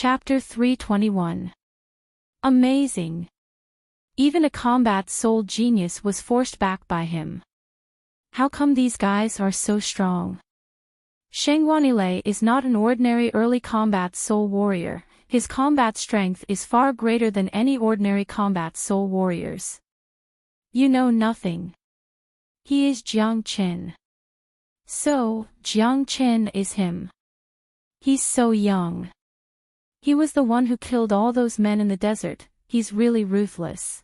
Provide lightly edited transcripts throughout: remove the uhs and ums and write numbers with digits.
Chapter 321. Amazing. Even a combat soul genius was forced back by him. How come these guys are so strong? Shangguanile is not an ordinary early combat soul warrior. His combat strength is far greater than any ordinary combat soul warriors. You know nothing. He is Jiang Qin. So, Jiang Qin is him. He's so young. He was the one who killed all those men in the desert. He's really ruthless.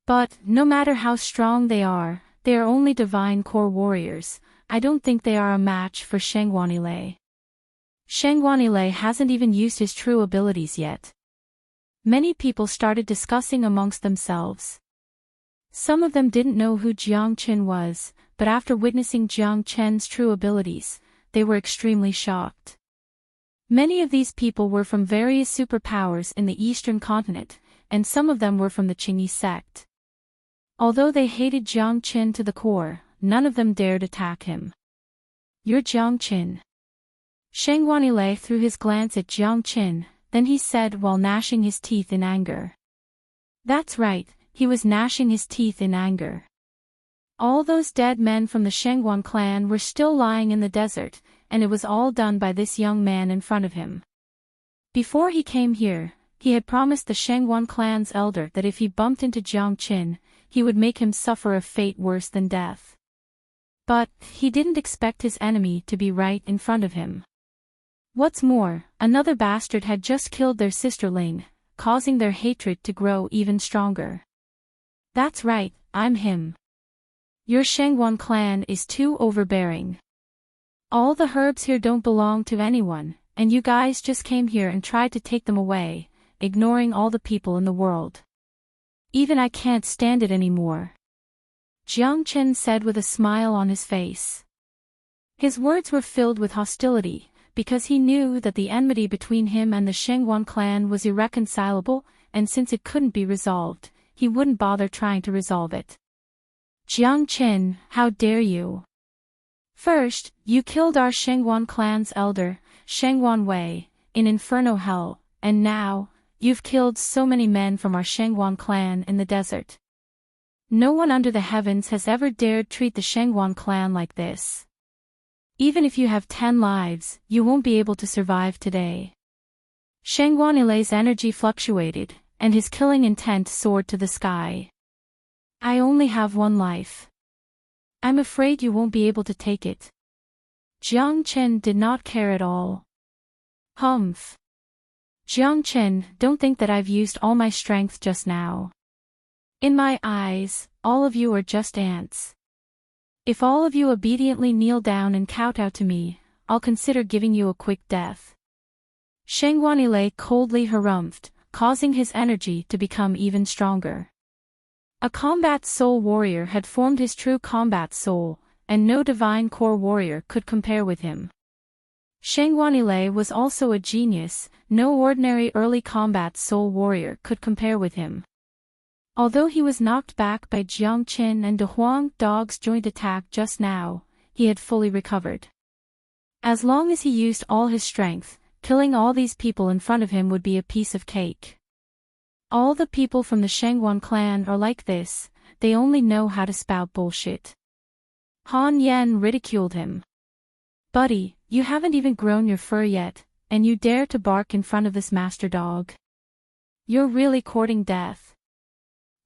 But, no matter how strong they are only divine core warriors. I don't think they are a match for Shangguanile. Shangguanile hasn't even used his true abilities yet. Many people started discussing amongst themselves. Some of them didn't know who Jiang Qin was, but after witnessing Jiang Qin's true abilities, they were extremely shocked. Many of these people were from various superpowers in the Eastern continent, and some of them were from the Qingyi sect. Although they hated Jiang Qin to the core, none of them dared attack him. You're Jiang Qin. Shangguanile threw his glance at Jiang Qin, then he said while gnashing his teeth in anger. That's right, he was gnashing his teeth in anger. All those dead men from the Shangguan clan were still lying in the desert, and it was all done by this young man in front of him. Before he came here, he had promised the Shangguan clan's elder that if he bumped into Jiang Qin, he would make him suffer a fate worse than death. But, he didn't expect his enemy to be right in front of him. What's more, another bastard had just killed their sisterling, causing their hatred to grow even stronger. That's right, I'm him. Your Shangguan clan is too overbearing. All the herbs here don't belong to anyone, and you guys just came here and tried to take them away, ignoring all the people in the world. Even I can't stand it anymore. Jiang Qin said with a smile on his face. His words were filled with hostility, because he knew that the enmity between him and the Shangguan clan was irreconcilable, and since it couldn't be resolved, he wouldn't bother trying to resolve it. Jiang Qin, how dare you? First, you killed our Shangguan clan's elder, Shangguan Wei, in Inferno Hell, and now, you've killed so many men from our Shangguan clan in the desert. No one under the heavens has ever dared treat the Shangguan clan like this. Even if you have 10 lives, you won't be able to survive today. Shangguanile's energy fluctuated, and his killing intent soared to the sky. I only have 1 life. I'm afraid you won't be able to take it. Jiang Qin did not care at all. Humph. Jiang Qin, don't think that I've used all my strength just now. In my eyes, all of you are just ants. If all of you obediently kneel down and kowtow to me, I'll consider giving you a quick death. Shangguanile coldly harumphed, causing his energy to become even stronger. A combat soul warrior had formed his true combat soul, and no divine core warrior could compare with him. Shangguanile was also a genius, no ordinary early combat soul warrior could compare with him. Although he was knocked back by Jiang Qin and De Huang Dog's joint attack just now, he had fully recovered. As long as he used all his strength, killing all these people in front of him would be a piece of cake. All the people from the Shangguan clan are like this, they only know how to spout bullshit. Han Yen ridiculed him. Buddy, you haven't even grown your fur yet, and you dare to bark in front of this master dog. You're really courting death.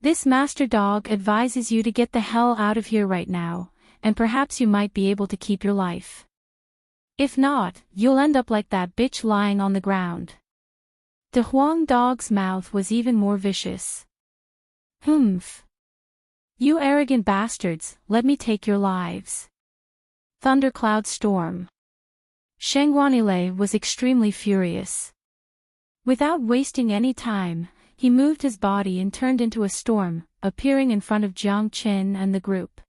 This master dog advises you to get the hell out of here right now, and perhaps you might be able to keep your life. If not, you'll end up like that bitch lying on the ground. De Huang Dog's mouth was even more vicious. Humph. You arrogant bastards, let me take your lives. Thundercloud storm. Shangguanile was extremely furious. Without wasting any time, he moved his body and turned into a storm, appearing in front of Jiang Qin and the group.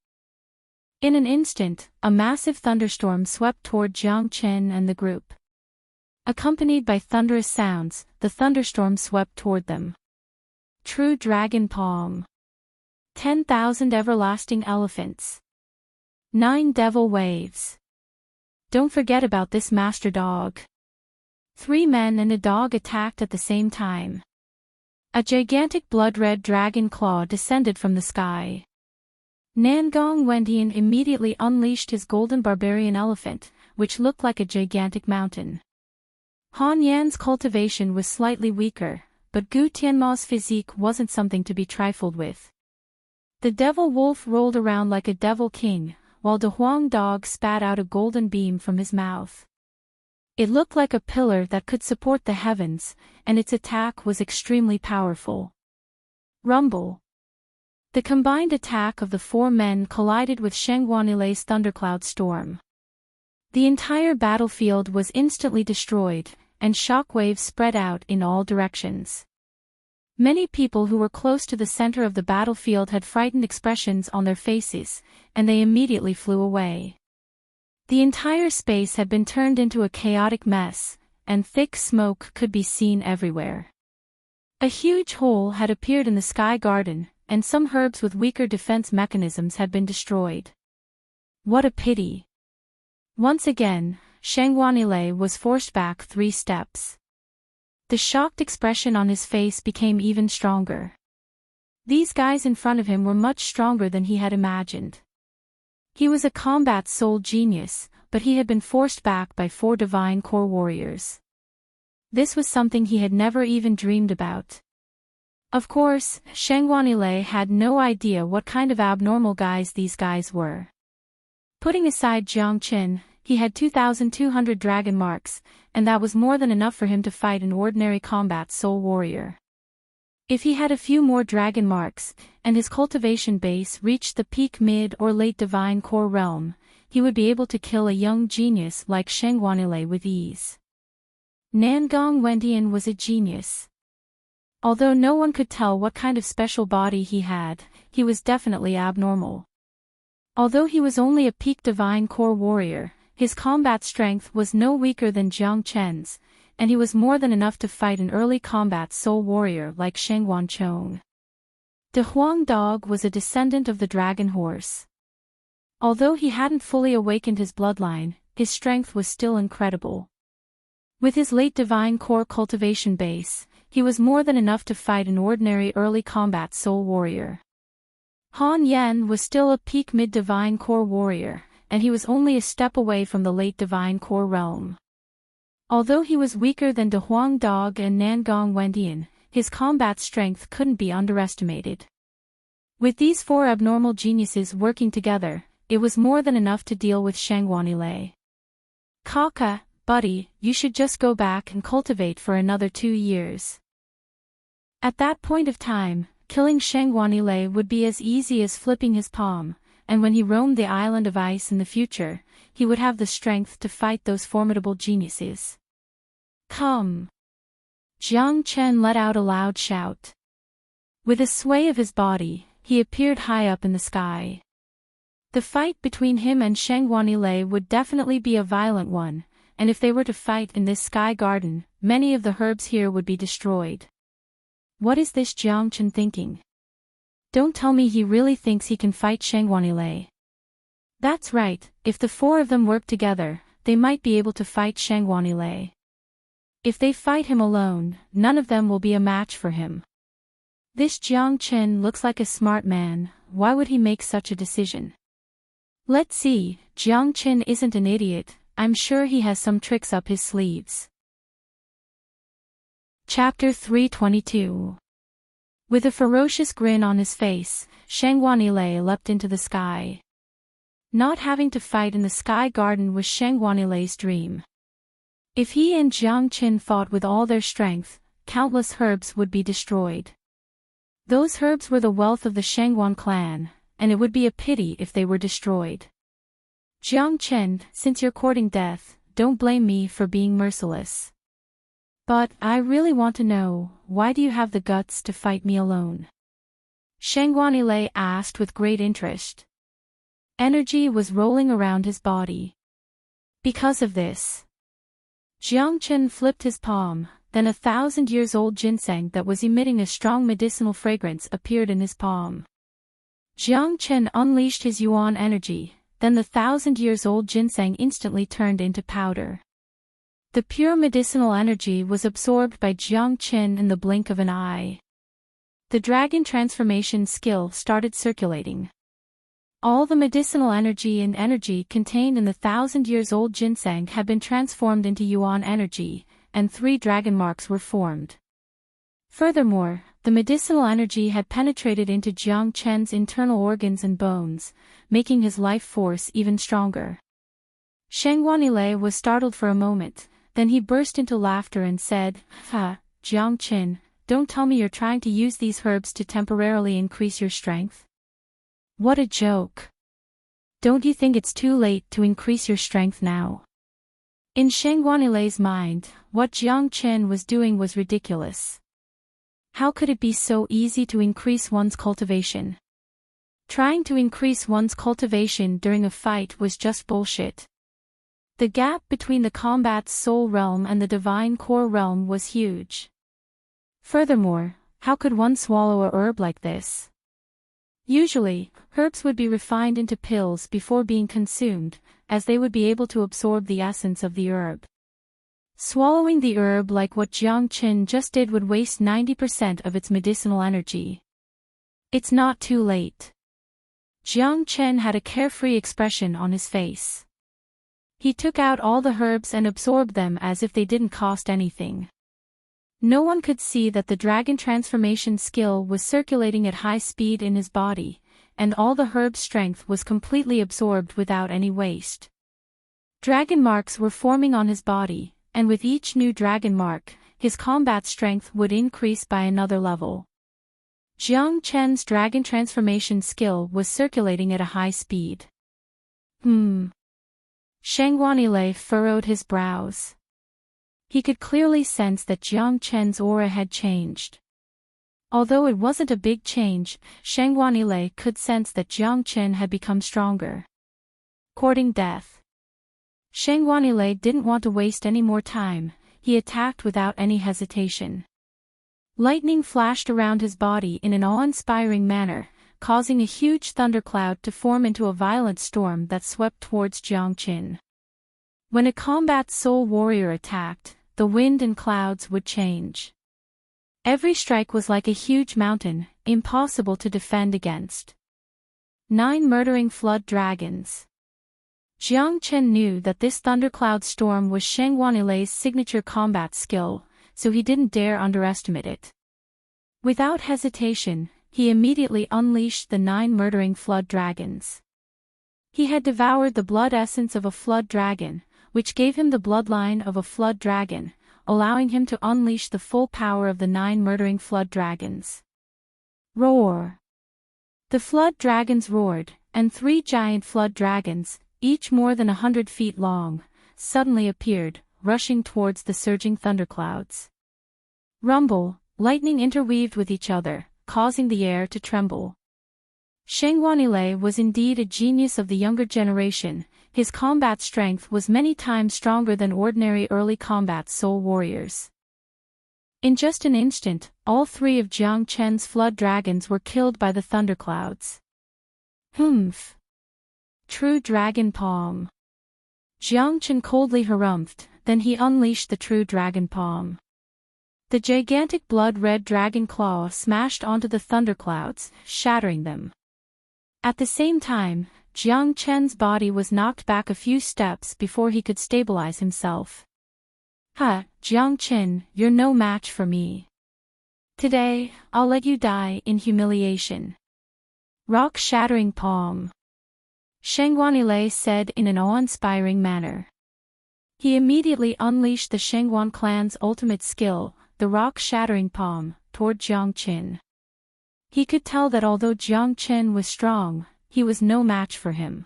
In an instant, a massive thunderstorm swept toward Jiang Qin and the group. Accompanied by thunderous sounds, the thunderstorm swept toward them. True dragon palm. 10,000 everlasting elephants. 9 devil waves. Don't forget about this master dog. 3 men and a dog attacked at the same time. A gigantic blood-red dragon claw descended from the sky. Nangong Wendian immediately unleashed his golden barbarian elephant, which looked like a gigantic mountain. Han Yan's cultivation was slightly weaker, but Gu Tianma's physique wasn't something to be trifled with. The devil wolf rolled around like a devil king, while De Huang dog spat out a golden beam from his mouth. It looked like a pillar that could support the heavens, and its attack was extremely powerful. Rumble. The combined attack of the 4 men collided with Shangguanilei's thundercloud storm. The entire battlefield was instantly destroyed, and shockwaves spread out in all directions. Many people who were close to the center of the battlefield had frightened expressions on their faces, and they immediately flew away. The entire space had been turned into a chaotic mess, and thick smoke could be seen everywhere. A huge hole had appeared in the sky garden, and some herbs with weaker defense mechanisms had been destroyed. What a pity! Once again, Shangguanilei was forced back 3 steps. The shocked expression on his face became even stronger. These guys in front of him were much stronger than he had imagined. He was a combat soul genius, but he had been forced back by 4 divine core warriors. This was something he had never even dreamed about. Of course, Shangguanilei had no idea what kind of abnormal guys these guys were. Putting aside Jiang Qin, he had 2,200 dragon marks, and that was more than enough for him to fight an ordinary combat soul warrior. If he had a few more dragon marks, and his cultivation base reached the peak mid or late divine core realm, he would be able to kill a young genius like Shangguanilei with ease. Nangong Wendian was a genius. Although no one could tell what kind of special body he had, he was definitely abnormal. Although he was only a peak divine core warrior, his combat strength was no weaker than Jiang Chen's, and he was more than enough to fight an early combat soul warrior like Shengguan Chong. De Huang dog was a descendant of the dragon horse. Although he hadn't fully awakened his bloodline, his strength was still incredible. With his late divine core cultivation base, he was more than enough to fight an ordinary early combat soul warrior. Han Yan was still a peak mid-divine core warrior, and he was only a step away from the late divine core realm. Although he was weaker than De Huang dog and Nangong Wendian, his combat strength couldn't be underestimated. With these 4 abnormal geniuses working together, it was more than enough to deal with Shangguanilei. Kaka, buddy, you should just go back and cultivate for another 2 years. At that point of time, killing Shangguanilei would be as easy as flipping his palm, and when he roamed the island of ice in the future, he would have the strength to fight those formidable geniuses. Come! Jiang Chen let out a loud shout. With a sway of his body, he appeared high up in the sky. The fight between him and Shangguanilei would definitely be a violent one, and if they were to fight in this sky garden, many of the herbs here would be destroyed. What is this Jiang Chen thinking? Don't tell me he really thinks he can fight Shangguanilei. That's right, if the 4 of them work together, they might be able to fight Shangguanilei. If they fight him alone, none of them will be a match for him. This Jiang Chen looks like a smart man, why would he make such a decision? Let's see, Jiang Chen isn't an idiot, I'm sure he has some tricks up his sleeves. Chapter 322. With a ferocious grin on his face, Shangguanilei leapt into the sky. Not having to fight in the sky garden was Shangguanilei's dream. If he and Jiang Qin fought with all their strength, countless herbs would be destroyed. Those herbs were the wealth of the Shangguan clan, and it would be a pity if they were destroyed. Jiang Chen, since you're courting death, don't blame me for being merciless. But I really want to know, why do you have the guts to fight me alone? Shangguanilei asked with great interest. Energy was rolling around his body. Because of this. Jiang Chen flipped his palm, then 1,000-years-old ginseng that was emitting a strong medicinal fragrance appeared in his palm. Jiang Chen unleashed his yuan energy, then the 1,000-years-old ginseng instantly turned into powder. The pure medicinal energy was absorbed by Jiang Qin in the blink of an eye. The dragon transformation skill started circulating. All the medicinal energy and energy contained in the 1,000-years-old ginseng had been transformed into yuan energy, and 3 dragon marks were formed. Furthermore, the medicinal energy had penetrated into Jiang Chen's internal organs and bones, making his life force even stronger. Sheng Wanilei was startled for a moment, then he burst into laughter and said, "Ha, Jiang Chen, don't tell me you're trying to use these herbs to temporarily increase your strength? What a joke. Don't you think it's too late to increase your strength now?" In Sheng Wanilei's mind, what Jiang Chen was doing was ridiculous. How could it be so easy to increase one's cultivation? Trying to increase one's cultivation during a fight was just bullshit. The gap between the combat's soul realm and the divine core realm was huge. Furthermore, how could one swallow a herb like this? Usually, herbs would be refined into pills before being consumed, as they would be able to absorb the essence of the herb. Swallowing the herb like what Jiang Qin just did would waste 90% of its medicinal energy. It's not too late. Jiang Chen had a carefree expression on his face. He took out all the herbs and absorbed them as if they didn't cost anything. No one could see that the dragon transformation skill was circulating at high speed in his body, and all the herb's strength was completely absorbed without any waste. Dragon marks were forming on his body, and with each new dragon mark, his combat strength would increase by another level. Jiang Chen's dragon transformation skill was circulating at a high speed. Sheng Wanilei furrowed his brows. He could clearly sense that Jiang Chen's aura had changed. Although it wasn't a big change, Sheng Wanilei could sense that Jiang Chen had become stronger. Courting death. Sheng Wanilei didn't want to waste any more time. He attacked without any hesitation. Lightning flashed around his body in an awe-inspiring manner, causing a huge thundercloud to form into a violent storm that swept towards Jiang Qin. When a combat soul warrior attacked, the wind and clouds would change. Every strike was like a huge mountain, impossible to defend against. 9 murdering flood dragons. Jiang Chen knew that this thundercloud storm was Sheng Wanilei's signature combat skill, so he didn't dare underestimate it. Without hesitation, he immediately unleashed the 9 murdering flood dragons. He had devoured the blood essence of a flood dragon, which gave him the bloodline of a flood dragon, allowing him to unleash the full power of the 9 murdering flood dragons. Roar! The flood dragons roared, and 3 giant flood dragons, each more than 100 feet long, suddenly appeared, rushing towards the surging thunderclouds. Rumble, lightning interweaved with each other, causing the air to tremble. Sheng Wanilei was indeed a genius of the younger generation. His combat strength was many times stronger than ordinary early combat soul warriors. In just an instant, all 3 of Jiang Chen's flood dragons were killed by the thunderclouds. Humph! True Dragon Palm. Jiang Chen coldly harumphed, then he unleashed the True Dragon Palm. The gigantic blood-red dragon claw smashed onto the thunderclouds, shattering them. At the same time, Jiang Chen's body was knocked back a few steps before he could stabilize himself. "Ha, Jiang Chen, you're no match for me. Today, I'll let you die in humiliation." Rock-shattering palm. Sheng Wanilei said in an awe-inspiring manner. He immediately unleashed the Shengwan clan's ultimate skill, the rock-shattering palm, toward Jiang Qin. He could tell that although Jiang Chen was strong, he was no match for him.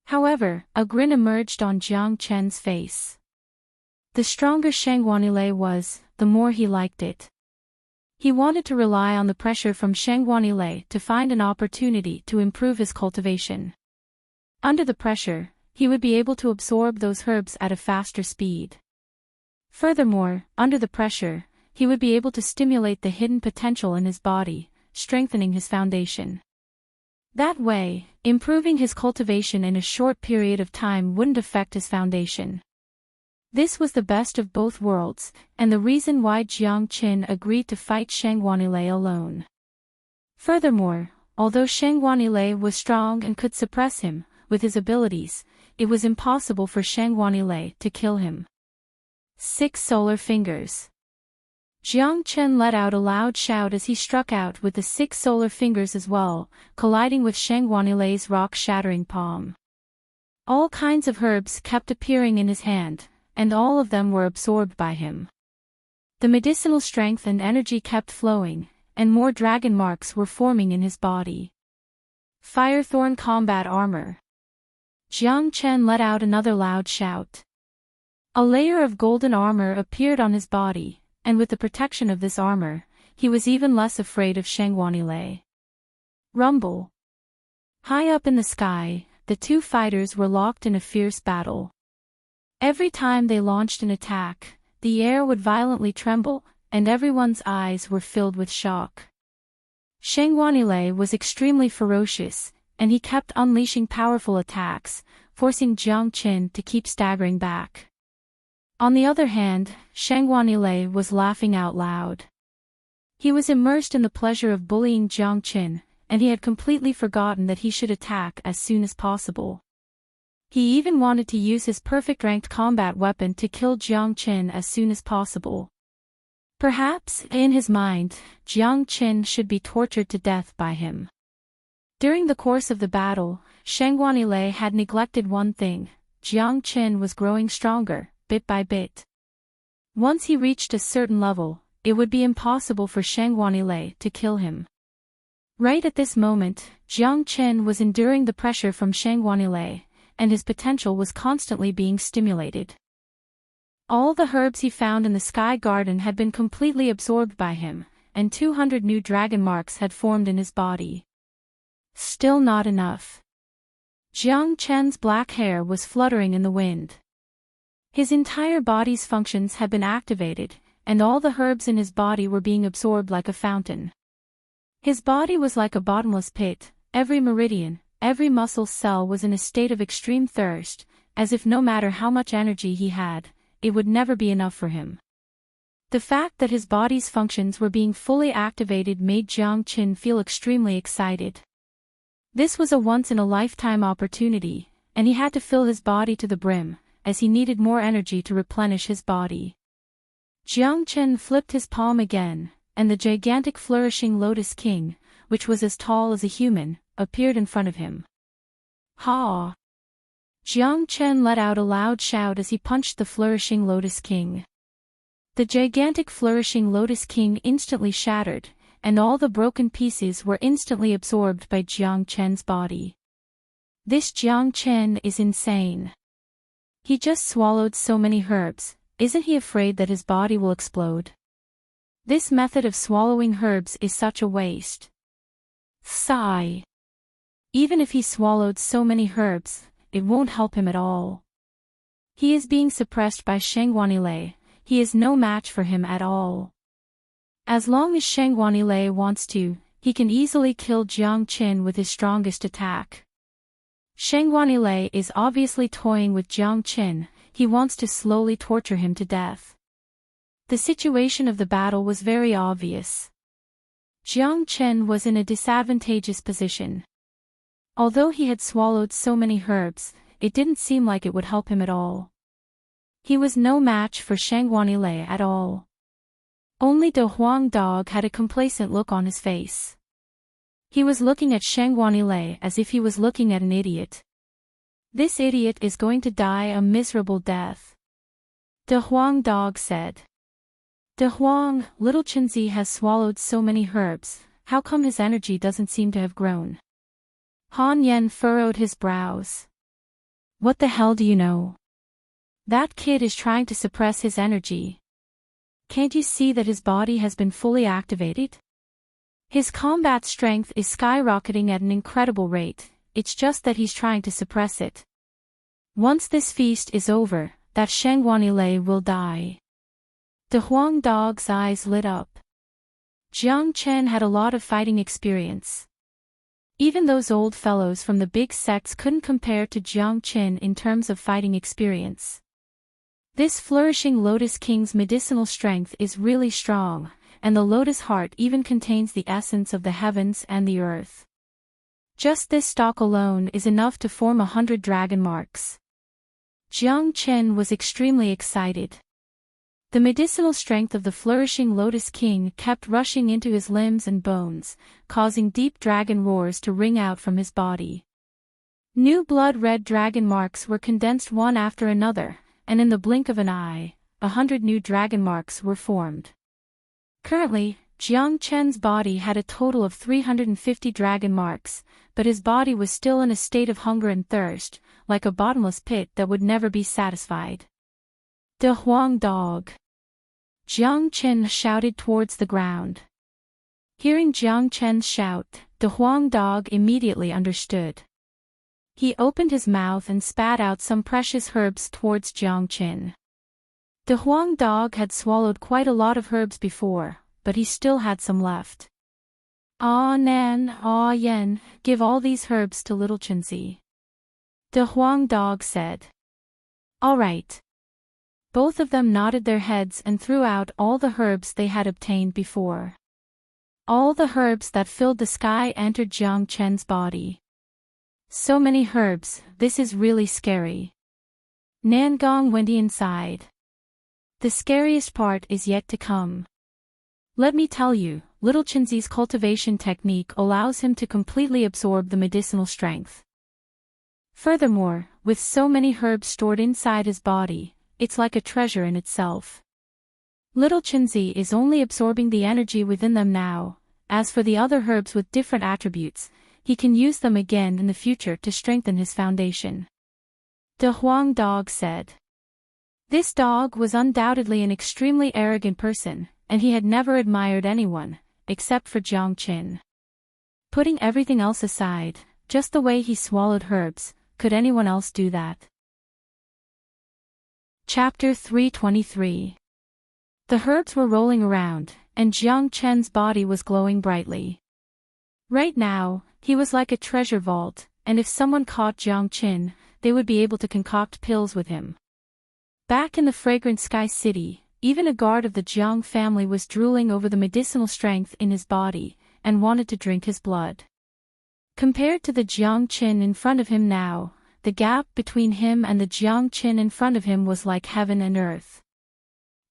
However, a grin emerged on Jiang Chen's face. The stronger Sheng Wanilei was, the more he liked it. He wanted to rely on the pressure from Sheng Wanilei to find an opportunity to improve his cultivation. Under the pressure, he would be able to absorb those herbs at a faster speed. Furthermore, under the pressure, he would be able to stimulate the hidden potential in his body, strengthening his foundation. That way, improving his cultivation in a short period of time wouldn't affect his foundation. This was the best of both worlds, and the reason why Jiang Qin agreed to fight Shang Wanilei alone. Furthermore, although Shang Wanilei was strong and could suppress him, with his abilities, it was impossible for Shang Wanilei to kill him. 6 solar fingers. Jiang Chen let out a loud shout as he struck out with the 6 solar fingers as well, colliding with Shang Wanilei's rock-shattering palm. All kinds of herbs kept appearing in his hand, and all of them were absorbed by him. The medicinal strength and energy kept flowing, and more dragon marks were forming in his body. Firethorn combat armor. Jiang Chen let out another loud shout. A layer of golden armor appeared on his body, and with the protection of this armor, he was even less afraid of Shang Wanilei. Rumble. High up in the sky, the two fighters were locked in a fierce battle. Every time they launched an attack, the air would violently tremble, and everyone's eyes were filled with shock. Shang Wanilei was extremely ferocious, and he kept unleashing powerful attacks, forcing Jiang Qin to keep staggering back. On the other hand, Shang Wanilei was laughing out loud. He was immersed in the pleasure of bullying Jiang Qin, and he had completely forgotten that he should attack as soon as possible. He even wanted to use his perfect ranked combat weapon to kill Jiang Qin as soon as possible. Perhaps, in his mind, Jiang Qin should be tortured to death by him. During the course of the battle, Shang Wanilei had neglected one thing: Jiang Qin was growing stronger, bit by bit. Once he reached a certain level, it would be impossible for Shang Wanilei to kill him. Right at this moment, Jiang Qin was enduring the pressure from Shang Wanilei, and his potential was constantly being stimulated. All the herbs he found in the Sky Garden had been completely absorbed by him, and 200 new dragon marks had formed in his body. Still not enough. Jiang Chen's black hair was fluttering in the wind. His entire body's functions had been activated, and all the herbs in his body were being absorbed like a fountain. His body was like a bottomless pit, every meridian, every muscle cell was in a state of extreme thirst, as if no matter how much energy he had, it would never be enough for him. The fact that his body's functions were being fully activated made Jiang Qin feel extremely excited. This was a once-in-a-lifetime opportunity, and he had to fill his body to the brim, as he needed more energy to replenish his body. Jiang Qin flipped his palm again, and the gigantic flourishing Lotus King, which was as tall as a human, appeared in front of him. Ha! Jiang Qin let out a loud shout as he punched the flourishing Lotus King. The gigantic flourishing Lotus King instantly shattered, and all the broken pieces were instantly absorbed by Jiang Qin's body. This Jiang Qin is insane. He just swallowed so many herbs, isn't he afraid that his body will explode? This method of swallowing herbs is such a waste. Sigh. Even if he swallowed so many herbs, it won't help him at all. He is being suppressed by Shang Wanilei, he is no match for him at all. As long as Shang Wanilei wants to, he can easily kill Jiang Qin with his strongest attack. Shang Wanilei is obviously toying with Jiang Qin, he wants to slowly torture him to death. The situation of the battle was very obvious. Jiang Qin was in a disadvantageous position. Although he had swallowed so many herbs, it didn't seem like it would help him at all. He was no match for Shang Wanilei at all. Only De Huang Dog had a complacent look on his face. He was looking at Shang Wanilei as if he was looking at an idiot. This idiot is going to die a miserable death. De Huang Dog said. De Huang, little Chenzi has swallowed so many herbs, how come his energy doesn't seem to have grown? Han Yen furrowed his brows. What the hell do you know? That kid is trying to suppress his energy. Can't you see that his body has been fully activated? His combat strength is skyrocketing at an incredible rate, it's just that he's trying to suppress it. Once this feast is over, that Shang Wanilei will die. De Huang Dog's eyes lit up. Jiang Chen had a lot of fighting experience. Even those old fellows from the big sects couldn't compare to Jiang Qin in terms of fighting experience. This flourishing Lotus King's medicinal strength is really strong, and the lotus heart even contains the essence of the heavens and the earth. Just this stalk alone is enough to form 100 dragon marks. Jiang Chen was extremely excited. The medicinal strength of the flourishing Lotus King kept rushing into his limbs and bones, causing deep dragon roars to ring out from his body. New blood-red dragon marks were condensed one after another, and in the blink of an eye, 100 new dragon marks were formed. Currently, Jiang Chen's body had a total of 350 dragon marks, but his body was still in a state of hunger and thirst, like a bottomless pit that would never be satisfied. De Huang Dog! Jiang Chen shouted towards the ground. Hearing Jiang Chen's shout, De Huang Dog immediately understood. He opened his mouth and spat out some precious herbs towards Jiang Chen. De Huang Dog had swallowed quite a lot of herbs before, but he still had some left. Ah Nan, ah Yen, give all these herbs to little Chenzi. De Huang Dog said. All right. Both of them nodded their heads and threw out all the herbs they had obtained before. All the herbs that filled the sky entered Jiang Chen's body. So many herbs, this is really scary. Nan Gong went inside. The scariest part is yet to come. Let me tell you, little Chenzi's cultivation technique allows him to completely absorb the medicinal strength. Furthermore, with so many herbs stored inside his body, it's like a treasure in itself. Little Chenzi is only absorbing the energy within them now. As for the other herbs with different attributes, he can use them again in the future to strengthen his foundation. De Huang Dog said. This dog was undoubtedly an extremely arrogant person, and he had never admired anyone, except for Jiang Chen. Putting everything else aside, just the way he swallowed herbs, could anyone else do that? Chapter 323. The herbs were rolling around, and Jiang Chen's body was glowing brightly. Right now, he was like a treasure vault, and if someone caught Jiang Chen, they would be able to concoct pills with him. Back in the fragrant Sky City, even a guard of the Jiang family was drooling over the medicinal strength in his body, and wanted to drink his blood. Compared to the Jiang Chen in front of him now, the gap between him and the Jiang Chen in front of him was like heaven and earth.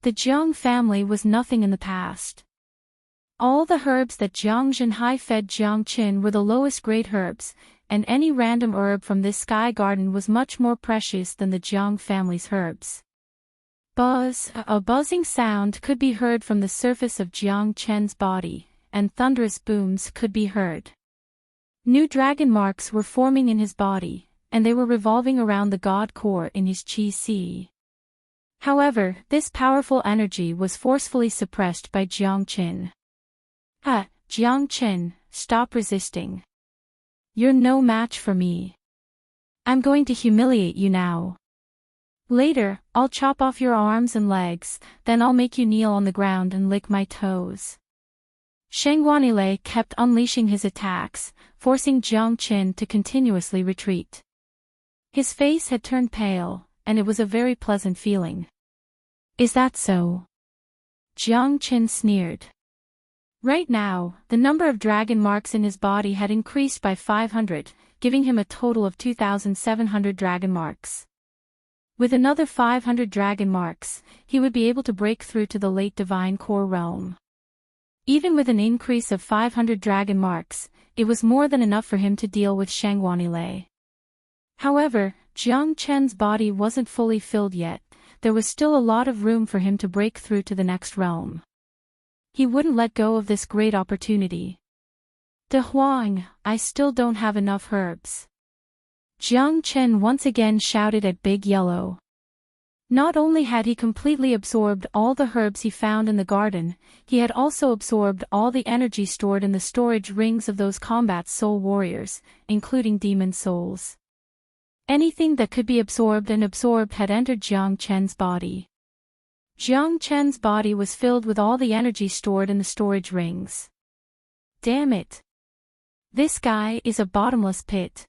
The Jiang family was nothing in the past. All the herbs that Jiang Zhenhai fed Jiang Chen were the lowest grade herbs, and any random herb from this sky garden was much more precious than the Jiang family's herbs. Buzz, a buzzing sound could be heard from the surface of Jiang Chen's body, and thunderous booms could be heard. New dragon marks were forming in his body, and they were revolving around the god core in his chi si. However, this powerful energy was forcefully suppressed by Jiang Chen. Jiang Chen, stop resisting. You're no match for me. I'm going to humiliate you now. Later, I'll chop off your arms and legs, then I'll make you kneel on the ground and lick my toes. Sheng Wanilei kept unleashing his attacks, forcing Jiang Chen to continuously retreat. His face had turned pale, and it was a very pleasant feeling. Is that so? Jiang Chen sneered. Right now, the number of dragon marks in his body had increased by 500, giving him a total of 2,700 dragon marks. With another 500 dragon marks, he would be able to break through to the late divine core realm. Even with an increase of 500 dragon marks, it was more than enough for him to deal with Sheng Wanilei. However, Jiang Chen's body wasn't fully filled yet. There was still a lot of room for him to break through to the next realm. He wouldn't let go of this great opportunity. De Huang, I still don't have enough herbs. Jiang Chen once again shouted at Big Yellow. Not only had he completely absorbed all the herbs he found in the garden, he had also absorbed all the energy stored in the storage rings of those combat soul warriors, including demon souls. Anything that could be absorbed had entered Jiang Chen's body. Jiang Chen's body was filled with all the energy stored in the storage rings. Damn it! This guy is a bottomless pit.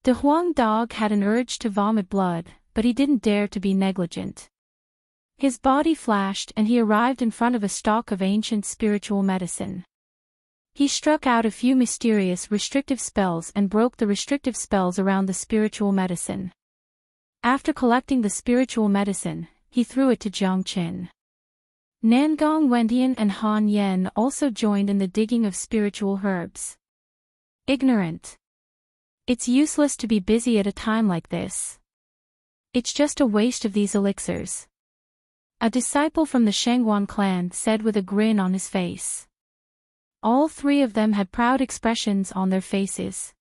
De Huang Dog had an urge to vomit blood, but he didn't dare to be negligent. His body flashed and he arrived in front of a stalk of ancient spiritual medicine. He struck out a few mysterious restrictive spells and broke the restrictive spells around the spiritual medicine. After collecting the spiritual medicine, he threw it to Jiang Qin. Nangong Wendian and Han Yen also joined in the digging of spiritual herbs. Ignorant. It's useless to be busy at a time like this. It's just a waste of these elixirs. A disciple from the Shangguan clan said with a grin on his face. All three of them had proud expressions on their faces.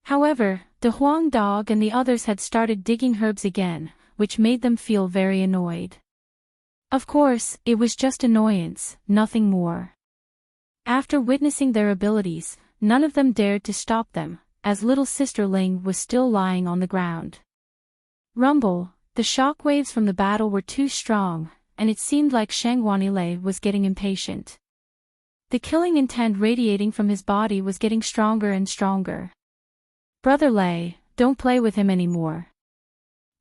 However, the Huang dog and the others had started digging herbs again, which made them feel very annoyed. Of course, it was just annoyance, nothing more. After witnessing their abilities, none of them dared to stop them, as little sister Ling was still lying on the ground. Rumble, the shock waves from the battle were too strong, and it seemed like Shangguanilei was getting impatient. The killing intent radiating from his body was getting stronger and stronger. Brother Lei, don't play with him anymore.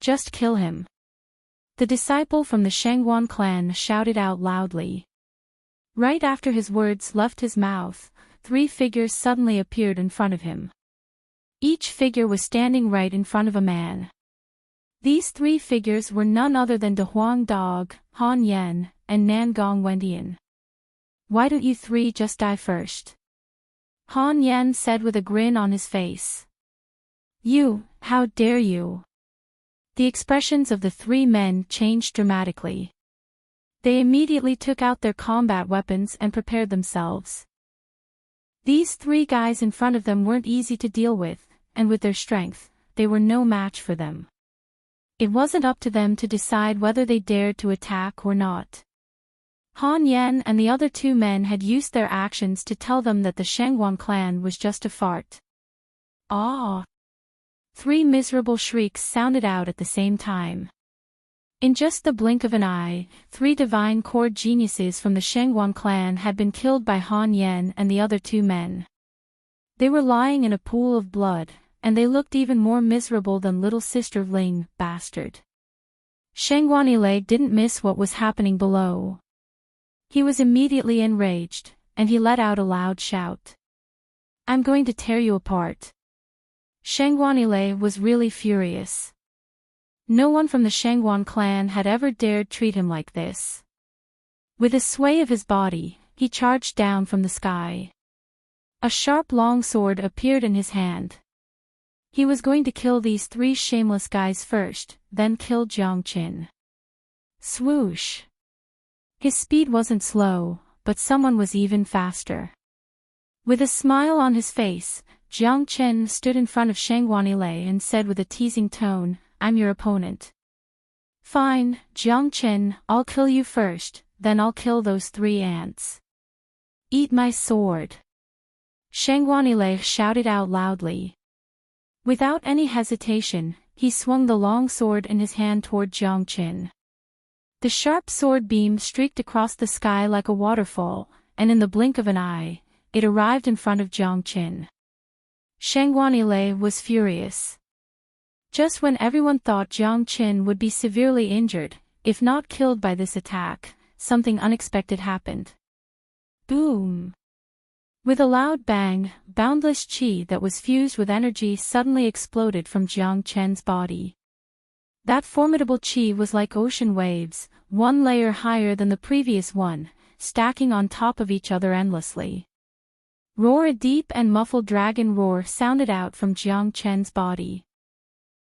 Just kill him. The disciple from the Shangguan clan shouted out loudly. Right after his words left his mouth, 3 figures suddenly appeared in front of him. Each figure was standing right in front of a man. These 3 figures were none other than the Huang dog, Han Yen, and Nangong Wendian. Why don't you 3 just die first? Han Yen said with a grin on his face. You, how dare you? The expressions of the 3 men changed dramatically. They immediately took out their combat weapons and prepared themselves. These 3 guys in front of them weren't easy to deal with, and with their strength, they were no match for them. It wasn't up to them to decide whether they dared to attack or not. Han Yen and the other 2 men had used their actions to tell them that the Shangguan clan was just a fart. Ah! 3 miserable shrieks sounded out at the same time. In just the blink of an eye, 3 divine core geniuses from the Shangguan clan had been killed by Han Yen and the other 2 men. They were lying in a pool of blood, and they looked even more miserable than little sister Ling, bastard. Shangguanilei didn't miss what was happening below. He was immediately enraged, and he let out a loud shout. I'm going to tear you apart. Shangguanilei was really furious. No one from the Shangguan clan had ever dared treat him like this. With a sway of his body, he charged down from the sky. A sharp long sword appeared in his hand. He was going to kill these 3 shameless guys first, then kill Jiang Qin. Swoosh! His speed wasn't slow, but someone was even faster. With a smile on his face, Jiang Qin stood in front of Shangguanilei and said with a teasing tone, I'm your opponent. Fine, Jiang Qin, I'll kill you first, then I'll kill those 3 ants. Eat my sword. Shangguanilei shouted out loudly. Without any hesitation, he swung the long sword in his hand toward Jiang Qin. The sharp sword beam streaked across the sky like a waterfall, and in the blink of an eye, it arrived in front of Jiang Qin. Shangguanilei was furious. Just when everyone thought Jiang Qin would be severely injured, if not killed by this attack, something unexpected happened. Boom! With a loud bang, boundless qi that was fused with energy suddenly exploded from Jiang Qin's body. That formidable qi was like ocean waves, 1 layer higher than the previous one, stacking on top of each other endlessly. Roar! A deep and muffled dragon roar sounded out from Jiang Qin's body.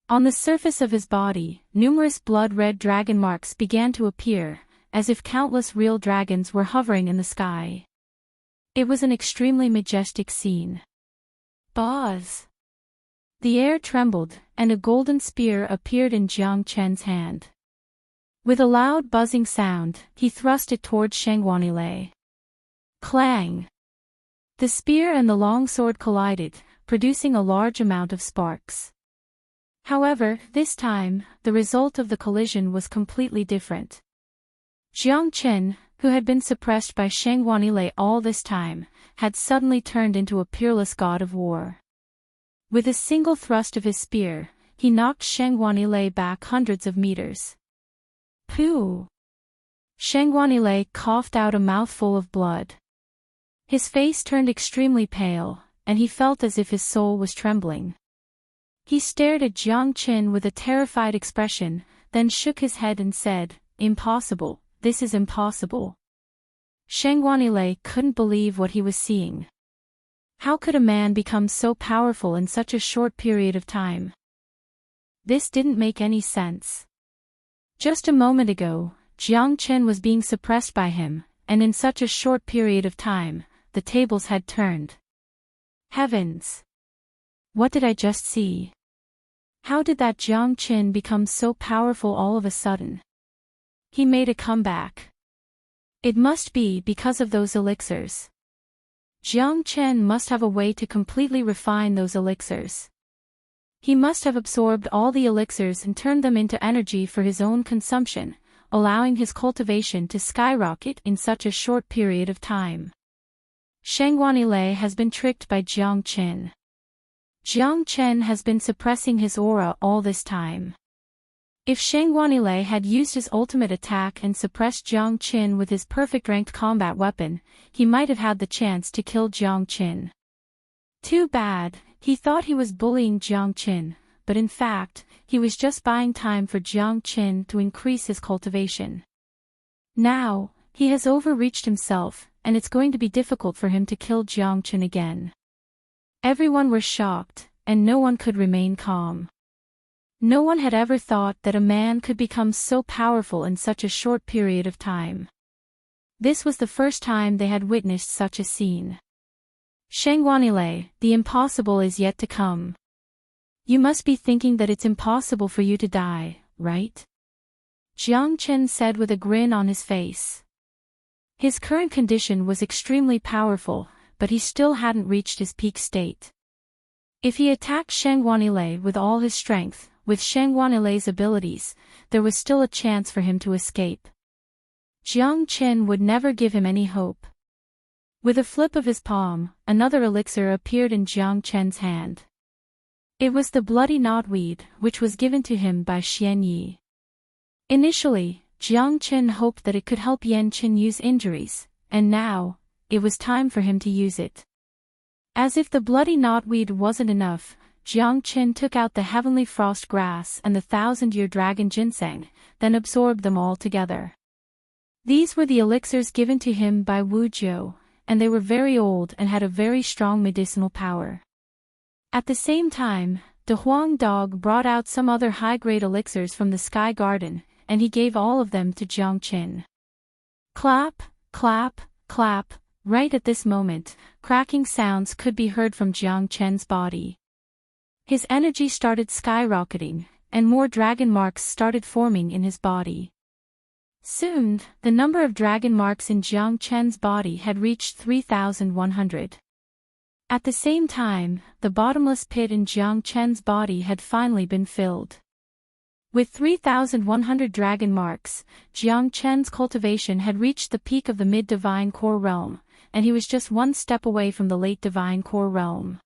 On the surface of his body, numerous blood-red dragon marks began to appear, as if countless real dragons were hovering in the sky. It was an extremely majestic scene. Buzz! The air trembled, and a golden spear appeared in Jiang Qin's hand. With a loud buzzing sound, he thrust it toward Shangguanilei. Clang! The spear and the long sword collided, producing a large amount of sparks. However, this time, the result of the collision was completely different. Jiang Qin, who had been suppressed by Shangguanilei all this time, had suddenly turned into a peerless god of war. With a single thrust of his spear, he knocked Shangguanilei back hundreds of meters. Pooh! Shangguanile coughed out a mouthful of blood. His face turned extremely pale, and he felt as if his soul was trembling. He stared at Jiang Qin with a terrified expression, then shook his head and said, "Impossible, this is impossible." Shangguanile couldn't believe what he was seeing. How could a man become so powerful in such a short period of time? This didn't make any sense. Just a moment ago, Jiang Qin was being suppressed by him, and in such a short period of time, the tables had turned. Heavens! What did I just see? How did that Jiang Qin become so powerful all of a sudden? He made a comeback. It must be because of those elixirs. Jiang Qin must have a way to completely refine those elixirs. He must have absorbed all the elixirs and turned them into energy for his own consumption, allowing his cultivation to skyrocket in such a short period of time. Shangguanile has been tricked by Jiang Qin. Jiang Qin has been suppressing his aura all this time. If Shangguanile had used his ultimate attack and suppressed Jiang Qin with his perfect ranked combat weapon, he might have had the chance to kill Jiang Qin. Too bad, he thought he was bullying Jiang Qin, but in fact, he was just buying time for Jiang Qin to increase his cultivation. Now, he has overreached himself, and it's going to be difficult for him to kill Jiang Qin again. Everyone were shocked, and no one could remain calm. No one had ever thought that a man could become so powerful in such a short period of time. This was the first time they had witnessed such a scene. Shangguanile, the impossible is yet to come. You must be thinking that it's impossible for you to die, right? Jiang Qin said with a grin on his face. His current condition was extremely powerful, but he still hadn't reached his peak state. If he attacked Shangguanile with all his strength, with Shangguanile's abilities, there was still a chance for him to escape. Jiang Qin would never give him any hope. With a flip of his palm, another elixir appeared in Jiang Qin's hand. It was the bloody knotweed, which was given to him by Xian Yi. Initially, Jiang Qin hoped that it could help Yan Qin use injuries, and now, it was time for him to use it. As if the bloody knotweed wasn't enough, Jiang Qin took out the heavenly frost grass and the 1,000-year dragon ginseng, then absorbed them all together. These were the elixirs given to him by Wu Jiu, and they were very old and had a very strong medicinal power. At the same time, the Huang dog brought out some other high-grade elixirs from the Sky Garden, and he gave all of them to Jiang Qin. Clap, clap, clap, right at this moment, cracking sounds could be heard from Jiang Qin's body. His energy started skyrocketing, and more dragon marks started forming in his body. Soon, the number of dragon marks in Jiang Qin's body had reached 3,100. At the same time, the bottomless pit in Jiang Qin's body had finally been filled. With 3,100 dragon marks, Jiang Qin's cultivation had reached the peak of the mid-divine core realm, and he was just one step away from the late divine core realm.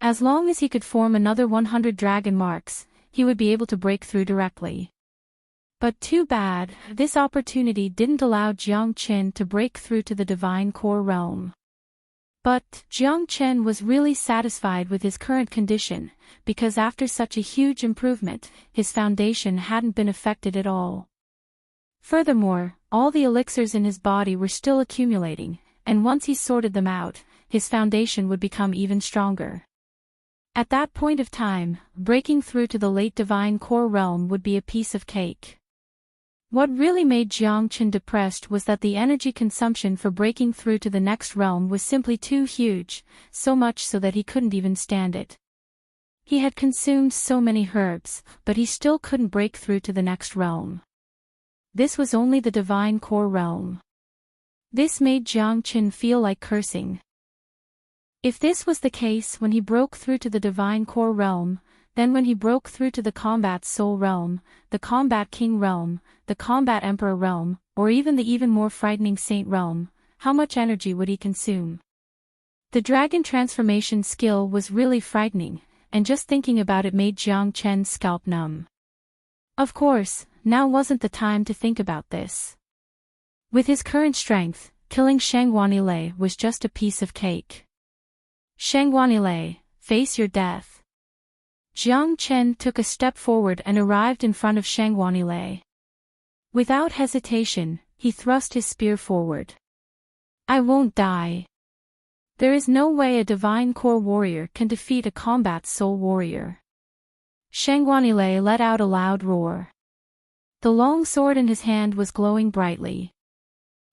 As long as he could form another 100 dragon marks, he would be able to break through directly. But too bad, this opportunity didn't allow Jiang Qin to break through to the divine core realm. But Jiang Qin was really satisfied with his current condition, because after such a huge improvement, his foundation hadn't been affected at all. Furthermore, all the elixirs in his body were still accumulating, and once he sorted them out, his foundation would become even stronger. At that point of time, breaking through to the late divine core realm would be a piece of cake. What really made Jiang Qin depressed was that the energy consumption for breaking through to the next realm was simply too huge, so much so that he couldn't even stand it. He had consumed so many herbs, but he still couldn't break through to the next realm. This was only the divine core realm. This made Jiang Qin feel like cursing. If this was the case when he broke through to the divine core realm, then when he broke through to the combat soul realm, the combat king realm, the combat emperor realm, or even the even more frightening saint realm, how much energy would he consume? The dragon transformation skill was really frightening, and just thinking about it made Jiang Qin's scalp numb. Of course, now wasn't the time to think about this. With his current strength, killing Shangguanile was just a piece of cake. Shangguanile, face your death. Jiang Chen took a step forward and arrived in front of Shangguanile. Without hesitation, he thrust his spear forward. I won't die. There is no way a divine core warrior can defeat a combat soul warrior. Shangguanile let out a loud roar. The long sword in his hand was glowing brightly.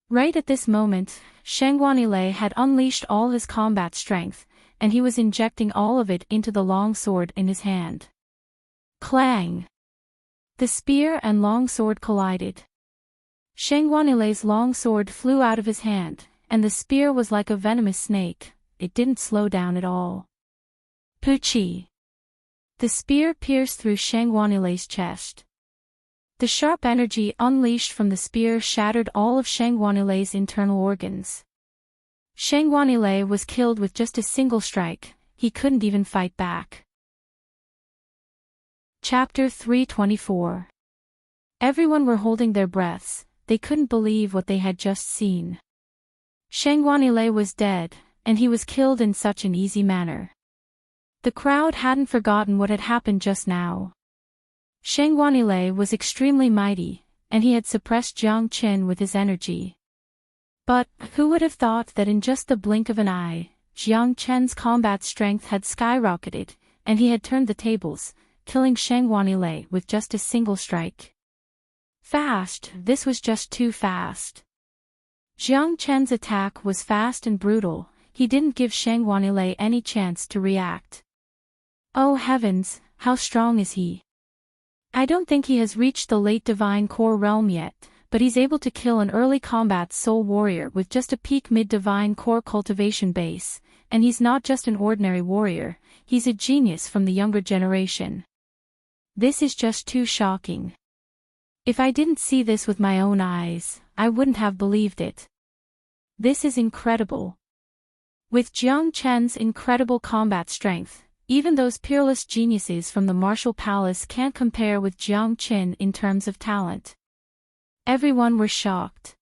Right at this moment, Shangguanile had unleashed all his combat strength, and he was injecting all of it into the long sword in his hand. Clang! The spear and long sword collided. Shangguanile's long sword flew out of his hand, and the spear was like a venomous snake. It didn't slow down at all. Puchi! The spear pierced through Shangguanile's chest. The sharp energy unleashed from the spear shattered all of Shangguanile's internal organs. Shangguanile was killed with just a single strike. He couldn't even fight back. Chapter 324. Everyone were holding their breaths. They couldn't believe what they had just seen. Shangguanile was dead, and he was killed in such an easy manner. The crowd hadn't forgotten what had happened just now. Shangguanile was extremely mighty, and he had suppressed Jiang Chen with his energy. But, who would have thought that in just the blink of an eye, Jiang Chen's combat strength had skyrocketed, and he had turned the tables, killing Shangguanile with just a single strike. Fast, this was just too fast. Jiang Chen's attack was fast and brutal. He didn't give Shangguanile any chance to react. Oh heavens, how strong is he? I don't think he has reached the late divine core realm yet, but he's able to kill an early combat soul warrior with just a peak mid-divine core cultivation base, and he's not just an ordinary warrior, he's a genius from the younger generation. This is just too shocking. If I didn't see this with my own eyes, I wouldn't have believed it. This is incredible. With Jiang Chen's incredible combat strength, even those peerless geniuses from the martial palace can't compare with Jiang Chen in terms of talent. Everyone were shocked.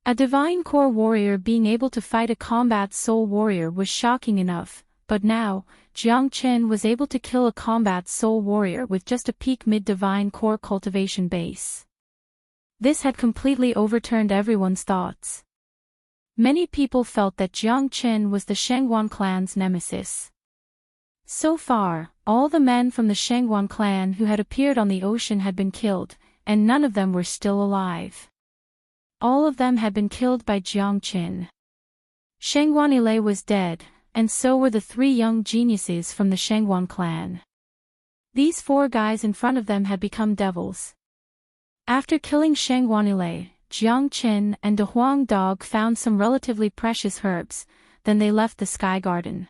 A divine core warrior being able to fight a combat soul warrior was shocking enough, but now, Jiang Chen was able to kill a combat soul warrior with just a peak mid-divine core cultivation base. This had completely overturned everyone's thoughts. Many people felt that Jiang Chen was the Shangguan clan's nemesis. So far, all the men from the Shangguan clan who had appeared on the ocean had been killed, and none of them were still alive. All of them had been killed by Jiang Chen. Shangguanile was dead, and so were the three young geniuses from the Shangguan clan. These four guys in front of them had become devils. After killing Shangguanile, Jiang Chen and De Huang Dog found some relatively precious herbs, then they left the Sky Garden.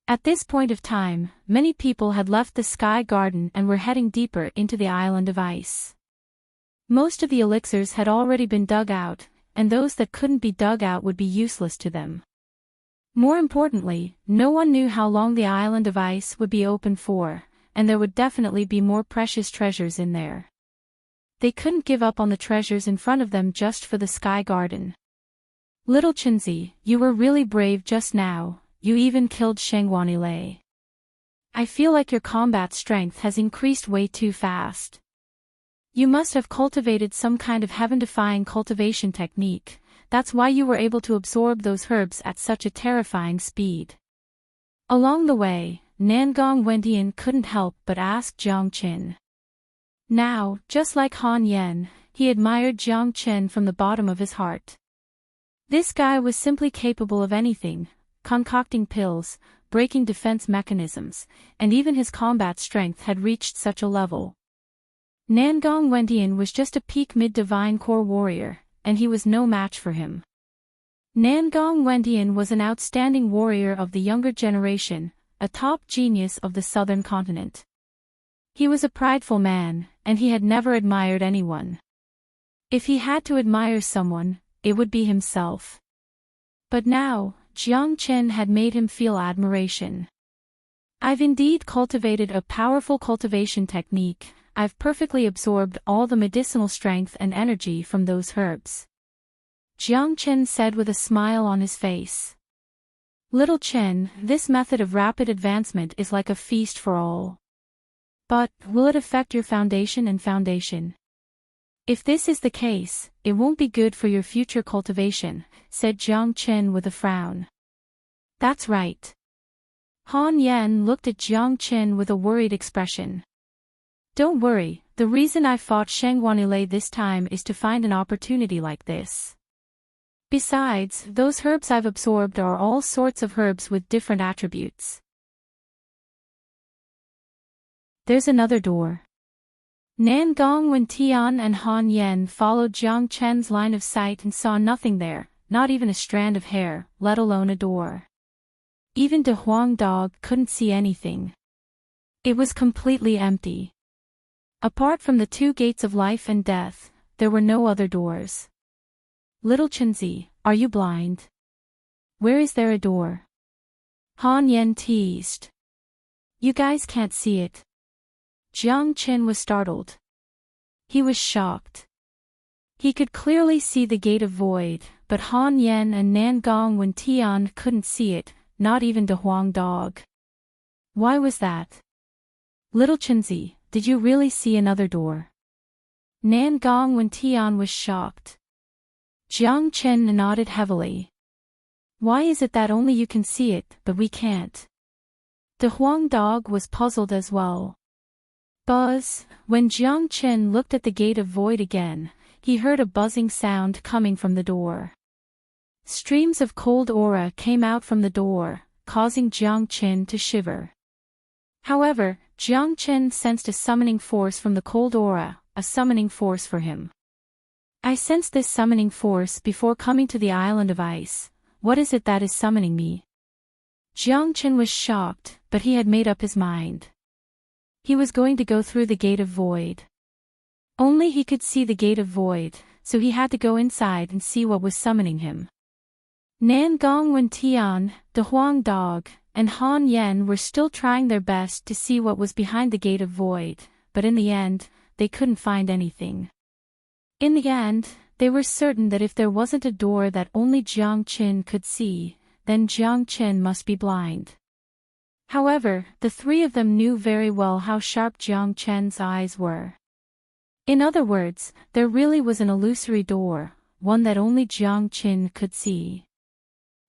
At this point of time, many people had left the Sky Garden and were heading deeper into the island of ice. Most of the elixirs had already been dug out, and those that couldn't be dug out would be useless to them. More importantly, no one knew how long the island of ice would be open for, and there would definitely be more precious treasures in there. They couldn't give up on the treasures in front of them just for the Sky Garden. Little Chenzi, you were really brave just now, you even killed Shangguanile. I feel like your combat strength has increased way too fast. You must have cultivated some kind of heaven-defying cultivation technique, that's why you were able to absorb those herbs at such a terrifying speed. Along the way, Nangong Wendian couldn't help but ask Jiang Chen. Now, just like Han Yen, he admired Jiang Chen from the bottom of his heart. This guy was simply capable of anything, concocting pills, breaking defense mechanisms, and even his combat strength had reached such a level. Nangong Wendian was just a peak mid-divine core warrior, and he was no match for him. Nangong Wendian was an outstanding warrior of the younger generation, a top genius of the southern continent. He was a prideful man, and he had never admired anyone. If he had to admire someone, it would be himself. But now, Jiang Chen had made him feel admiration. I've indeed cultivated a powerful cultivation technique. I've perfectly absorbed all the medicinal strength and energy from those herbs. Jiang Chen said with a smile on his face. Little Chen, this method of rapid advancement is like a feast for all. But, will it affect your foundation and foundation? If this is the case, it won't be good for your future cultivation, said Jiang Chen with a frown. That's right. Han Yan looked at Jiang Chen with a worried expression. Don't worry, the reason I fought Sheng Wanilei this time is to find an opportunity like this. Besides, those herbs I've absorbed are all sorts of herbs with different attributes. There's another door. Nan Gong Wentian and Han Yan followed Jiang Chen's line of sight and saw nothing there, not even a strand of hair, let alone a door. Even De Huang Dog couldn't see anything. It was completely empty. Apart from the two gates of life and death, there were no other doors. Little Chenzi, are you blind? Where is there a door? Han Yan teased. You guys can't see it. Jiang Chen was startled. He was shocked. He could clearly see the gate of void, but Han Yan and Nan Gong Wentian couldn't see it, not even De Huang Dog. Why was that? Little Chenzi, did you really see another door? Nan Gong Wentian was shocked. Jiang Chen nodded heavily. Why is it that only you can see it, but we can't? De Huang Dog was puzzled as well. Buzz, when Jiang Chen looked at the gate of void again, he heard a buzzing sound coming from the door. Streams of cold aura came out from the door, causing Jiang Chen to shiver. However, Jiang Chen sensed a summoning force from the cold aura, a summoning force for him. I sensed this summoning force before coming to the island of ice. What is it that is summoning me? Jiang Chen was shocked, but he had made up his mind. He was going to go through the gate of void. Only he could see the gate of void, so he had to go inside and see what was summoning him. Nan Gong Wentian, De Huang Dog, and Han Yan were still trying their best to see what was behind the gate of void, but in the end, they couldn't find anything. In the end, they were certain that if there wasn't a door that only Jiang Chen could see, then Jiang Chen must be blind. However, the three of them knew very well how sharp Jiang Chen's eyes were. In other words, there really was an illusory door, one that only Jiang Chen could see.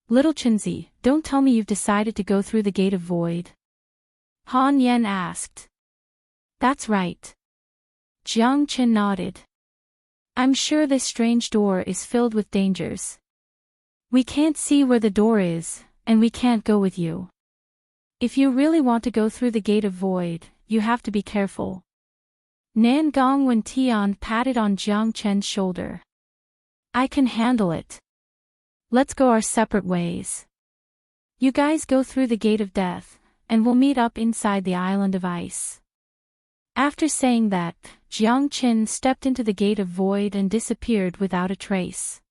Little Chenzi, don't tell me you've decided to go through the gate of void? Han Yan asked. That's right. Jiang Chen nodded. I'm sure this strange door is filled with dangers. We can't see where the door is, and we can't go with you. If you really want to go through the gate of void, you have to be careful. Nan Gong Wentian patted on Jiang Chen's shoulder. I can handle it. Let's go our separate ways. You guys go through the gate of death, and we'll meet up inside the island of ice. After saying that, Jiang Chen stepped into the gate of void and disappeared without a trace.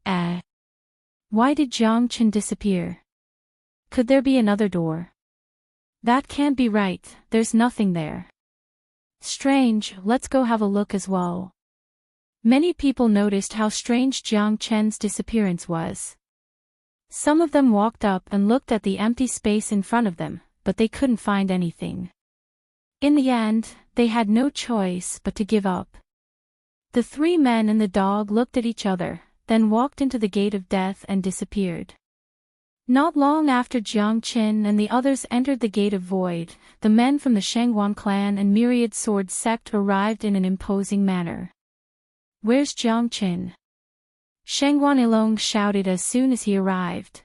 Why did Jiang Chen disappear? Could there be another door? That can't be right, there's nothing there. Strange, let's go have a look as well. Many people noticed how strange Jiang Chen's disappearance was. Some of them walked up and looked at the empty space in front of them, but they couldn't find anything. In the end, they had no choice but to give up. The three men and the dog looked at each other, then walked into the gate of death and disappeared. Not long after Jiang Chen and the others entered the gate of void, the men from the Shenghuan clan and Myriad Sword sect arrived in an imposing manner. Where's Jiang Chen? Shenghuan Ilong shouted as soon as he arrived.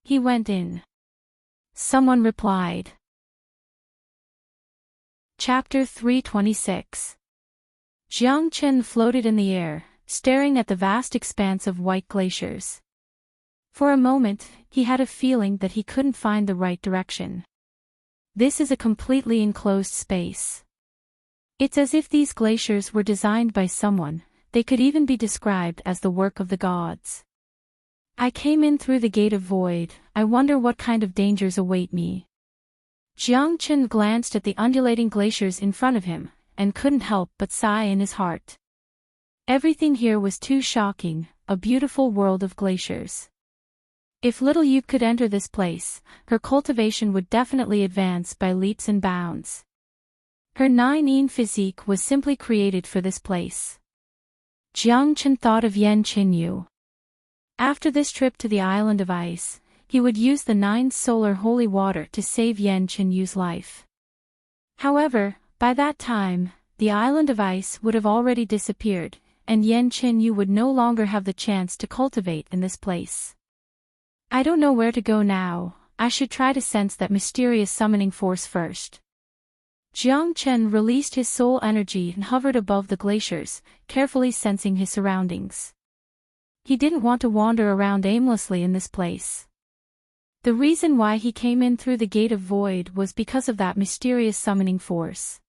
He went in. Someone replied. Chapter 326. Jiang Chen floated in the air, staring at the vast expanse of white glaciers. For a moment, he had a feeling that he couldn't find the right direction. This is a completely enclosed space. It's as if these glaciers were designed by someone, they could even be described as the work of the gods. I came in through the gate of void, I wonder what kind of dangers await me. Jiang Chen glanced at the undulating glaciers in front of him, and couldn't help but sigh in his heart. Everything here was too shocking, a beautiful world of glaciers. If little Yu could enter this place, her cultivation would definitely advance by leaps and bounds. Her 9-yin physique was simply created for this place. Jiang Chen thought of Yan Qinyu. After this trip to the island of ice, he would use the 9 solar holy water to save Yan Qinyu's life. However, by that time, the island of ice would have already disappeared, and Yan Qinyu would no longer have the chance to cultivate in this place. I don't know where to go now. I should try to sense that mysterious summoning force first. Jiang Chen released his soul energy and hovered above the glaciers, carefully sensing his surroundings. He didn't want to wander around aimlessly in this place. The reason why he came in through the Gate of Void was because of that mysterious summoning force.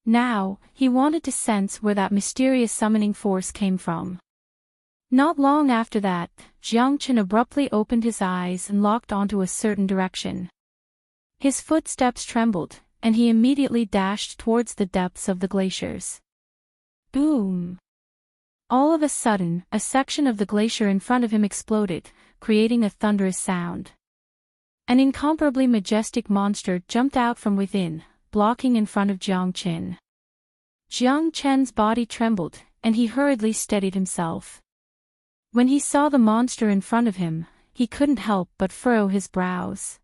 Now, he wanted to sense where that mysterious summoning force came from. Not long after that, Jiang Chen abruptly opened his eyes and locked onto a certain direction. His footsteps trembled, and he immediately dashed towards the depths of the glaciers. Boom! All of a sudden, a section of the glacier in front of him exploded, creating a thunderous sound. An incomparably majestic monster jumped out from within, blocking in front of Jiang Chen. Jiang Chen's body trembled, and he hurriedly steadied himself. When he saw the monster in front of him, he couldn't help but furrow his brows.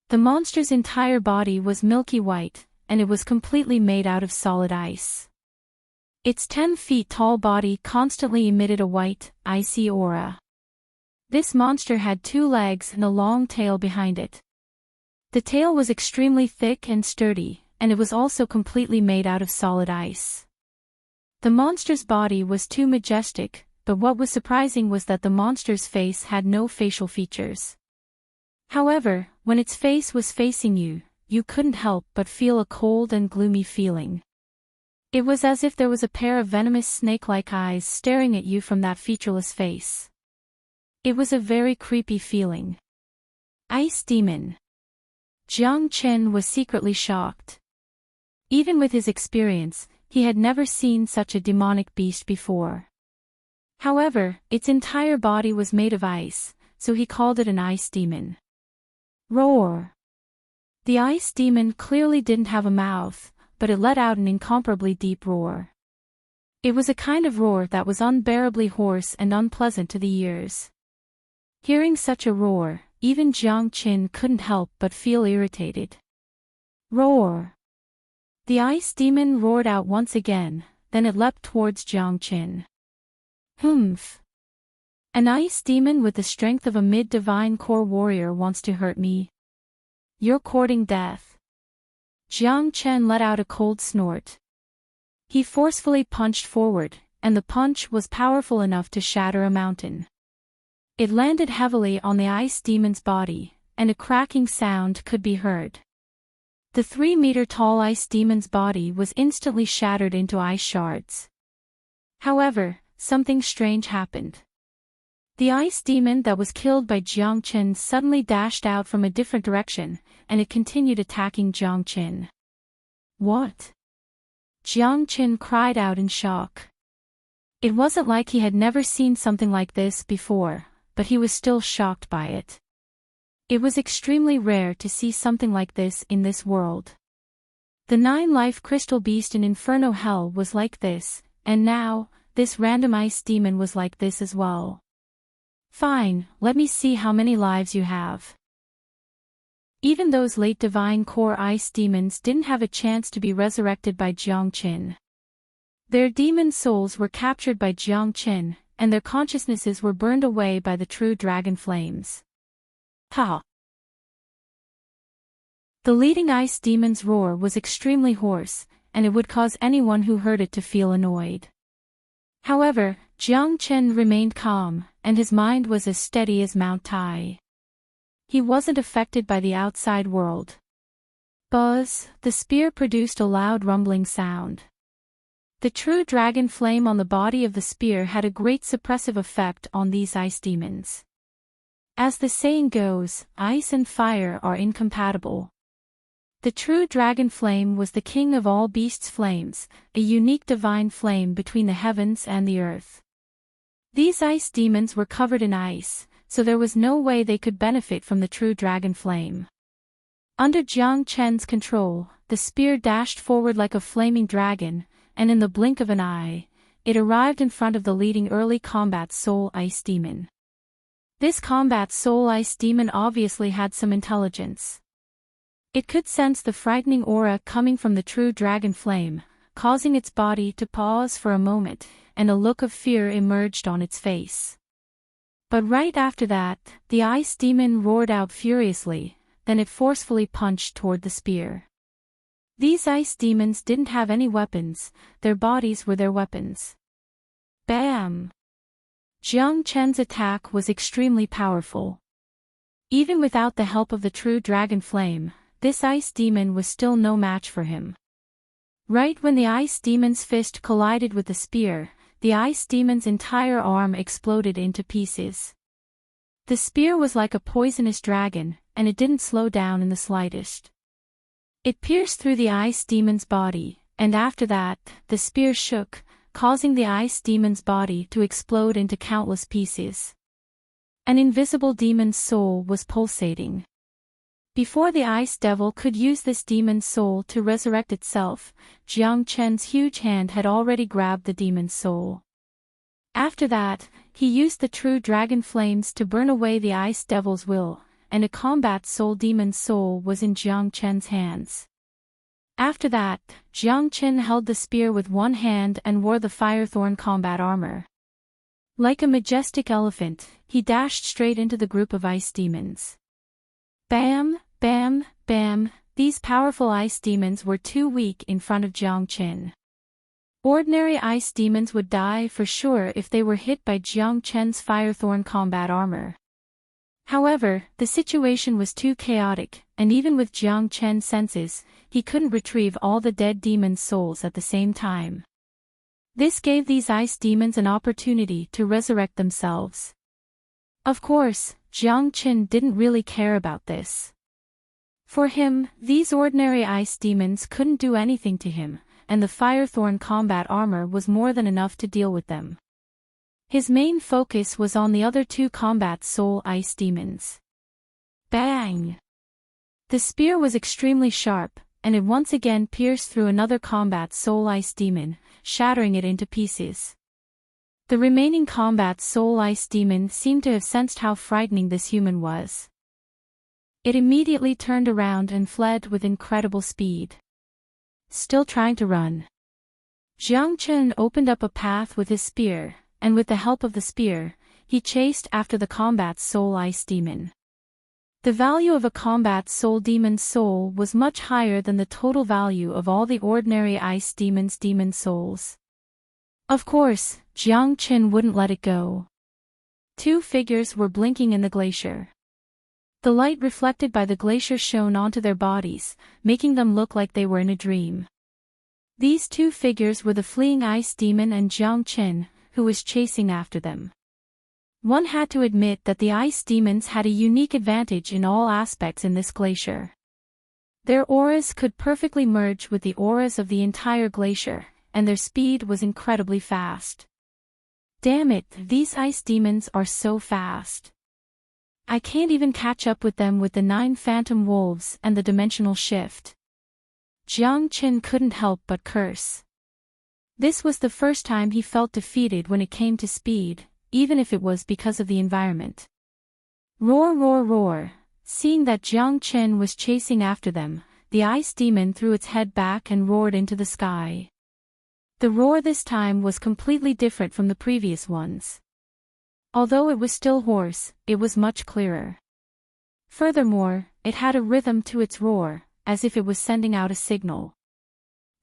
The monster's entire body was milky white, and it was completely made out of solid ice. Its 10 feet tall body constantly emitted a white, icy aura. This monster had 2 legs and a long tail behind it. The tail was extremely thick and sturdy, and it was also completely made out of solid ice. The monster's body was too majestic, but what was surprising was that the monster's face had no facial features. However, when its face was facing you, you couldn't help but feel a cold and gloomy feeling. It was as if there was a pair of venomous snake-like eyes staring at you from that featureless face. It was a very creepy feeling. Ice Demon. Jiang Chen was secretly shocked. Even with his experience, he had never seen such a demonic beast before. However, its entire body was made of ice, so he called it an ice demon. Roar! The ice demon clearly didn't have a mouth, but it let out an incomparably deep roar. It was a kind of roar that was unbearably hoarse and unpleasant to the ears. Hearing such a roar, even Jiang Chen couldn't help but feel irritated. Roar! The ice demon roared out once again, then it leapt towards Jiang Chen. Humph! An ice demon with the strength of a mid-divine core warrior wants to hurt me. You're courting death. Jiang Chen let out a cold snort. He forcefully punched forward, and the punch was powerful enough to shatter a mountain. It landed heavily on the ice demon's body, and a cracking sound could be heard. The 3-meter-tall ice demon's body was instantly shattered into ice shards. However, something strange happened. The ice demon that was killed by Jiang Chen suddenly dashed out from a different direction, and it continued attacking Jiang Chen. What? Jiang Chen cried out in shock. It wasn't like he had never seen something like this before, but he was still shocked by it. It was extremely rare to see something like this in this world. The 9-life crystal beast in Inferno Hell was like this, and now, this random ice demon was like this as well. Fine, let me see how many lives you have. Even those late divine core ice demons didn't have a chance to be resurrected by Jiang Chen. Their demon souls were captured by Jiang Chen, and their consciousnesses were burned away by the true dragon flames. Ha! The leading ice demon's roar was extremely hoarse, and it would cause anyone who heard it to feel annoyed. However, Jiang Chen remained calm, and his mind was as steady as Mount Tai. He wasn't affected by the outside world. Buzz, the spear produced a loud rumbling sound. The true dragon flame on the body of the spear had a great suppressive effect on these ice demons. As the saying goes, ice and fire are incompatible. The true dragon flame was the king of all beasts' flames, a unique divine flame between the heavens and the earth. These ice demons were covered in ice, so there was no way they could benefit from the true dragon flame. Under Jiang Chen's control, the spear dashed forward like a flaming dragon, and in the blink of an eye, it arrived in front of the leading early combat soul ice demon. This combat soul ice demon obviously had some intelligence. It could sense the frightening aura coming from the true dragon flame, causing its body to pause for a moment, and a look of fear emerged on its face. But right after that, the ice demon roared out furiously, then it forcefully punched toward the spear. These ice demons didn't have any weapons, their bodies were their weapons. Bam! Jiang Chen's attack was extremely powerful. Even without the help of the true dragon flame, this ice demon was still no match for him. Right when the ice demon's fist collided with the spear, the ice demon's entire arm exploded into pieces. The spear was like a poisonous dragon, and it didn't slow down in the slightest. It pierced through the ice demon's body, and after that, the spear shook, causing the ice demon's body to explode into countless pieces. An invisible demon's soul was pulsating. Before the ice devil could use this demon's soul to resurrect itself, Jiang Chen's huge hand had already grabbed the demon's soul. After that, he used the true dragon flames to burn away the ice devil's will, and a combat soul demon's soul was in Jiang Chen's hands. After that, Jiang Chen held the spear with one hand and wore the firethorn combat armor. Like a majestic elephant, he dashed straight into the group of ice demons. Bam, bam, bam, these powerful ice demons were too weak in front of Jiang Chen. Ordinary ice demons would die for sure if they were hit by Jiang Chen's firethorn combat armor. However, the situation was too chaotic, and even with Jiang Chen's senses, he couldn't retrieve all the dead demons' souls at the same time. This gave these ice demons an opportunity to resurrect themselves. Of course, Jiang Chen didn't really care about this. For him, these ordinary ice demons couldn't do anything to him, and the firethorn combat armor was more than enough to deal with them. His main focus was on the other two combat soul ice demons. Bang! The spear was extremely sharp, and it once again pierced through another combat soul ice demon, shattering it into pieces. The remaining combat soul ice demon seemed to have sensed how frightening this human was. It immediately turned around and fled with incredible speed. Still trying to run, Jiang Chen opened up a path with his spear, and with the help of the spear, he chased after the combat soul ice demon. The value of a combat soul demon's soul was much higher than the total value of all the ordinary ice demons' demon souls. Of course, Jiang Chen wouldn't let it go. Two figures were blinking in the glacier. The light reflected by the glacier shone onto their bodies, making them look like they were in a dream. These two figures were the fleeing ice demon and Jiang Chen, who was chasing after them. One had to admit that the ice demons had a unique advantage in all aspects in this glacier. Their auras could perfectly merge with the auras of the entire glacier, and their speed was incredibly fast. Damn it, these ice demons are so fast. I can't even catch up with them with the 9 phantom wolves and the dimensional shift. Jiang Chen couldn't help but curse. This was the first time he felt defeated when it came to speed, even if it was because of the environment. Roar, roar, roar. Seeing that Jiang Chen was chasing after them, the ice demon threw its head back and roared into the sky. The roar this time was completely different from the previous ones. Although it was still hoarse, it was much clearer. Furthermore, it had a rhythm to its roar, as if it was sending out a signal.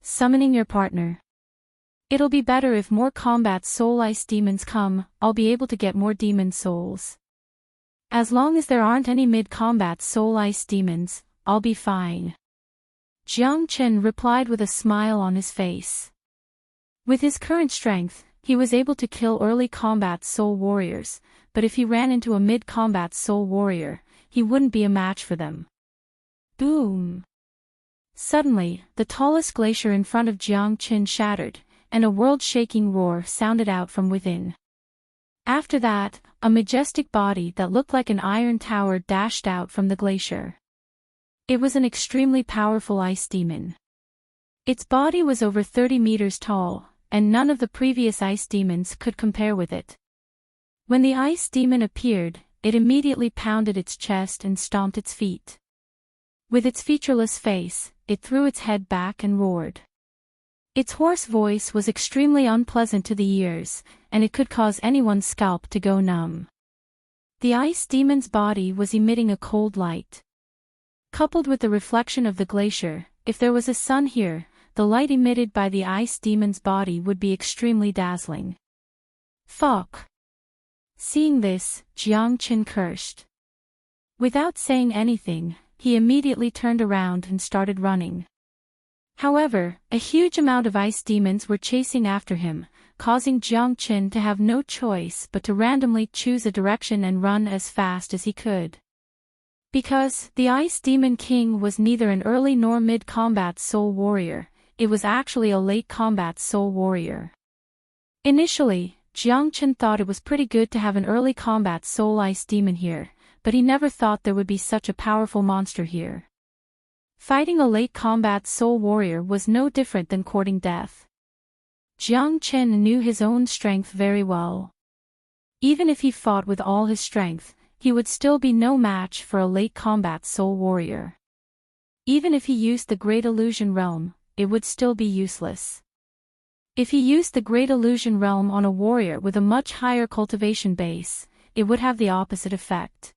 Summoning your partner. It'll be better if more combat soul ice demons come, I'll be able to get more demon souls. As long as there aren't any mid-combat soul ice demons, I'll be fine. Jiang Chen replied with a smile on his face. With his current strength, he was able to kill early combat soul warriors, but if he ran into a mid-combat soul warrior, he wouldn't be a match for them. Boom! Suddenly, the tallest glacier in front of Jiang Chen shattered, and a world-shaking roar sounded out from within. After that, a majestic body that looked like an iron tower dashed out from the glacier. It was an extremely powerful ice demon. Its body was over 30 meters tall, and none of the previous ice demons could compare with it. When the ice demon appeared, it immediately pounded its chest and stomped its feet. With its featureless face, it threw its head back and roared. Its hoarse voice was extremely unpleasant to the ears, and it could cause anyone's scalp to go numb. The ice demon's body was emitting a cold light. Coupled with the reflection of the glacier, if there was a sun here, the light emitted by the ice demon's body would be extremely dazzling. Fuck! Seeing this, Jiang Qin cursed. Without saying anything, he immediately turned around and started running. However, a huge amount of ice demons were chasing after him, causing Jiang Qin to have no choice but to randomly choose a direction and run as fast as he could. Because the Ice Demon King was neither an early nor mid-combat soul warrior, it was actually a late-combat soul warrior. Initially, Jiang Qin thought it was pretty good to have an early combat soul ice demon here, but he never thought there would be such a powerful monster here. Fighting a late combat soul warrior was no different than courting death. Jiang Qin knew his own strength very well. Even if he fought with all his strength, he would still be no match for a late combat soul warrior. Even if he used the Great Illusion Realm, it would still be useless. If he used the Great Illusion Realm on a warrior with a much higher cultivation base, it would have the opposite effect.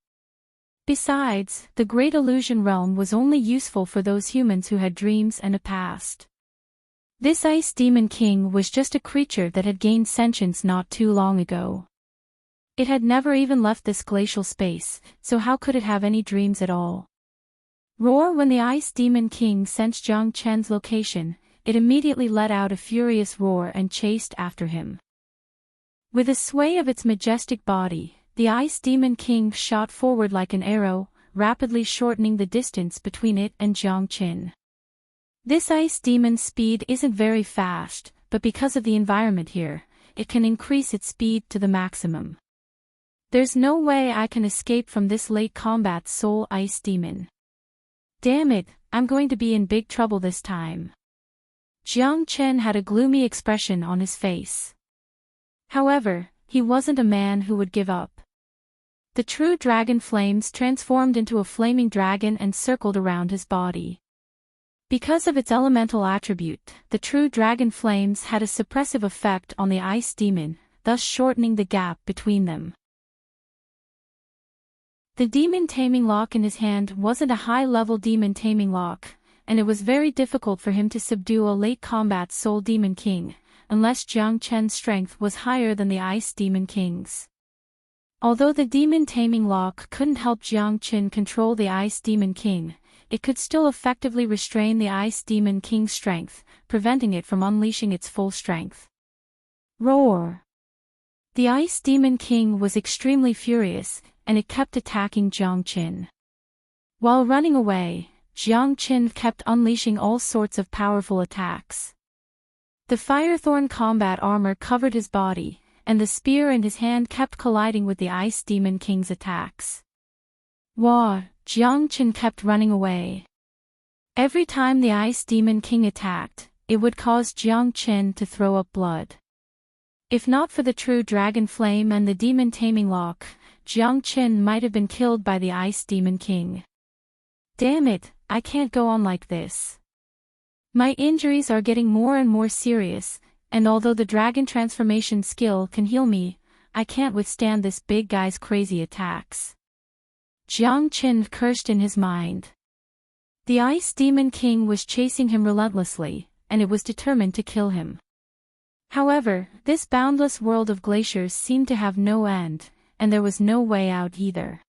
Besides, the Great Illusion Realm was only useful for those humans who had dreams and a past. This Ice Demon King was just a creature that had gained sentience not too long ago. It had never even left this glacial space, so how could it have any dreams at all? Roar! When the Ice Demon King sensed Jiang Qin's location, it immediately let out a furious roar and chased after him. With a sway of its majestic body, the Ice Demon King shot forward like an arrow, rapidly shortening the distance between it and Jiang Qin. This Ice Demon's speed isn't very fast, but because of the environment here, it can increase its speed to the maximum. There's no way I can escape from this late combat soul Ice Demon. Damn it, I'm going to be in big trouble this time. Jiang Qin had a gloomy expression on his face. However, he wasn't a man who would give up. The true dragon flames transformed into a flaming dragon and circled around his body. Because of its elemental attribute, the true dragon flames had a suppressive effect on the ice demon, thus shortening the gap between them. The demon taming lock in his hand wasn't a high-level demon taming lock, and it was very difficult for him to subdue a late combat soul demon king, unless Jiang Qin's strength was higher than the ice demon king's. Although the demon taming lock couldn't help Jiang Qin control the ice demon king, it could still effectively restrain the ice demon king's strength, preventing it from unleashing its full strength. Roar! The ice demon king was extremely furious, and it kept attacking Jiang Qin. While running away, Jiang Qin kept unleashing all sorts of powerful attacks. The Firethorn combat armor covered his body, and the spear in his hand kept colliding with the Ice Demon King's attacks. Wah! Jiang Qin kept running away. Every time the Ice Demon King attacked, it would cause Jiang Qin to throw up blood. If not for the true dragon flame and the demon taming lock, Jiang Qin might have been killed by the Ice Demon King. Damn it, I can't go on like this. My injuries are getting more and more serious, and although the dragon transformation skill can heal me, I can't withstand this big guy's crazy attacks. Jiang Qin cursed in his mind. The Ice Demon King was chasing him relentlessly, and it was determined to kill him. However, this boundless world of glaciers seemed to have no end, and there was no way out either.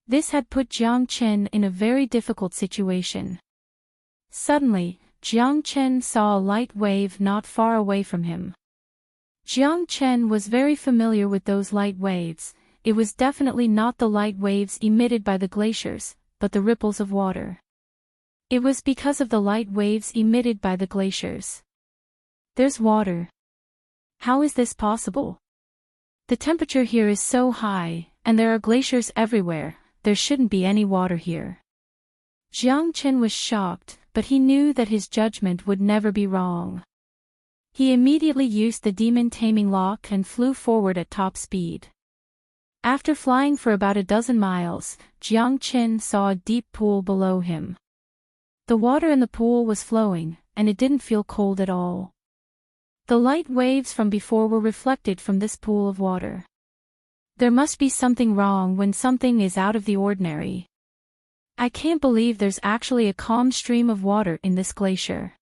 This had put Jiang Qin in a very difficult situation. Suddenly, Jiang Qin saw a light wave not far away from him. Jiang Qin was very familiar with those light waves. It was definitely not the light waves emitted by the glaciers, but the ripples of water. It was because of the light waves emitted by the glaciers. There's water. How is this possible? The temperature here is so high, and there are glaciers everywhere, there shouldn't be any water here. Jiang Chen was shocked, but he knew that his judgment would never be wrong. He immediately used the demon taming lock and flew forward at top speed. After flying for about a dozen miles, Jiang Chen saw a deep pool below him. The water in the pool was flowing, and it didn't feel cold at all. The light waves from before were reflected from this pool of water. There must be something wrong when something is out of the ordinary. I can't believe there's actually a calm stream of water in this glacier.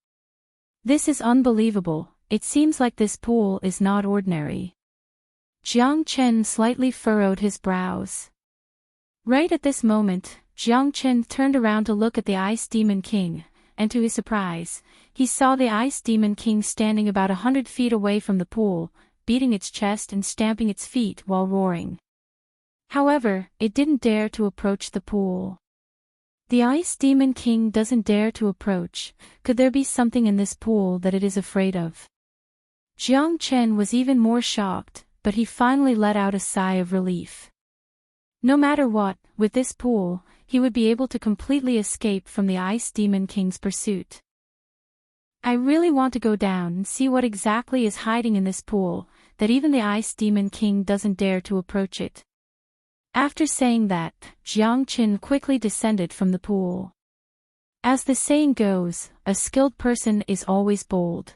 This is unbelievable, it seems like this pool is not ordinary. Jiang Chen slightly furrowed his brows. Right at this moment, Jiang Chen turned around to look at the Ice Demon King, and to his surprise, he saw the Ice Demon King standing about 100 feet away from the pool, beating its chest and stamping its feet while roaring. However, it didn't dare to approach the pool. The Ice Demon King doesn't dare to approach. Could there be something in this pool that it is afraid of? Jiang Chen was even more shocked, but he finally let out a sigh of relief. No matter what, with this pool, he would be able to completely escape from the Ice Demon King's pursuit. I really want to go down and see what exactly is hiding in this pool, that even the Ice Demon King doesn't dare to approach it. After saying that, Jiang Chen quickly descended from the pool. As the saying goes, a skilled person is always bold.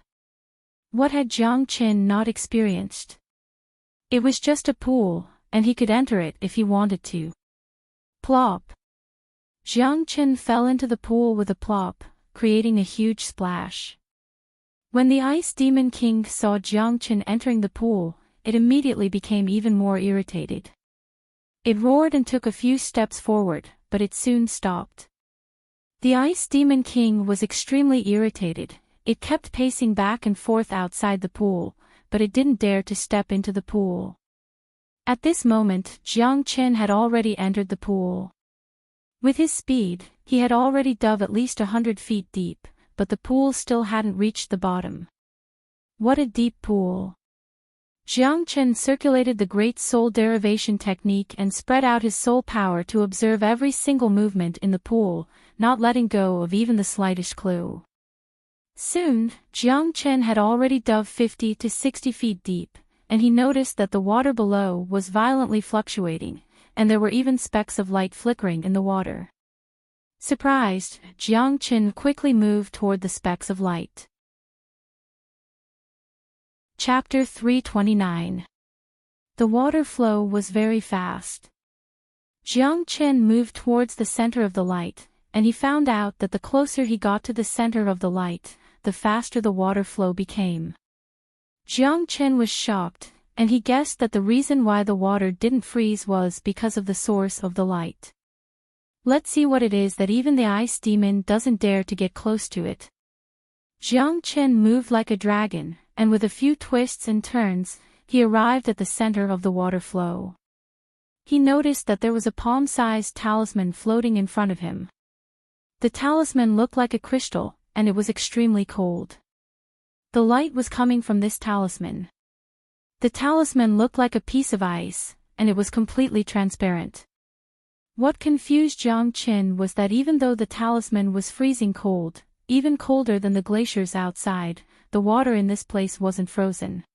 What had Jiang Chen not experienced? It was just a pool, and he could enter it if he wanted to. Plop! Jiang Chen fell into the pool with a plop, creating a huge splash. When the Ice Demon King saw Jiang Chen entering the pool, it immediately became even more irritated. It roared and took a few steps forward, but it soon stopped. The Ice Demon King was extremely irritated. It kept pacing back and forth outside the pool, but it didn't dare to step into the pool. At this moment, Jiang Chen had already entered the pool. With his speed, he had already dove at least 100 feet deep, but the pool still hadn't reached the bottom. What a deep pool! Jiang Chen circulated the Great Soul Derivation technique and spread out his soul power to observe every single movement in the pool, not letting go of even the slightest clue. Soon, Jiang Chen had already dove 50 to 60 feet deep, and he noticed that the water below was violently fluctuating, and there were even specks of light flickering in the water. Surprised, Jiang Chen quickly moved toward the specks of light. Chapter 329. The water flow was very fast. Jiang Chen moved towards the center of the light, and he found out that the closer he got to the center of the light, the faster the water flow became. Jiang Chen was shocked, and he guessed that the reason why the water didn't freeze was because of the source of the light. Let's see what it is that even the Ice Demon doesn't dare to get close to it. Jiang Chen moved like a dragon, and with a few twists and turns, he arrived at the center of the water flow. He noticed that there was a palm-sized talisman floating in front of him. The talisman looked like a crystal, and it was extremely cold. The light was coming from this talisman. The talisman looked like a piece of ice, and it was completely transparent. What confused Jiang Chen was that even though the talisman was freezing cold, even colder than the glaciers outside, the water in this place wasn't frozen.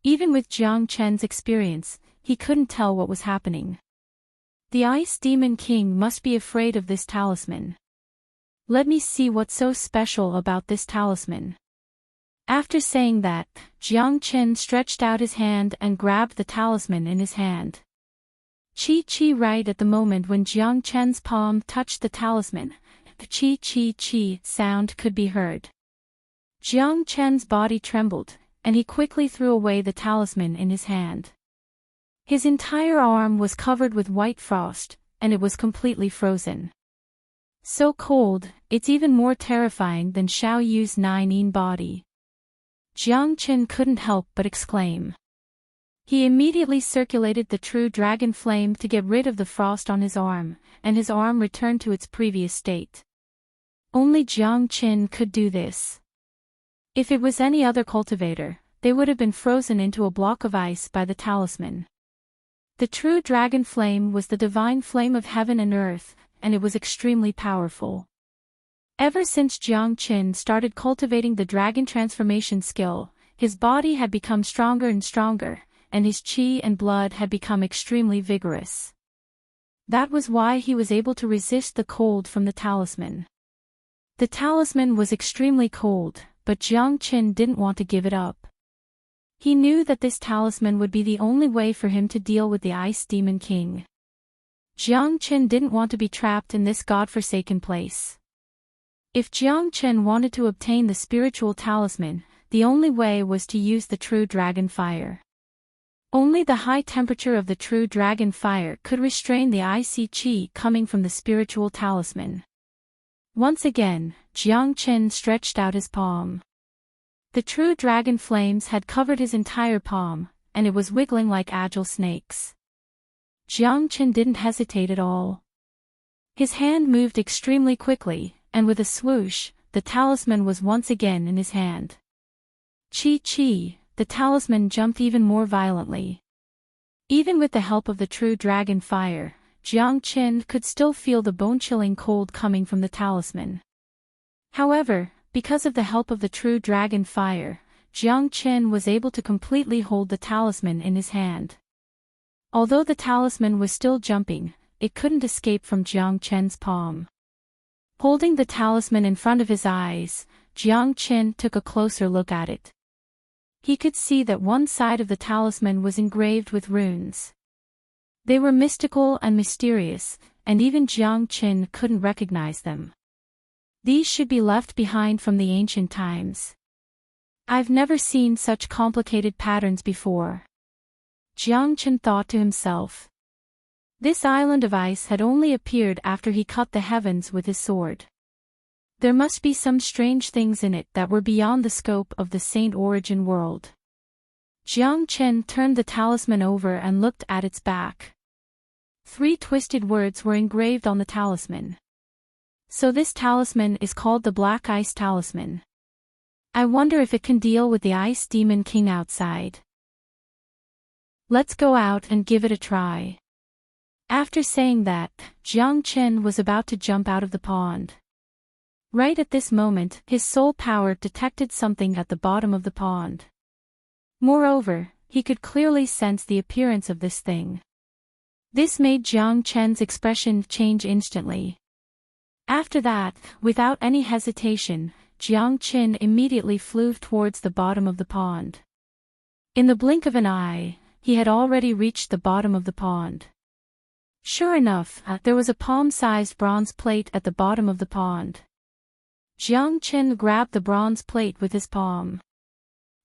Even with Jiang Chen's experience, he couldn't tell what was happening. The Ice Demon King must be afraid of this talisman. Let me see what's so special about this talisman. After saying that, Jiang Chen stretched out his hand and grabbed the talisman in his hand. Chi right at the moment when Jiang Chen's palm touched the talisman, the chi sound could be heard. Jiang Chen's body trembled, and he quickly threw away the talisman in his hand. His entire arm was covered with white frost, and it was completely frozen. So cold, it's even more terrifying than Xiao Yu's 9-yin body. Jiang Chen couldn't help but exclaim. He immediately circulated the true dragon flame to get rid of the frost on his arm, and his arm returned to its previous state. Only Jiang Chen could do this. If it was any other cultivator, they would have been frozen into a block of ice by the talisman. The true dragon flame was the divine flame of heaven and earth, and it was extremely powerful. Ever since Jiang Qin started cultivating the dragon transformation skill, his body had become stronger and stronger, and his qi and blood had become extremely vigorous. That was why he was able to resist the cold from the talisman. The talisman was extremely cold, but Jiang Qin didn't want to give it up. He knew that this talisman would be the only way for him to deal with the Ice Demon King. Jiang Qin didn't want to be trapped in this godforsaken place. If Jiang Qin wanted to obtain the spiritual talisman, the only way was to use the true dragon fire. Only the high temperature of the true dragon fire could restrain the icy qi coming from the spiritual talisman. Once again, Jiang Qin stretched out his palm. The true dragon flames had covered his entire palm, and it was wiggling like agile snakes. Jiang Qin didn't hesitate at all. His hand moved extremely quickly, and with a swoosh, the talisman was once again in his hand. Chi, the talisman jumped even more violently. Even with the help of the true dragon fire, Jiang Qin could still feel the bone-chilling cold coming from the talisman. However, because of the help of the true dragon fire, Jiang Qin was able to completely hold the talisman in his hand. Although the talisman was still jumping, it couldn't escape from Jiang Qin's palm. Holding the talisman in front of his eyes, Jiang Qin took a closer look at it. He could see that one side of the talisman was engraved with runes. They were mystical and mysterious, and even Jiang Qin couldn't recognize them. These should be left behind from the ancient times. I've never seen such complicated patterns before. Jiang Qin thought to himself. This island of ice had only appeared after he cut the heavens with his sword. There must be some strange things in it that were beyond the scope of the Saint Origin world. Jiang Qin turned the talisman over and looked at its back. 3 twisted words were engraved on the talisman. So this talisman is called the Black Ice Talisman. I wonder if it can deal with the Ice Demon King outside. Let's go out and give it a try. After saying that, Jiang Qin was about to jump out of the pond. Right at this moment, his soul power detected something at the bottom of the pond. Moreover, he could clearly sense the appearance of this thing. This made Jiang Qin's expression change instantly. After that, without any hesitation, Jiang Qin immediately flew towards the bottom of the pond. In the blink of an eye, he had already reached the bottom of the pond. Sure enough, there was a palm-sized bronze plate at the bottom of the pond. Jiang Qin grabbed the bronze plate with his palm.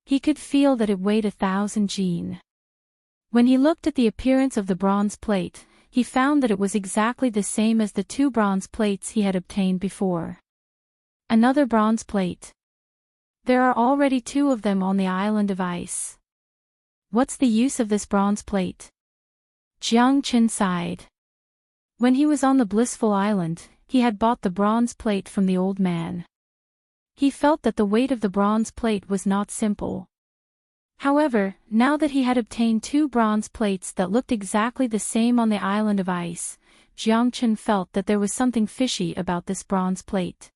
He could feel that it weighed 1,000 jin. When he looked at the appearance of the bronze plate, he found that it was exactly the same as the 2 bronze plates he had obtained before. Another bronze plate. There are already 2 of them on the island of ice. What's the use of this bronze plate? Jiang Qin sighed. When he was on the blissful island, he had bought the bronze plate from the old man. He felt that the weight of the bronze plate was not simple. However, now that he had obtained 2 bronze plates that looked exactly the same on the island of ice, Jiang Qin felt that there was something fishy about this bronze plate.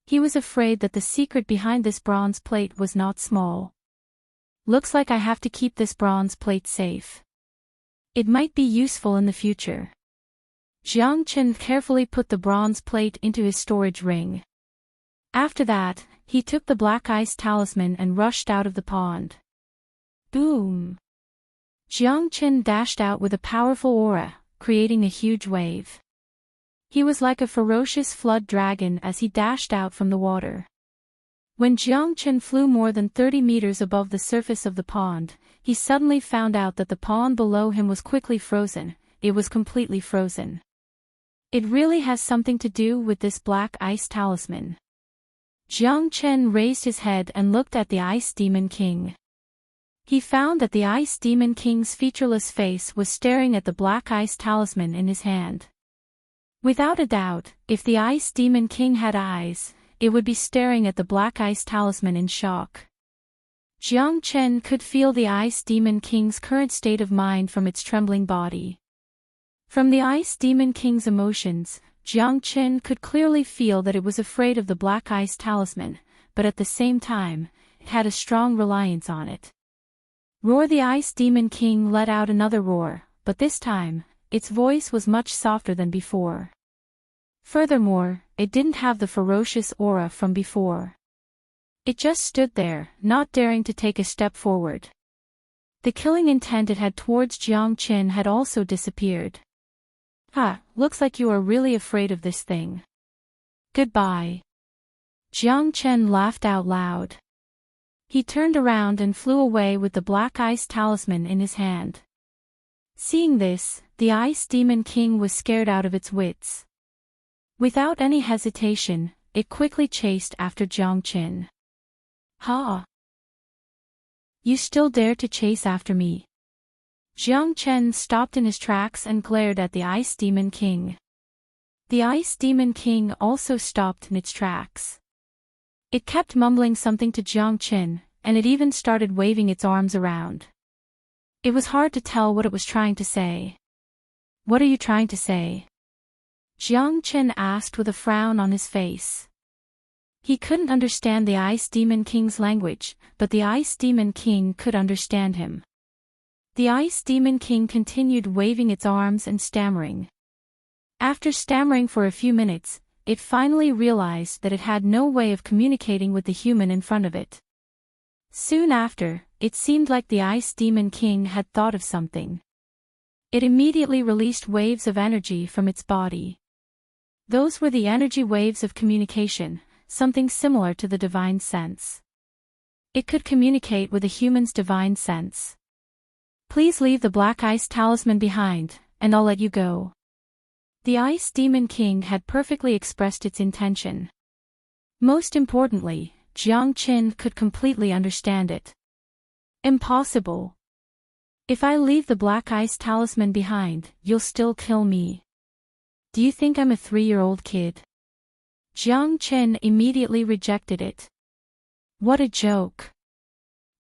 He was afraid that the secret behind this bronze plate was not small. Looks like I have to keep this bronze plate safe. It might be useful in the future. Jiang Qin carefully put the bronze plate into his storage ring. After that, he took the Black Ice Talisman and rushed out of the pond. Boom! Jiang Qin dashed out with a powerful aura, creating a huge wave. He was like a ferocious flood dragon as he dashed out from the water. When Jiang Qin flew more than 30 meters above the surface of the pond, he suddenly found out that the pond below him was quickly frozen. It was completely frozen. It really has something to do with this Black Ice Talisman. Jiang Qin raised his head and looked at the Ice Demon King. He found that the Ice Demon King's featureless face was staring at the Black Ice Talisman in his hand. Without a doubt, if the Ice Demon King had eyes, it would be staring at the Black Ice Talisman in shock. Jiang Chen could feel the Ice Demon King's current state of mind from its trembling body. From the Ice Demon King's emotions, Jiang Chen could clearly feel that it was afraid of the Black Ice Talisman, but at the same time, it had a strong reliance on it. Roar! The Ice Demon King let out another roar, but this time, its voice was much softer than before. Furthermore, it didn't have the ferocious aura from before. It just stood there, not daring to take a step forward. The killing intent it had towards Jiang Chen had also disappeared. Looks like you are really afraid of this thing. Goodbye. Jiang Chen laughed out loud. He turned around and flew away with the Black Ice Talisman in his hand. Seeing this, the Ice Demon King was scared out of its wits. Without any hesitation, it quickly chased after Jiang Chen. Ha! You still dare to chase after me? Jiang Chen stopped in his tracks and glared at the Ice Demon King. The Ice Demon King also stopped in its tracks. It kept mumbling something to Jiang Chen, and it even started waving its arms around. It was hard to tell what it was trying to say. What are you trying to say? Jiang Chen asked with a frown on his face. He couldn't understand the Ice Demon King's language, but the Ice Demon King could understand him. The Ice Demon King continued waving its arms and stammering. After stammering for a few minutes, it finally realized that it had no way of communicating with the human in front of it. Soon after, it seemed like the Ice Demon King had thought of something. It immediately released waves of energy from its body. Those were the energy waves of communication, something similar to the divine sense. It could communicate with a human's divine sense. Please leave the Black Ice Talisman behind, and I'll let you go. The Ice Demon King had perfectly expressed its intention. Most importantly, Jiang Chen could completely understand it. Impossible. If I leave the Black Ice Talisman behind, you'll still kill me. Do you think I'm a 3-year-old kid? Jiang Chen immediately rejected it. What a joke.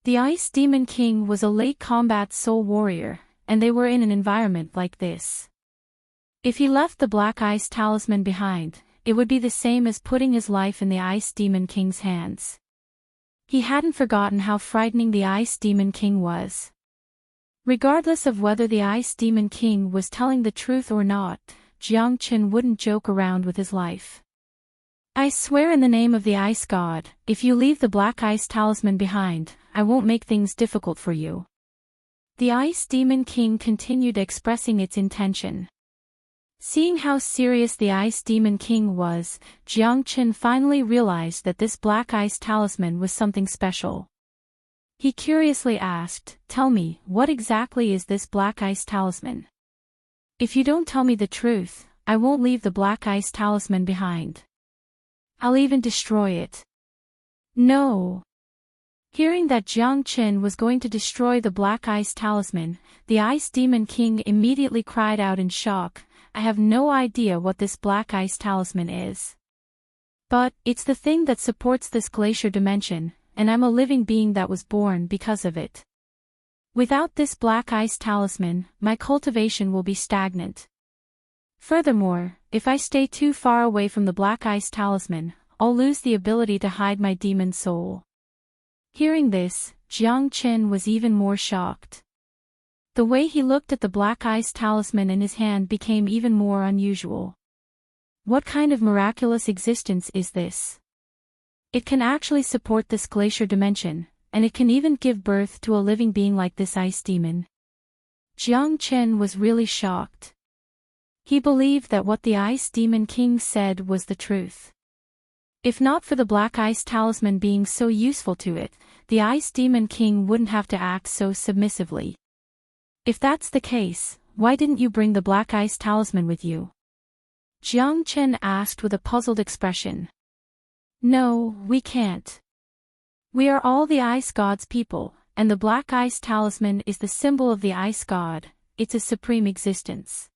The Ice Demon King was a late combat soul warrior, and they were in an environment like this. If he left the Black Ice Talisman behind, it would be the same as putting his life in the Ice Demon King's hands. He hadn't forgotten how frightening the Ice Demon King was. Regardless of whether the Ice Demon King was telling the truth or not, Jiang Chen wouldn't joke around with his life. I swear in the name of the Ice God, if you leave the Black Ice Talisman behind, I won't make things difficult for you. The Ice Demon King continued expressing its intention. Seeing how serious the Ice Demon King was, Jiang Chen finally realized that this Black Ice Talisman was something special. He curiously asked, "Tell me, what exactly is this Black Ice Talisman? If you don't tell me the truth, I won't leave the Black Ice Talisman behind. I'll even destroy it." No. Hearing that Jiang Chen was going to destroy the Black Ice Talisman, the Ice Demon King immediately cried out in shock, "I have no idea what this Black Ice Talisman is. But, it's the thing that supports this glacier dimension, and I'm a living being that was born because of it. Without this Black Ice Talisman, my cultivation will be stagnant. Furthermore, if I stay too far away from the Black Ice Talisman, I'll lose the ability to hide my demon soul." Hearing this, Jiang Chen was even more shocked. The way he looked at the Black Ice Talisman in his hand became even more unusual. What kind of miraculous existence is this? It can actually support this glacier dimension, and it can even give birth to a living being like this ice demon. Jiang Chen was really shocked. He believed that what the Ice Demon King said was the truth. If not for the Black Ice Talisman being so useful to it, the Ice Demon King wouldn't have to act so submissively. If that's the case, why didn't you bring the Black Ice Talisman with you? Jiang Chen asked with a puzzled expression. No, we can't. We are all the Ice God's people, and the Black Ice Talisman is the symbol of the Ice God, it's a supreme existence.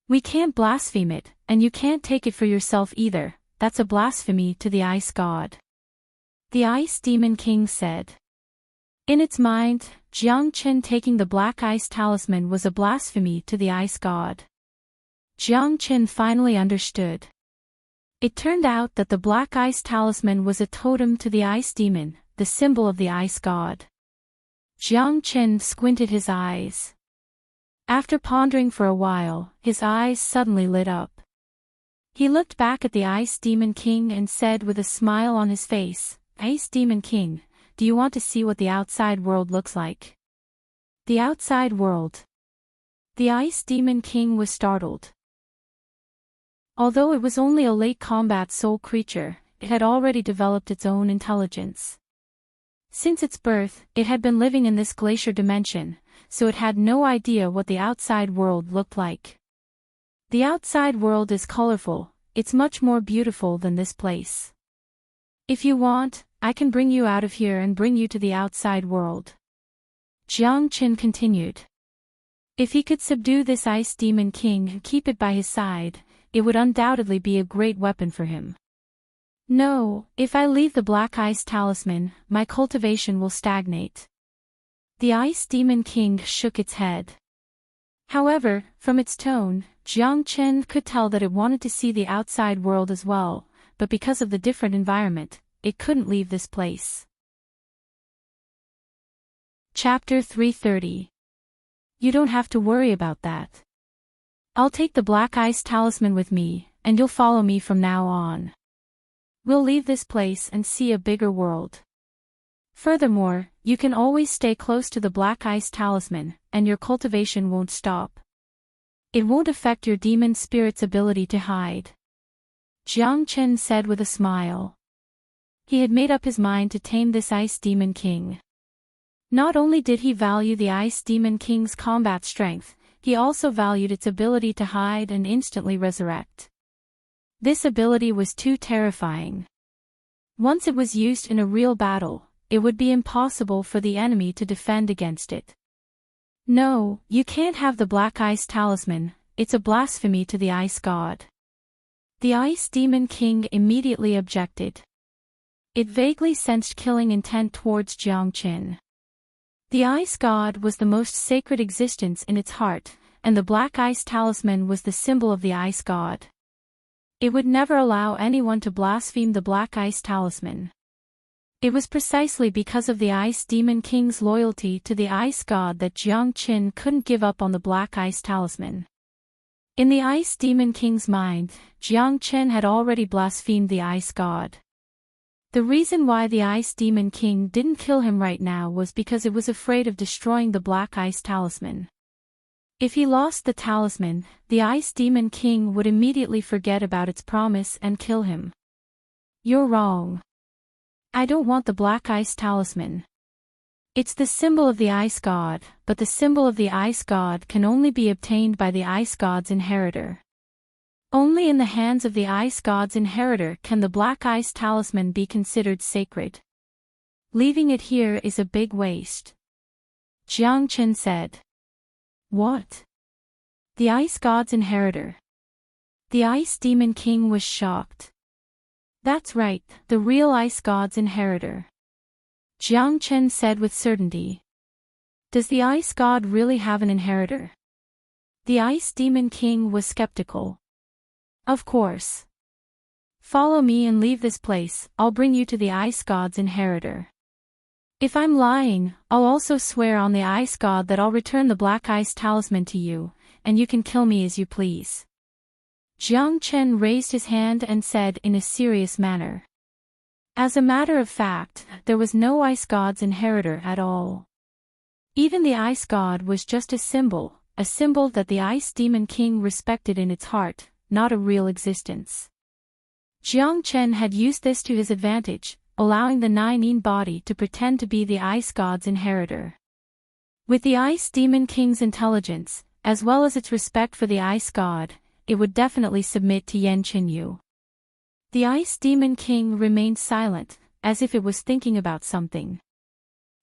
We can't blaspheme it, and you can't take it for yourself either, that's a blasphemy to the Ice God. The Ice Demon King said. In its mind, Jiang Qin taking the black ice talisman was a blasphemy to the ice god. Jiang Qin finally understood. It turned out that the black ice talisman was a totem to the ice demon, the symbol of the ice god. Jiang Qin squinted his eyes. After pondering for a while, his eyes suddenly lit up. He looked back at the Ice Demon King and said with a smile on his face, "Ice Demon King, do you want to see what the outside world looks like?" The outside world. The Ice Demon King was startled. Although it was only a late combat soul creature, it had already developed its own intelligence. Since its birth, it had been living in this glacier dimension, so it had no idea what the outside world looked like. The outside world is colorful, it's much more beautiful than this place. If you want, I can bring you out of here and bring you to the outside world. Jiang Qin continued. If he could subdue this Ice Demon King and keep it by his side, it would undoubtedly be a great weapon for him. No, if I leave the Black Ice Talisman, my cultivation will stagnate. The Ice Demon King shook its head. However, from its tone, Jiang Qin could tell that it wanted to see the outside world as well, but because of the different environment, it couldn't leave this place. Chapter 330. You don't have to worry about that. I'll take the Black Ice Talisman with me, and you'll follow me from now on. We'll leave this place and see a bigger world. Furthermore, you can always stay close to the Black Ice Talisman, and your cultivation won't stop. It won't affect your demon spirit's ability to hide. Jiang Qin said with a smile. He had made up his mind to tame this Ice Demon King. Not only did he value the Ice Demon King's combat strength, he also valued its ability to hide and instantly resurrect. This ability was too terrifying. Once it was used in a real battle, it would be impossible for the enemy to defend against it. No, you can't have the Black Ice Talisman, it's a blasphemy to the Ice God. The Ice Demon King immediately objected. It vaguely sensed killing intent towards Jiang Qin. The Ice God was the most sacred existence in its heart, and the Black Ice Talisman was the symbol of the Ice God. It would never allow anyone to blaspheme the Black Ice Talisman. It was precisely because of the Ice Demon King's loyalty to the Ice God that Jiang Qin couldn't give up on the Black Ice Talisman. In the Ice Demon King's mind, Jiang Qin had already blasphemed the Ice God. The reason why the Ice Demon King didn't kill him right now was because it was afraid of destroying the Black Ice Talisman. If he lost the talisman, the Ice Demon King would immediately forget about its promise and kill him. You're wrong. I don't want the Black Ice Talisman. It's the symbol of the Ice God, but the symbol of the Ice God can only be obtained by the Ice God's inheritor. Only in the hands of the Ice God's inheritor can the Black Ice Talisman be considered sacred. Leaving it here is a big waste. Jiang Qin said. What? The Ice God's inheritor. The Ice Demon King was shocked. That's right, the real Ice God's inheritor. Jiang Qin said with certainty. Does the Ice God really have an inheritor? The Ice Demon King was skeptical. Of course. Follow me and leave this place, I'll bring you to the Ice God's inheritor. If I'm lying, I'll also swear on the Ice God that I'll return the Black Ice Talisman to you, and you can kill me as you please. Jiang Qin raised his hand and said in a serious manner. As a matter of fact, there was no Ice God's inheritor at all. Even the Ice God was just a symbol that the Ice Demon King respected in its heart, not a real existence. Jiang Qin had used this to his advantage, allowing the Nine body to pretend to be the Ice God's inheritor. With the Ice Demon King's intelligence, as well as its respect for the Ice God, it would definitely submit to Yan Qinyu. The Ice Demon King remained silent, as if it was thinking about something.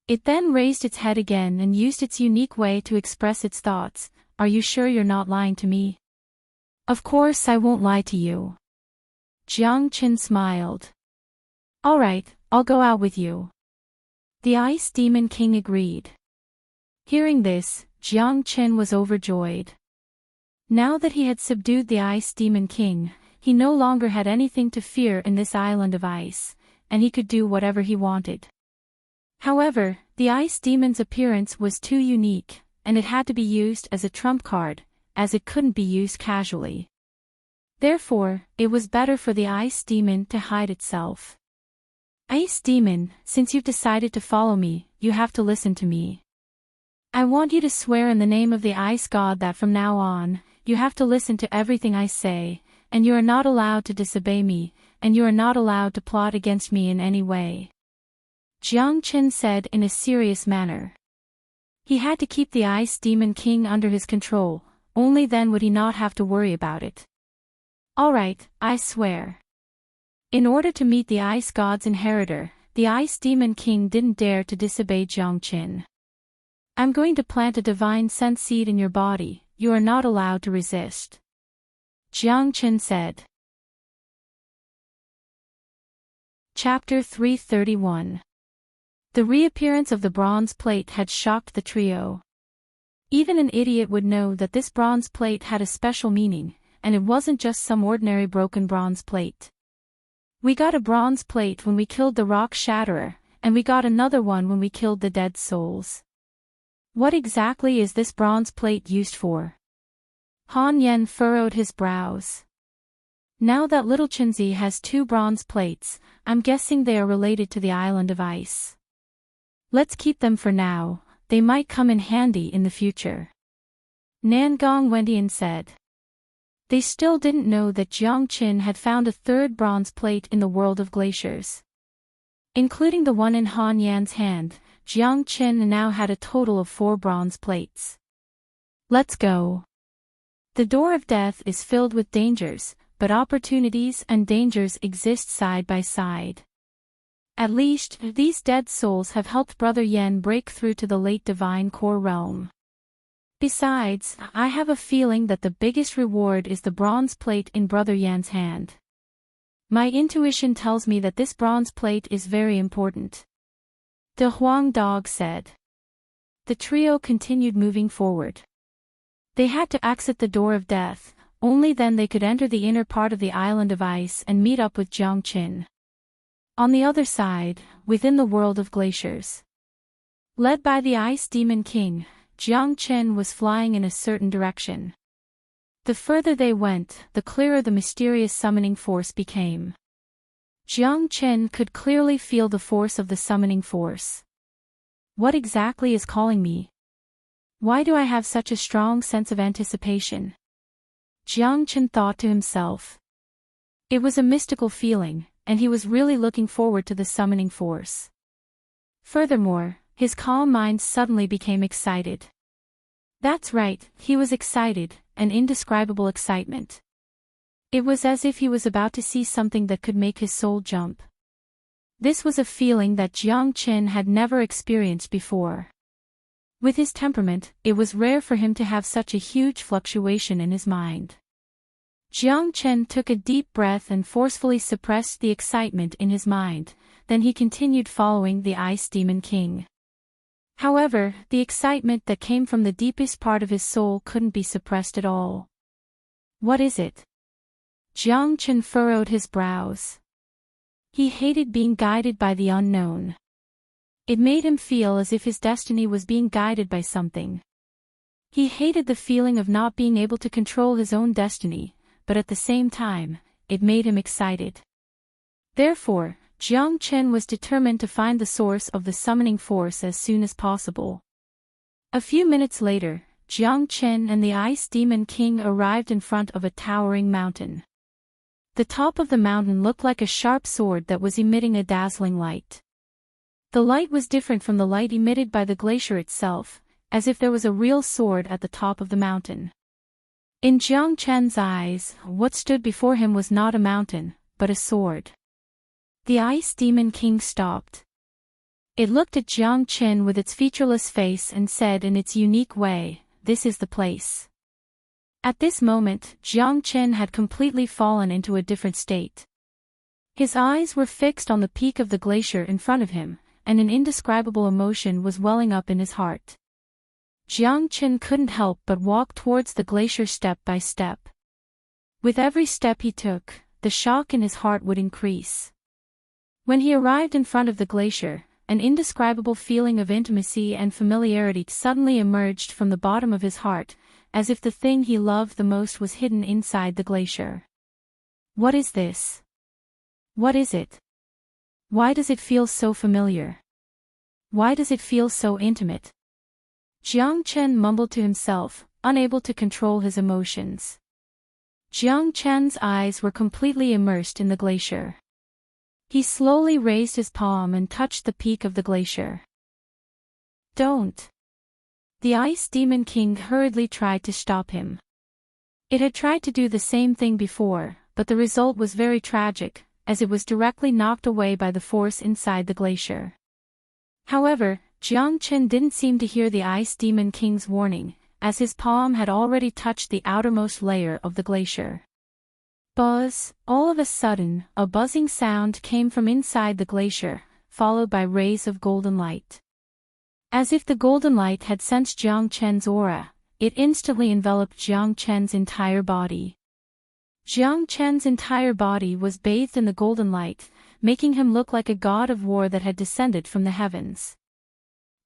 It then raised its head again and used its unique way to express its thoughts. Are you sure you're not lying to me? Of course I won't lie to you. Jiang Qin smiled. All right, I'll go out with you. The Ice Demon King agreed. Hearing this, Jiang Chen was overjoyed. Now that he had subdued the Ice Demon King, he no longer had anything to fear in this island of ice, and he could do whatever he wanted. However, the Ice Demon's appearance was too unique, and it had to be used as a trump card, as it couldn't be used casually. Therefore, it was better for the Ice Demon to hide itself. Ice Demon, since you've decided to follow me, you have to listen to me. I want you to swear in the name of the Ice God that from now on, you have to listen to everything I say, and you are not allowed to disobey me, and you are not allowed to plot against me in any way. Jiang Chen said in a serious manner. He had to keep the Ice Demon King under his control, only then would he not have to worry about it. All right, I swear. In order to meet the Ice God's inheritor, the Ice Demon King didn't dare to disobey Jiang Chen. I'm going to plant a divine scent seed in your body, you are not allowed to resist. Jiang Chen said. Chapter 331. The reappearance of the bronze plate had shocked the trio. Even an idiot would know that this bronze plate had a special meaning, and it wasn't just some ordinary broken bronze plate. We got a bronze plate when we killed the Rock Shatterer, and we got another one when we killed the Dead Souls. What exactly is this bronze plate used for? Han Yen furrowed his brows. Now that little Chenzi has 2 bronze plates, I'm guessing they are related to the island of ice. Let's keep them for now, they might come in handy in the future. Nangong Wendian said. They still didn't know that Jiang Chen had found a 3rd bronze plate in the world of glaciers. Including the one in Han Yan's hand, Jiang Chen now had a total of 4 bronze plates. Let's go. The door of death is filled with dangers, but opportunities and dangers exist side by side. At least, these dead souls have helped Brother Yen break through to the late divine core realm. Besides, I have a feeling that the biggest reward is the bronze plate in Brother Yan's hand. My intuition tells me that this bronze plate is very important. The Huang Dog said. The trio continued moving forward. They had to exit the door of death, only then they could enter the inner part of the island of ice and meet up with Jiang Chen. On the other side, within the world of glaciers. Led by the Ice Demon King, Jiang Chen was flying in a certain direction. The further they went, the clearer the mysterious summoning force became. Jiang Chen could clearly feel the force of the summoning force. What exactly is calling me? Why do I have such a strong sense of anticipation? Jiang Chen thought to himself. It was a mystical feeling, and he was really looking forward to the summoning force. Furthermore, his calm mind suddenly became excited. That's right, he was excited, an indescribable excitement. It was as if he was about to see something that could make his soul jump. This was a feeling that Jiang Chen had never experienced before. With his temperament, it was rare for him to have such a huge fluctuation in his mind. Jiang Chen took a deep breath and forcefully suppressed the excitement in his mind, then he continued following the Ice Demon King. However, the excitement that came from the deepest part of his soul couldn't be suppressed at all. What is it? Jiang Chen furrowed his brows. He hated being guided by the unknown. It made him feel as if his destiny was being guided by something. He hated the feeling of not being able to control his own destiny, but at the same time, it made him excited. Therefore, Jiang Chen was determined to find the source of the summoning force as soon as possible. A few minutes later, Jiang Chen and the Ice Demon King arrived in front of a towering mountain. The top of the mountain looked like a sharp sword that was emitting a dazzling light. The light was different from the light emitted by the glacier itself, as if there was a real sword at the top of the mountain. In Jiang Chen's eyes, what stood before him was not a mountain, but a sword. The Ice Demon King stopped. It looked at Jiang Chen with its featureless face and said in its unique way, "This is the place." At this moment, Jiang Chen had completely fallen into a different state. His eyes were fixed on the peak of the glacier in front of him, and an indescribable emotion was welling up in his heart. Jiang Qin couldn't help but walk towards the glacier step by step. With every step he took, the shock in his heart would increase. When he arrived in front of the glacier, an indescribable feeling of intimacy and familiarity suddenly emerged from the bottom of his heart, as if the thing he loved the most was hidden inside the glacier. What is this? What is it? Why does it feel so familiar? Why does it feel so intimate? Jiang Chen mumbled to himself, unable to control his emotions. Jiang Chen's eyes were completely immersed in the glacier. He slowly raised his palm and touched the peak of the glacier. Don't! The Ice Demon King hurriedly tried to stop him. It had tried to do the same thing before, but the result was very tragic, as it was directly knocked away by the force inside the glacier. However, Jiang Chen didn't seem to hear the Ice Demon King's warning, as his palm had already touched the outermost layer of the glacier. Buzz! All of a sudden, a buzzing sound came from inside the glacier, followed by rays of golden light. As if the golden light had sensed Jiang Chen's aura, it instantly enveloped Jiang Chen's entire body. Jiang Chen's entire body was bathed in the golden light, making him look like a god of war that had descended from the heavens.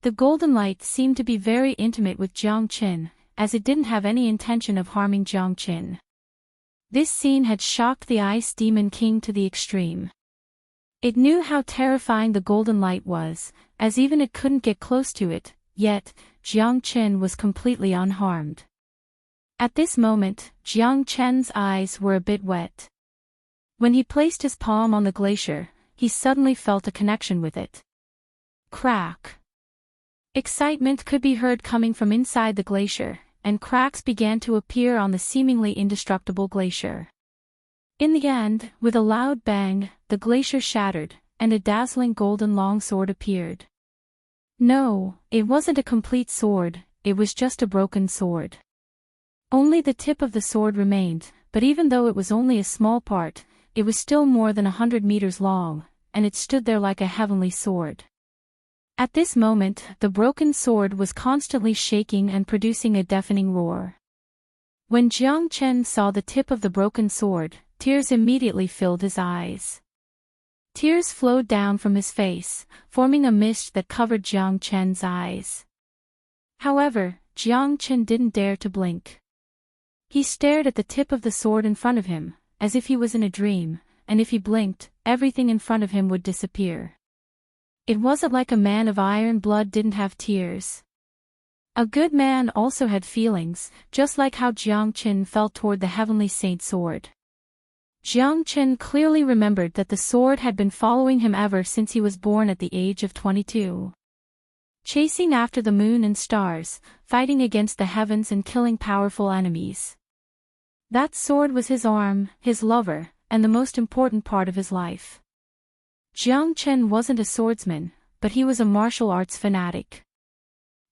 The golden light seemed to be very intimate with Jiang Chen, as it didn't have any intention of harming Jiang Chen. This scene had shocked the Ice Demon King to the extreme. It knew how terrifying the golden light was, as even it couldn't get close to it, yet, Jiang Chen was completely unharmed. At this moment, Jiang Chen's eyes were a bit wet. When he placed his palm on the glacier, he suddenly felt a connection with it. Crack! Excitement could be heard coming from inside the glacier, and cracks began to appear on the seemingly indestructible glacier. In the end, with a loud bang, the glacier shattered, and a dazzling golden longsword appeared. No, it wasn't a complete sword, it was just a broken sword. Only the tip of the sword remained, but even though it was only a small part, it was still more than 100 meters long, and it stood there like a heavenly sword. At this moment, the broken sword was constantly shaking and producing a deafening roar. When Jiang Chen saw the tip of the broken sword, tears immediately filled his eyes. Tears flowed down from his face, forming a mist that covered Jiang Chen's eyes. However, Jiang Chen didn't dare to blink. He stared at the tip of the sword in front of him, as if he was in a dream, and if he blinked, everything in front of him would disappear. It wasn't like a man of iron blood didn't have tears. A good man also had feelings, just like how Jiang Chen felt toward the heavenly saint sword. Jiang Chen clearly remembered that the sword had been following him ever since he was born at the age of 22. Chasing after the moon and stars, fighting against the heavens and killing powerful enemies. That sword was his arm, his lover, and the most important part of his life. Jiang Chen wasn't a swordsman, but he was a martial arts fanatic.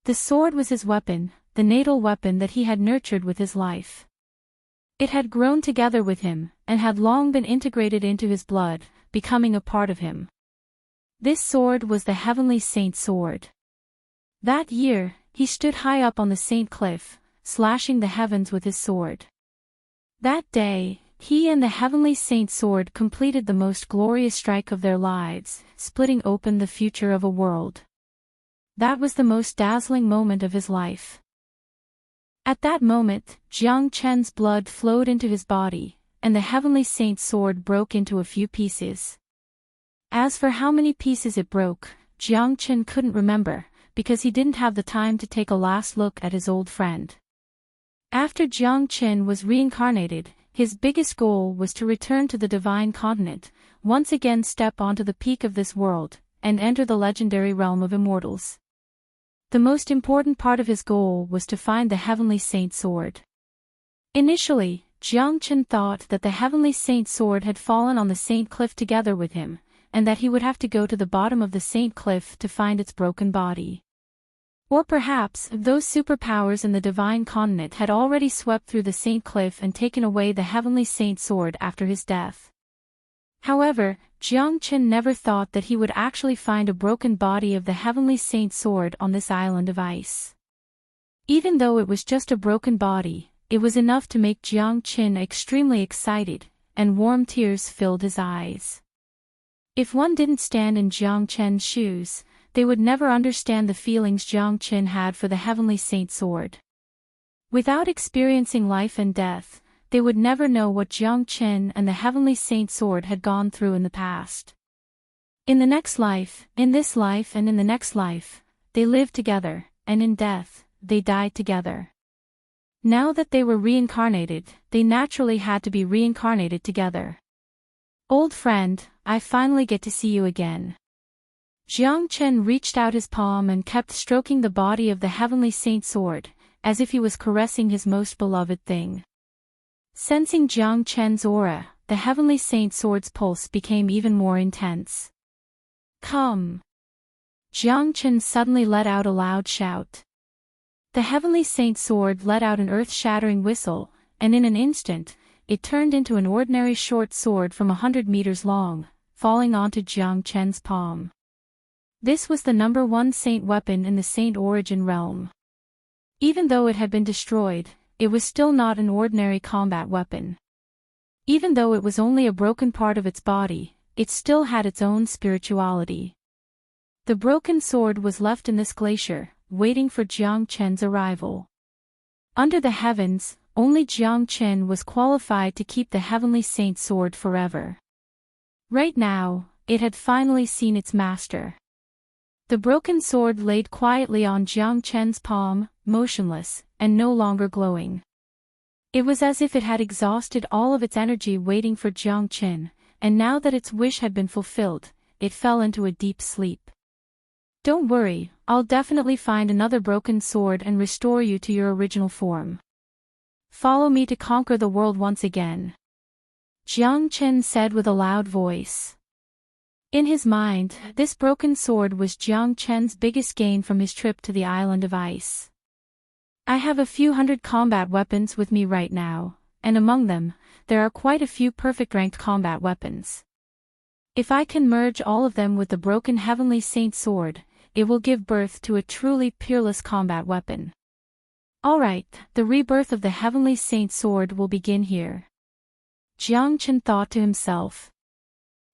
The sword was his weapon, the natal weapon that he had nurtured with his life. It had grown together with him, and had long been integrated into his blood, becoming a part of him. This sword was the heavenly saint sword. That year, he stood high up on the saint cliff, slashing the heavens with his sword. That day, he and the heavenly saint sword completed the most glorious strike of their lives, splitting open the future of a world. That was the most dazzling moment of his life. At that moment, Jiang Chen's blood flowed into his body, and the heavenly saint sword broke into a few pieces. As for how many pieces it broke, Jiang Chen couldn't remember, because he didn't have the time to take a last look at his old friend. After Jiang Chen was reincarnated, his biggest goal was to return to the divine continent, once again step onto the peak of this world, and enter the legendary realm of immortals. The most important part of his goal was to find the heavenly saint sword. Initially, Jiang Chen thought that the heavenly saint sword had fallen on the saint cliff together with him, and that he would have to go to the bottom of the saint cliff to find its broken body. Or perhaps, those superpowers in the divine continent had already swept through the saint cliff and taken away the heavenly saint sword after his death. However, Jiang Qin never thought that he would actually find a broken body of the Heavenly Saint Sword on this island of ice. Even though it was just a broken body, it was enough to make Jiang Qin extremely excited, and warm tears filled his eyes. If one didn't stand in Jiang Qin's shoes, they would never understand the feelings Jiang Qin had for the Heavenly Saint Sword. Without experiencing life and death, they would never know what Jiang Qin and the Heavenly Saint Sword had gone through in the past. In the next life, in this life and in the next life, they lived together, and in death, they died together. Now that they were reincarnated, they naturally had to be reincarnated together. Old friend, I finally get to see you again. Jiang Qin reached out his palm and kept stroking the body of the Heavenly Saint Sword, as if he was caressing his most beloved thing. Sensing Jiang Qin's aura, the Heavenly Saint Sword's pulse became even more intense. Come! Jiang Qin suddenly let out a loud shout. The Heavenly Saint Sword let out an earth-shattering whistle, and in an instant, it turned into an ordinary short sword from 100 meters long, falling onto Jiang Qin's palm. This was the number 1 saint weapon in the Saint Origin realm. Even though it had been destroyed, it was still not an ordinary combat weapon. Even though it was only a broken part of its body, it still had its own spirituality. The broken sword was left in this glacier, waiting for Jiang Qin's arrival. Under the heavens, only Jiang Qin was qualified to keep the Heavenly Saint Sword forever. Right now, it had finally seen its master. The broken sword laid quietly on Jiang Qin's palm, motionless, and no longer glowing. It was as if it had exhausted all of its energy waiting for Jiang Qin, and now that its wish had been fulfilled, it fell into a deep sleep. Don't worry, I'll definitely find another broken sword and restore you to your original form. Follow me to conquer the world once again. Jiang Qin said with a loud voice. In his mind, this broken sword was Jiang Qin's biggest gain from his trip to the island of ice. I have a few hundred combat weapons with me right now, and among them, there are quite a few perfect ranked combat weapons. If I can merge all of them with the broken Heavenly Saint Sword, it will give birth to a truly peerless combat weapon. Alright, the rebirth of the Heavenly Saint Sword will begin here. Jiang Qin thought to himself.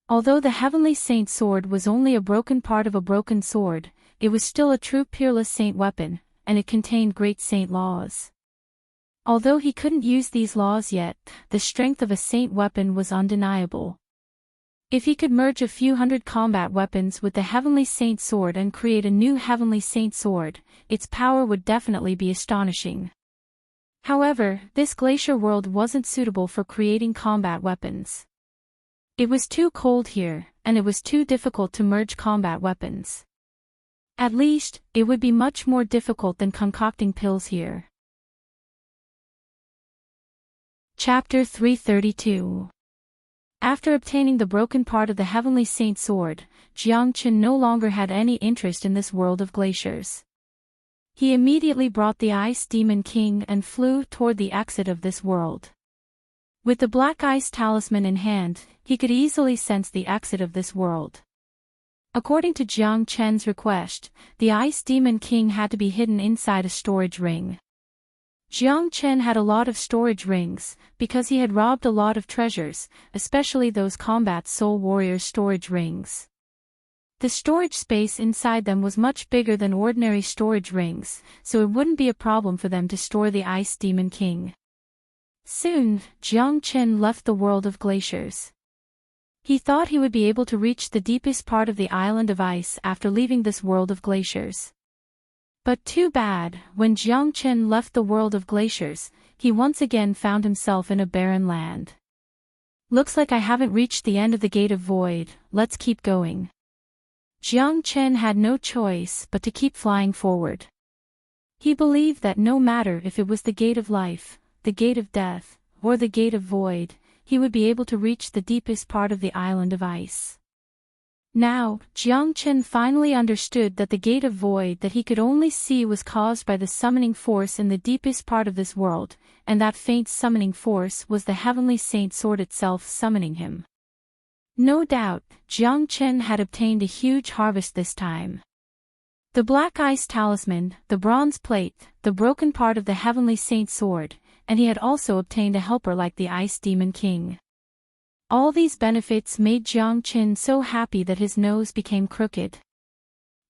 Although the Heavenly Saint Sword was only a broken part of a broken sword, it was still a true peerless saint weapon, and it contained great saint laws. Although he couldn't use these laws yet, the strength of a saint weapon was undeniable. If he could merge a few hundred combat weapons with the Heavenly Saint Sword and create a new Heavenly Saint Sword, its power would definitely be astonishing. However, this glacier world wasn't suitable for creating combat weapons. It was too cold here, and it was too difficult to merge combat weapons. At least, it would be much more difficult than concocting pills here. Chapter 332. After obtaining the broken part of the Heavenly Saint Sword, Jiang Qin no longer had any interest in this world of glaciers. He immediately brought the Ice Demon King and flew toward the exit of this world. With the Black Ice Talisman in hand, he could easily sense the exit of this world. According to Jiang Qin's request, the Ice Demon King had to be hidden inside a storage ring. Jiang Qin had a lot of storage rings, because he had robbed a lot of treasures, especially those combat soul warriors' storage rings. The storage space inside them was much bigger than ordinary storage rings, so it wouldn't be a problem for them to store the Ice Demon King. Soon, Jiang Qin left the world of glaciers. He thought he would be able to reach the deepest part of the island of ice after leaving this world of glaciers. But too bad, when Jiang Qin left the world of glaciers, he once again found himself in a barren land. Looks like I haven't reached the end of the Gate of Void, let's keep going. Jiang Qin had no choice but to keep flying forward. He believed that no matter if it was the Gate of Life, the Gate of Death, or the Gate of Void, he would be able to reach the deepest part of the island of ice. Now, Jiang Qin finally understood that the Gate of Void that he could only see was caused by the summoning force in the deepest part of this world, and that faint summoning force was the Heavenly Saint Sword itself summoning him. No doubt, Jiang Chen had obtained a huge harvest this time. The black ice talisman, the bronze plate, the broken part of the heavenly saint sword, and he had also obtained a helper like the Ice Demon King. All these benefits made Jiang Chen so happy that his nose became crooked.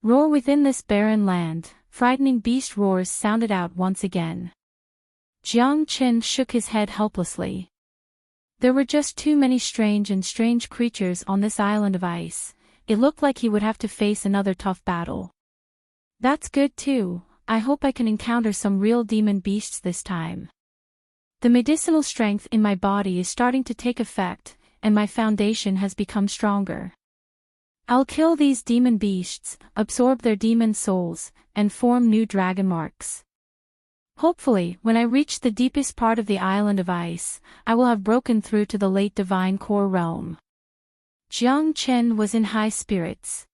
Roar within this barren land, frightening beast roars sounded out once again. Jiang Chen shook his head helplessly. There were just too many strange creatures on this island of ice. It looked like he would have to face another tough battle. That's good too. I hope I can encounter some real demon beasts this time. The medicinal strength in my body is starting to take effect, and my foundation has become stronger. I'll kill these demon beasts, absorb their demon souls, and form new dragon marks. Hopefully, when I reach the deepest part of the island of ice, I will have broken through to the late divine core realm. Jiang Chen was in high spirits.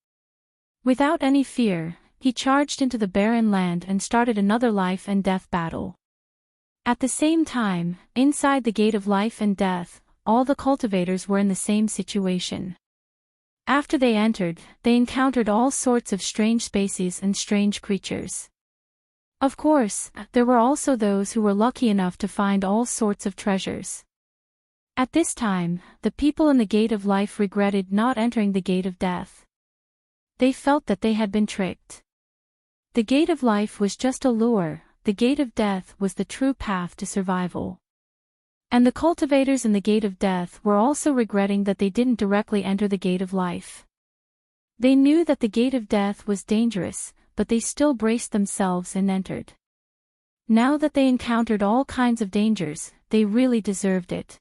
Without any fear, he charged into the barren land and started another life and death battle. At the same time, inside the gate of life and death, all the cultivators were in the same situation. After they entered, they encountered all sorts of strange species and strange creatures. Of course, there were also those who were lucky enough to find all sorts of treasures. At this time, the people in the gate of life regretted not entering the gate of death. They felt that they had been tricked. The gate of life was just a lure, the gate of death was the true path to survival. And the cultivators in the gate of death were also regretting that they didn't directly enter the gate of life. They knew that the gate of death was dangerous, but they still braced themselves and entered. Now that they encountered all kinds of dangers, they really deserved it.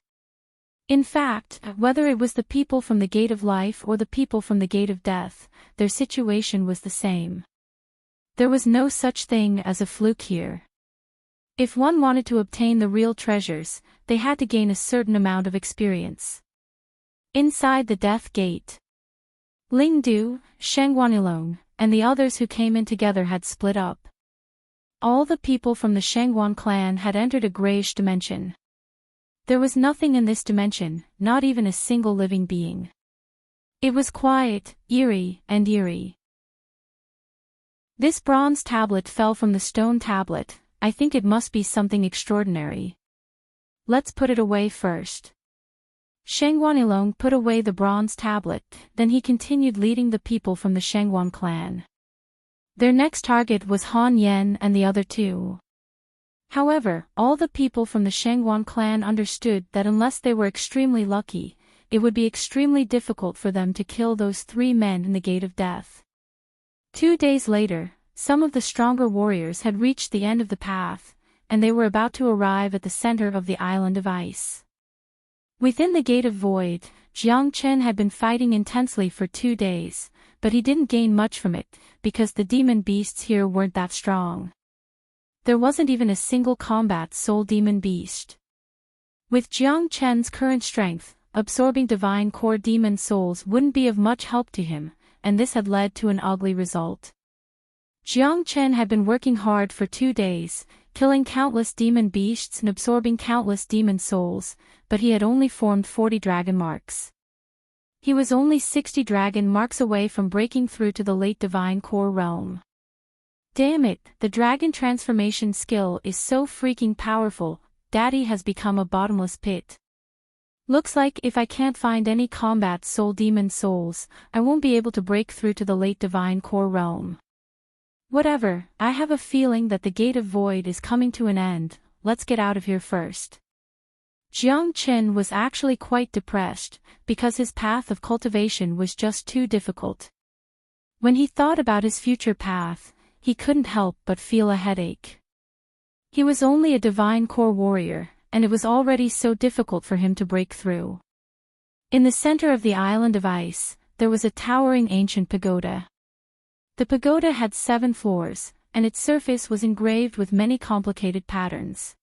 In fact, whether it was the people from the gate of life or the people from the gate of death, their situation was the same. There was no such thing as a fluke here. If one wanted to obtain the real treasures, they had to gain a certain amount of experience. Inside the death gate, Ling Du, Sheng Guanilong, and the others who came in together had split up. All the people from the Shengguan clan had entered a grayish dimension. There was nothing in this dimension, not even a single living being. It was quiet, eerie. This bronze tablet fell from the stone tablet. I think it must be something extraordinary. Let's put it away first. Sheng Guanilong put away the bronze tablet, then he continued leading the people from the Shengguan clan. Their next target was Han Yen and the other two. However, all the people from the Shengguan clan understood that unless they were extremely lucky, it would be extremely difficult for them to kill those 3 men in the gate of death. 2 days later, some of the stronger warriors had reached the end of the path, and they were about to arrive at the center of the island of ice. Within the Gate of Void, Jiang Chen had been fighting intensely for 2 days, but he didn't gain much from it, because the demon beasts here weren't that strong. There wasn't even a single combat soul demon beast. With Jiang Chen's current strength, absorbing divine core demon souls wouldn't be of much help to him, and this had led to an ugly result. Jiang Chen had been working hard for 2 days, killing countless demon beasts and absorbing countless demon souls, but he had only formed 40 dragon marks. He was only 60 dragon marks away from breaking through to the late divine core realm. Damn it, the dragon transformation skill is so freaking powerful, Daddy has become a bottomless pit. Looks like if I can't find any combat soul demon souls, I won't be able to break through to the late divine core realm. Whatever, I have a feeling that the Gate of Void is coming to an end. Let's get out of here first. Jiang Chen was actually quite depressed, because his path of cultivation was just too difficult. When he thought about his future path, he couldn't help but feel a headache. He was only a divine core warrior, and it was already so difficult for him to break through. In the center of the island of ice, there was a towering ancient pagoda. The pagoda had 7 floors, and its surface was engraved with many complicated patterns.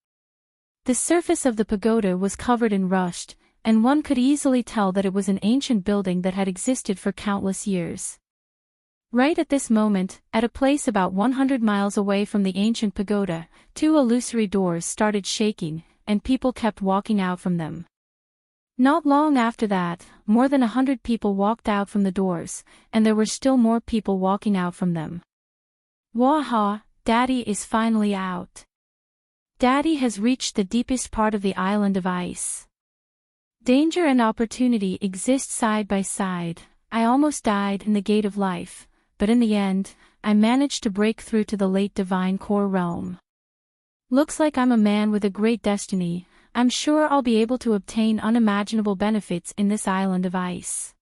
The surface of the pagoda was covered in rust, and one could easily tell that it was an ancient building that had existed for countless years. Right at this moment, at a place about 100 miles away from the ancient pagoda, 2 illusory doors started shaking, and people kept walking out from them. Not long after that, more than 100 people walked out from the doors, and there were still more people walking out from them. Waha, Daddy is finally out. Daddy has reached the deepest part of the island of ice. Danger and opportunity exist side by side. I almost died in the gate of life, but in the end, I managed to break through to the late divine core realm. Looks like I'm a man with a great destiny. I'm sure I'll be able to obtain unimaginable benefits in this island of ice.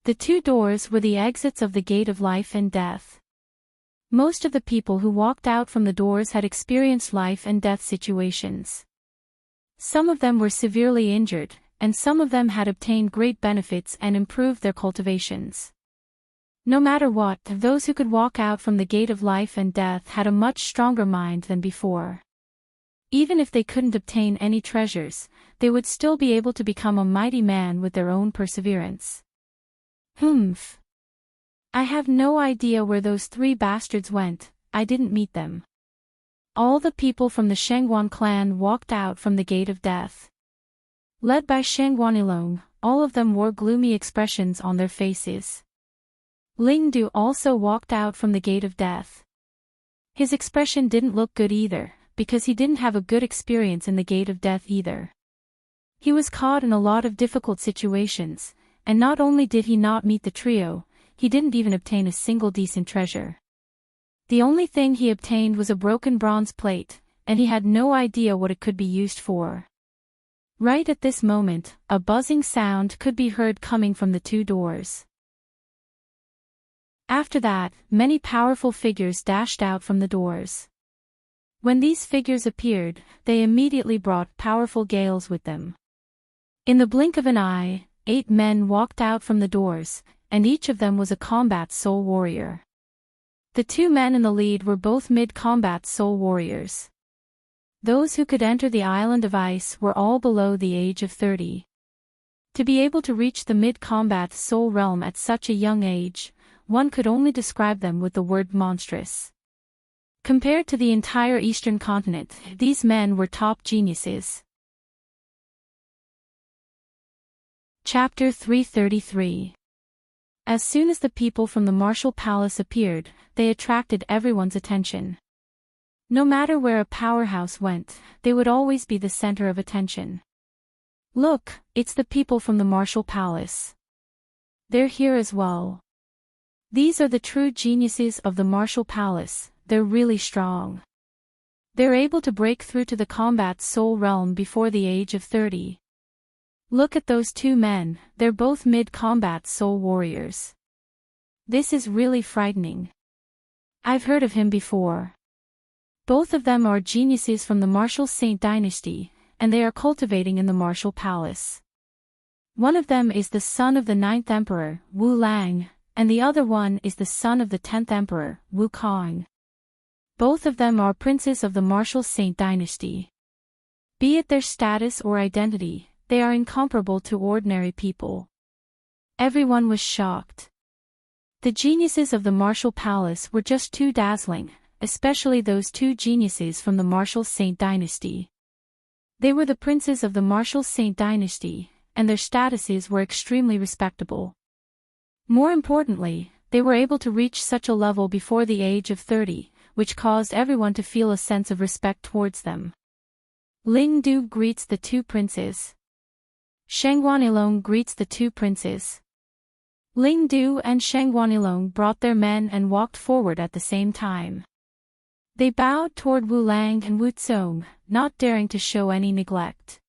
The two doors were the exits of the gate of life and death. Most of the people who walked out from the doors had experienced life and death situations. Some of them were severely injured, and some of them had obtained great benefits and improved their cultivations. No matter what, those who could walk out from the gate of life and death had a much stronger mind than before. Even if they couldn't obtain any treasures, they would still be able to become a mighty man with their own perseverance. Humph. I have no idea where those 3 bastards went. I didn't meet them. All the people from the Shengguan clan walked out from the gate of death. Led by Shengguanilong, all of them wore gloomy expressions on their faces. Ling Du also walked out from the gate of death. His expression didn't look good either, because he didn't have a good experience in the gate of death either. He was caught in a lot of difficult situations, and not only did he not meet the trio, he didn't even obtain a single decent treasure. The only thing he obtained was a broken bronze plate, and he had no idea what it could be used for. Right at this moment, a buzzing sound could be heard coming from the 2 doors. After that, many powerful figures dashed out from the doors. When these figures appeared, they immediately brought powerful gales with them. In the blink of an eye, 8 men walked out from the doors, and each of them was a combat soul warrior. The 2 men in the lead were both mid-combat soul warriors. Those who could enter the island of ice were all below the age of 30. To be able to reach the mid-combat soul realm at such a young age, one could only describe them with the word monstrous. Compared to the entire eastern continent, these men were top geniuses. Chapter 333. As soon as the people from the martial palace appeared, they attracted everyone's attention. No matter where a powerhouse went, they would always be the center of attention. Look, it's the people from the martial palace. They're here as well. These are the true geniuses of the martial palace. They're really strong. They're able to break through to the combat soul realm before the age of 30. Look at those 2 men, they're both mid-combat soul warriors. This is really frightening. I've heard of him before. Both of them are geniuses from the martial Saint dynasty, and they are cultivating in the martial palace. One of them is the son of the 9th emperor, Wu Lang, and the other one is the son of the 10th emperor, Wu Kong. Both of them are princes of the martial Saint dynasty. Be it their status or identity, they are incomparable to ordinary people. Everyone was shocked. The geniuses of the martial palace were just too dazzling, especially those 2 geniuses from the martial Saint dynasty. They were the princes of the martial Saint dynasty, and their statuses were extremely respectable. More importantly, they were able to reach such a level before the age of 30, which caused everyone to feel a sense of respect towards them. Ling Du greets the 2 princes. Shengguanilong greets the 2 princes. Ling Du and Shengguanilong brought their men and walked forward at the same time. They bowed toward Wu Lang and Wu Tsong, not daring to show any neglect.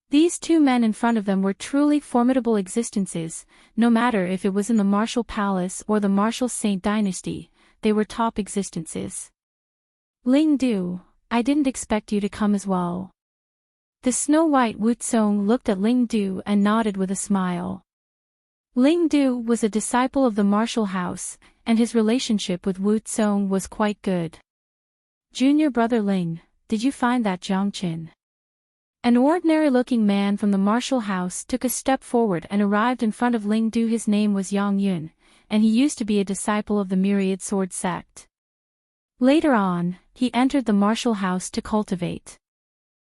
These 2 men in front of them were truly formidable existences, no matter if it was in the martial palace or the martial Saint dynasty. They were top existences. Ling Du, I didn't expect you to come as well. The snow-white Wu Tsong looked at Ling Du and nodded with a smile. Ling Du was a disciple of the martial house, and his relationship with Wu Tsong was quite good. Junior brother Ling, did you find that Jiang Qin? An ordinary-looking man from the martial house took a step forward and arrived in front of Ling Du. His name was Yang Yun, and he used to be a disciple of the Myriad Sword sect. Later on, he entered the martial house to cultivate.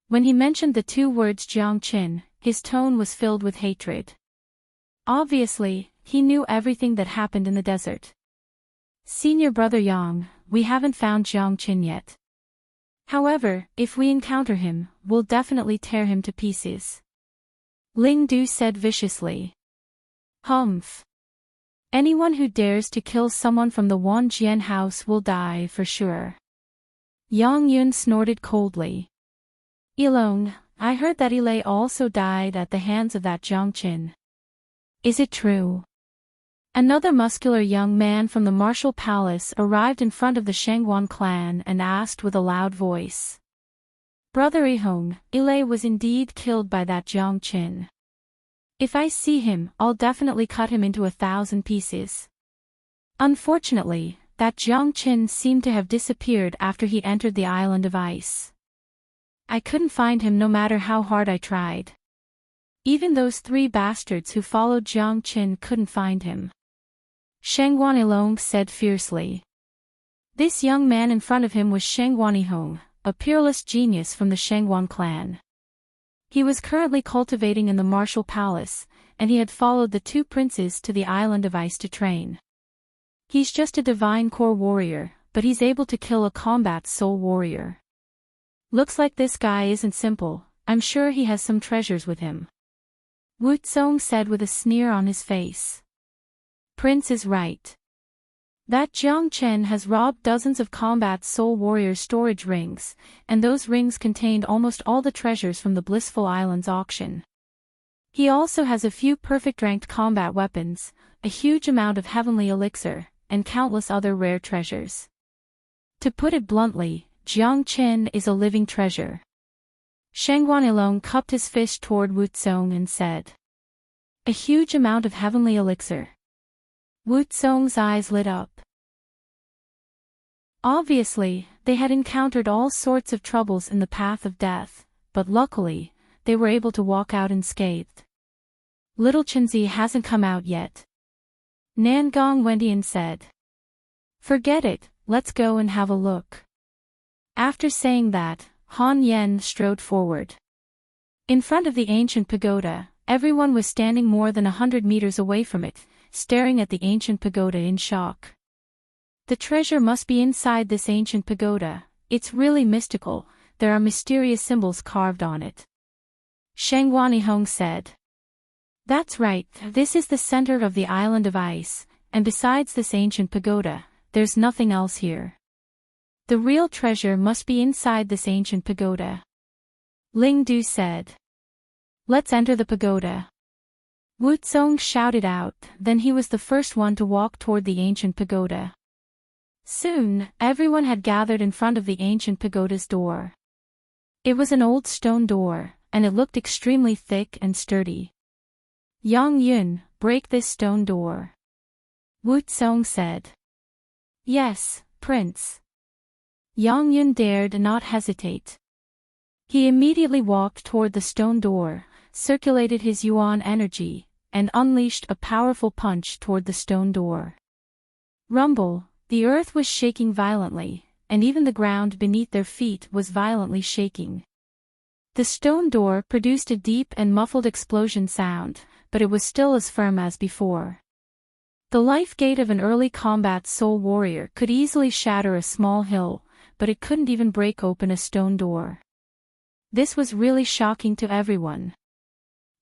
When he mentioned the 2 words Jiang Qin, his tone was filled with hatred. Obviously, he knew everything that happened in the desert. Senior brother Yang, we haven't found Jiang Qin yet. However, if we encounter him, we'll definitely tear him to pieces. Ling Du said viciously. Humph. Anyone who dares to kill someone from the Wan Jian house will die for sure. Yang Yun snorted coldly. Ilong, I heard that Ilay also died at the hands of that Jiang Qin. Is it true? Another muscular young man from the martial palace arrived in front of the Shangguan clan and asked with a loud voice. Brother Ihong, Ilay was indeed killed by that Jiang Qin. If I see him, I'll definitely cut him into 1,000 pieces. Unfortunately, that Jiang Qin seemed to have disappeared after he entered the island of ice. I couldn't find him no matter how hard I tried. Even those 3 bastards who followed Jiang Qin couldn't find him. Shangguan Ilong said fiercely. This young man in front of him was Shangguan Ihong, a peerless genius from the Shangguan clan. He was currently cultivating in the martial palace, and he had followed the 2 princes to the island of ice to train. He's just a divine core warrior, but he's able to kill a combat soul warrior. Looks like this guy isn't simple, I'm sure he has some treasures with him. Wu Tsong said with a sneer on his face. Prince is right. That Jiang Chen has robbed dozens of combat soul warrior storage rings, and those rings contained almost all the treasures from the Blissful Islands auction. He also has a few perfect-ranked combat weapons, a huge amount of heavenly elixir, and countless other rare treasures. To put it bluntly, Jiang Chen is a living treasure. Shangguan Ilong cupped his fist toward Wu Tsong and said. A huge amount of heavenly elixir. Wu Tsong's eyes lit up. Obviously, they had encountered all sorts of troubles in the path of death, but luckily, they were able to walk out unscathed. Little Chenzi hasn't come out yet. Nangong Wendian said. Forget it, let's go and have a look. After saying that, Han Yen strode forward. In front of the ancient pagoda, everyone was standing more than 100 meters away from it, staring at the ancient pagoda in shock. The treasure must be inside this ancient pagoda, it's really mystical, there are mysterious symbols carved on it. Shangguan Ihong said. That's right, this is the center of the island of ice, and besides this ancient pagoda, there's nothing else here. The real treasure must be inside this ancient pagoda. Ling Du said. Let's enter the pagoda. Wu Tsong shouted out, then he was the first one to walk toward the ancient pagoda. Soon, everyone had gathered in front of the ancient pagoda's door. It was an old stone door, and it looked extremely thick and sturdy. Yang Yun, break this stone door. Wu Tsong said. Yes, Prince. Yang Yun dared not hesitate. He immediately walked toward the stone door, circulated his yuan energy, and unleashed a powerful punch toward the stone door. Rumble, the earth was shaking violently, and even the ground beneath their feet was violently shaking. The stone door produced a deep and muffled explosion sound, but it was still as firm as before. The life gate of an early combat soul warrior could easily shatter a small hill, but it couldn't even break open a stone door. This was really shocking to everyone.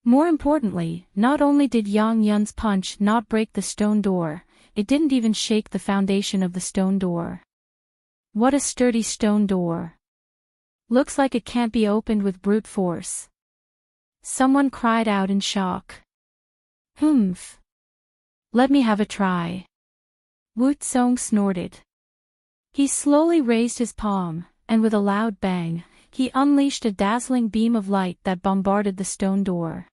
More importantly, not only did Yang Yun's punch not break the stone door, it didn't even shake the foundation of the stone door. What a sturdy stone door. Looks like it can't be opened with brute force. Someone cried out in shock. Humph. Let me have a try. Wu Tsong snorted. He slowly raised his palm, and with a loud bang, he unleashed a dazzling beam of light that bombarded the stone door.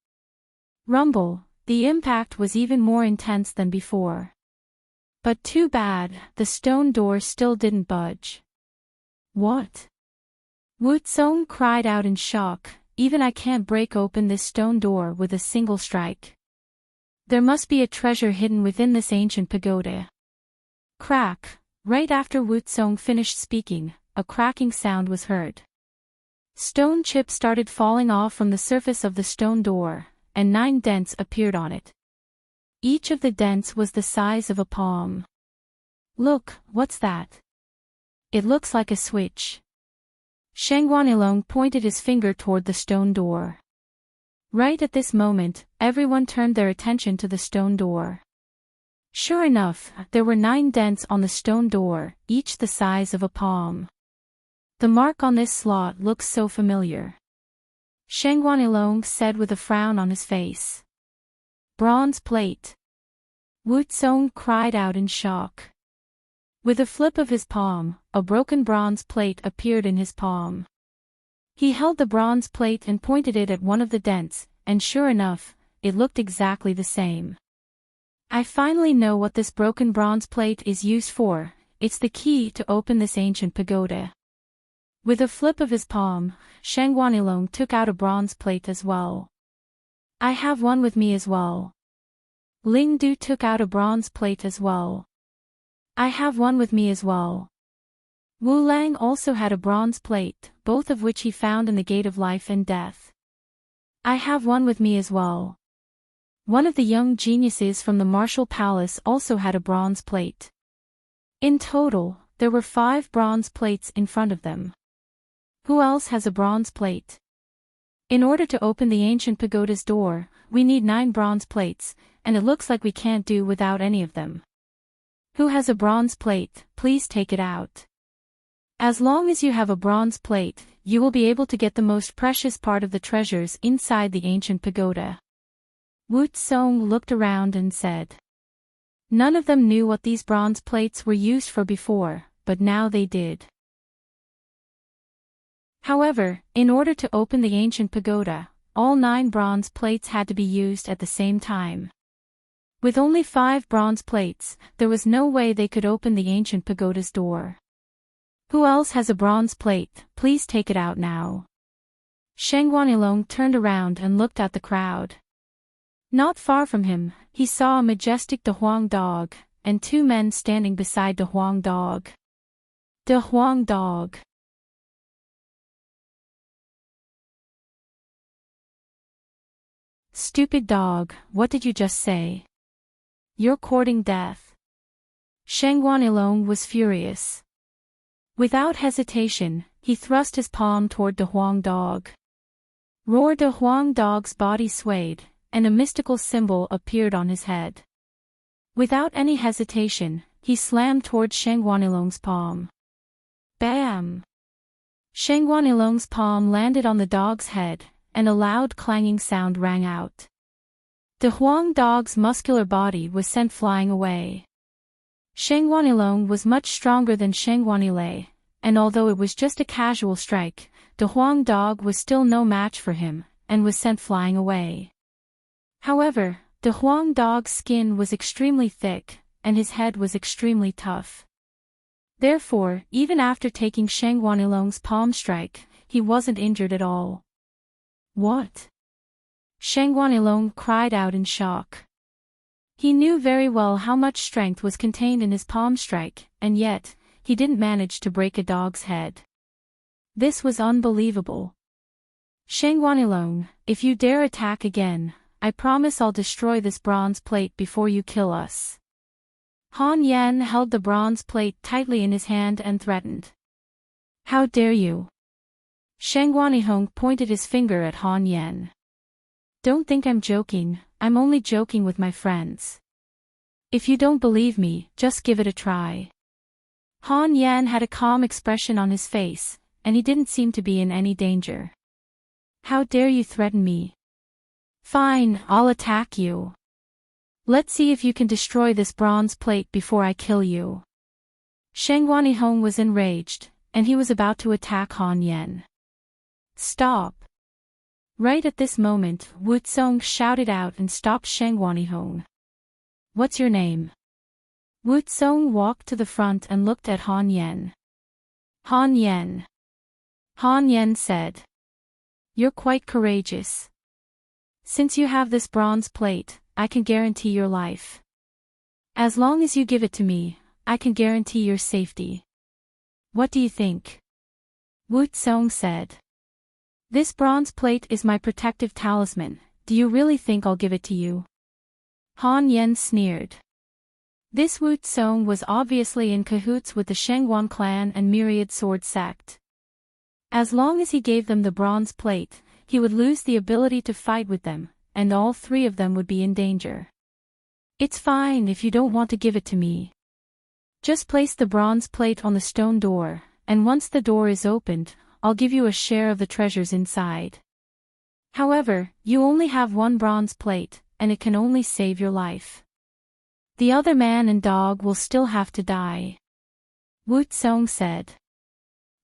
Rumble, the impact was even more intense than before. But too bad, the stone door still didn't budge. What? Wu Tsong cried out in shock, even I can't break open this stone door with a single strike. There must be a treasure hidden within this ancient pagoda. Crack, right after Wu Tsong finished speaking, a cracking sound was heard. Stone chips started falling off from the surface of the stone door, and 9 dents appeared on it. Each of the dents was the size of a palm. Look, what's that? It looks like a switch. Shangguanilong pointed his finger toward the stone door. Right at this moment, everyone turned their attention to the stone door. Sure enough, there were 9 dents on the stone door, each the size of a palm. The mark on this slot looks so familiar. Shangguanilong said with a frown on his face. Bronze plate. Wu Tsong cried out in shock. With a flip of his palm, a broken bronze plate appeared in his palm. He held the bronze plate and pointed it at one of the dents, and sure enough, it looked exactly the same. I finally know what this broken bronze plate is used for. It's the key to open this ancient pagoda. With a flip of his palm, Shangguanilong took out a bronze plate as well. I have one with me as well. Ling Du took out a bronze plate as well. I have one with me as well. Wu Lang also had a bronze plate, both of which he found in the Gate of Life and Death. I have one with me as well. One of the young geniuses from the Martial Palace also had a bronze plate. In total, there were 5 bronze plates in front of them. Who else has a bronze plate? In order to open the ancient pagoda's door, we need 9 bronze plates, and it looks like we can't do without any of them. Who has a bronze plate, please take it out. As long as you have a bronze plate, you will be able to get the most precious part of the treasures inside the ancient pagoda. Wu Tsong looked around and said. None of them knew what these bronze plates were used for before, but now they did. However, in order to open the ancient pagoda, all 9 bronze plates had to be used at the same time. With only 5 bronze plates, there was no way they could open the ancient pagoda's door. Who else has a bronze plate, please take it out now. Shangguanilong turned around and looked at the crowd. Not far from him, he saw a majestic De Huang dog, and 2 men standing beside De Huang dog. De Huang dog. Stupid dog, what did you just say? You're courting death. Shangguanilong was furious. Without hesitation, he thrust his palm toward De Huang dog. Roar! De Huang dog's body swayed, and a mystical symbol appeared on his head. Without any hesitation, he slammed toward Shangguanilong's palm. Bam! Shangguanilong's palm landed on the dog's head, and a loud clanging sound rang out. De Huang dog's muscular body was sent flying away. Shangguanilong was much stronger than Shangguanilei, and although it was just a casual strike, De Huang dog was still no match for him, and was sent flying away. However, De Huang dog's skin was extremely thick, and his head was extremely tough. Therefore, even after taking Shangguanilong's palm strike, he wasn't injured at all. What? Shangguanilong cried out in shock. He knew very well how much strength was contained in his palm strike, and yet, he didn't manage to break a dog's head. This was unbelievable. Shangguanilong, if you dare attack again, I promise I'll destroy this bronze plate before you kill us. Han Yan held the bronze plate tightly in his hand and threatened. How dare you? Shangguanilong pointed his finger at Han Yan. Don't think I'm joking, I'm only joking with my friends. If you don't believe me, just give it a try. Han Yan had a calm expression on his face, and he didn't seem to be in any danger. How dare you threaten me? Fine, I'll attack you. Let's see if you can destroy this bronze plate before I kill you. Shangguanilong was enraged, and he was about to attack Han Yan. Stop! Right at this moment, Wu Tsong shouted out and stopped Shangguanilong. What's your name? Wu Tsong walked to the front and looked at Han Yan. Han Yan. Han Yan said. You're quite courageous. Since you have this bronze plate, I can guarantee your life. As long as you give it to me, I can guarantee your safety. What do you think? Wu Tsong said. This bronze plate is my protective talisman. Do you really think I'll give it to you? Han Yen sneered. This Wu Tsong was obviously in cahoots with the Shengguan clan and Myriad Sword sect. As long as he gave them the bronze plate, he would lose the ability to fight with them, and all three of them would be in danger. It's fine if you don't want to give it to me. Just place the bronze plate on the stone door, and once the door is opened, I'll give you a share of the treasures inside. However, you only have one bronze plate, and it can only save your life. The other man and dog will still have to die. Wu Tsong said.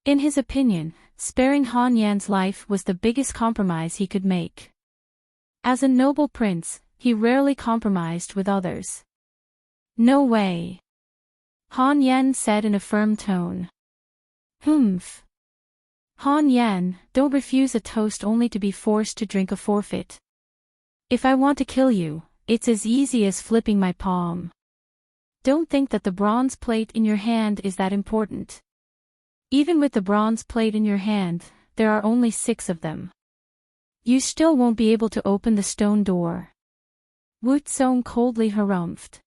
In his opinion, sparing Han Yan's life was the biggest compromise he could make. As a noble prince, he rarely compromised with others. No way. Han Yan said in a firm tone. Humph. Han Yan, don't refuse a toast only to be forced to drink a forfeit. If I want to kill you, it's as easy as flipping my palm. Don't think that the bronze plate in your hand is that important. Even with the bronze plate in your hand, there are only 6 of them. You still won't be able to open the stone door. Wu Tsong coldly harumphed.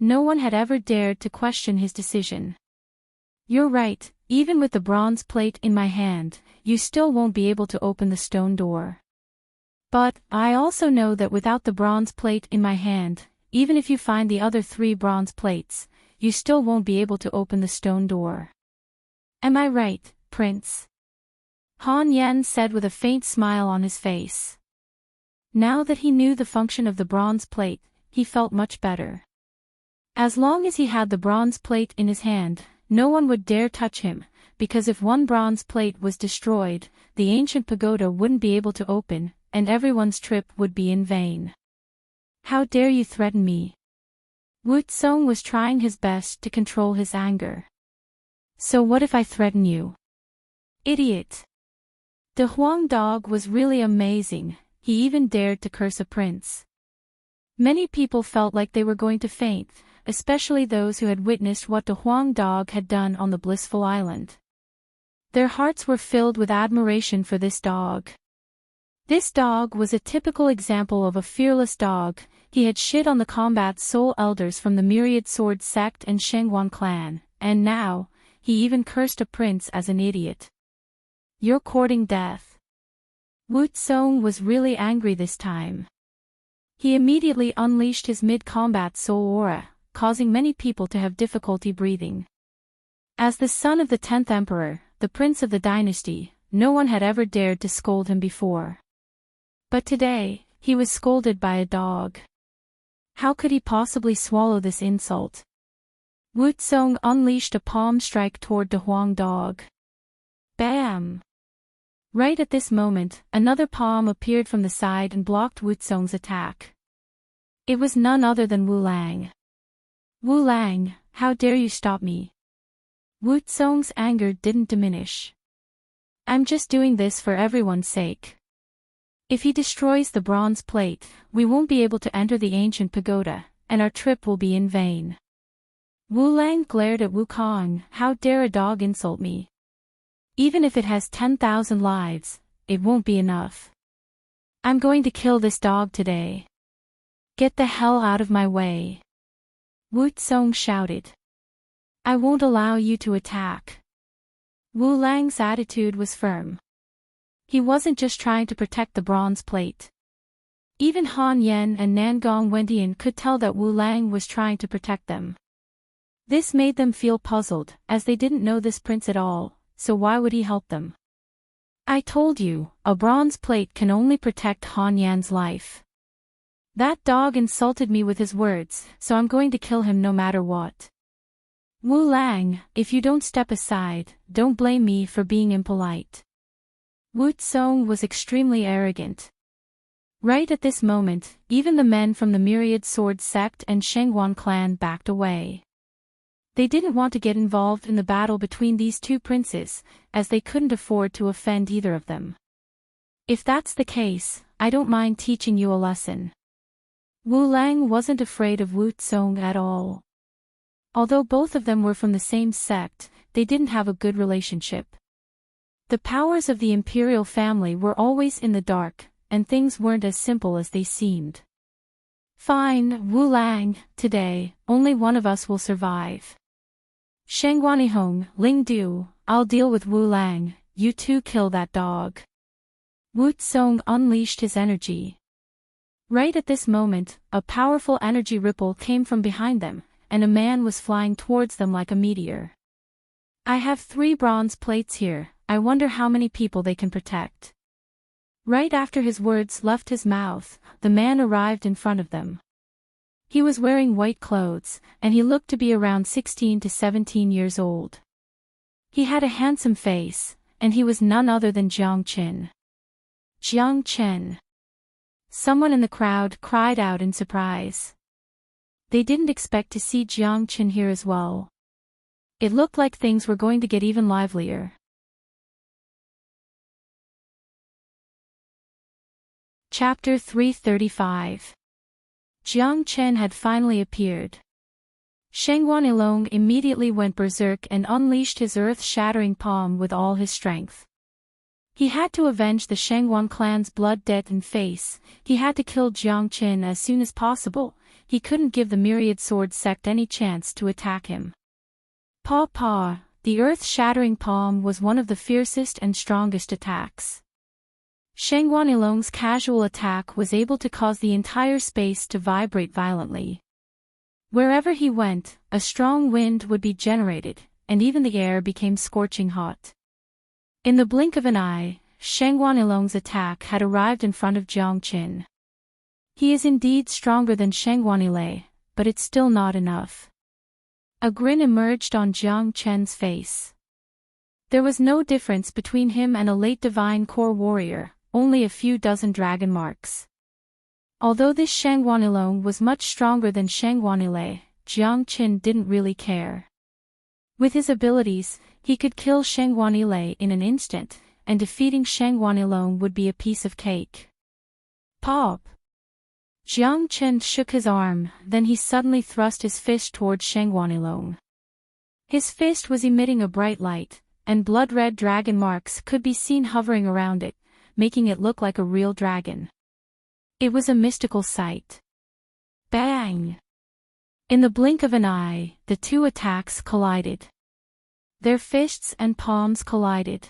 No one had ever dared to question his decision. You're right, even with the bronze plate in my hand, you still won't be able to open the stone door. But, I also know that without the bronze plate in my hand, even if you find the other 3 bronze plates, you still won't be able to open the stone door. Am I right, Prince? Han Yan said with a faint smile on his face. Now that he knew the function of the bronze plate, he felt much better. As long as he had the bronze plate in his hand, no one would dare touch him, because if one bronze plate was destroyed, the ancient pagoda wouldn't be able to open, and everyone's trip would be in vain. How dare you threaten me? Wu Tsong was trying his best to control his anger. So what if I threaten you? Idiot. The Huang dog was really amazing, he even dared to curse a prince. Many people felt like they were going to faint, especially those who had witnessed what the Huang dog had done on the blissful island. Their hearts were filled with admiration for this dog. This dog was a typical example of a fearless dog. He had shit on the combat soul elders from the Myriad Sword sect and Shengguan clan, and now, he even cursed a prince as an idiot. You're courting death. Wu Tsong was really angry this time. He immediately unleashed his mid-combat soul aura, causing many people to have difficulty breathing. As the son of the 10th emperor, the prince of the dynasty, no one had ever dared to scold him before. But today, he was scolded by a dog. How could he possibly swallow this insult? Wu Tsong unleashed a palm strike toward the Huang dog. Bam! Right at this moment, another palm appeared from the side and blocked Wu Tsong's attack. It was none other than Wu Lang. Wu Lang, how dare you stop me? Wu Tsong's anger didn't diminish. I'm just doing this for everyone's sake. If he destroys the bronze plate, we won't be able to enter the ancient pagoda, and our trip will be in vain. Wu Lang glared at Wu Kong. How dare a dog insult me? Even if it has 10,000 lives, it won't be enough. I'm going to kill this dog today. Get the hell out of my way. Wu Tsong shouted. I won't allow you to attack. Wu Lang's attitude was firm. He wasn't just trying to protect the bronze plate. Even Han Yen and Nangong Wendian could tell that Wu Lang was trying to protect them. This made them feel puzzled, as they didn't know this prince at all, so why would he help them? I told you, a bronze plate can only protect Han Yan's life. That dog insulted me with his words, so I'm going to kill him no matter what. Wu Lang, if you don't step aside, don't blame me for being impolite. Wu Tsong was extremely arrogant. Right at this moment, even the men from the Myriad Sword sect and Shengguan clan backed away. They didn't want to get involved in the battle between these two princes, as they couldn't afford to offend either of them. If that's the case, I don't mind teaching you a lesson. Wu Lang wasn't afraid of Wu Tsong at all. Although both of them were from the same sect, they didn't have a good relationship. The powers of the imperial family were always in the dark, and things weren't as simple as they seemed. Fine, Wu Lang, today, only one of us will survive. Shengguanihong, Ling Du, I'll deal with Wu Lang, you two kill that dog. Wu Tsong unleashed his energy. Right at this moment, a powerful energy ripple came from behind them, and a man was flying towards them like a meteor. I have 3 bronze plates here, I wonder how many people they can protect. Right after his words left his mouth, the man arrived in front of them. He was wearing white clothes, and he looked to be around 16 to 17 years old. He had a handsome face, and he was none other than Jiang Qin. Jiang Chen. Someone in the crowd cried out in surprise. They didn't expect to see Jiang Qin here as well. It looked like things were going to get even livelier. Chapter 335. Jiang Chen had finally appeared. Shengguanilong immediately went berserk and unleashed his earth-shattering palm with all his strength. He had to avenge the Shengguan clan's blood debt and face, he had to kill Jiang Chen as soon as possible, he couldn't give the myriad sword sect any chance to attack him. Paw, the earth-shattering palm was one of the fiercest and strongest attacks. Shengguanilong's casual attack was able to cause the entire space to vibrate violently. Wherever he went, a strong wind would be generated, and even the air became scorching hot. In the blink of an eye, Shengguanilong's attack had arrived in front of Jiang Qin. He is indeed stronger than Shengguanilai, but it's still not enough. A grin emerged on Jiang Chen's face. There was no difference between him and a late divine core warrior, only a few dozen dragon marks. Although this Shengguanilong was much stronger than Shengguanilai, Jiang Qin didn't really care. With his abilities, he could kill Shengguanilai in an instant, and defeating Shengguanilong would be a piece of cake. Pop! Jiang Qin shook his arm, then he suddenly thrust his fist towards Shengguanilong. His fist was emitting a bright light, and blood-red dragon marks could be seen hovering around it, making it look like a real dragon. It was a mystical sight. Bang! In the blink of an eye, the two attacks collided. Their fists and palms collided.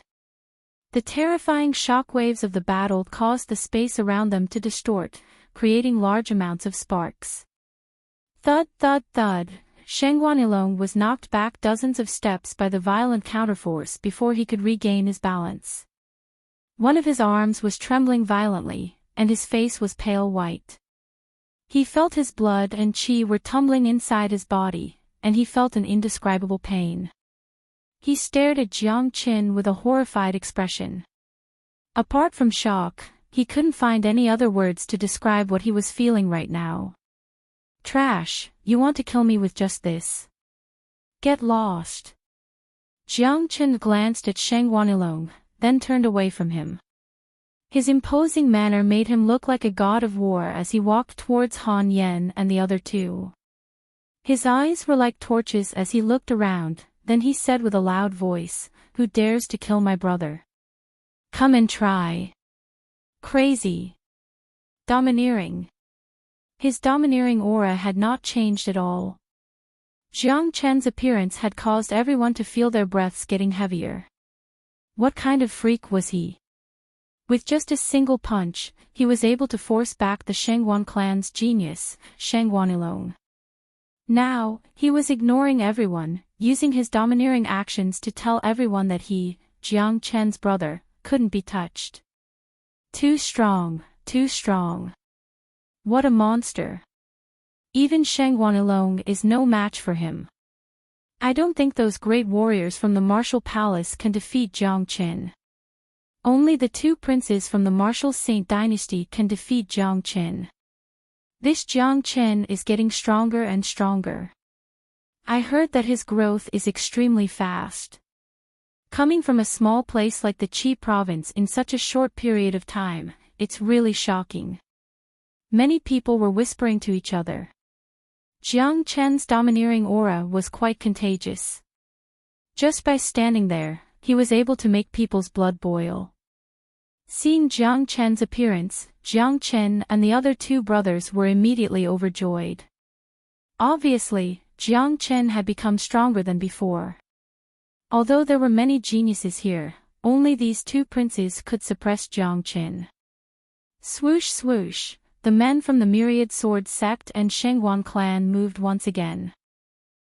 The terrifying shockwaves of the battle caused the space around them to distort, creating large amounts of sparks. Thud, thud, thud, Shengguanilong was knocked back dozens of steps by the violent counterforce before he could regain his balance. One of his arms was trembling violently, and his face was pale white. He felt his blood and qi were tumbling inside his body, and he felt an indescribable pain. He stared at Jiang Qin with a horrified expression. Apart from shock, he couldn't find any other words to describe what he was feeling right now. Trash, you want to kill me with just this? Get lost. Jiang Qin glanced at Shengguanilong, then turned away from him. His imposing manner made him look like a god of war as he walked towards Han Yen and the other two. His eyes were like torches as he looked around, then he said with a loud voice, "Who dares to kill my brother? Come and try." Crazy. Domineering. His domineering aura had not changed at all. Jiang Chen's appearance had caused everyone to feel their breaths getting heavier. What kind of freak was he? With just a single punch, he was able to force back the Shengguan clan's genius, Shengguanilong. Now, he was ignoring everyone, using his domineering actions to tell everyone that he, Jiang Chen's brother, couldn't be touched. Too strong, too strong. What a monster. Even Shengguanilong is no match for him. I don't think those great warriors from the martial palace can defeat Jiang Qin. Only the two princes from the martial Saint dynasty can defeat Jiang Qin. This Jiang Qin is getting stronger and stronger. I heard that his growth is extremely fast. Coming from a small place like the Qi province in such a short period of time, it's really shocking. Many people were whispering to each other. Jiang Chen's domineering aura was quite contagious. Just by standing there, he was able to make people's blood boil. Seeing Jiang Chen's appearance, Jiang Chen and the other two brothers were immediately overjoyed. Obviously, Jiang Chen had become stronger than before. Although there were many geniuses here, only these two princes could suppress Jiang Chen. Swoosh swoosh, the men from the Myriad Sword sect and Shengguan clan moved once again.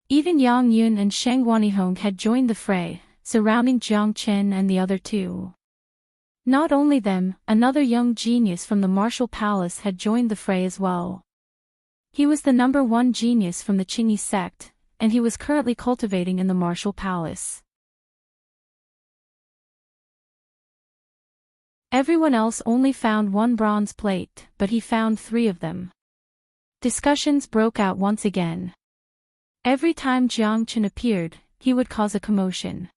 Even Yang Yun and Sheng Guanihong had joined the fray, surrounding Jiang Chen and the other two. Not only them, another young genius from the martial palace had joined the fray as well. He was the #1 genius from the Qingyi sect, and he was currently cultivating in the martial palace. Everyone else only found 1 bronze plate, but he found 3 of them. Discussions broke out once again. Every time Jiang Chen appeared, he would cause a commotion.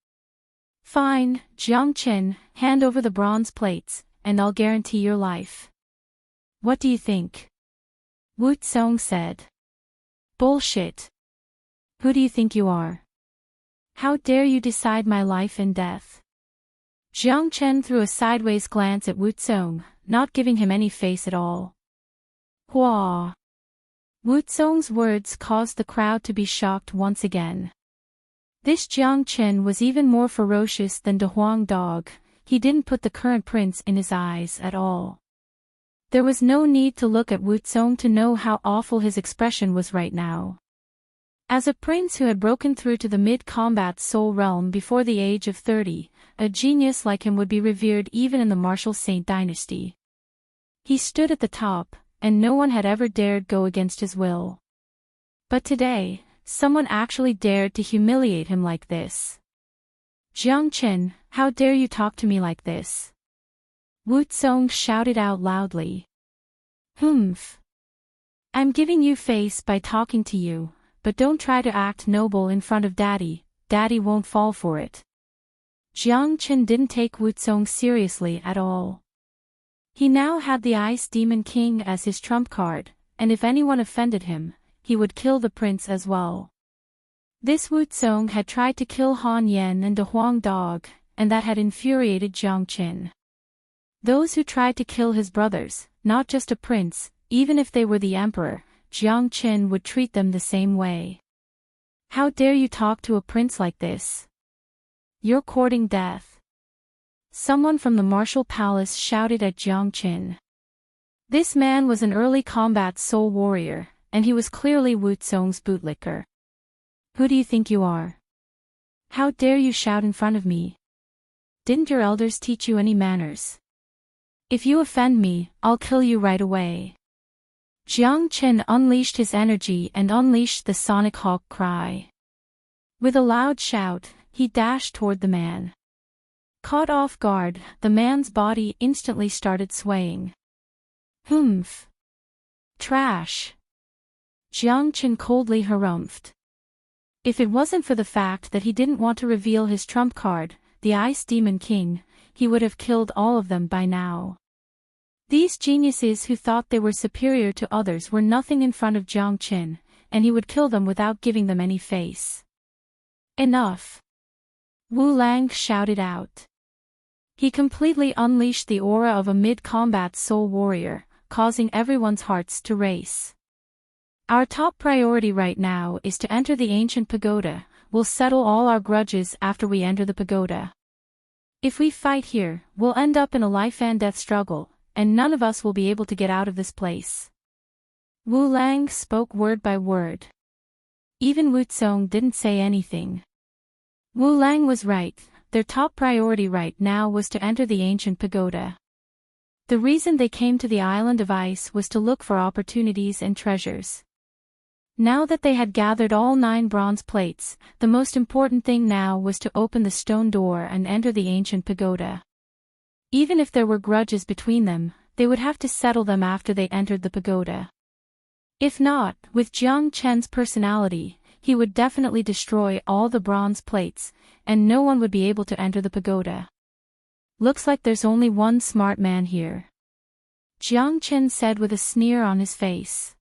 Fine, Jiang Chen, hand over the bronze plates, and I'll guarantee your life. What do you think? Wu Tsong said. Bullshit. Who do you think you are? How dare you decide my life and death? Jiang Chen threw a sideways glance at Wu Tsong, not giving him any face at all. Hua! Wu Tsong's words caused the crowd to be shocked once again. This Jiang Chen was even more ferocious than De Huang Dog. He didn't put the current prince in his eyes at all. There was no need to look at Wu Tsong to know how awful his expression was right now. As a prince who had broken through to the mid-combat soul realm before the age of 30, a genius like him would be revered even in the martial saint dynasty. He stood at the top, and no one had ever dared go against his will. But today, someone actually dared to humiliate him like this. Jiang Chen, how dare you talk to me like this? Wu Tsong shouted out loudly. Humph. I'm giving you face by talking to you, but don't try to act noble in front of Daddy, Daddy won't fall for it. Jiang Chen didn't take Wu Tsong seriously at all. He now had the Ice Demon King as his trump card, and if anyone offended him, he would kill the prince as well. This Wu Tsong had tried to kill Han Yen and De Huang Dog, and that had infuriated Jiang Chen. Those who tried to kill his brothers, not just a prince, even if they were the emperor, Jiang Chen would treat them the same way. How dare you talk to a prince like this? You're courting death. Someone from the martial palace shouted at Jiang Chen. This man was an early combat soul warrior, and he was clearly Wu Tsong's bootlicker. Who do you think you are? How dare you shout in front of me? Didn't your elders teach you any manners? If you offend me, I'll kill you right away. Jiang Chen unleashed his energy and unleashed the Sonic Hawk cry. With a loud shout, he dashed toward the man. Caught off guard, the man's body instantly started swaying. Humph. Trash. Jiang Chen coldly harumphed. If it wasn't for the fact that he didn't want to reveal his trump card, the Ice Demon King, he would have killed all of them by now. These geniuses who thought they were superior to others were nothing in front of Jiang Chen, and he would kill them without giving them any face. Enough! Wu Lang shouted out. He completely unleashed the aura of a mid-combat soul warrior, causing everyone's hearts to race. Our top priority right now is to enter the ancient pagoda. We'll settle all our grudges after we enter the pagoda. If we fight here, we'll end up in a life-and-death struggle, and none of us will be able to get out of this place. Wu Lang spoke word by word. Even Wu Tsong didn't say anything. Wu Lang was right, their top priority right now was to enter the ancient pagoda. The reason they came to the Island of Ice was to look for opportunities and treasures. Now that they had gathered all 9 bronze plates, the most important thing now was to open the stone door and enter the ancient pagoda. Even if there were grudges between them, they would have to settle them after they entered the pagoda. If not, with Jiang Chen's personality, he would definitely destroy all the bronze plates, and no one would be able to enter the pagoda. Looks like there's only one smart man here. Jiang Chen said with a sneer on his face.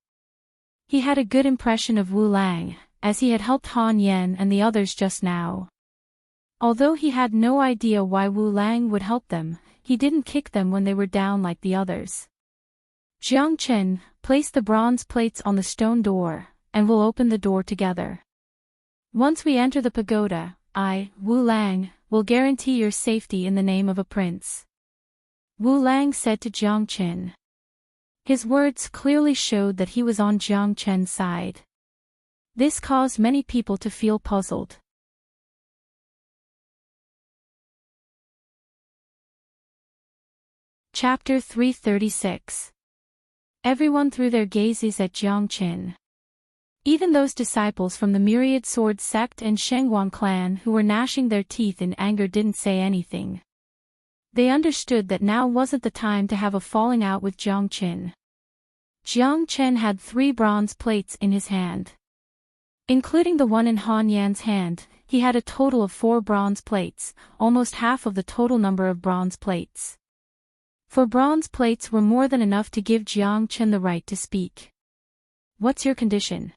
He had a good impression of Wu Lang, as he had helped Han Yen and the others just now. Although he had no idea why Wu Lang would help them, he didn't kick them when they were down like the others. Jiang Chen, place the bronze plates on the stone door, and we'll open the door together. Once we enter the pagoda, I, Wu Lang, will guarantee your safety in the name of a prince. Wu Lang said to Jiang Chen. His words clearly showed that he was on Jiang Chen's side. This caused many people to feel puzzled. Chapter 336. Everyone threw their gazes at Jiang Chen. Even those disciples from the Myriad Sword sect and Shengguan clan who were gnashing their teeth in anger didn't say anything. They understood that now wasn't the time to have a falling out with Jiang Chen. Jiang Chen had 3 bronze plates in his hand. Including the one in Han Yan's hand, he had a total of 4 bronze plates, almost half of the total number of bronze plates. 4 bronze plates were more than enough to give Jiang Chen the right to speak. What's your condition?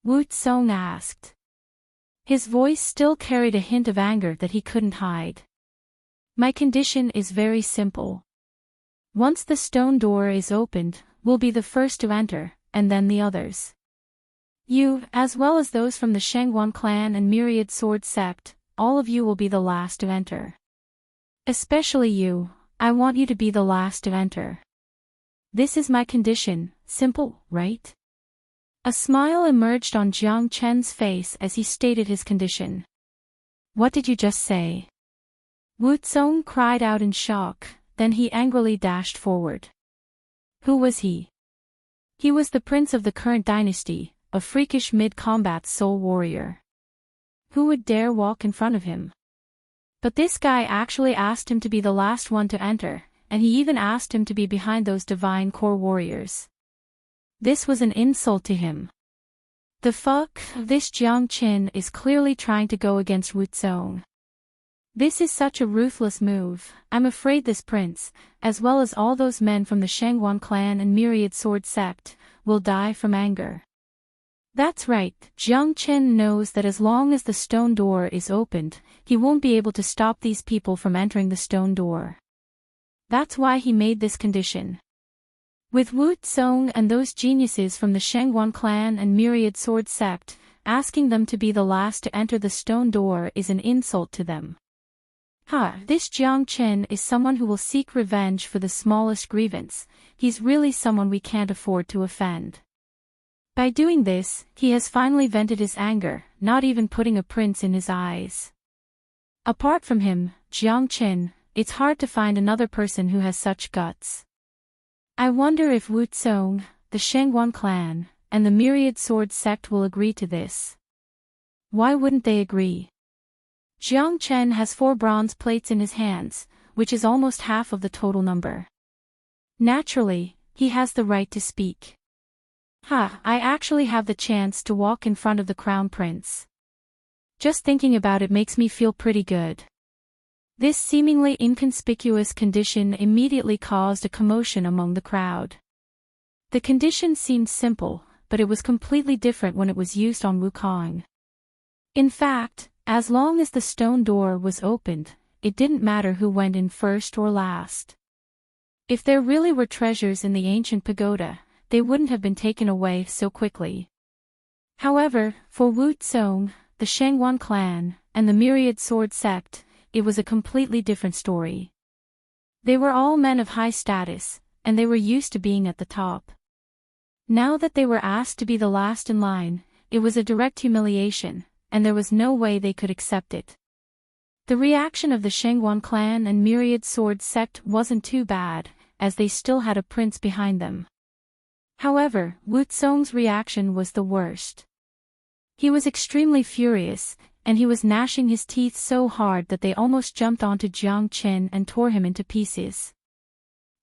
Wu Tsong asked. His voice still carried a hint of anger that he couldn't hide. My condition is very simple. Once the stone door is opened, we'll be the first to enter, and then the others. You, as well as those from the Shengguan clan and Myriad Sword sect, all of you will be the last to enter. Especially you, I want you to be the last to enter. This is my condition, simple, right? A smile emerged on Jiang Chen's face as he stated his condition. What did you just say? Wu Tsong cried out in shock, then he angrily dashed forward. Who was he? He was the prince of the current dynasty, a freakish mid-combat soul warrior. Who would dare walk in front of him? But this guy actually asked him to be the last one to enter, and he even asked him to be behind those divine core warriors. This was an insult to him. The fuck, this Jiang Chen is clearly trying to go against Wu Tsong. This is such a ruthless move. I'm afraid this prince, as well as all those men from the Shengguan clan and Myriad Sword sect, will die from anger. That's right, Jiang Chen knows that as long as the stone door is opened, he won't be able to stop these people from entering the stone door. That's why he made this condition. With Wu Tsong and those geniuses from the Shengguan clan and Myriad Sword sect, asking them to be the last to enter the stone door is an insult to them. This Jiang Chen is someone who will seek revenge for the smallest grievance. He's really someone we can't afford to offend. By doing this, he has finally vented his anger, not even putting a prince in his eyes. Apart from him, Jiang Chen, it's hard to find another person who has such guts. I wonder if Wu Tsong, the Shengguan clan, and the Myriad Sword sect will agree to this. Why wouldn't they agree? Jiang Chen has 4 bronze plates in his hands, which is almost half of the total number. Naturally, he has the right to speak. I actually have the chance to walk in front of the crown prince. Just thinking about it makes me feel pretty good. This seemingly inconspicuous condition immediately caused a commotion among the crowd. The condition seemed simple, but it was completely different when it was used on Wukong. In fact, as long as the stone door was opened, it didn't matter who went in first or last. If there really were treasures in the ancient pagoda, they wouldn't have been taken away so quickly. However, for Wu Tsong, the Shengguan clan, and the Myriad Sword sect, it was a completely different story. They were all men of high status, and they were used to being at the top. Now that they were asked to be the last in line, it was a direct humiliation, and there was no way they could accept it. The reaction of the Shengguan clan and Myriad Sword sect wasn't too bad, as they still had a prince behind them. However, Wu Tsong's reaction was the worst. He was extremely furious, and he was gnashing his teeth so hard that they almost jumped onto Jiang Chen and tore him into pieces.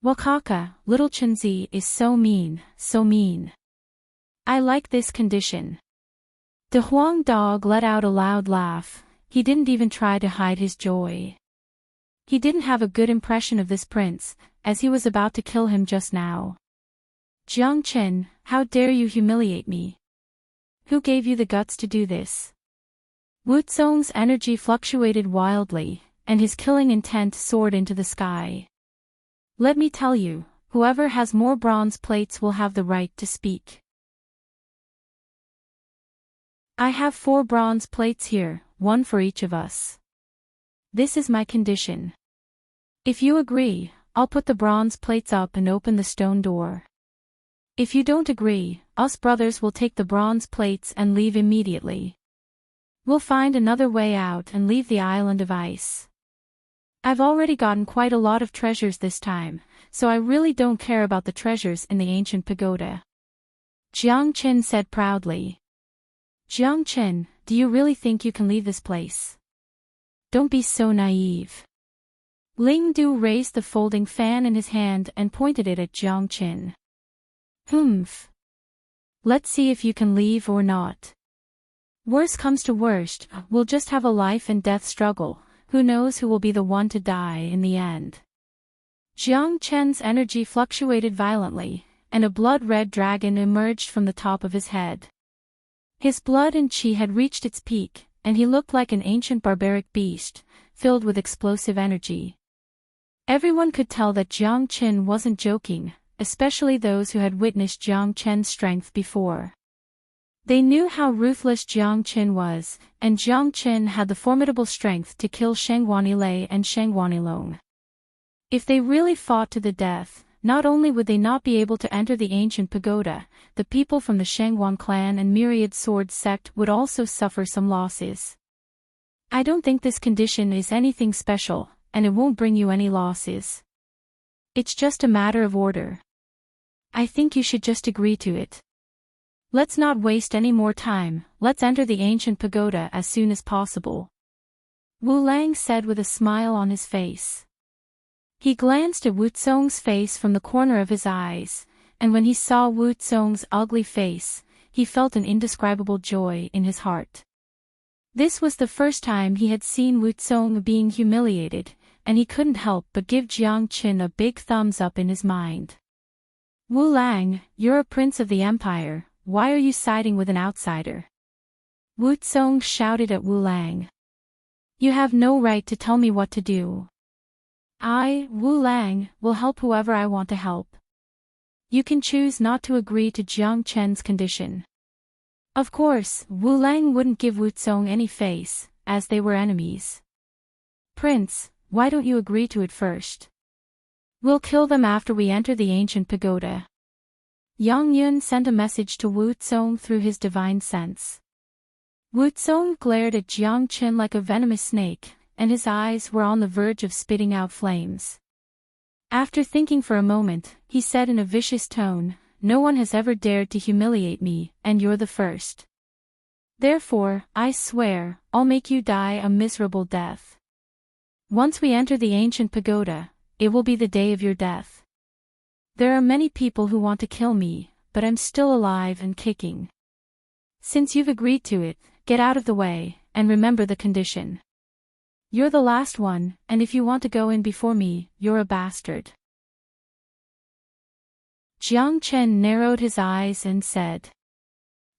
Wakaka, little Chenzi is so mean, so mean. I like this condition. The Huang dog let out a loud laugh. He didn't even try to hide his joy. He didn't have a good impression of this prince, as he was about to kill him just now. Jiang Chen, how dare you humiliate me? Who gave you the guts to do this? Wu Zong's energy fluctuated wildly, and his killing intent soared into the sky. Let me tell you, whoever has more bronze plates will have the right to speak. I have 4 bronze plates here, 1 for each of us. This is my condition. If you agree, I'll put the bronze plates up and open the stone door. If you don't agree, us brothers will take the bronze plates and leave immediately. We'll find another way out and leave the island of ice. I've already gotten quite a lot of treasures this time, so I really don't care about the treasures in the ancient pagoda. Jiang Qin said proudly. Jiang Qin, do you really think you can leave this place? Don't be so naive. Ling Du raised the folding fan in his hand and pointed it at Jiang Qin. Humph. Let's see if you can leave or not. Worst comes to worst, we'll just have a life and death struggle. Who knows who will be the one to die in the end? Jiang Chen's energy fluctuated violently, and a blood-red dragon emerged from the top of his head. His blood and qi had reached its peak, and he looked like an ancient barbaric beast, filled with explosive energy. Everyone could tell that Jiang Qin wasn't joking, especially those who had witnessed Jiang Chen's strength before. They knew how ruthless Jiang Qin was, and Jiang Qin had the formidable strength to kill Shengguanilei and Shengguanilong. If they really fought to the death, not only would they not be able to enter the ancient pagoda, the people from the Shengguan clan and Myriad Sword sect would also suffer some losses. I don't think this condition is anything special, and it won't bring you any losses. It's just a matter of order. I think you should just agree to it. Let's not waste any more time, let's enter the ancient pagoda as soon as possible. Wu Lang said with a smile on his face. He glanced at Wu Zong's face from the corner of his eyes, and when he saw Wu Zong's ugly face, he felt an indescribable joy in his heart. This was the first time he had seen Wu Zong being humiliated, and he couldn't help but give Jiang Qin a big thumbs up in his mind. Wu Lang, you're a prince of the empire. Why are you siding with an outsider? Wu Zong shouted at Wu Lang. You have no right to tell me what to do. I, Wu Lang, will help whoever I want to help. You can choose not to agree to Jiang Chen's condition. Of course, Wu Lang wouldn't give Wu Zong any face, as they were enemies. Prince, why don't you agree to it first? We'll kill them after we enter the ancient pagoda. Yang Yun sent a message to Wu Zong through his divine sense. Wu Zong glared at Jiang Qin like a venomous snake, and his eyes were on the verge of spitting out flames. After thinking for a moment, he said in a vicious tone, no one has ever dared to humiliate me, and you're the first. Therefore, I swear, I'll make you die a miserable death. Once we enter the ancient pagoda, it will be the day of your death. There are many people who want to kill me, but I'm still alive and kicking. Since you've agreed to it, get out of the way, and remember the condition. You're the last one, and if you want to go in before me, you're a bastard. Jiang Chen narrowed his eyes and said.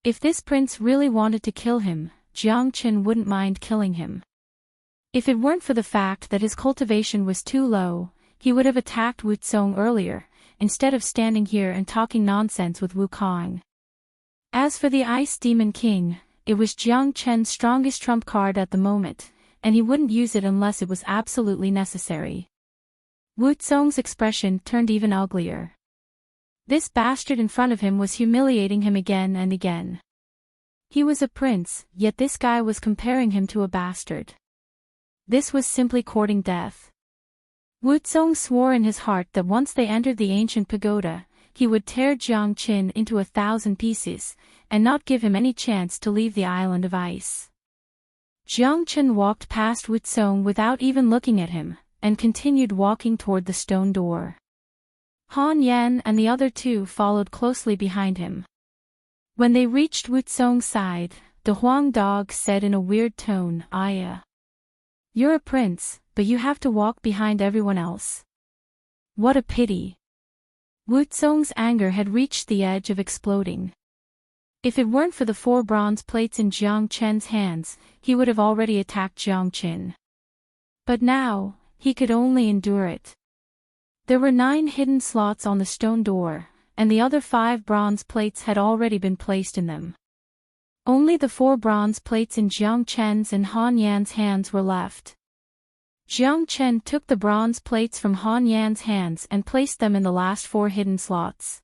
If this prince really wanted to kill him, Jiang Chen wouldn't mind killing him. If it weren't for the fact that his cultivation was too low, he would have attacked Wu Zong earlier, instead of standing here and talking nonsense with Wu Kong. As for the Ice Demon King, it was Jiang Chen's strongest trump card at the moment, and he wouldn't use it unless it was absolutely necessary. Wu Zong's expression turned even uglier. This bastard in front of him was humiliating him again and again. He was a prince, yet this guy was comparing him to a bastard. This was simply courting death. Wu Zong swore in his heart that once they entered the ancient pagoda, he would tear Jiang Qin into 1,000 pieces, and not give him any chance to leave the island of ice. Jiang Qin walked past Wu Zong without even looking at him, and continued walking toward the stone door. Han Yan and the other two followed closely behind him. When they reached Wu Zong's side, the Huang dog said in a weird tone, Aya. You're a prince, but you have to walk behind everyone else. What a pity. Wu Zong's anger had reached the edge of exploding. If it weren't for the 4 bronze plates in Jiang Chen's hands, he would have already attacked Jiang Chen. But now, he could only endure it. There were 9 hidden slots on the stone door, and the other 5 bronze plates had already been placed in them. Only the 4 bronze plates in Jiang Chen's and Han Yan's hands were left. Jiang Chen took the bronze plates from Han Yan's hands and placed them in the last 4 hidden slots.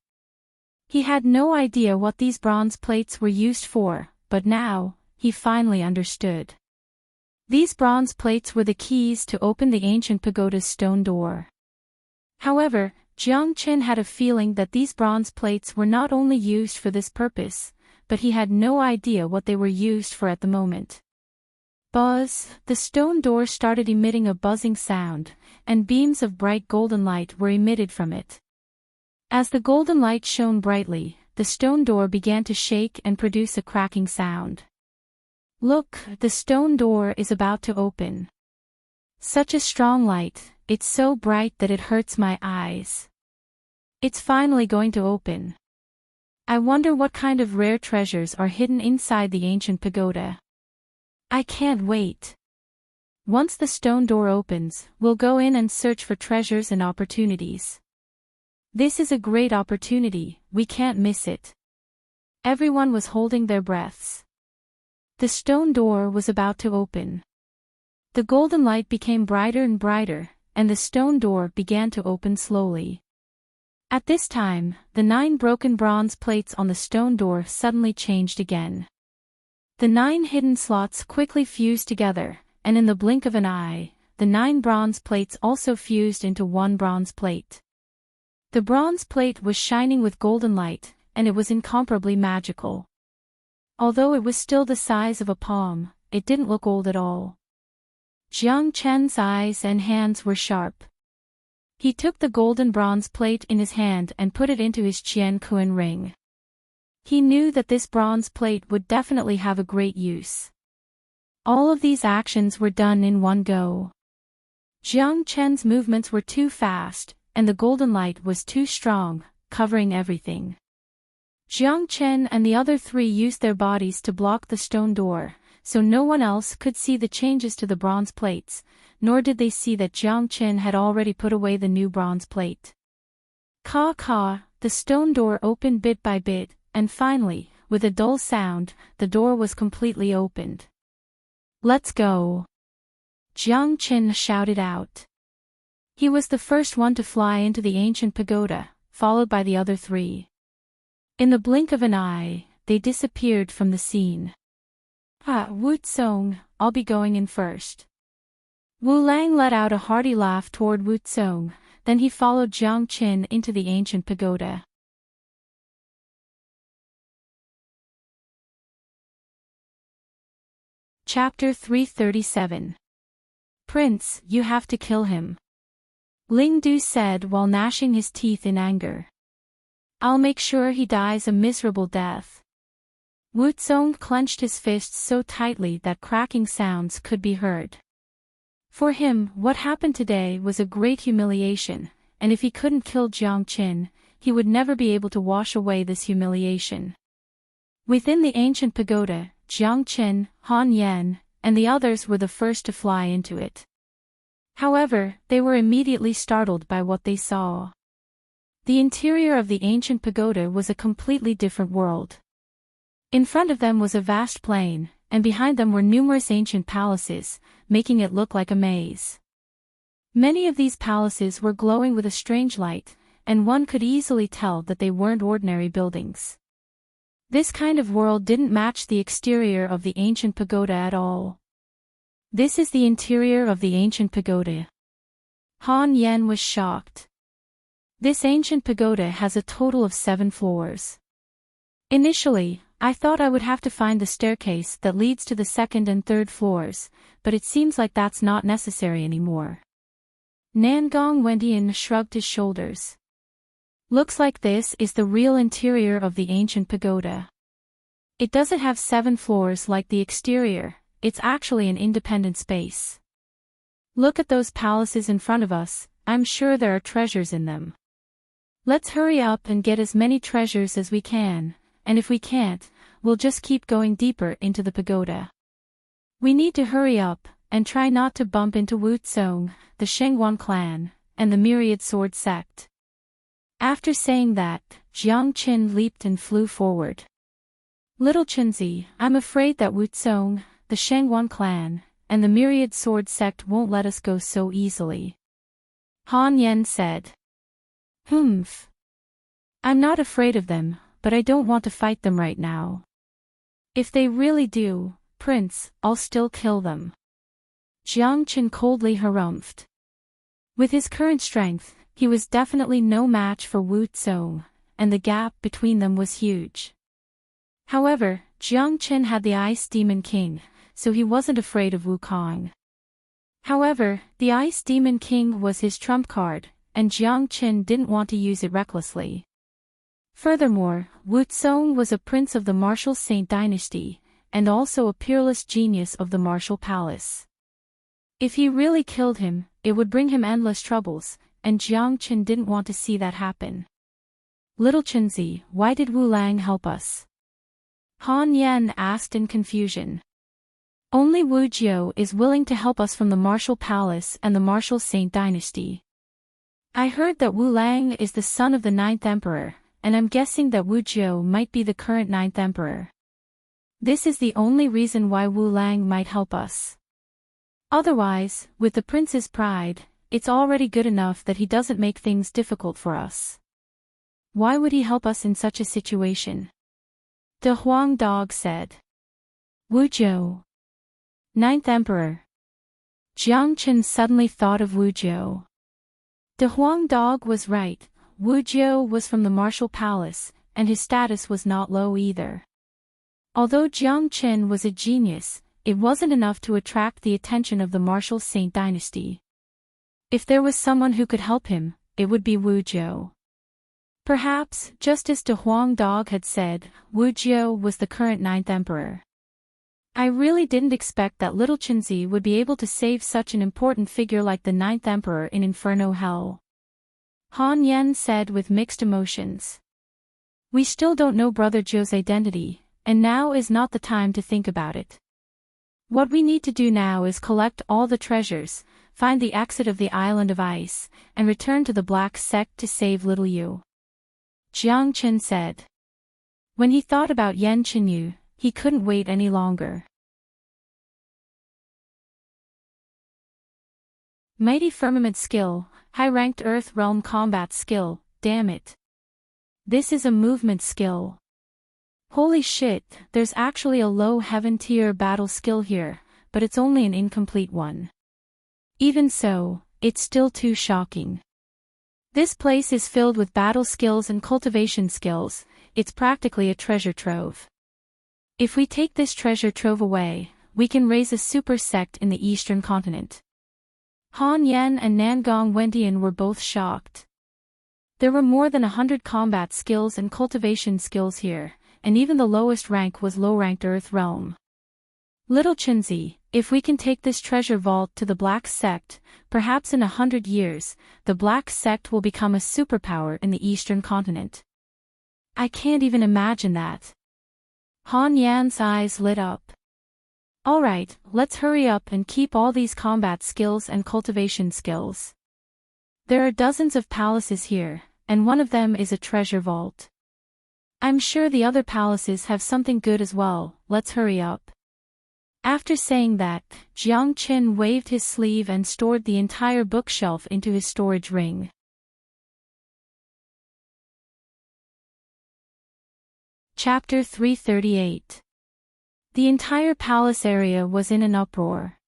He had no idea what these bronze plates were used for, but now, he finally understood. These bronze plates were the keys to open the ancient pagoda's stone door. However, Jiang Chen had a feeling that these bronze plates were not only used for this purpose, but he had no idea what they were used for at the moment. Buzz, the stone door started emitting a buzzing sound, and beams of bright golden light were emitted from it. As the golden light shone brightly, the stone door began to shake and produce a cracking sound. Look, the stone door is about to open. Such a strong light, it's so bright that it hurts my eyes. It's finally going to open. I wonder what kind of rare treasures are hidden inside the ancient pagoda. I can't wait. Once the stone door opens, we'll go in and search for treasures and opportunities. This is a great opportunity, we can't miss it. Everyone was holding their breaths. The stone door was about to open. The golden light became brighter and brighter, and the stone door began to open slowly. At this time, the 9 broken bronze plates on the stone door suddenly changed again. The 9 hidden slots quickly fused together, and in the blink of an eye, the 9 bronze plates also fused into 1 bronze plate. The bronze plate was shining with golden light, and it was incomparably magical. Although it was still the size of a palm, it didn't look old at all. Jiang Chen's eyes and hands were sharp. He took the golden bronze plate in his hand and put it into his Qian Kuan ring. He knew that this bronze plate would definitely have a great use. All of these actions were done in one go. Jiang Chen's movements were too fast, and the golden light was too strong, covering everything. Jiang Chen and the other 3 used their bodies to block the stone door, so no one else could see the changes to the bronze plates, nor did they see that Jiang Chen had already put away the new bronze plate. Caw, the stone door opened bit by bit, and finally, with a dull sound, the door was completely opened. Let's go! Jiang Chen shouted out. He was the first one to fly into the ancient pagoda, followed by the other 3. In the blink of an eye, they disappeared from the scene. Wu Tsong, I'll be going in first. Wu Lang let out a hearty laugh toward Wu Tsong, then he followed Jiang Chen into the ancient pagoda. Chapter 337. Prince, you have to kill him. Ling Du said while gnashing his teeth in anger. I'll make sure he dies a miserable death. Wu Tsong clenched his fists so tightly that cracking sounds could be heard. For him, what happened today was a great humiliation, and if he couldn't kill Jiang Chen, he would never be able to wash away this humiliation. Within the ancient pagoda, Jiang Chen, Han Yan, and the others were the first to fly into it. However, they were immediately startled by what they saw. The interior of the ancient pagoda was a completely different world. In front of them was a vast plain, and behind them were numerous ancient palaces, making it look like a maze. Many of these palaces were glowing with a strange light, and one could easily tell that they weren't ordinary buildings. This kind of world didn't match the exterior of the ancient pagoda at all. This is the interior of the ancient pagoda. Han Yan was shocked. This ancient pagoda has a total of 7 floors. Initially, I thought I would have to find the staircase that leads to the 2nd and 3rd floors, but it seems like that's not necessary anymore. Nangong Wendian shrugged his shoulders. Looks like this is the real interior of the ancient pagoda. It doesn't have 7 floors like the exterior, it's actually an independent space. Look at those palaces in front of us, I'm sure there are treasures in them. Let's hurry up and get as many treasures as we can, and if we can't, we'll just keep going deeper into the pagoda. We need to hurry up, and try not to bump into Wu Tsong, the Shengguan clan, and the Myriad Sword sect. After saying that, Jiang Qin leaped and flew forward. Little Qinzi, I'm afraid that Wu Tsong, the Shengguan clan, and the Myriad Sword sect won't let us go so easily. Han Yen said. Humph. I'm not afraid of them, but I don't want to fight them right now. If they really do, Prince, I'll still kill them. Jiang Qin coldly harumphed. With his current strength, he was definitely no match for Wu Tsong, and the gap between them was huge. However, Jiang Qin had the Ice Demon King, so he wasn't afraid of Wukong. However, the Ice Demon King was his trump card, and Jiang Qin didn't want to use it recklessly. Furthermore, Wu Tsong was a prince of the Martial Saint dynasty, and also a peerless genius of the Martial Palace. If he really killed him, it would bring him endless troubles, and Jiang Qin didn't want to see that happen. Little Qinzi, why did Wu Lang help us? Han Yen asked in confusion. Only Wu Jiu is willing to help us from the Martial Palace and the Martial Saint dynasty. I heard that Wu Lang is the son of the 9th Emperor, and I'm guessing that Wu Jiu might be the current 9th Emperor. This is the only reason why Wu Lang might help us. Otherwise, with the prince's pride, it's already good enough that he doesn't make things difficult for us. Why would he help us in such a situation? De Huang Dog said. Wu Jiu. 9th Emperor. Jiang Qin suddenly thought of Wu Jiu. De Huang Dog was right, Wu Jiu was from the Martial Palace, and his status was not low either. Although Jiang Qin was a genius, it wasn't enough to attract the attention of the Martial Saint dynasty. If there was someone who could help him, it would be Wu Jiu. Perhaps, just as De Huang Dog had said, Wu Jiu was the current 9th Emperor. I really didn't expect that little Qinzi would be able to save such an important figure like the 9th Emperor in Inferno Hell. Han Yen said with mixed emotions. We still don't know Brother Jiu's identity, and now is not the time to think about it. What we need to do now is collect all the treasures, find the exit of the Island of Ice, and return to the Black Sect to save little Yu. Jiang Qin said. When he thought about Yan Qinyu, he couldn't wait any longer. Mighty Firmament skill, high-ranked Earth Realm combat skill, damn it. This is a movement skill. Holy shit, there's actually a low heaven tier battle skill here, but it's only an incomplete one. Even so, it's still too shocking. This place is filled with battle skills and cultivation skills, it's practically a treasure trove. If we take this treasure trove away, we can raise a super sect in the eastern continent. Han Yen and Nangong Wentian were both shocked. There were more than 100 combat skills and cultivation skills here, and even the lowest rank was low-ranked Earth Realm. Little Qinzi, if we can take this treasure vault to the Black Sect, perhaps in 100 years, the Black Sect will become a superpower in the eastern continent. I can't even imagine that. Han Yan's eyes lit up. Alright, let's hurry up and keep all these combat skills and cultivation skills. There are dozens of palaces here, and one of them is a treasure vault. I'm sure the other palaces have something good as well, let's hurry up. After saying that, Jiang Qin waved his sleeve and stored the entire bookshelf into his storage ring. Chapter 338. The entire palace area was in an uproar.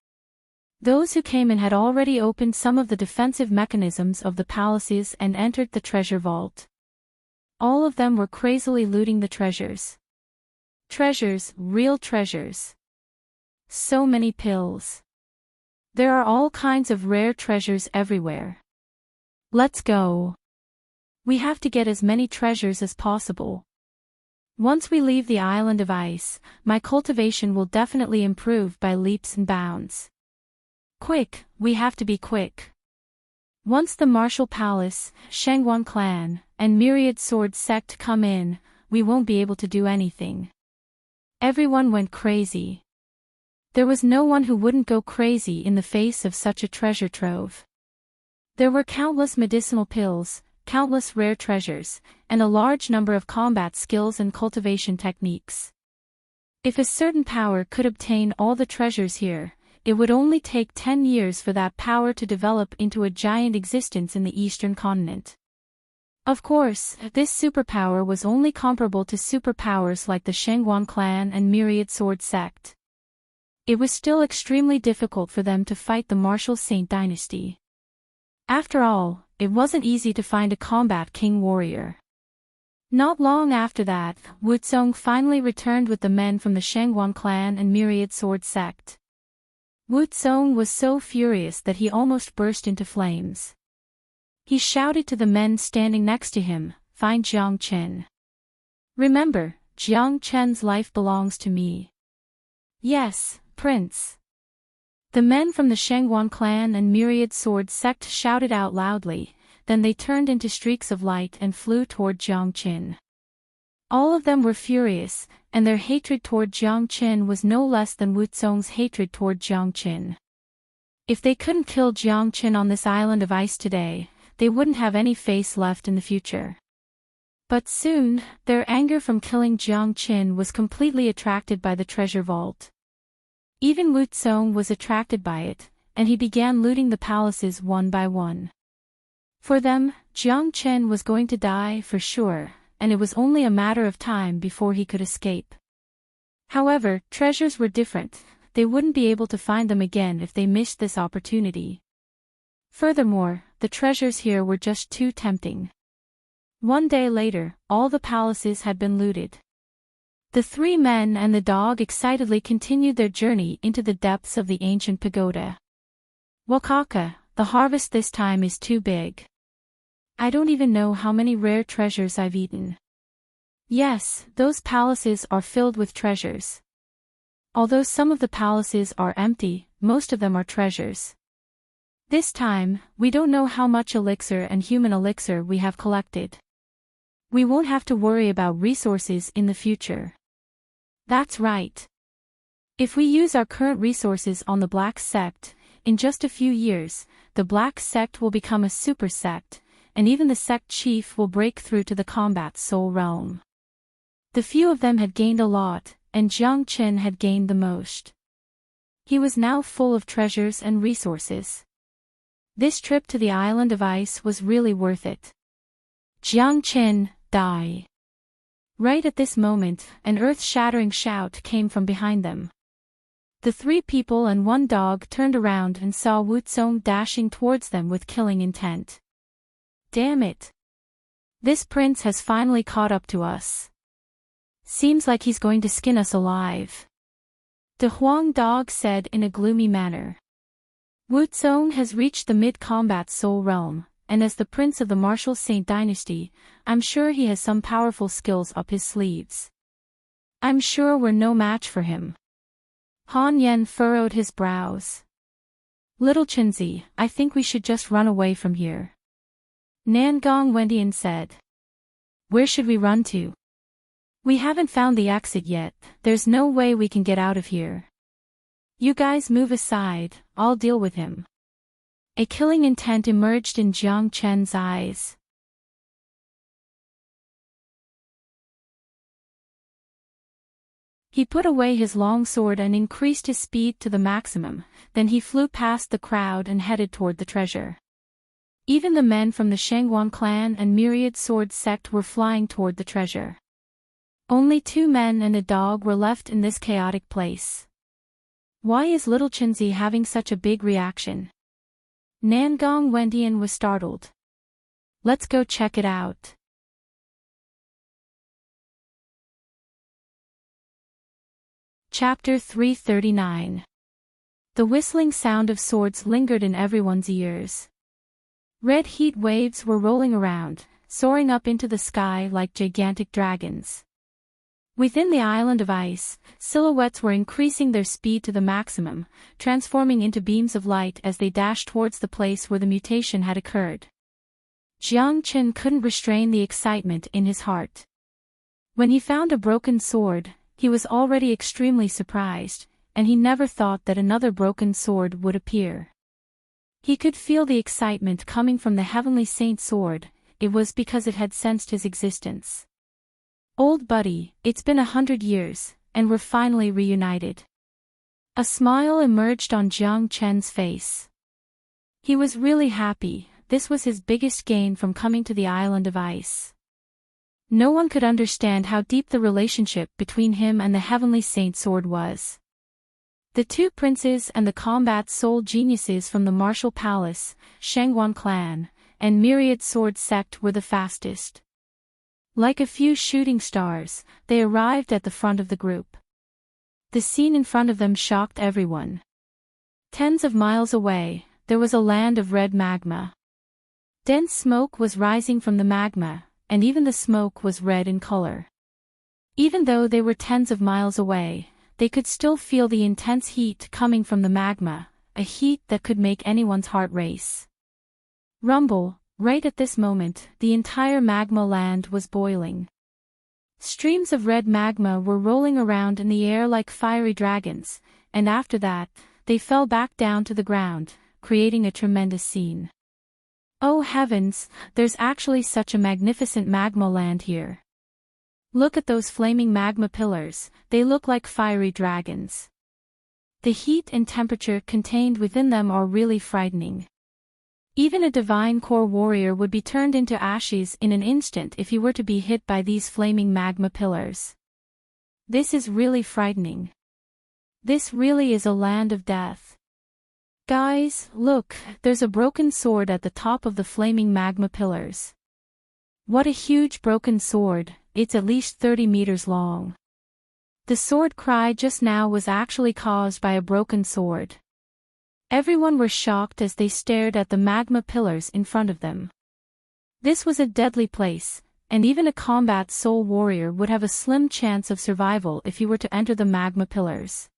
Those who came in had already opened some of the defensive mechanisms of the palaces and entered the treasure vault. All of them were crazily looting the treasures. Treasures, real treasures. So many pills. There are all kinds of rare treasures everywhere. Let's go. We have to get as many treasures as possible. Once we leave the Island of Ice, my cultivation will definitely improve by leaps and bounds. Quick, we have to be quick. Once the Martial Palace, Shengguan clan, and Myriad Sword sect come in, we won't be able to do anything. Everyone went crazy. There was no one who wouldn't go crazy in the face of such a treasure trove. There were countless medicinal pills, countless rare treasures, and a large number of combat skills and cultivation techniques. If a certain power could obtain all the treasures here, it would only take 10 years for that power to develop into a giant existence in the eastern continent. Of course, this superpower was only comparable to superpowers like the Shengguan clan and Myriad Sword sect. It was still extremely difficult for them to fight the martial Saint dynasty. After all, it wasn't easy to find a combat king warrior. Not long after that, Wu Zong finally returned with the men from the Shengguan clan and Myriad Sword sect. Wu Zong was so furious that he almost burst into flames. He shouted to the men standing next to him, "Find Jiang Chen. Remember, Jiang Chen's life belongs to me." "Yes, Prince." The men from the Shengguan clan and Myriad Sword sect shouted out loudly, then they turned into streaks of light and flew toward Jiang Chen. All of them were furious, and their hatred toward Jiang Chen was no less than Wu Zong's hatred toward Jiang Chen. If they couldn't kill Jiang Chen on this island of ice today, they wouldn't have any face left in the future. But soon, their anger from killing Jiang Chen was completely attracted by the treasure vault. Even Wu Zong was attracted by it, and he began looting the palaces one by one. For them, Jiang Chen was going to die for sure, and it was only a matter of time before he could escape. However, treasures were different. They wouldn't be able to find them again if they missed this opportunity. Furthermore, the treasures here were just too tempting. One day later, all the palaces had been looted. The three men and the dog excitedly continued their journey into the depths of the ancient pagoda. "Wakaka, the harvest this time is too big. I don't even know how many rare treasures I've eaten." Yes, those palaces are filled with treasures. Although some of the palaces are empty, most of them are treasures. This time, we don't know how much elixir and human elixir we have collected. We won't have to worry about resources in the future. That's right. If we use our current resources on the Black Sect, in just a few years, the Black Sect will become a super sect, and even the sect chief will break through to the combat soul realm. The few of them had gained a lot, and Jiang Chen had gained the most. He was now full of treasures and resources. This trip to the island of ice was really worth it. "Jiang Chen, die!" Right at this moment, an earth-shattering shout came from behind them. The three people and one dog turned around and saw Wu Zong dashing towards them with killing intent. "Damn it! This prince has finally caught up to us. Seems like he's going to skin us alive," the Huang dog said in a gloomy manner. Wu Zong has reached the mid-combat soul realm, and as the prince of the martial Saint dynasty, I'm sure he has some powerful skills up his sleeves. I'm sure we're no match for him. Han Yen furrowed his brows. "Little Chenzi, I think we should just run away from here," Nangong Wendian said. "Where should we run to? We haven't found the exit yet, there's no way we can get out of here. You guys move aside, I'll deal with him." A killing intent emerged in Jiang Chen's eyes. He put away his long sword and increased his speed to the maximum, then he flew past the crowd and headed toward the treasure. Even the men from the Shengguan clan and Myriad Sword sect were flying toward the treasure. Only 2 men and a dog were left in this chaotic place. Why is little Chenzi having such a big reaction? Nangong Wendian was startled. "Let's go check it out." Chapter 339. The whistling sound of swords lingered in everyone's ears. Red heat waves were rolling around, soaring up into the sky like gigantic dragons. Within the island of ice, silhouettes were increasing their speed to the maximum, transforming into beams of light as they dashed towards the place where the mutation had occurred. Jiang Chen couldn't restrain the excitement in his heart. When he found a broken sword, He was already extremely surprised, and he never thought that another broken sword would appear. He could feel the excitement coming from the Heavenly Saint's sword. It was because it had sensed his existence. "Old buddy, it's been 100 years, and we're finally reunited." A smile emerged on Jiang Chen's face. He was really happy. This was his biggest gain from coming to the Island of Ice. No one could understand how deep the relationship between him and the Heavenly Saint sword was. The two princes and the combat soul geniuses from the martial palace, Shangguan clan, and Myriad Sword sect were the fastest. Like a few shooting stars, they arrived at the front of the group. The scene in front of them shocked everyone. Tens of miles away, there was a land of red magma. Dense smoke was rising from the magma, and even the smoke was red in color. Even though they were tens of miles away, they could still feel the intense heat coming from the magma, a heat that could make anyone's heart race. Rumble, right at this moment, the entire magma land was boiling. Streams of red magma were rolling around in the air like fiery dragons, and after that, they fell back down to the ground, creating a tremendous scene. Oh heavens, there's actually such a magnificent magma land here. Look at those flaming magma pillars, they look like fiery dragons. The heat and temperature contained within them are really frightening. Even a divine core warrior would be turned into ashes in an instant if he were to be hit by these flaming magma pillars. This is really frightening. This really is a land of death. Guys, look, there's a broken sword at the top of the flaming magma pillars. What a huge broken sword, it's at least 30 meters long. The sword cry just now was actually caused by a broken sword. Everyone were shocked as they stared at the magma pillars in front of them. This was a deadly place, and even a combat soul warrior would have a slim chance of survival if he were to enter the magma pillars.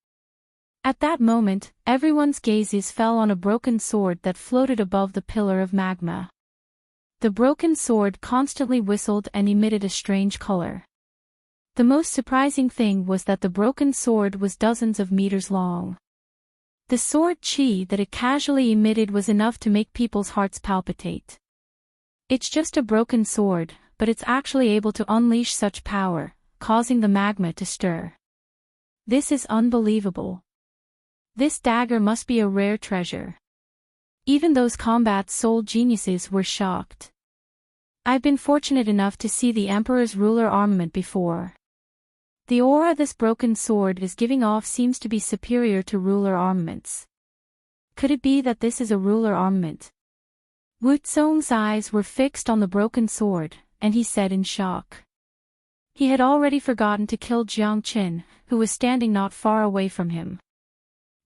At that moment, everyone's gazes fell on a broken sword that floated above the pillar of magma. The broken sword constantly whistled and emitted a strange color. The most surprising thing was that the broken sword was dozens of meters long. The sword chi that it casually emitted was enough to make people's hearts palpitate. It's just a broken sword, but it's actually able to unleash such power, causing the magma to stir. This is unbelievable. This dagger must be a rare treasure. Even those combat soul geniuses were shocked. I've been fortunate enough to see the Emperor's ruler armament before. The aura this broken sword is giving off seems to be superior to ruler armaments. Could it be that this is a ruler armament? Wu Zong's eyes were fixed on the broken sword, and he said in shock. He had already forgotten to kill Jiang Qin, who was standing not far away from him.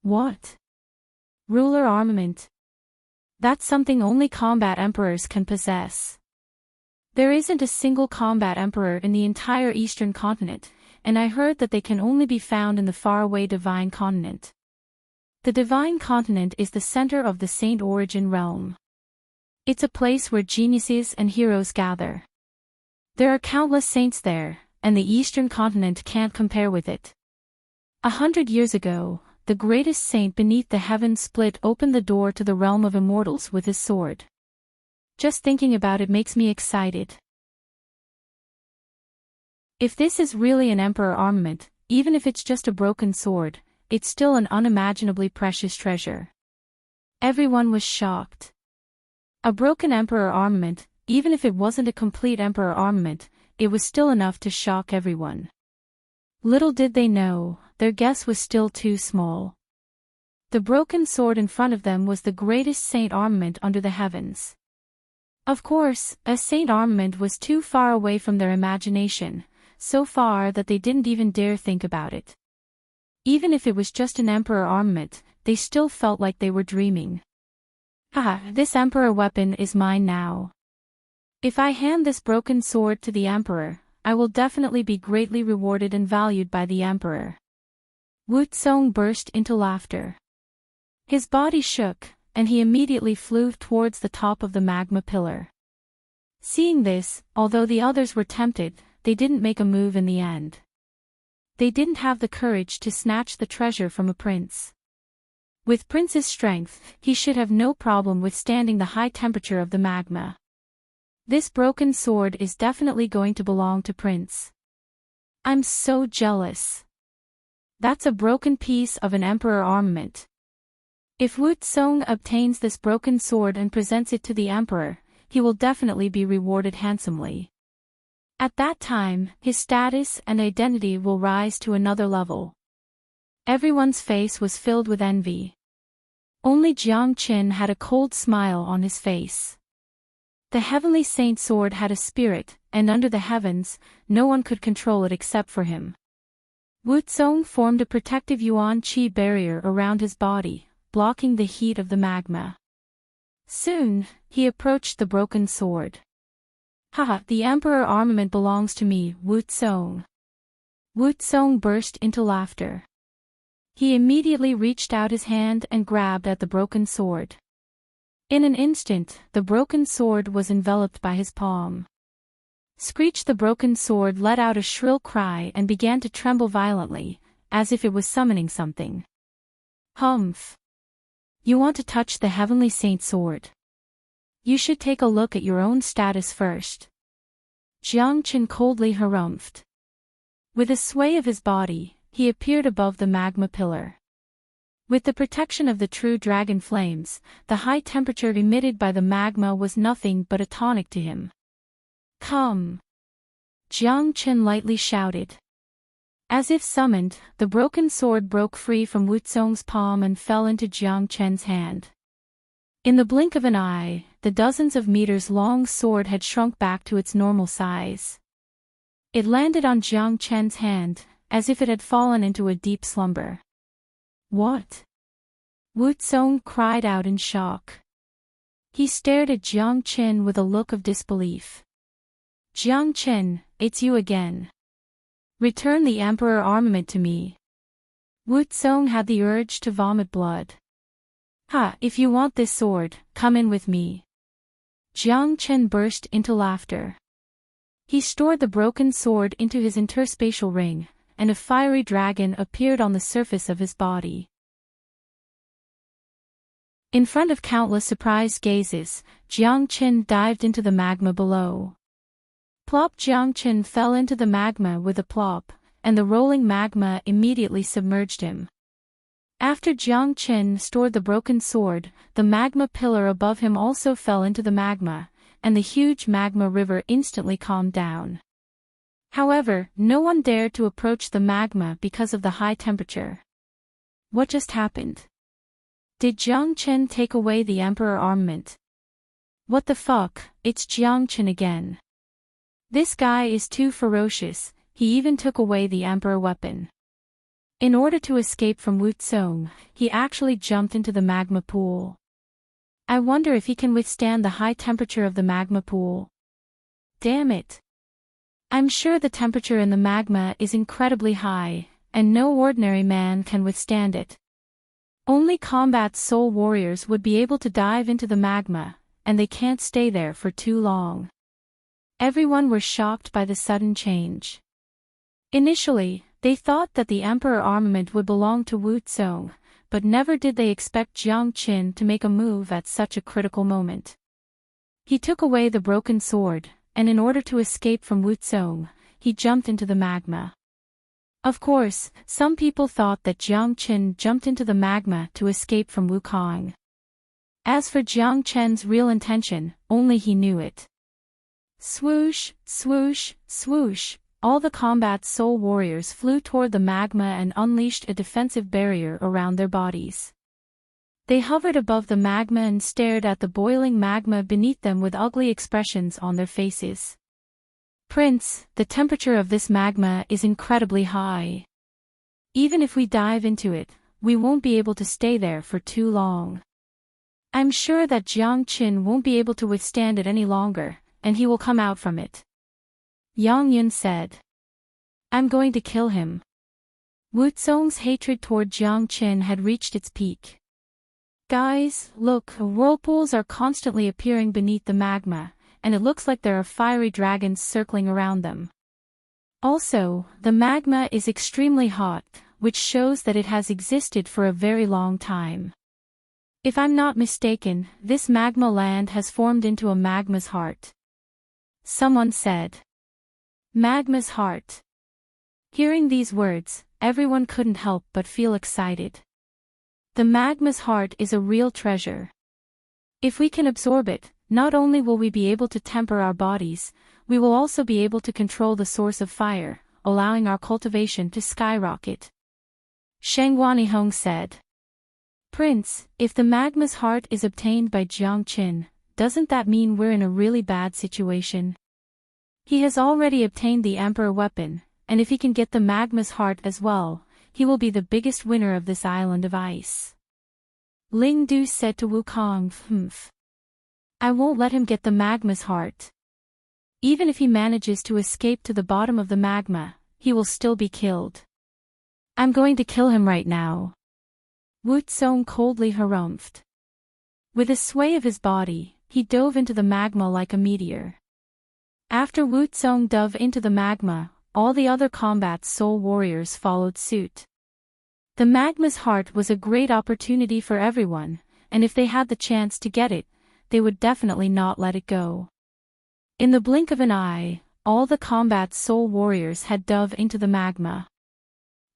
What? Ruler armament? That's something only combat emperors can possess. There isn't a single combat emperor in the entire Eastern continent, and I heard that they can only be found in the faraway Divine Continent. The Divine Continent is the center of the Saint Origin realm. It's a place where geniuses and heroes gather. There are countless saints there, and the Eastern continent can't compare with it. 100 years ago, the greatest saint beneath the heavens split open the door to the realm of immortals with his sword. Just thinking about it makes me excited. If this is really an emperor armament, even if it's just a broken sword, it's still an unimaginably precious treasure. Everyone was shocked. A broken emperor armament, even if it wasn't a complete emperor armament, it was still enough to shock everyone. Little did they know, their guess was still too small. The broken sword in front of them was the greatest saint armament under the heavens. Of course, a saint armament was too far away from their imagination, so far that they didn't even dare think about it. Even if it was just an emperor armament, they still felt like they were dreaming. Haha, this emperor weapon is mine now. If I hand this broken sword to the emperor, I will definitely be greatly rewarded and valued by the emperor. Wu Zong burst into laughter. His body shook, and he immediately flew towards the top of the magma pillar. Seeing this, although the others were tempted, they didn't make a move in the end. they didn't have the courage to snatch the treasure from a prince. With Prince's strength, he should have no problem withstanding the high temperature of the magma. This broken sword is definitely going to belong to Prince. I'm so jealous. That's a broken piece of an emperor armament. If Wu Tsong obtains this broken sword and presents it to the emperor, he will definitely be rewarded handsomely. At that time, his status and identity will rise to another level. Everyone's face was filled with envy. Only Jiang Qin had a cold smile on his face. The heavenly saint sword had a spirit, and under the heavens, no one could control it except for him. Wu Tsong formed a protective yuan qi barrier around his body, blocking the heat of the magma. Soon, he approached the broken sword. Haha, the emperor armament belongs to me, Wu Tsong. Wu Tsong burst into laughter. He immediately reached out his hand and grabbed at the broken sword. In an instant, the broken sword was enveloped by his palm. Screech, the broken sword let out a shrill cry and began to tremble violently, as if it was summoning something. Humph! You want to touch the heavenly saint sword? You should take a look at your own status first. Jiang Qin coldly harumphed. With a sway of his body, he appeared above the magma pillar. With the protection of the true dragon flames, the high temperature emitted by the magma was nothing but a tonic to him. Come! Jiang Qin lightly shouted. As if summoned, the broken sword broke free from Wu Tsong's palm and fell into Jiang Qin's hand. In the blink of an eye, the dozens of meters long sword had shrunk back to its normal size. It landed on Jiang Qin's hand, as if it had fallen into a deep slumber. What? Wu Tsong cried out in shock. He stared at Jiang Qin with a look of disbelief. Jiang Qin, it's you again. Return the emperor armament to me. Wu Tsong had the urge to vomit blood. Ha, if you want this sword, come in with me. Jiang Qin burst into laughter. He stored the broken sword into his interspatial ring, and a fiery dragon appeared on the surface of his body. In front of countless surprised gazes, Jiang Qin dived into the magma below. Plop! Jiang Qin fell into the magma with a plop, and the rolling magma immediately submerged him. After Jiang Qin stored the broken sword, the magma pillar above him also fell into the magma, and the huge magma river instantly calmed down. However, no one dared to approach the magma because of the high temperature. What just happened? Did Jiang Qin take away the emperor armament? What the fuck, it's Jiang Qin again. This guy is too ferocious, he even took away the emperor weapon. In order to escape from Wu Tsong, he actually jumped into the magma pool. I wonder if he can withstand the high temperature of the magma pool. Damn it. I'm sure the temperature in the magma is incredibly high, and no ordinary man can withstand it. Only combat soul warriors would be able to dive into the magma, and they can't stay there for too long. Everyone were shocked by the sudden change. Initially, they thought that the emperor armament would belong to Wu Tsong, but never did they expect Jiang Qin to make a move at such a critical moment. He took away the broken sword, and in order to escape from Wu Tsong, he jumped into the magma. Of course, some people thought that Jiang Qin jumped into the magma to escape from Wu Kong. As for Jiang Qin's real intention, only he knew it. Swoosh, swoosh, swoosh, all the combat soul warriors flew toward the magma and unleashed a defensive barrier around their bodies. They hovered above the magma and stared at the boiling magma beneath them with ugly expressions on their faces. Prince, the temperature of this magma is incredibly high. Even if we dive into it, we won't be able to stay there for too long. I'm sure that Jiang Qin won't be able to withstand it any longer, and he will come out from it. Yang Yun said. I'm going to kill him. Wu Tsong's hatred toward Jiang Qin had reached its peak. Guys, look, whirlpools are constantly appearing beneath the magma, and it looks like there are fiery dragons circling around them. Also, the magma is extremely hot, which shows that it has existed for a very long time. If I'm not mistaken, this magma land has formed into a magma's heart. Someone said. Magma's heart. Hearing these words, everyone couldn't help but feel excited. The magma's heart is a real treasure. If we can absorb it, not only will we be able to temper our bodies, we will also be able to control the source of fire, allowing our cultivation to skyrocket. Shang Wanihong said. Prince, if the magma's heart is obtained by Jiang Qin, doesn't that mean we're in a really bad situation? He has already obtained the Emperor weapon, and if he can get the magma's heart as well, he will be the biggest winner of this island of ice. Ling Du said to Wukong, I won't let him get the magma's heart. Even if he manages to escape to the bottom of the magma, he will still be killed. I'm going to kill him right now. Wu Zong coldly harumphed. With a sway of his body, he dove into the magma like a meteor. After Wu Zong dove into the magma, all the other combat soul warriors followed suit. The magma's heart was a great opportunity for everyone, and if they had the chance to get it, they would definitely not let it go. In the blink of an eye, all the combat soul warriors had dove into the magma.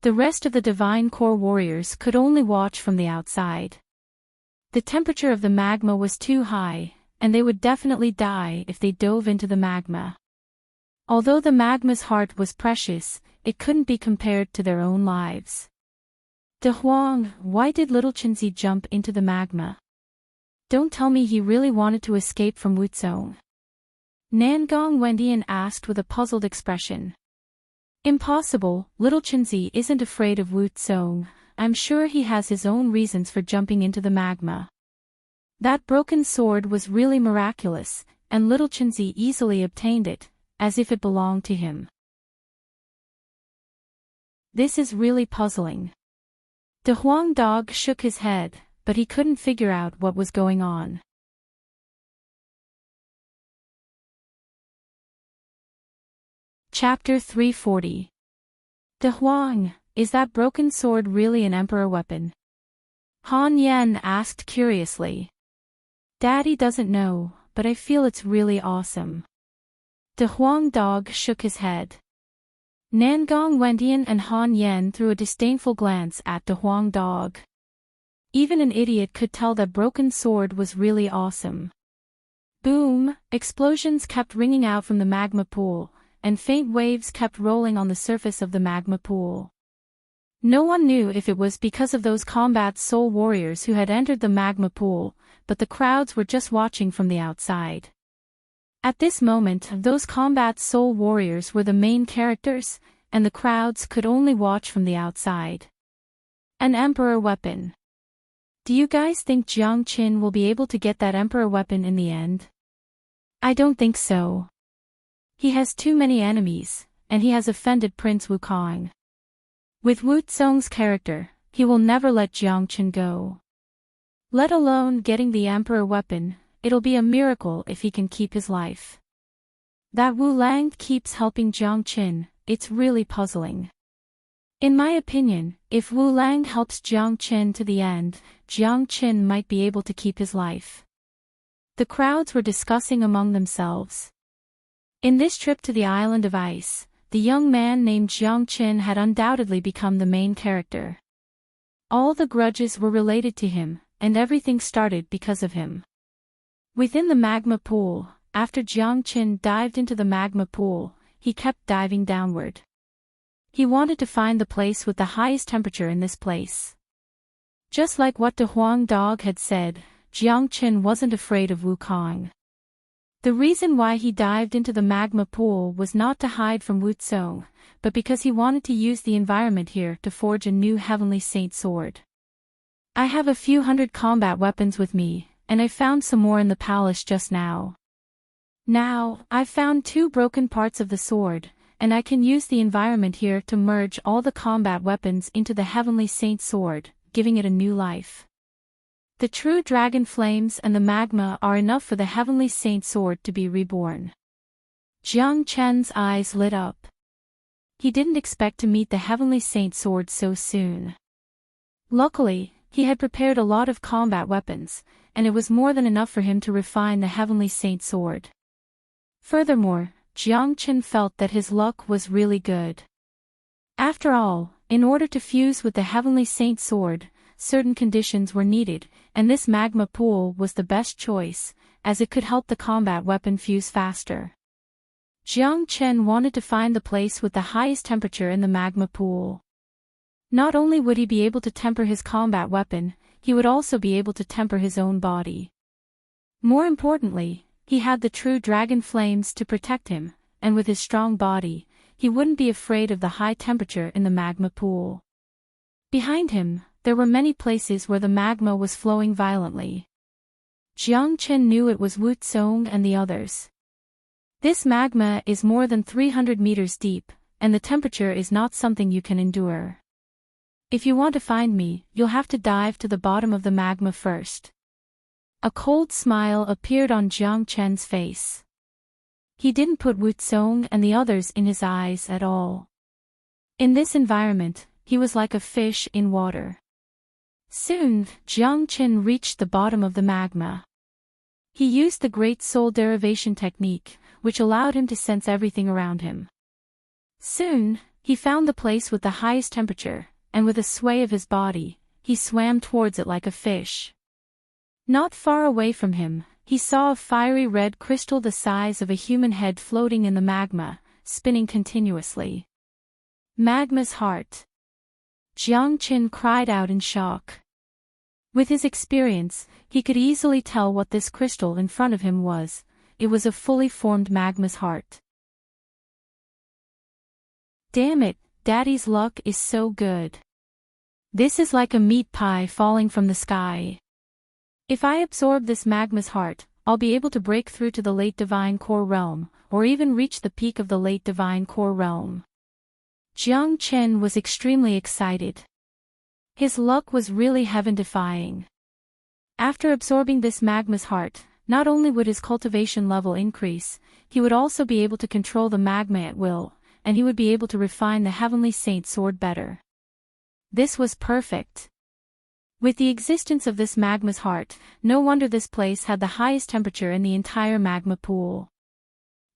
The rest of the divine core warriors could only watch from the outside. The temperature of the magma was too high, and they would definitely die if they dove into the magma. Although the magma's heart was precious, it couldn't be compared to their own lives. De Huang, why did little Chenzi jump into the magma? Don't tell me he really wanted to escape from Wu Zong. Nangong Wendian asked with a puzzled expression. Impossible, little Chenzi isn't afraid of Wu Zong. I'm sure he has his own reasons for jumping into the magma. That broken sword was really miraculous, and little Chenzi easily obtained it, as if it belonged to him. This is really puzzling. De Huang Dog shook his head, but he couldn't figure out what was going on. Chapter 340. De Huang, is that broken sword really an emperor weapon? Han Yen asked curiously. Daddy doesn't know, but I feel it's really awesome. De Huang Dog shook his head. Nangong Wendian and Han Yen threw a disdainful glance at De Huang Dog. Even an idiot could tell that broken sword was really awesome. Boom! Explosions kept ringing out from the magma pool, and faint waves kept rolling on the surface of the magma pool. No one knew if it was because of those combat soul warriors who had entered the magma pool, but the crowds were just watching from the outside. At this moment, those combat soul warriors were the main characters, and the crowds could only watch from the outside. An emperor weapon. Do you guys think Jiang Qin will be able to get that emperor weapon in the end? I don't think so. He has too many enemies, and he has offended Prince Wukong. With Wu Zong's character, he will never let Jiang Qin go. Let alone getting the emperor weapon, it'll be a miracle if he can keep his life. That Wu Lang keeps helping Jiang Qin, it's really puzzling. In my opinion, if Wu Lang helps Jiang Qin to the end, Jiang Qin might be able to keep his life. The crowds were discussing among themselves. In this trip to the island of ice, the young man named Jiang Qin had undoubtedly become the main character. All the grudges were related to him, and everything started because of him. Within the magma pool, after Jiang Qin dived into the magma pool, he kept diving downward. He wanted to find the place with the highest temperature in this place. Just like what De Huang Dog had said, Jiang Qin wasn't afraid of Wukong. The reason why he dived into the magma pool was not to hide from Wu Zong, but because he wanted to use the environment here to forge a new Heavenly Saint sword. I have a few hundred combat weapons with me, and I found some more in the palace just now. Now, I've found 2 broken parts of the sword, and I can use the environment here to merge all the combat weapons into the Heavenly Saint sword, giving it a new life. The true dragon flames and the magma are enough for the Heavenly Saint sword to be reborn. Jiang Chen's eyes lit up. he didn't expect to meet the Heavenly Saint sword so soon. Luckily, he had prepared a lot of combat weapons, and it was more than enough for him to refine the Heavenly Saint sword. Furthermore, Jiang Chen felt that his luck was really good. After all, in order to fuse with the Heavenly Saint sword, certain conditions were needed, and this magma pool was the best choice, as it could help the combat weapon fuse faster. Jiang Chen wanted to find the place with the highest temperature in the magma pool. Not only would he be able to temper his combat weapon, he would also be able to temper his own body. More importantly, he had the true dragon flames to protect him, and with his strong body, he wouldn't be afraid of the high temperature in the magma pool. Behind him, there were many places where the magma was flowing violently. Jiang Chen knew it was Wu Tsong and the others. This magma is more than 300 meters deep, and the temperature is not something you can endure. If you want to find me, you'll have to dive to the bottom of the magma first. A cold smile appeared on Jiang Chen's face. He didn't put Wu Tsong and the others in his eyes at all. In this environment, he was like a fish in water. Soon, Jiang Chen reached the bottom of the magma. He used the Great Soul Derivation technique, which allowed him to sense everything around him. Soon, he found the place with the highest temperature, and with a sway of his body, he swam towards it like a fish. Not far away from him, he saw a fiery red crystal the size of a human head floating in the magma, spinning continuously. Magma's heart. Jiang Chen cried out in shock. With his experience, he could easily tell what this crystal in front of him was. It was a fully formed magma's heart. Damn it, Daddy's luck is so good. This is like a meat pie falling from the sky. If I absorb this magma's heart, I'll be able to break through to the late divine core realm, or even reach the peak of the late divine core realm. Jiang Chen was extremely excited. His luck was really heaven-defying. After absorbing this magma's heart, not only would his cultivation level increase, he would also be able to control the magma at will, and he would be able to refine the Heavenly Saint sword better. This was perfect. With the existence of this magma's heart, no wonder this place had the highest temperature in the entire magma pool.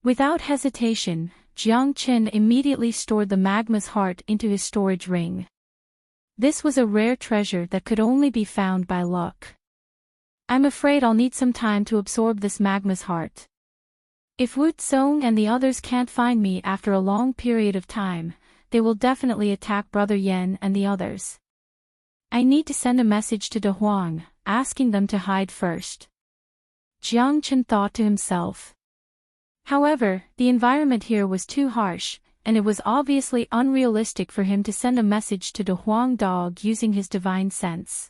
Without hesitation, Jiang Chen immediately stored the magma's heart into his storage ring. This was a rare treasure that could only be found by luck. I'm afraid I'll need some time to absorb this magma's heart. If Wu Tsong and the others can't find me after a long period of time, they will definitely attack Brother Yan and the others. I need to send a message to De Huang, asking them to hide first. Jiang Chen thought to himself. However, the environment here was too harsh, and it was obviously unrealistic for him to send a message to De Huang Dog using his divine sense.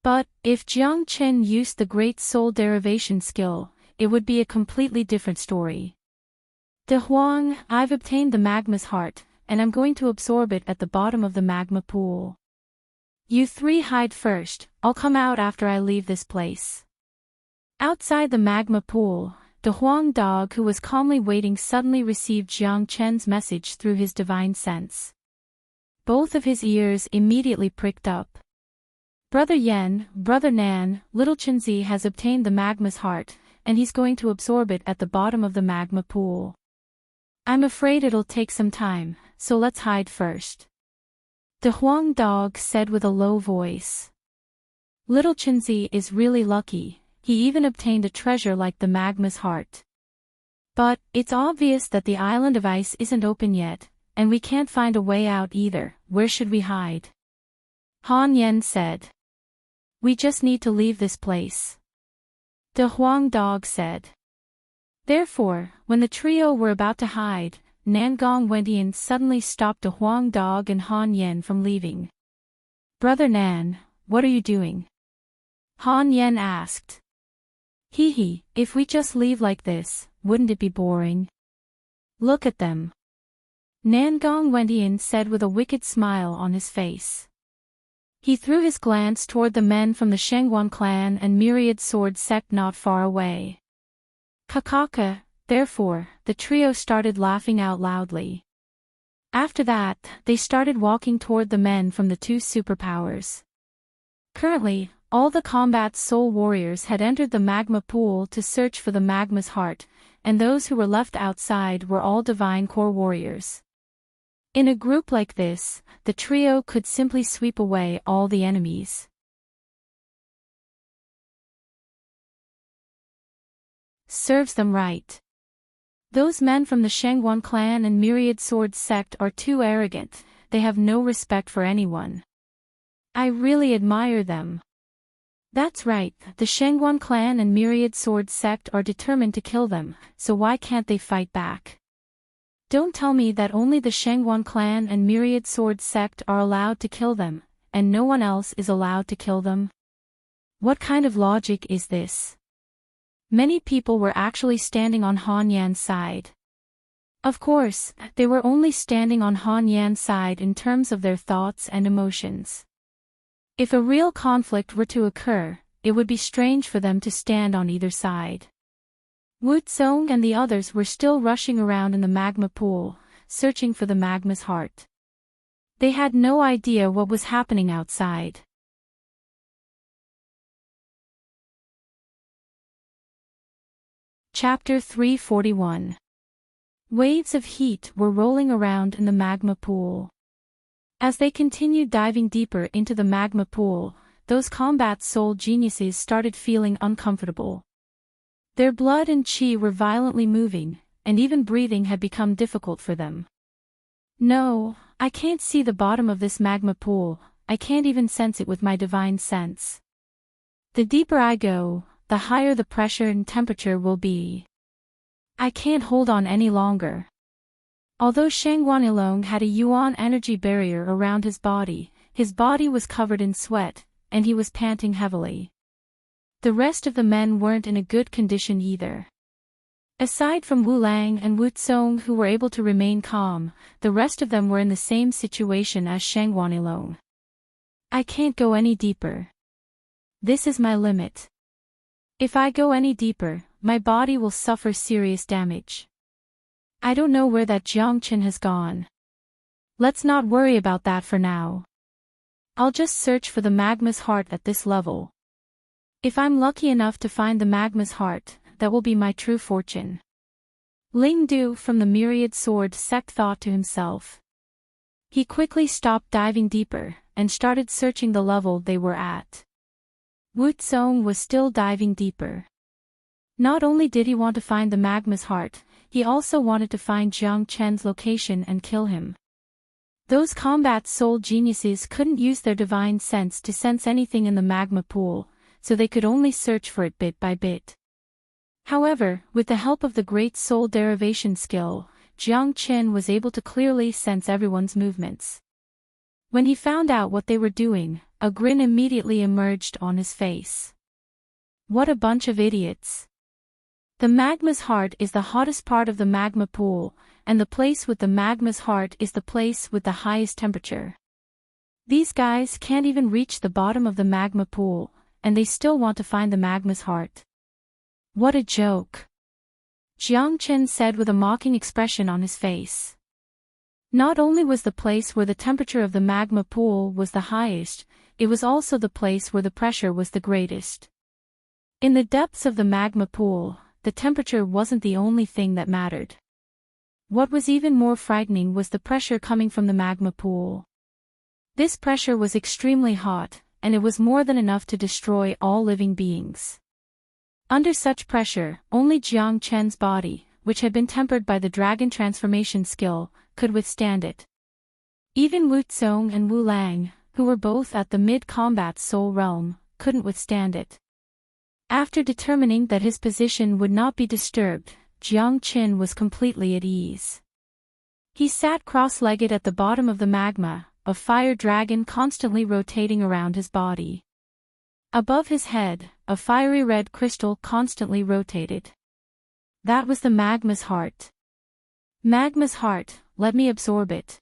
But, if Jiang Chen used the Great Soul Derivation skill, it would be a completely different story. De Huang, I've obtained the magma's heart, and I'm going to absorb it at the bottom of the magma pool. You three hide first, I'll come out after I leave this place. Outside the magma pool, De Huang Dog, who was calmly waiting, suddenly received Jiang Chen's message through his divine sense. Both of his ears immediately pricked up. Brother Yan, Brother Nan, Little Chenzi has obtained the magma's heart, and he's going to absorb it at the bottom of the magma pool. I'm afraid it'll take some time, so let's hide first. De Huang Dog said with a low voice. Little Chenzi is really lucky. He even obtained a treasure like the magma's heart. But, it's obvious that the island of ice isn't open yet, and we can't find a way out either. Where should we hide? Han Yen said. We just need to leave this place. De Huang Dog said. Therefore, when the trio were about to hide, Nangong Wentian suddenly stopped De Huang Dog and Han Yen from leaving. Brother Nan, what are you doing? Han Yen asked. Hee, if we just leave like this, wouldn't it be boring? Look at them. Nangong Wentian said with a wicked smile on his face. He threw his glance toward the men from the Shengguan clan and Myriad Sword sect not far away. Kakaka, therefore, the trio started laughing out loudly. After that, they started walking toward the men from the two superpowers. Currently, all the combat soul warriors had entered the magma pool to search for the magma's heart, and those who were left outside were all divine core warriors. In a group like this, the trio could simply sweep away all the enemies. Serves them right. Those men from the Shangguan clan and Myriad Sword sect are too arrogant, they have no respect for anyone. I really admire them. That's right, the Shangguan clan and Myriad Sword sect are determined to kill them, so why can't they fight back? Don't tell me that only the Shangguan clan and Myriad Sword sect are allowed to kill them, and no one else is allowed to kill them. What kind of logic is this? Many people were actually standing on Han Yan's side. Of course, they were only standing on Han Yan's side in terms of their thoughts and emotions. If a real conflict were to occur, it would be strange for them to stand on either side. Wu Zong and the others were still rushing around in the magma pool, searching for the magma's heart. They had no idea what was happening outside. Chapter 341. Waves of heat were rolling around in the magma pool. As they continued diving deeper into the magma pool, those combat soul geniuses started feeling uncomfortable. Their blood and qi were violently moving, and even breathing had become difficult for them. No, I can't see the bottom of this magma pool, I can't even sense it with my divine sense. The deeper I go, the higher the pressure and temperature will be. I can't hold on any longer. Although Shangguan Ilong had a yuan energy barrier around his body was covered in sweat, and he was panting heavily. The rest of the men weren't in a good condition either. Aside from Wu Lang and Wu Zong who were able to remain calm, the rest of them were in the same situation as Shangguan Ilong. I can't go any deeper. This is my limit. If I go any deeper, my body will suffer serious damage. I don't know where that Jiang Chen has gone. Let's not worry about that for now. I'll just search for the magma's heart at this level. If I'm lucky enough to find the magma's heart, that will be my true fortune. Ling Du from the Myriad Sword sect thought to himself. He quickly stopped diving deeper, and started searching the level they were at. Wu Zong was still diving deeper. Not only did he want to find the magma's heart, he also wanted to find Jiang Chen's location and kill him. Those combat soul geniuses couldn't use their divine sense to sense anything in the magma pool, so they could only search for it bit by bit. However, with the help of the great soul derivation skill, Jiang Chen was able to clearly sense everyone's movements. When he found out what they were doing, a grin immediately emerged on his face. What a bunch of idiots. The magma's heart is the hottest part of the magma pool, and the place with the magma's heart is the place with the highest temperature. These guys can't even reach the bottom of the magma pool, and they still want to find the magma's heart. What a joke. Jiang Chen said with a mocking expression on his face. Not only was the place where the temperature of the magma pool was the highest, it was also the place where the pressure was the greatest. In the depths of the magma pool, the temperature wasn't the only thing that mattered. What was even more frightening was the pressure coming from the magma pool. This pressure was extremely hot, and it was more than enough to destroy all living beings. Under such pressure, only Jiang Chen's body, which had been tempered by the dragon transformation skill, could withstand it. Even Wu Zong and Wu Lang, who were both at the mid-combat soul realm, couldn't withstand it. After determining that his position would not be disturbed, Jiang Chen was completely at ease. He sat cross-legged at the bottom of the magma, a fire dragon constantly rotating around his body. Above his head, a fiery red crystal constantly rotated. That was the magma's heart. Magma's heart, let me absorb it.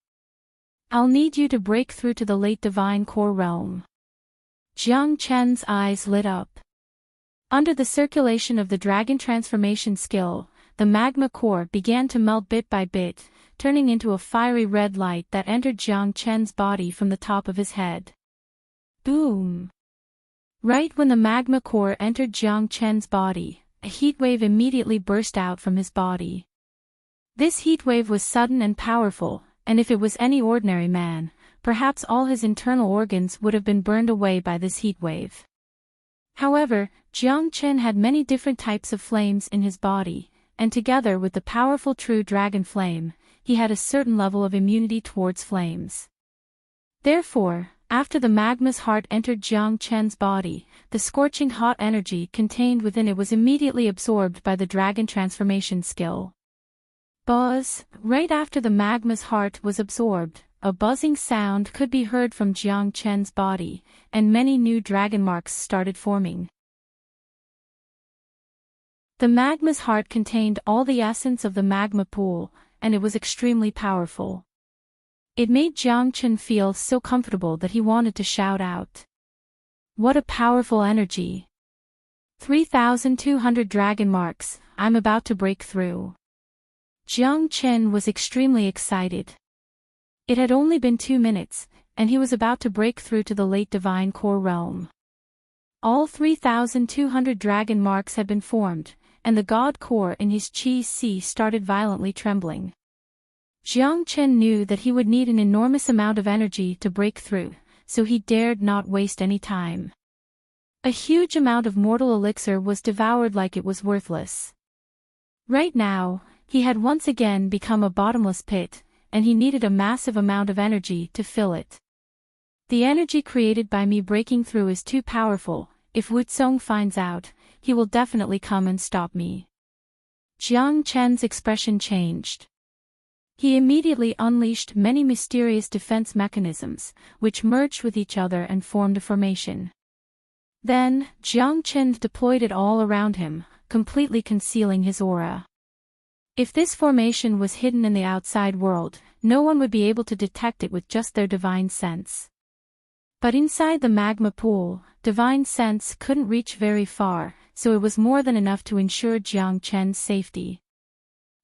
I'll need you to break through to the late divine core realm. Jiang Chen's eyes lit up. Under the circulation of the dragon transformation skill, the magma core began to melt bit by bit, turning into a fiery red light that entered Jiang Chen's body from the top of his head. Boom! Right when the magma core entered Jiang Chen's body, a heat wave immediately burst out from his body. This heat wave was sudden and powerful, and if it was any ordinary man, perhaps all his internal organs would have been burned away by this heat wave. However, Jiang Chen had many different types of flames in his body, and together with the powerful true dragon flame, he had a certain level of immunity towards flames. Therefore, after the magma's heart entered Jiang Chen's body, the scorching hot energy contained within it was immediately absorbed by the dragon transformation skill. Buzz! Right after the magma's heart was absorbed, a buzzing sound could be heard from Jiang Chen's body, and many new dragon marks started forming. The magma's heart contained all the essence of the magma pool, and it was extremely powerful. It made Jiang Chen feel so comfortable that he wanted to shout out. What a powerful energy! 3,200 dragon marks, I'm about to break through. Jiang Chen was extremely excited. It had only been 2 minutes, and he was about to break through to the late divine core realm. All 3,200 dragon marks had been formed, and the god core in his chi si started violently trembling. Jiang Chen knew that he would need an enormous amount of energy to break through, so he dared not waste any time. A huge amount of mortal elixir was devoured like it was worthless. Right now, he had once again become a bottomless pit, and he needed a massive amount of energy to fill it. The energy created by me breaking through is too powerful. If Wutsong finds out, he will definitely come and stop me. Jiang Chen's expression changed. He immediately unleashed many mysterious defense mechanisms, which merged with each other and formed a formation. Then, Jiang Chen deployed it all around him, completely concealing his aura. If this formation was hidden in the outside world, no one would be able to detect it with just their divine sense. But inside the magma pool, divine sense couldn't reach very far, so it was more than enough to ensure Jiang Chen's safety.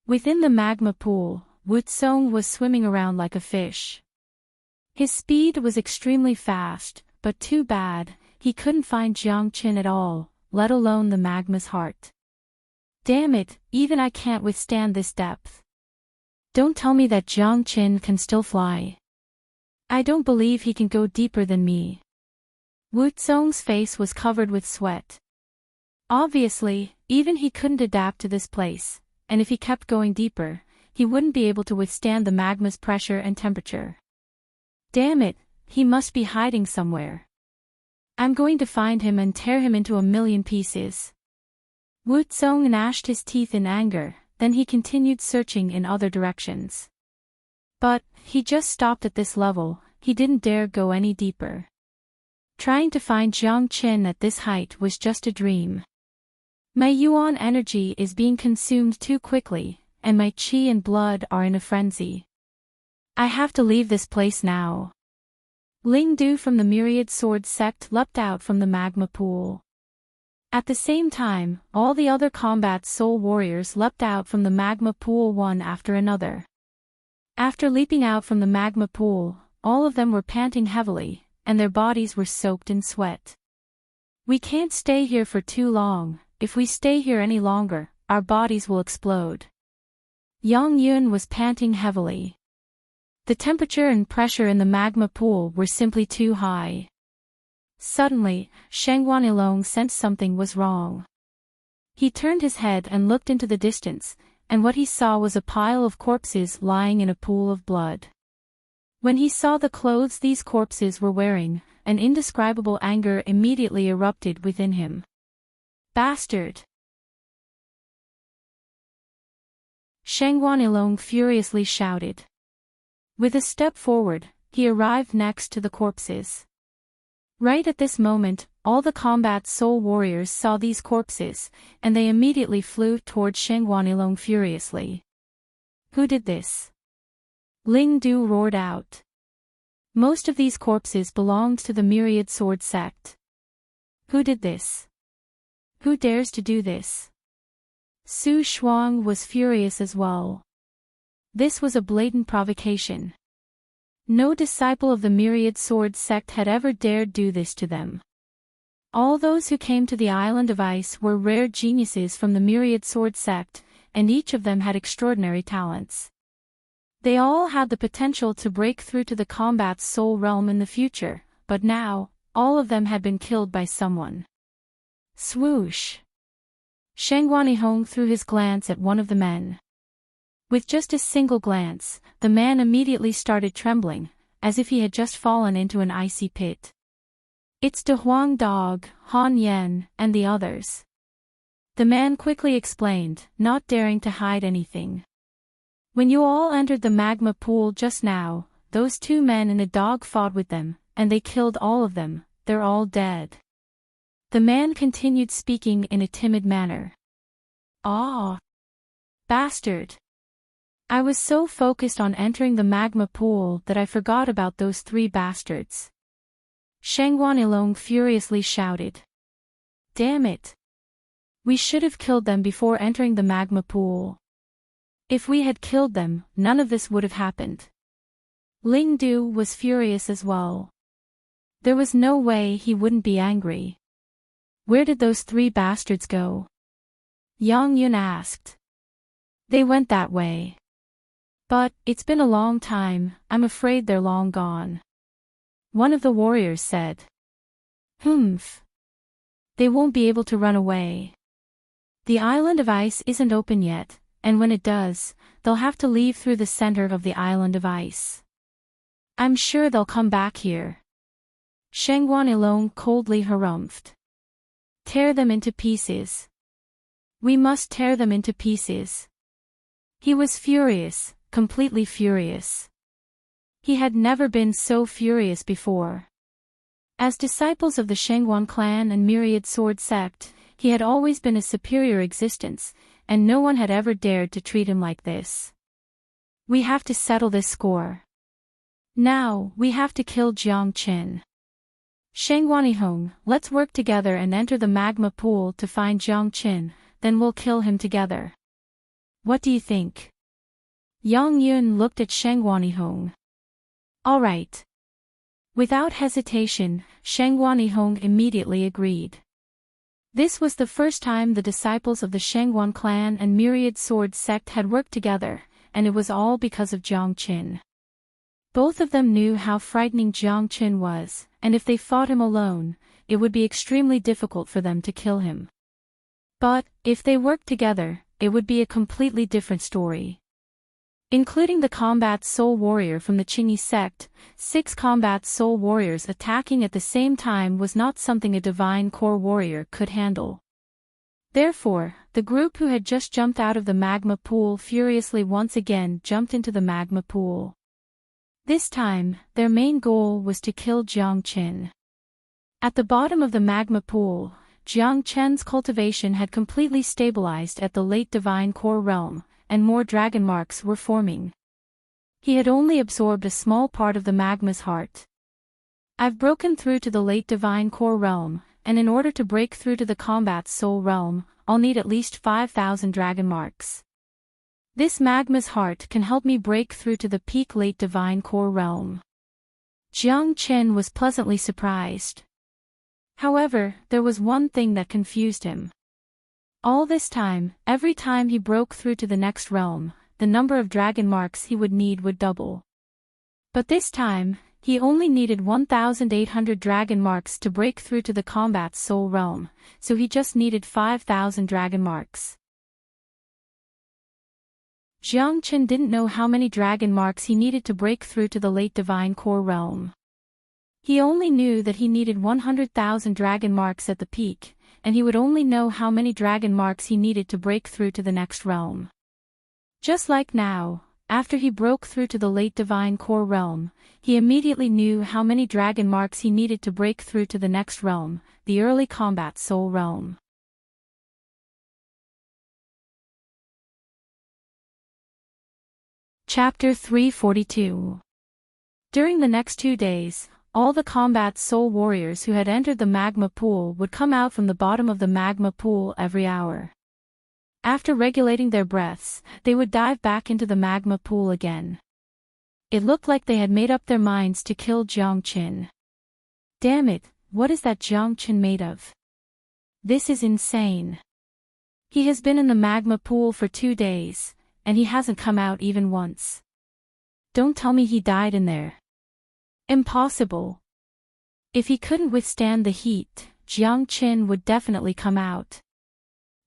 Within the magma pool, Wutsong was swimming around like a fish. His speed was extremely fast, but too bad, he couldn't find Jiang Chen at all, let alone the magma's heart. Damn it, even I can't withstand this depth. Don't tell me that Jiang Chen can still fly. I don't believe he can go deeper than me. Wutsong's face was covered with sweat. Obviously, even he couldn't adapt to this place, and if he kept going deeper, he wouldn't be able to withstand the magma's pressure and temperature. Damn it, he must be hiding somewhere. I'm going to find him and tear him into a million pieces. Wutsong gnashed his teeth in anger, then he continued searching in other directions. But, he just stopped at this level, he didn't dare go any deeper. Trying to find Jiang Chen at this height was just a dream. My yuan energy is being consumed too quickly, and my qi and blood are in a frenzy. I have to leave this place now. Ling Du from the Myriad Sword sect leapt out from the magma pool. At the same time, all the other combat soul warriors leapt out from the magma pool one after another. After leaping out from the magma pool, all of them were panting heavily, and their bodies were soaked in sweat. We can't stay here for too long. If we stay here any longer, our bodies will explode. Yang Yun was panting heavily. The temperature and pressure in the magma pool were simply too high. Suddenly, Sheng Wanilong sensed something was wrong. He turned his head and looked into the distance, and what he saw was a pile of corpses lying in a pool of blood. When he saw the clothes these corpses were wearing, an indescribable anger immediately erupted within him. Bastard! Sheng Wanilong furiously shouted. With a step forward, he arrived next to the corpses. Right at this moment, all the combat soul warriors saw these corpses, and they immediately flew toward Sheng Wanilong furiously. Who did this? Ling Du roared out. Most of these corpses belonged to the Myriad Sword sect. Who did this? Who dares to do this? Su Shuang was furious as well. This was a blatant provocation. No disciple of the Myriad Sword sect had ever dared do this to them. All those who came to the Island of Ice were rare geniuses from the Myriad Sword sect, and each of them had extraordinary talents. They all had the potential to break through to the combat soul realm in the future, but now, all of them had been killed by someone. Swoosh! Shangguanihong threw his glance at one of the men. With just a single glance, the man immediately started trembling, as if he had just fallen into an icy pit. It's De Huang Dog, Han Yen, and the others. The man quickly explained, not daring to hide anything. When you all entered the magma pool just now, those two men and a dog fought with them, and they killed all of them. They're all dead. The man continued speaking in a timid manner. Ah! Bastard! I was so focused on entering the magma pool that I forgot about those three bastards. Shangguanilong furiously shouted. Damn it! We should have killed them before entering the magma pool. If we had killed them, none of this would have happened. Ling Du was furious as well. There was no way he wouldn't be angry. Where did those three bastards go? Yang Yun asked. They went that way. But, it's been a long time, I'm afraid they're long gone. One of the warriors said. Humph. They won't be able to run away. The Island of Ice isn't open yet, and when it does, they'll have to leave through the center of the Island of Ice. I'm sure they'll come back here. Shangguanilong coldly harumphed. Tear them into pieces. We must tear them into pieces. He was furious, completely furious. He had never been so furious before. As disciples of the Shangguan clan and Myriad Sword sect, he had always been a superior existence, and no one had ever dared to treat him like this. We have to settle this score. Now, we have to kill Jiang Qin. Shangguanihong, let's work together and enter the magma pool to find Jiang Qin, then we'll kill him together. What do you think? Yang Yun looked at Shangguanihong. All right. Without hesitation, Shangguanihong immediately agreed. This was the first time the disciples of the Shangguan clan and Myriad Sword sect had worked together, and it was all because of Jiang Qin. Both of them knew how frightening Jiang Qin was, and if they fought him alone, it would be extremely difficult for them to kill him. But, if they worked together, it would be a completely different story. Including the combat soul warrior from the Qingyi sect, 6 combat soul warriors attacking at the same time was not something a divine core warrior could handle. Therefore, the group who had just jumped out of the magma pool furiously once again jumped into the magma pool. This time, their main goal was to kill Jiang Qin. At the bottom of the magma pool, Jiang Qin's cultivation had completely stabilized at the late divine core realm, and more dragon marks were forming. He had only absorbed a small part of the magma's heart. I've broken through to the late divine core realm, and in order to break through to the combat soul realm, I'll need at least 5,000 dragon marks. This magma's heart can help me break through to the peak late divine core realm. Jiang Qin was pleasantly surprised. However, there was one thing that confused him. All this time, every time he broke through to the next realm, the number of dragon marks he would need would double. But this time, he only needed 1,800 dragon marks to break through to the combat soul realm, so he just needed 5,000 dragon marks. Jiang Qin didn't know how many dragon marks he needed to break through to the late divine core realm. He only knew that he needed 100,000 dragon marks at the peak, and he would only know how many dragon marks he needed to break through to the next realm. Just like now, after he broke through to the late divine core realm, he immediately knew how many dragon marks he needed to break through to the next realm, the early combat soul realm. Chapter 342. During the next 2 days, all the combat soul warriors who had entered the magma pool would come out from the bottom of the magma pool every hour. After regulating their breaths, they would dive back into the magma pool again. It looked like they had made up their minds to kill Jiang Qin. Damn it, what is that Jiang Qin made of? This is insane. He has been in the magma pool for 2 days, and he hasn't come out even once. Don't tell me he died in there. Impossible. If he couldn't withstand the heat, Jiang Qin would definitely come out.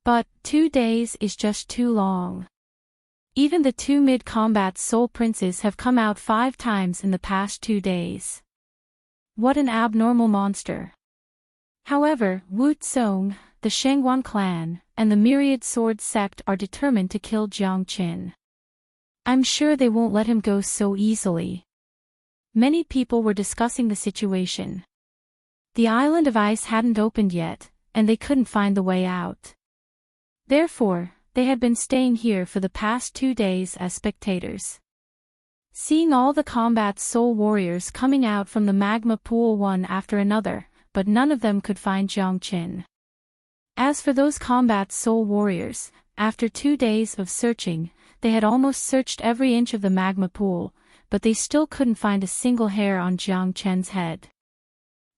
But 2 days is just too long. Even the 2 mid-combat soul princes have come out 5 times in the past 2 days. What an abnormal monster. However, Wu Tsong, the Shangguan clan, and the Myriad Sword sect are determined to kill Jiang Qin. I'm sure they won't let him go so easily. Many people were discussing the situation. The island of ice hadn't opened yet, and they couldn't find the way out. Therefore, they had been staying here for the past 2 days as spectators. Seeing all the combat soul warriors coming out from the magma pool one after another, but none of them could find Jiang Qin. As for those combat soul warriors, after 2 days of searching, they had almost searched every inch of the magma pool, but they still couldn't find a single hair on Jiang Qin's head.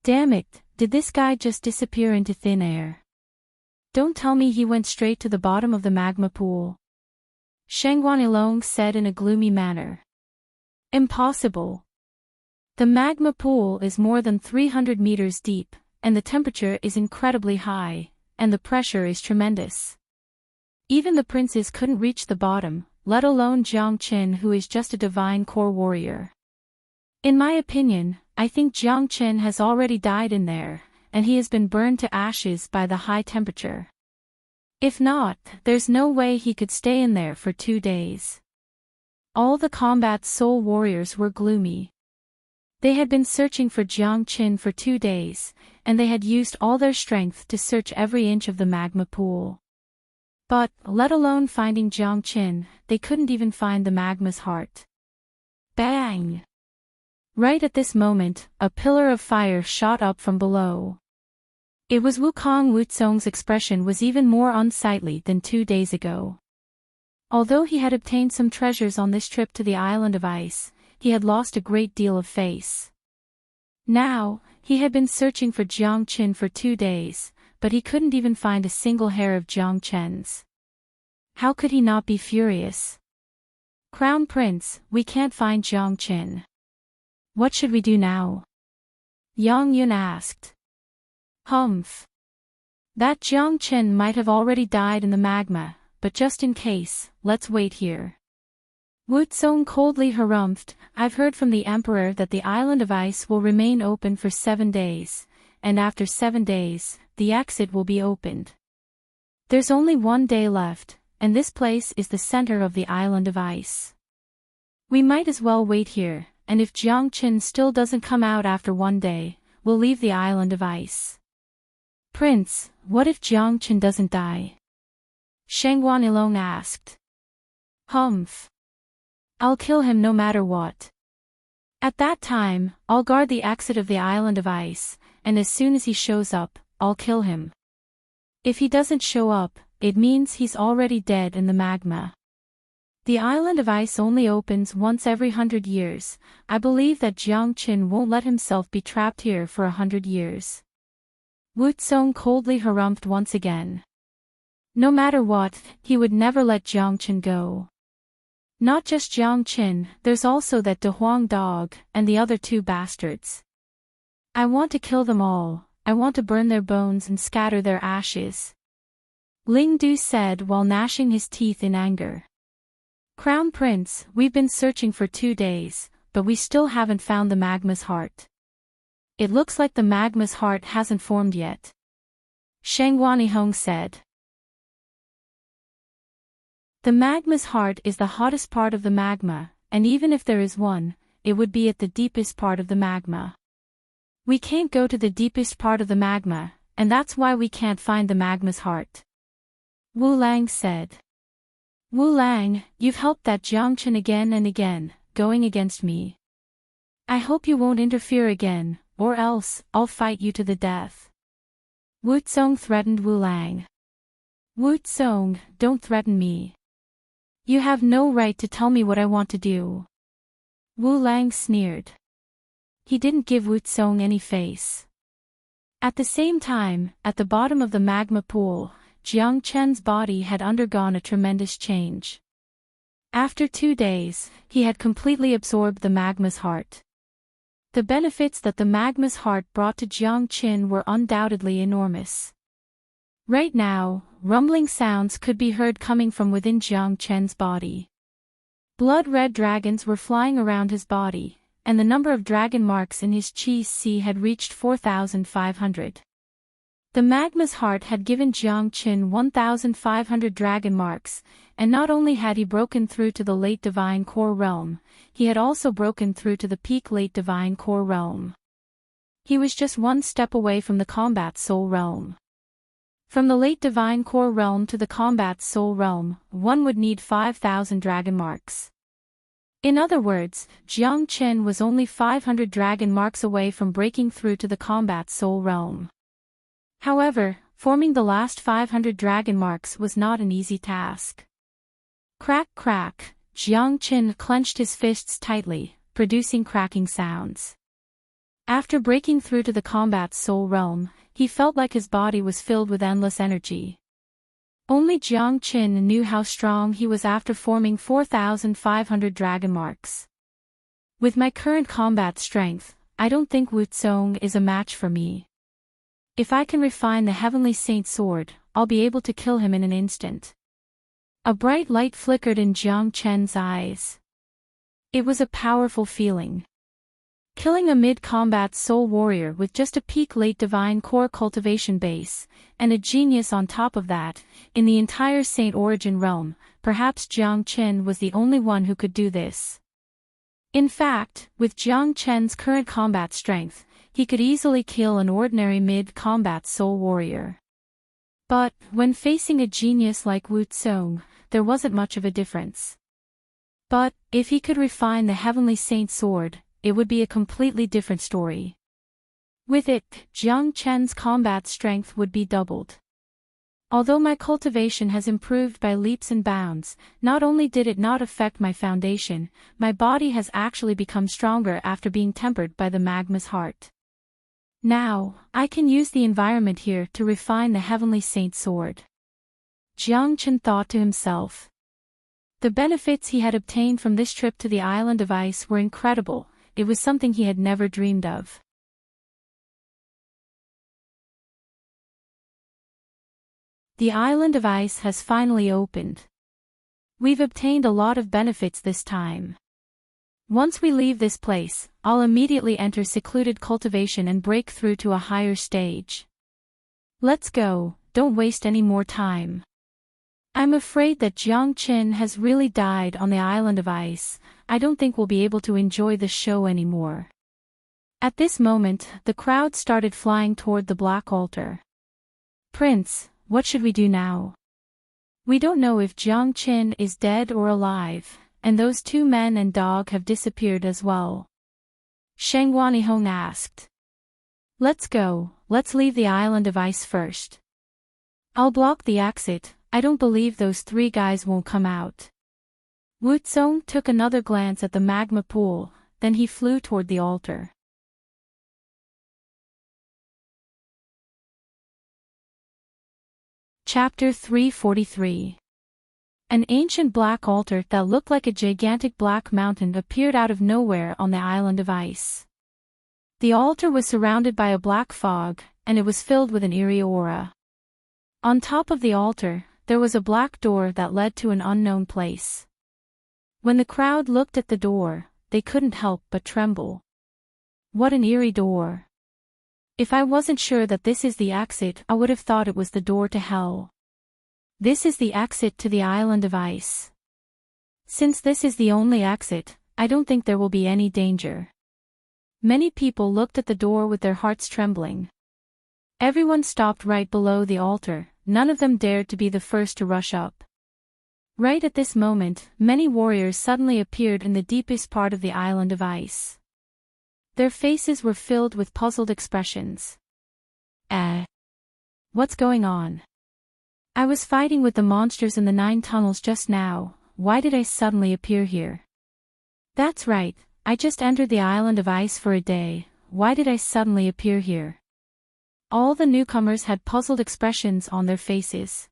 Damn it, did this guy just disappear into thin air? Don't tell me he went straight to the bottom of the magma pool. Shangguan Ilong said in a gloomy manner. Impossible. The magma pool is more than 300 meters deep, and the temperature is incredibly high, and the pressure is tremendous. Even the princes couldn't reach the bottom, let alone Jiang Qin, who is just a divine core warrior. In my opinion, I think Jiang Qin has already died in there, and he has been burned to ashes by the high temperature. If not, there's no way he could stay in there for 2 days. All the combat soul warriors were gloomy. They had been searching for Jiang Qin for 2 days, and they had used all their strength to search every inch of the magma pool. But, let alone finding Jiang Qin, they couldn't even find the magma's heart. Bang! Right at this moment, a pillar of fire shot up from below. It was Wukong Wutsong's expression was even more unsightly than 2 days ago. Although he had obtained some treasures on this trip to the island of ice, he had lost a great deal of face. Now, he had been searching for Jiang Qin for 2 days, but he couldn't even find a single hair of Jiang Qin's. How could he not be furious? Crown Prince, we can't find Jiang Qin. What should we do now? Yang Yun asked. Humph. That Jiang Qin might have already died in the magma, but just in case, let's wait here. Wu Tsong coldly harumphed, I've heard from the Emperor that the island of ice will remain open for 7 days, and after 7 days, the exit will be opened. There's only 1 day left, and this place is the center of the island of ice. We might as well wait here, and if Jiang Qin still doesn't come out after 1 day, we'll leave the island of ice. Prince, what if Jiang Qin doesn't die? Shangguan Ilong asked. Humph. I'll kill him no matter what. At that time, I'll guard the exit of the island of ice, and as soon as he shows up, I'll kill him. If he doesn't show up, it means he's already dead in the magma. The island of ice only opens once every 100 years. I believe that Jiang Qin won't let himself be trapped here for 100 years. Wu Tsong coldly harumphed once again. No matter what, he would never let Jiang Qin go. Not just Jiang Qin, there's also that De Huang dog, and the other 2 bastards. I want to kill them all, I want to burn their bones and scatter their ashes. Ling Du said while gnashing his teeth in anger. Crown Prince, we've been searching for 2 days, but we still haven't found the magma's heart. It looks like the magma's heart hasn't formed yet. Shangguan Ihong said. The magma's heart is the hottest part of the magma, and even if there is one, it would be at the deepest part of the magma. We can't go to the deepest part of the magma, and that's why we can't find the magma's heart. Wu Lang said. Wu Lang, you've helped that Jiang Qin again and again, going against me. I hope you won't interfere again, or else, I'll fight you to the death. Wu Tsong threatened Wu Lang. Wu Song, don't threaten me. You have no right to tell me what I want to do. Wu Lang sneered. He didn't give Wu Song any face. At the same time, at the bottom of the magma pool, Jiang Chen's body had undergone a tremendous change. After 2 days, he had completely absorbed the magma's heart. The benefits that the magma's heart brought to Jiang Chen were undoubtedly enormous. Right now, rumbling sounds could be heard coming from within Jiang Chen's body. Blood-red dragons were flying around his body, and the number of dragon marks in his chi had reached 4,500. The magma's heart had given Jiang Chen 1,500 dragon marks, and not only had he broken through to the late divine core realm, he had also broken through to the peak late divine core realm. He was just one step away from the combat soul realm. From the late divine core realm to the combat soul realm, one would need 5,000 dragon marks. In other words, Jiang Chen was only 500 dragon marks away from breaking through to the combat soul realm. However, forming the last 500 dragon marks was not an easy task. Crack crack, Jiang Chen clenched his fists tightly, producing cracking sounds. After breaking through to the combat soul realm, he felt like his body was filled with endless energy. Only Jiang Chen knew how strong he was after forming 4,500 dragon marks. With my current combat strength, I don't think Wu Song is a match for me. If I can refine the Heavenly Saint Sword, I'll be able to kill him in an instant. A bright light flickered in Jiang Chen's eyes. It was a powerful feeling. Killing a mid-combat soul warrior with just a peak late divine core cultivation base, and a genius on top of that, in the entire Saint Origin realm, perhaps Jiang Chen was the only one who could do this. In fact, with Jiang Chen's current combat strength, he could easily kill an ordinary mid-combat soul warrior. But, when facing a genius like Wu Song, there wasn't much of a difference. But, if he could refine the Heavenly Saint Sword, it would be a completely different story. With it, Jiang Chen's combat strength would be doubled. Although my cultivation has improved by leaps and bounds, not only did it not affect my foundation, my body has actually become stronger after being tempered by the magma's heart. Now, I can use the environment here to refine the Heavenly Saint Sword. Jiang Chen thought to himself. The benefits he had obtained from this trip to the Island of Ice were incredible. It was something he had never dreamed of. The Island of Ice has finally opened. We've obtained a lot of benefits this time. Once we leave this place, I'll immediately enter secluded cultivation and break through to a higher stage. Let's go, don't waste any more time. I'm afraid that Jiang Chen has really died on the Island of Ice. I don't think we'll be able to enjoy the show anymore. At this moment, the crowd started flying toward the Black Altar. Prince, what should we do now? We don't know if Jiang Chen is dead or alive, and those 2 men and dog have disappeared as well. Sheng Wanihong asked. Let's go, let's leave the Island of Ice first. I'll block the exit, I don't believe those 3 guys won't come out. Wu Song took another glance at the magma pool, then he flew toward the altar. Chapter 343. An ancient black altar that looked like a gigantic black mountain appeared out of nowhere on the Island of Ice. The altar was surrounded by a black fog, and it was filled with an eerie aura. On top of the altar, there was a black door that led to an unknown place. When the crowd looked at the door, they couldn't help but tremble. What an eerie door. If I wasn't sure that this is the exit, I would have thought it was the door to hell. This is the exit to the Island of Ice. Since this is the only exit, I don't think there will be any danger. Many people looked at the door with their hearts trembling. Everyone stopped right below the altar, none of them dared to be the first to rush up. Right at this moment, many warriors suddenly appeared in the deepest part of the Island of Ice. Their faces were filled with puzzled expressions. What's going on? I was fighting with the monsters in the 9 tunnels just now. Why did I suddenly appear here? That's right, I just entered the island of ice for a day. Why did I suddenly appear here? All the newcomers had puzzled expressions on their faces.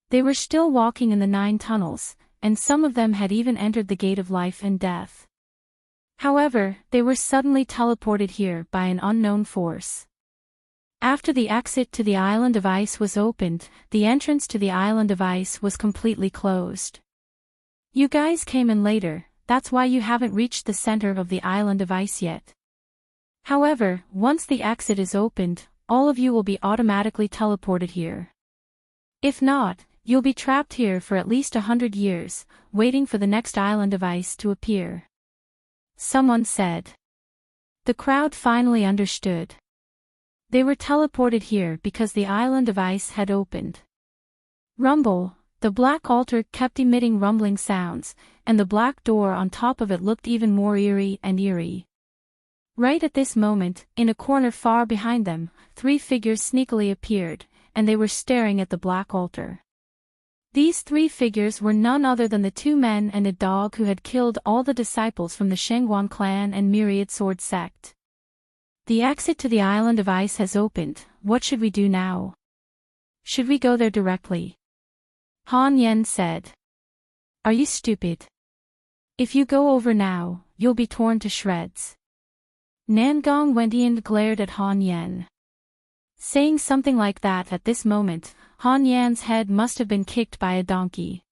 They were still walking in the 9 tunnels, and some of them had even entered the gate of life and death. However, they were suddenly teleported here by an unknown force. After the exit to the island of ice was opened, the entrance to the island of ice was completely closed. You guys came in later, that's why you haven't reached the center of the island of ice yet. However, once the exit is opened, all of you will be automatically teleported here. If not, you'll be trapped here for at least 100 years, waiting for the next island of ice to appear. Someone said. The crowd finally understood. They were teleported here because the island of ice had opened. Rumble, the black altar kept emitting rumbling sounds, and the black door on top of it looked even more eerie and eerie. Right at this moment, in a corner far behind them, 3 figures sneakily appeared, and they were staring at the black altar. These 3 figures were none other than the 2 men and a dog who had killed all the disciples from the Shengguan clan and Myriad Sword sect. The exit to the island of ice has opened. What should we do now? Should we go there directly? Han Yen said. Are you stupid? If you go over now, you'll be torn to shreds. Nangong Wendian glared at Han Yen. Saying something like that at this moment, Han Yan's head must have been kicked by a donkey.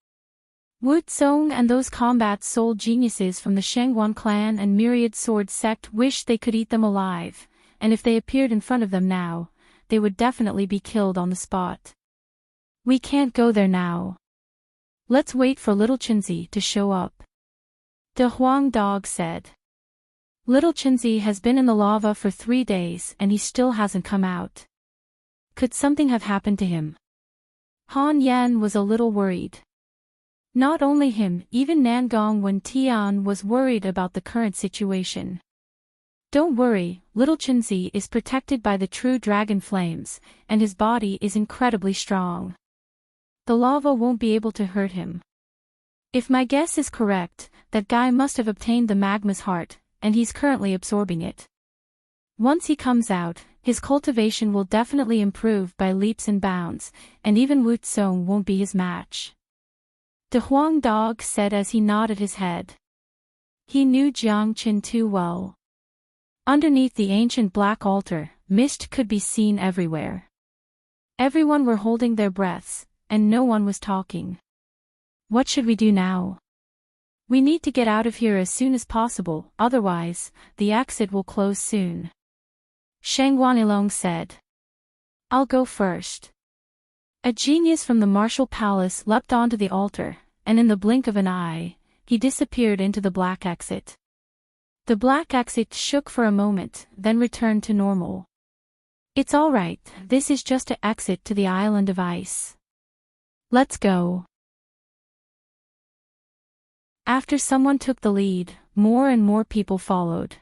Wu Zong and those combat soul geniuses from the Shengguan clan and Myriad Sword sect wished they could eat them alive, and if they appeared in front of them now, they would definitely be killed on the spot. We can't go there now. Let's wait for little Chenzi to show up. The Huang dog said. Little Chenzi has been in the lava for 3 days and he still hasn't come out. Could something have happened to him? Han Yan was a little worried. Not only him, even Nangong Wentian was worried about the current situation. Don't worry, little Chenzi is protected by the true dragon flames, and his body is incredibly strong. The lava won't be able to hurt him. If my guess is correct, that guy must have obtained the magma's heart, and he's currently absorbing it. Once he comes out, his cultivation will definitely improve by leaps and bounds, and even Wu Zong won't be his match. The Huang dog said as he nodded his head. He knew Jiang Qin too well. Underneath the ancient black altar, mist could be seen everywhere. Everyone were holding their breaths, and no one was talking. What should we do now? We need to get out of here as soon as possible, otherwise, the exit will close soon. Shang Wanilong said. I'll go first. A genius from the martial palace leapt onto the altar, and in the blink of an eye, he disappeared into the black exit. The black exit shook for a moment, then returned to normal. It's all right, this is just an exit to the island of ice. Let's go. After someone took the lead, more and more people followed.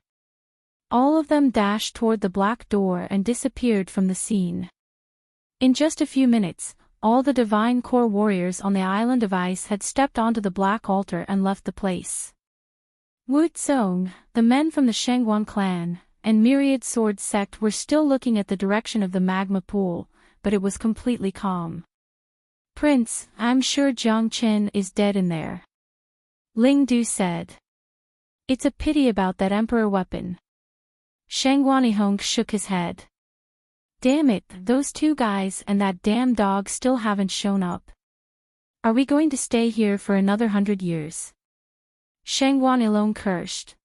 All of them dashed toward the black door and disappeared from the scene. In just a few minutes, all the divine core warriors on the island of ice had stepped onto the black altar and left the place. Wu Zong, the men from the Shengguan clan, and Myriad Sword sect were still looking at the direction of the magma pool, but it was completely calm. Prince, I'm sure Jiang Qin is dead in there. Ling Du said. It's a pity about that emperor weapon. Shang Wanihong shook his head. Damn it, those 2 guys and that damn dog still haven't shown up. Are we going to stay here for another 100 years? Shang Wanilong cursed.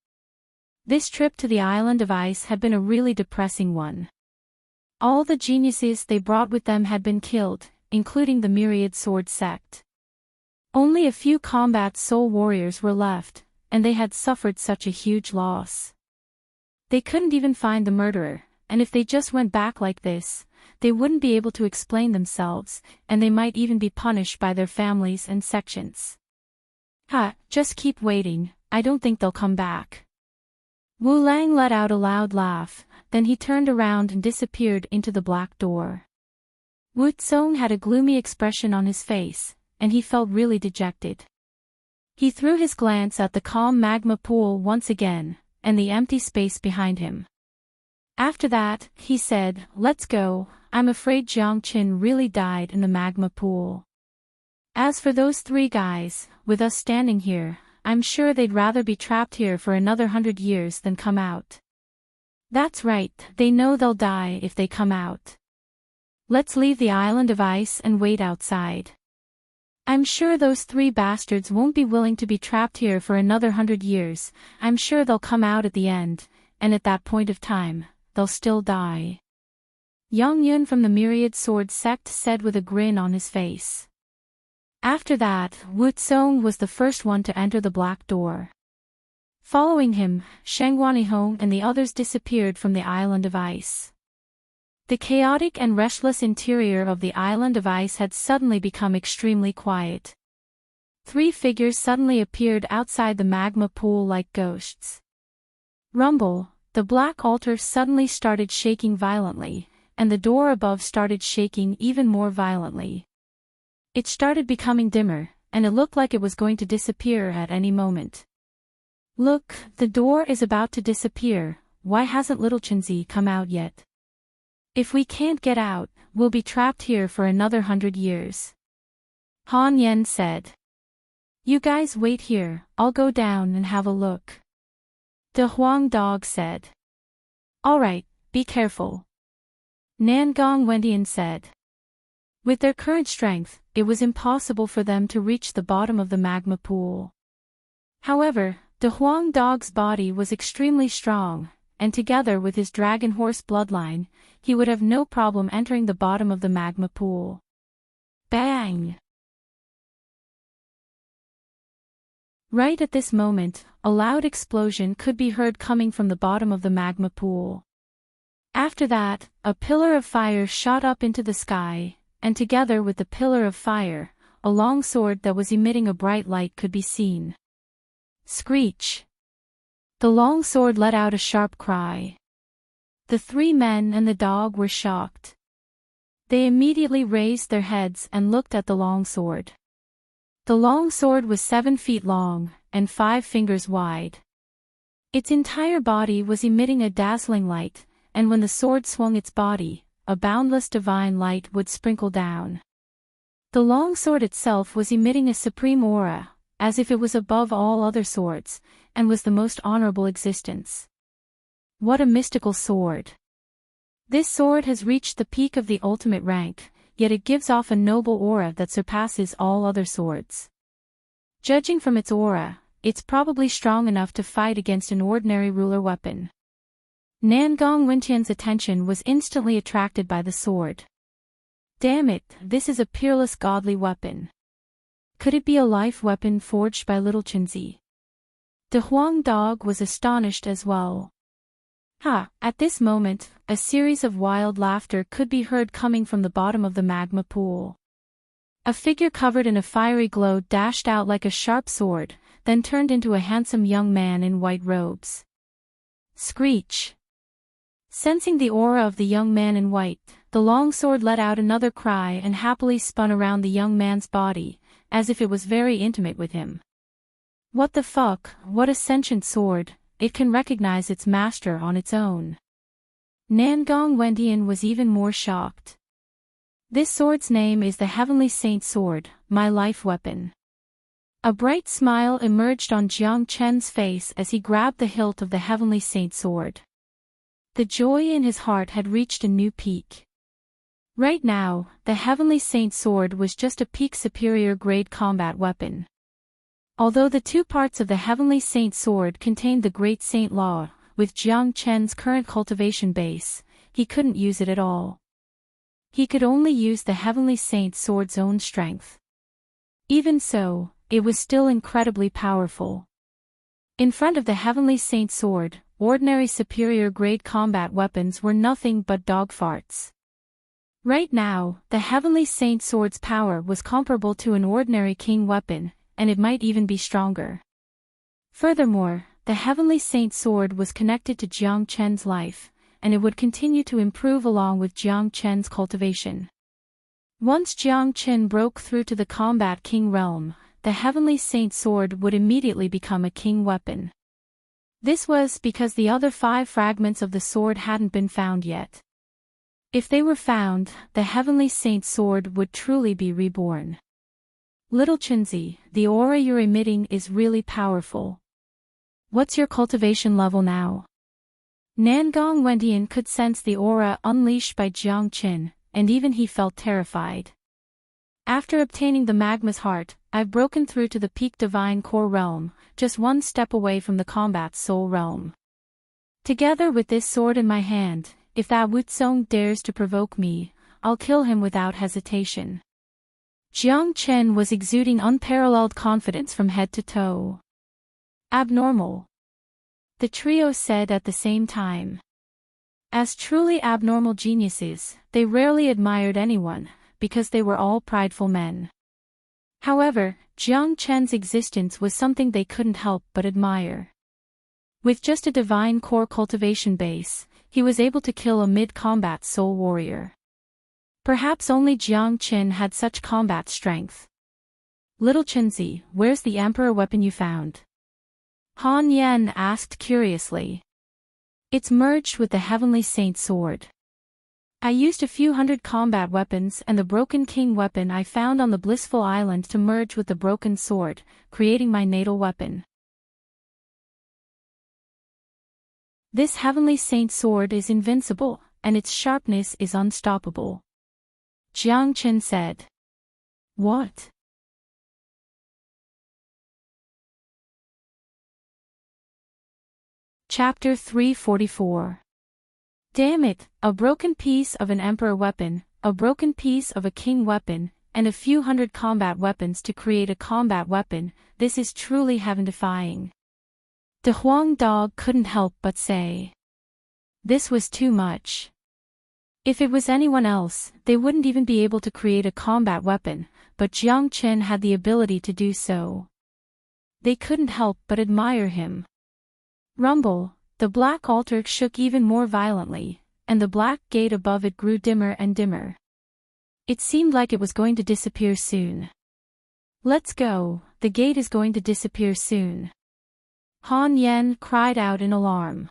This trip to the island of ice had been a really depressing one. All the geniuses they brought with them had been killed, including the Myriad Sword sect. Only a few combat soul warriors were left, and they had suffered such a huge loss. They couldn't even find the murderer, and if they just went back like this, they wouldn't be able to explain themselves, and they might even be punished by their families and sections. Just keep waiting, I don't think they'll come back. Wu Lang let out a loud laugh, then he turned around and disappeared into the black door. Wu Tsong had a gloomy expression on his face, and he felt really dejected. He threw his glance at the calm magma pool once again, and the empty space behind him. After that, he said, "Let's go. I'm afraid Jiang Qin really died in the magma pool. As for those 3 guys, with us standing here, I'm sure they'd rather be trapped here for another 100 years than come out." "That's right, they know they'll die if they come out. Let's leave the island of ice and wait outside. I'm sure those 3 bastards won't be willing to be trapped here for another 100 years, I'm sure they'll come out at the end, and at that point of time, they'll still die." Yang Yun from the Myriad Sword sect said with a grin on his face. After that, Wu Tsong was the first one to enter the black door. Following him, Sheng Guanihong and the others disappeared from the island of ice. The chaotic and restless interior of the island of ice had suddenly become extremely quiet. 3 figures suddenly appeared outside the magma pool like ghosts. Rumble, the black altar suddenly started shaking violently, and the door above started shaking even more violently. It started becoming dimmer, and it looked like it was going to disappear at any moment. "Look, the door is about to disappear. Why hasn't little Chenzi come out yet? If we can't get out, we'll be trapped here for another 100 years. Han Yen said. "You guys wait here, I'll go down and have a look." De Huang Dog said. "Alright, be careful." Nangong Wendian said. With their current strength, it was impossible for them to reach the bottom of the magma pool. However, De Huang Dog's body was extremely strong, and together with his dragon horse bloodline, he would have no problem entering the bottom of the magma pool. Bang! Right at this moment, a loud explosion could be heard coming from the bottom of the magma pool. After that, a pillar of fire shot up into the sky, and together with the pillar of fire, a long sword that was emitting a bright light could be seen. Screech! The long sword let out a sharp cry. The 3 men and the dog were shocked. They immediately raised their heads and looked at the long sword. The long sword was 7 feet long, and 5 fingers wide. Its entire body was emitting a dazzling light, and when the sword swung its body, a boundless divine light would sprinkle down. The long sword itself was emitting a supreme aura, as if it was above all other swords, and was the most honorable existence. What a mystical sword! This sword has reached the peak of the ultimate rank, yet it gives off a noble aura that surpasses all other swords. Judging from its aura, it's probably strong enough to fight against an ordinary ruler weapon. Nangong Wendian's attention was instantly attracted by the sword. Damn it, this is a peerless godly weapon. Could it be a life weapon forged by little Chenzi? De Huang Dog was astonished as well. At this moment, a series of wild laughter could be heard coming from the bottom of the magma pool. A figure covered in a fiery glow dashed out like a sharp sword, then turned into a handsome young man in white robes. Screech! Sensing the aura of the young man in white, the long sword let out another cry and happily spun around the young man's body, as if it was very intimate with him. What the fuck, what a sentient sword, it can recognize its master on its own. Nangong Wendian was even more shocked. This sword's name is the Heavenly Saint Sword, my life weapon. A bright smile emerged on Jiang Chen's face as he grabbed the hilt of the Heavenly Saint Sword. The joy in his heart had reached a new peak. Right now, the Heavenly Saint Sword was just a peak superior grade combat weapon. Although the 2 parts of the Heavenly Saint Sword contained the Great Saint Law, with Jiang Chen's current cultivation base, he couldn't use it at all. He could only use the Heavenly Saint Sword's own strength. Even so, it was still incredibly powerful. In front of the Heavenly Saint Sword, ordinary superior grade combat weapons were nothing but dog farts. Right now, the Heavenly Saint Sword's power was comparable to an ordinary king weapon, and it might even be stronger. Furthermore, the Heavenly Saint Sword was connected to Jiang Chen's life, and it would continue to improve along with Jiang Chen's cultivation. Once Jiang Qin broke through to the Combat King realm, the Heavenly Saint Sword would immediately become a king weapon. This was because the other 5 fragments of the sword hadn't been found yet. If they were found, the Heavenly Saint Sword would truly be reborn. Little Chinzi, the aura you're emitting is really powerful. What's your cultivation level now? Nangong Wendian could sense the aura unleashed by Jiang Qin, and even he felt terrified. After obtaining the Magma's Heart, I've broken through to the peak Divine Core realm, just one step away from the Combat Soul realm. Together with this sword in my hand, if that Wutsong dares to provoke me, I'll kill him without hesitation. Jiang Chen was exuding unparalleled confidence from head to toe. Abnormal. The trio said at the same time. As truly abnormal geniuses, they rarely admired anyone, because they were all prideful men. However, Jiang Chen's existence was something they couldn't help but admire. With just a divine core cultivation base, he was able to kill a mid-combat soul warrior. Perhaps only Jiang Qin had such combat strength. Little Chinzi, where's the emperor weapon you found? Han Yan asked curiously. It's merged with the Heavenly Saint Sword. I used a few hundred combat weapons and the Broken King weapon I found on the Blissful Island to merge with the Broken Sword, creating my natal weapon. This Heavenly Saint Sword is invincible, and its sharpness is unstoppable. Jiang Qin said. What? Chapter 344. Damn it, a broken piece of an emperor weapon, a broken piece of a king weapon, and a few hundred combat weapons to create a combat weapon, this is truly heaven-defying. The Huang dog couldn't help but say. This was too much. If it was anyone else, they wouldn't even be able to create a combat weapon, but Jiang Qin had the ability to do so. They couldn't help but admire him. Rumble, the black altar shook even more violently, and the black gate above it grew dimmer and dimmer. It seemed like it was going to disappear soon. Let's go, the gate is going to disappear soon. Han Yan cried out in alarm.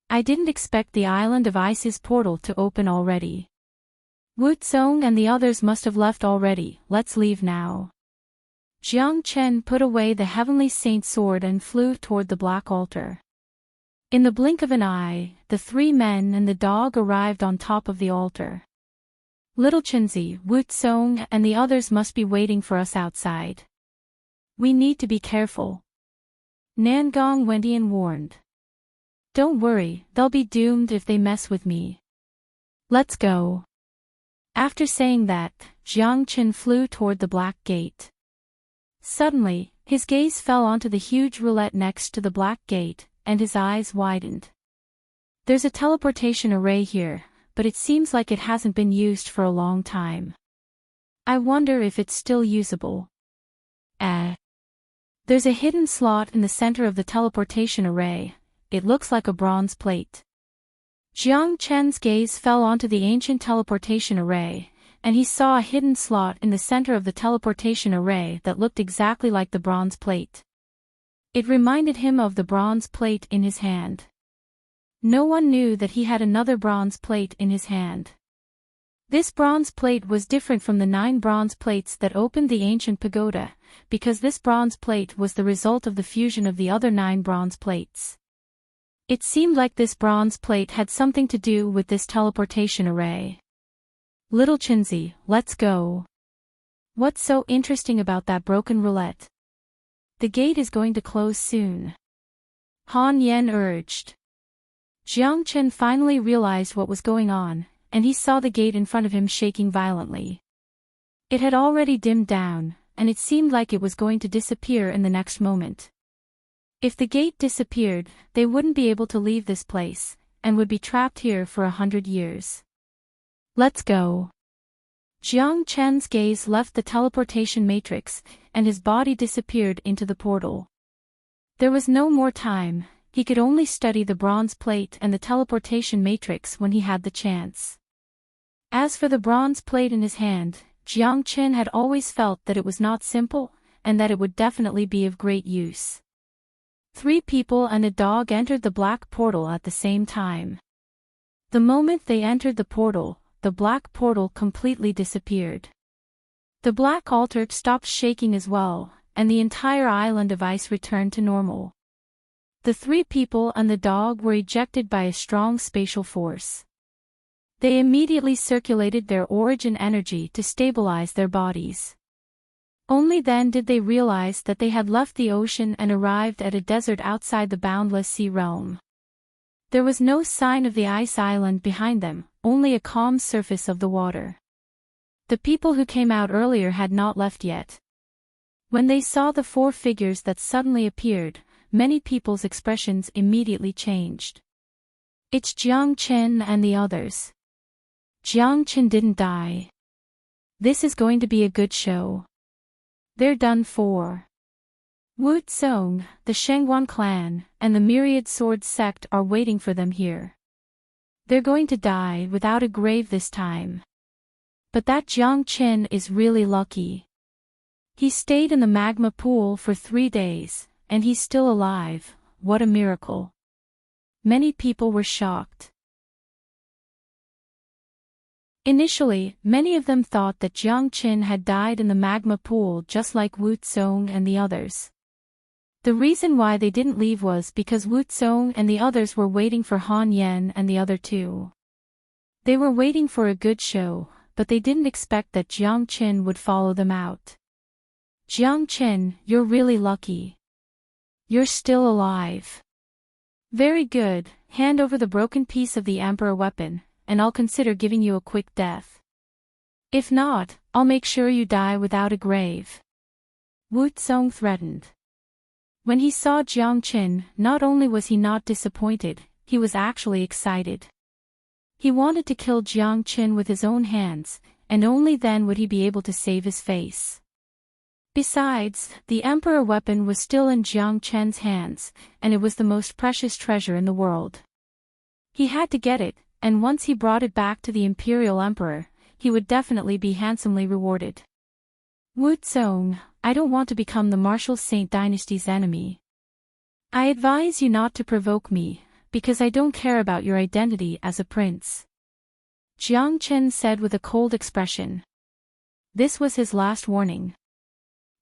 I didn't expect the Island of Ice's portal to open already. Wutsong and the others must have left already, let's leave now. Jiang Chen put away the Heavenly Saint Sword and flew toward the black altar. In the blink of an eye, the 3 men and the dog arrived on top of the altar. Little Chinzi, Wutsong and the others must be waiting for us outside. We need to be careful. Nangong Wendian warned. Don't worry, they'll be doomed if they mess with me. Let's go. After saying that, Jiang Qin flew toward the black gate. Suddenly, his gaze fell onto the huge roulette next to the black gate, and his eyes widened. There's a teleportation array here, but it seems like it hasn't been used for a long time. I wonder if it's still usable. There's a hidden slot in the center of the teleportation array. It looks like a bronze plate. Jiang Chen's gaze fell onto the ancient teleportation array, and he saw a hidden slot in the center of the teleportation array that looked exactly like the bronze plate. It reminded him of the bronze plate in his hand. No one knew that he had another bronze plate in his hand. This bronze plate was different from the 9 bronze plates that opened the ancient pagoda, because this bronze plate was the result of the fusion of the other 9 bronze plates. It seemed like this bronze plate had something to do with this teleportation array. Little Chinzi, let's go. What's so interesting about that broken roulette? The gate is going to close soon. Han Yan urged. Jiang Qin finally realized what was going on, and he saw the gate in front of him shaking violently. It had already dimmed down, and it seemed like it was going to disappear in the next moment. If the gate disappeared, they wouldn't be able to leave this place, and would be trapped here for 100 years. Let's go. Jiang Chen's gaze left the teleportation matrix, and his body disappeared into the portal. There was no more time, he could only study the bronze plate and the teleportation matrix when he had the chance. As for the bronze plate in his hand, Jiang Qin had always felt that it was not simple, and that it would definitely be of great use. 3 people and a dog entered the black portal at the same time. The moment they entered the portal, the black portal completely disappeared. The black altar stopped shaking as well, and the entire island of ice returned to normal. The 3 people and the dog were ejected by a strong spatial force. They immediately circulated their origin energy to stabilize their bodies. Only then did they realize that they had left the ocean and arrived at a desert outside the boundless sea realm. There was no sign of the ice island behind them, only a calm surface of the water. The people who came out earlier had not left yet. When they saw the 4 figures that suddenly appeared, many people's expressions immediately changed. It's Jiang Qin and the others. Jiang Qin didn't die. This is going to be a good show. They're done for. Wu Tsong, the Shengguan clan, and the Myriad Sword sect are waiting for them here. They're going to die without a grave this time. But that Jiang Qin is really lucky. He stayed in the magma pool for 3 days, and he's still alive. What a miracle. Many people were shocked. Initially, many of them thought that Jiang Qin had died in the magma pool just like Wu Tsong and the others. The reason why they didn't leave was because Wu Tsong and the others were waiting for Han Yan and the other 2. They were waiting for a good show, but they didn't expect that Jiang Qin would follow them out. Jiang Qin, you're really lucky. You're still alive. Very good, hand over the broken piece of the Emperor weapon, and I'll consider giving you a quick death. If not, I'll make sure you die without a grave. Wu Tsong threatened. When he saw Jiang Qin, not only was he not disappointed, he was actually excited. He wanted to kill Jiang Qin with his own hands, and only then would he be able to save his face. Besides, the Emperor weapon was still in Jiang Qin's hands, and it was the most precious treasure in the world. He had to get it, and once he brought it back to the Imperial Emperor, he would definitely be handsomely rewarded. Wu Tsong, I don't want to become the Martial Saint Dynasty's enemy. I advise you not to provoke me, because I don't care about your identity as a prince. Jiang Qin said with a cold expression. This was his last warning.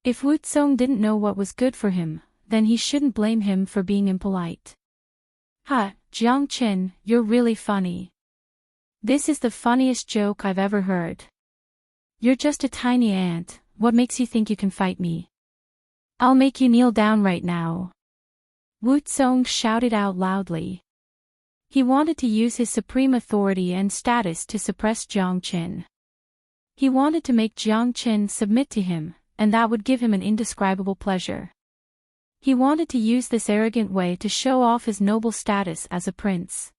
If Wu Tsong didn't know what was good for him, then he shouldn't blame him for being impolite. Ha, Jiang Qin, you're really funny. This is the funniest joke I've ever heard. You're just a tiny ant, what makes you think you can fight me? I'll make you kneel down right now. Wu Tsong shouted out loudly. He wanted to use his supreme authority and status to suppress Jiang Qin. He wanted to make Jiang Qin submit to him, and that would give him an indescribable pleasure. He wanted to use this arrogant way to show off his noble status as a prince.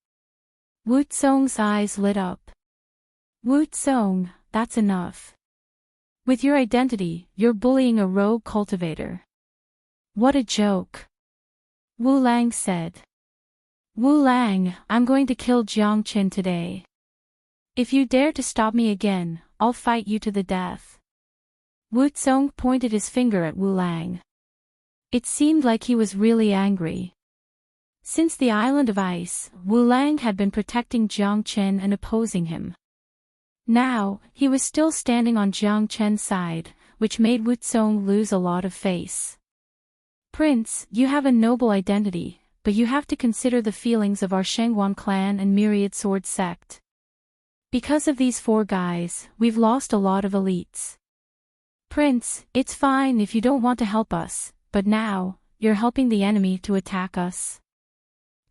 Wu Tsong's eyes lit up. Wu Tsong, that's enough. With your identity, you're bullying a rogue cultivator. What a joke. Wu Lang said. Wu Lang, I'm going to kill Jiang Qin today. If you dare to stop me again, I'll fight you to the death. Wu Tsong pointed his finger at Wu Lang. It seemed like he was really angry. Since the island of ice, Wu Lang had been protecting Jiang Qin and opposing him. Now, he was still standing on Jiang Qin's side, which made Wu Tsong lose a lot of face. Prince, you have a noble identity, but you have to consider the feelings of our Shengguan clan and Myriad Sword sect. Because of these 4 guys, we've lost a lot of elites. Prince, it's fine if you don't want to help us, but now, you're helping the enemy to attack us.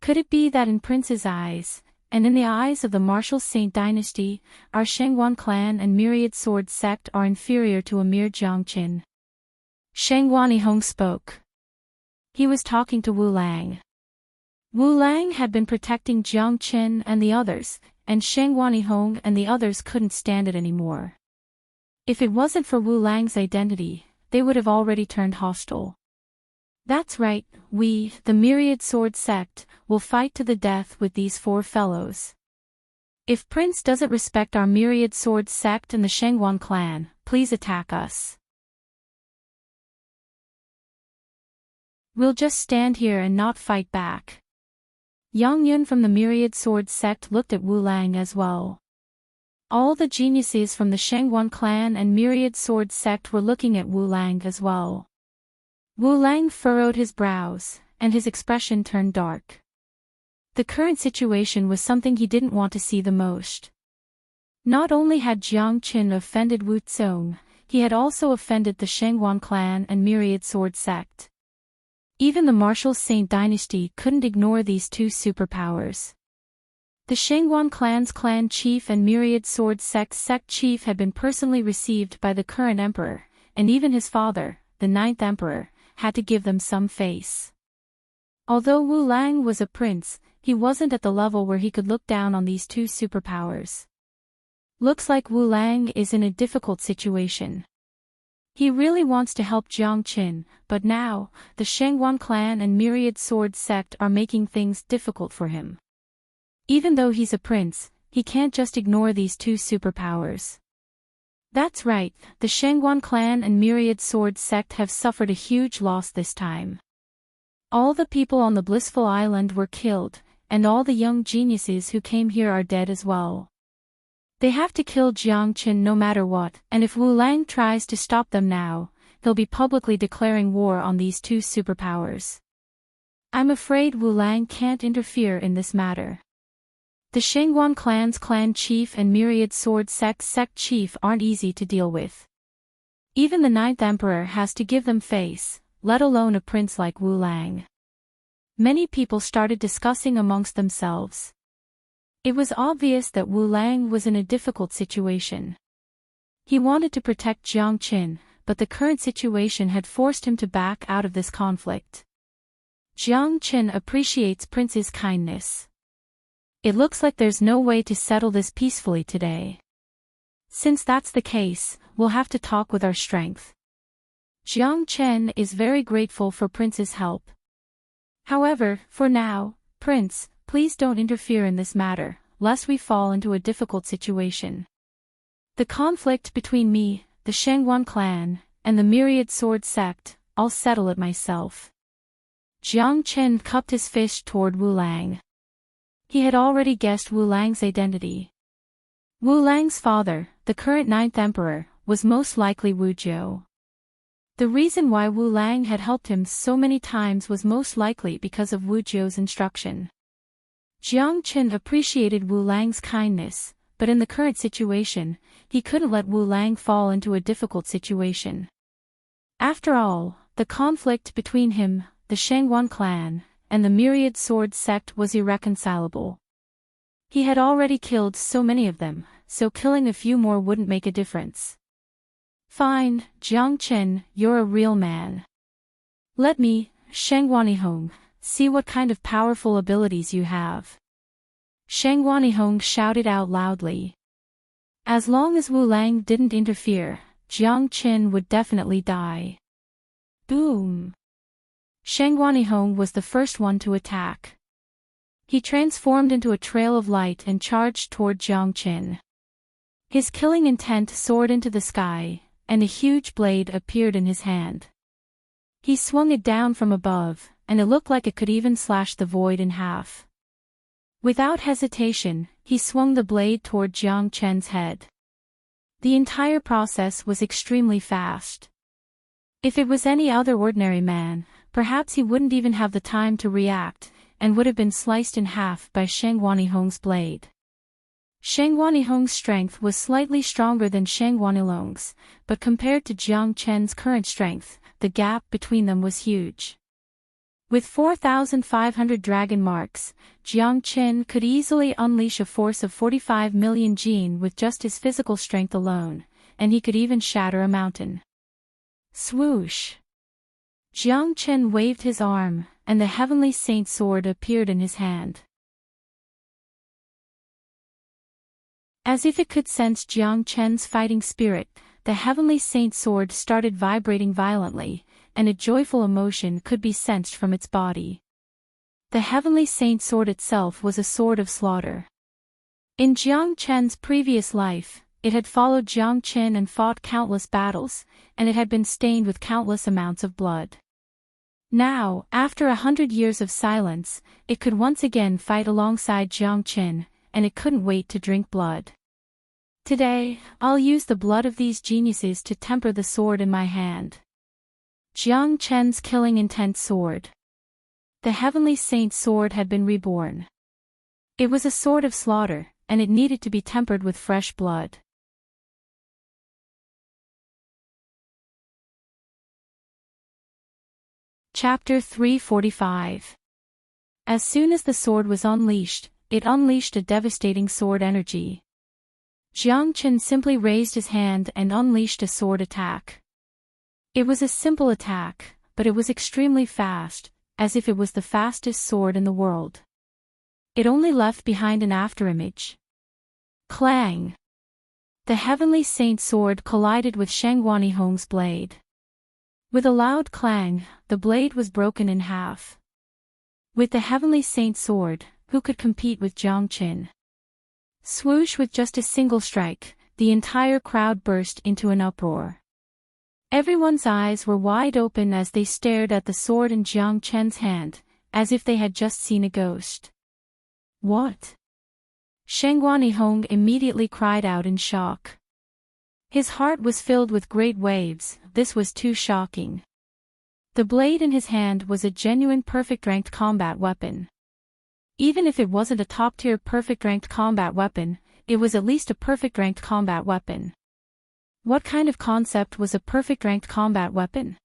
Could it be that in Prince's eyes, and in the eyes of the Martial Saint Dynasty, our Shengguan clan and Myriad Sword sect are inferior to a mere Jiang Qin? Shengguan Yihong spoke. He was talking to Wu Lang. Wu Lang had been protecting Jiang Qin and the others, and Shengguan Yihong and the others couldn't stand it anymore. If it wasn't for Wu Lang's identity, they would have already turned hostile. That's right, we, the Myriad Sword sect, will fight to the death with these 4 fellows. If Prince doesn't respect our Myriad Sword sect and the Shangguan clan, please attack us. We'll just stand here and not fight back. Yang Yun from the Myriad Sword sect looked at Wu Lang as well. All the geniuses from the Shangguan clan and Myriad Sword sect were looking at Wu Lang as well. Wu Lang furrowed his brows, and his expression turned dark. The current situation was something he didn't want to see the most. Not only had Jiang Qin offended Wu Zong, he had also offended the Shangguan clan and Myriad Sword sect. Even the martial Saint dynasty couldn't ignore these two superpowers. The Shangguan clan's clan chief and Myriad Sword sect chief had been personally received by the current emperor, and even his father, the ninth emperor, had to give them some face. Although Wu Lang was a prince, he wasn't at the level where he could look down on these two superpowers. Looks like Wu Lang is in a difficult situation. He really wants to help Jiang Qin, but now, the Shangguan clan and Myriad Sword sect are making things difficult for him. Even though he's a prince, he can't just ignore these two superpowers. That's right, the Shangguan clan and Myriad Sword sect have suffered a huge loss this time. All the people on the Blissful Island were killed, and all the young geniuses who came here are dead as well. They have to kill Jiang Qin no matter what, and if Wu Lang tries to stop them now, he'll be publicly declaring war on these two superpowers. I'm afraid Wu Lang can't interfere in this matter. The Shangguan clan's clan chief and Myriad Sword sect chief aren't easy to deal with. Even the ninth emperor has to give them face, let alone a prince like Wu Lang. Many people started discussing amongst themselves. It was obvious that Wu Lang was in a difficult situation. He wanted to protect Jiang Qin, but the current situation had forced him to back out of this conflict. Jiang Qin appreciates Prince's kindness. It looks like there's no way to settle this peacefully today. Since that's the case, we'll have to talk with our strength. Jiang Qin is very grateful for Prince's help. However, for now, Prince, please don't interfere in this matter, lest we fall into a difficult situation. The conflict between me, the Shangguan clan, and the Myriad Sword sect, I'll settle it myself. Jiang Qin cupped his fist toward Wu Lang. He had already guessed Wu Lang's identity. Wu Lang's father, the current ninth emperor, was most likely Wu Zhou. The reason why Wu Lang had helped him so many times was most likely because of Wu Zhou's instruction. Jiang Qin appreciated Wu Lang's kindness, but in the current situation, he couldn't let Wu Lang fall into a difficult situation. After all, the conflict between him, the Shangguan clan, and the Myriad Sword sect was irreconcilable. He had already killed so many of them, so killing a few more wouldn't make a difference. Fine, Jiang Qin, you're a real man. Let me, Shangguanihong, see what kind of powerful abilities you have. Shangguanihong shouted out loudly. As long as Wu Lang didn't interfere, Jiang Qin would definitely die. Boom! Shangguanihong was the first one to attack. He transformed into a trail of light and charged toward Jiang Qin. His killing intent soared into the sky, and a huge blade appeared in his hand. He swung it down from above, and it looked like it could even slash the void in half. Without hesitation, he swung the blade toward Jiang Qin's head. The entire process was extremely fast. If it was any other ordinary man, perhaps he wouldn't even have the time to react, and would have been sliced in half by Shangguanihong's blade. Shangguanihong's strength was slightly stronger than Shangguanilong's, but compared to Jiang Qin's current strength, the gap between them was huge. With 4,500 dragon marks, Jiang Qin could easily unleash a force of 45 million jin with just his physical strength alone, and he could even shatter a mountain. Swoosh! Jiang Qin waved his arm, and the Heavenly Saint sword appeared in his hand. As if it could sense Jiang Qin's fighting spirit, the Heavenly Saint sword started vibrating violently, and a joyful emotion could be sensed from its body. The Heavenly Saint sword itself was a sword of slaughter. In Jiang Chen's previous life, it had followed Jiang Chen and fought countless battles, and it had been stained with countless amounts of blood. Now, after 100 years of silence, it could once again fight alongside Jiang Chen, and it couldn't wait to drink blood. Today, I'll use the blood of these geniuses to temper the sword in my hand. Jiang Chen's killing intent sword. The heavenly saint's sword had been reborn. It was a sword of slaughter, and it needed to be tempered with fresh blood. Chapter 345. As soon as the sword was unleashed, it unleashed a devastating sword energy. Jiang Chen simply raised his hand and unleashed a sword attack. It was a simple attack, but it was extremely fast, as if it was the fastest sword in the world. It only left behind an afterimage. Clang! The heavenly saint's sword collided with Shang Guanihong's blade. With a loud clang, the blade was broken in half. With the heavenly saint's sword, who could compete with Jiang Chen? Swoosh! With just a single strike, the entire crowd burst into an uproar. Everyone's eyes were wide open as they stared at the sword in Jiang Chen's hand, as if they had just seen a ghost. What? Shang Guanihong immediately cried out in shock. His heart was filled with great waves. This was too shocking. The blade in his hand was a genuine perfect-ranked combat weapon. Even if it wasn't a top-tier perfect-ranked combat weapon, it was at least a perfect-ranked combat weapon. What kind of concept was a perfect-ranked combat weapon?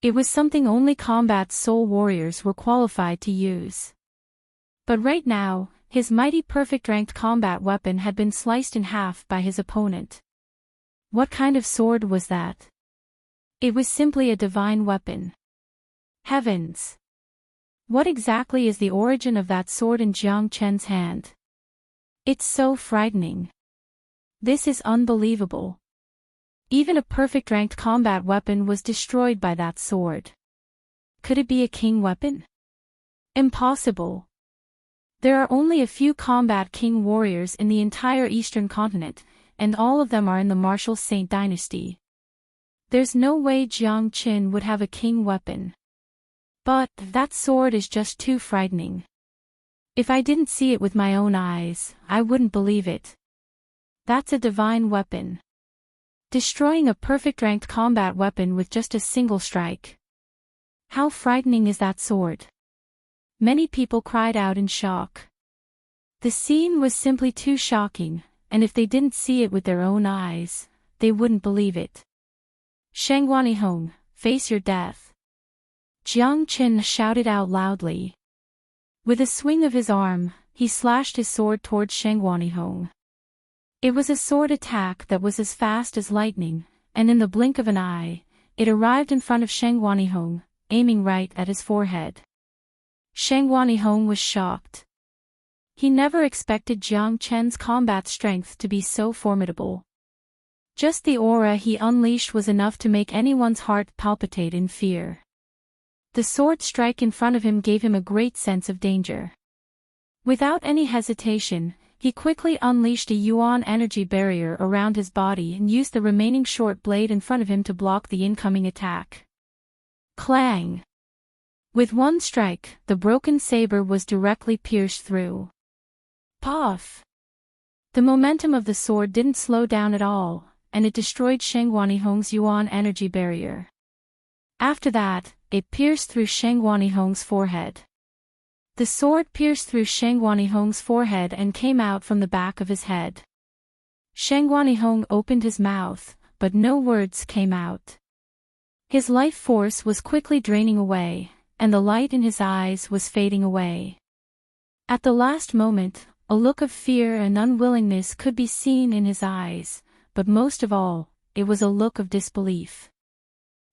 It was something only combat soul warriors were qualified to use. But right now, his mighty perfect-ranked combat weapon had been sliced in half by his opponent. What kind of sword was that? It was simply a divine weapon. Heavens! What exactly is the origin of that sword in Jiang Chen's hand? It's so frightening. This is unbelievable. Even a perfect-ranked combat weapon was destroyed by that sword. Could it be a king weapon? Impossible. There are only a few combat king warriors in the entire eastern continent, and all of them are in the martial saint dynasty. There's no way Jiang Chen would have a king weapon. But that sword is just too frightening. If I didn't see it with my own eyes, I wouldn't believe it. That's a divine weapon. Destroying a perfect-ranked combat weapon with just a single strike. How frightening is that sword? Many people cried out in shock. The scene was simply too shocking, and if they didn't see it with their own eyes, they wouldn't believe it. Shang Guanihong, face your death. Jiang Chen shouted out loudly. With a swing of his arm, he slashed his sword towards Shang Guanihong. It was a sword attack that was as fast as lightning, and in the blink of an eye, it arrived in front of Shang Guanihong, aiming right at his forehead. Shang Guanihong was shocked. He never expected Jiang Chen's combat strength to be so formidable. Just the aura he unleashed was enough to make anyone's heart palpitate in fear. The sword strike in front of him gave him a great sense of danger. Without any hesitation, he quickly unleashed a yuan energy barrier around his body and used the remaining short blade in front of him to block the incoming attack. Clang! With one strike, the broken saber was directly pierced through. Puff! The momentum of the sword didn't slow down at all, and it destroyed Shang Guanihong's yuan energy barrier. After that, it pierced through Shang Guanihong's forehead. The sword pierced through Shang Guanihong's forehead and came out from the back of his head. Shang Guanihong opened his mouth, but no words came out. His life force was quickly draining away, and the light in his eyes was fading away. At the last moment, a look of fear and unwillingness could be seen in his eyes, but most of all, it was a look of disbelief.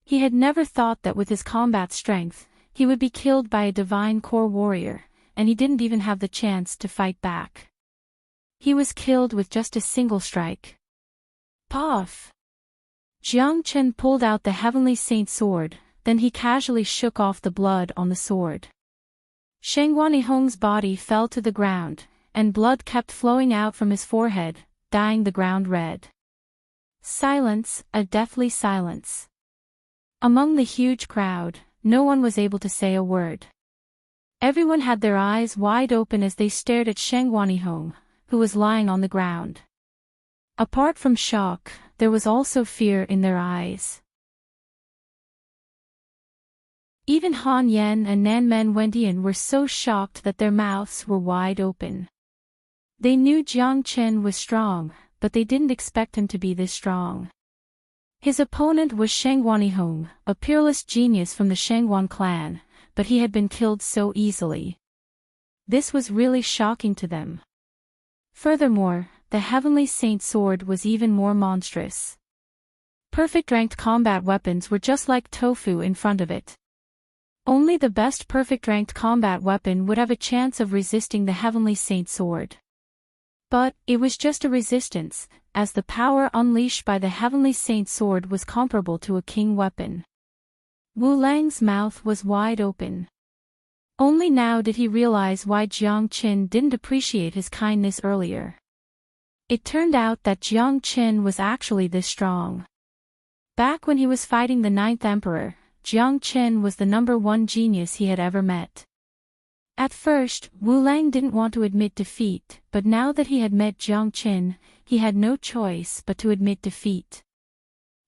He had never thought that with his combat strength, he would be killed by a divine core warrior, and he didn't even have the chance to fight back. He was killed with just a single strike. Puff! Jiang Chen pulled out the heavenly saint sword, then he casually shook off the blood on the sword. Shang Guanihong's body fell to the ground, and blood kept flowing out from his forehead, dyeing the ground red. Silence, a deathly silence. Among the huge crowd, no one was able to say a word. Everyone had their eyes wide open as they stared at Sheng Wanihong, who was lying on the ground. Apart from shock, there was also fear in their eyes. Even Han Yan and Nan Men Wendian were so shocked that their mouths were wide open. They knew Jiang Chen was strong, but they didn't expect him to be this strong. His opponent was Sheng Wanihong, a peerless genius from the Shengwan clan, but he had been killed so easily. This was really shocking to them. Furthermore, the Heavenly Saint sword was even more monstrous. Perfect ranked combat weapons were just like tofu in front of it. Only the best perfect ranked combat weapon would have a chance of resisting the Heavenly Saint sword. But it was just a resistance, as the power unleashed by the Heavenly Saint sword was comparable to a king weapon. Wu Lang's mouth was wide open. Only now did he realize why Jiang Qin didn't appreciate his kindness earlier. It turned out that Jiang Qin was actually this strong. Back when he was fighting the 9th Emperor, Jiang Qin was the #1 genius he had ever met. At first, Wu Lang didn't want to admit defeat, but now that he had met Jiang Qin, he had no choice but to admit defeat.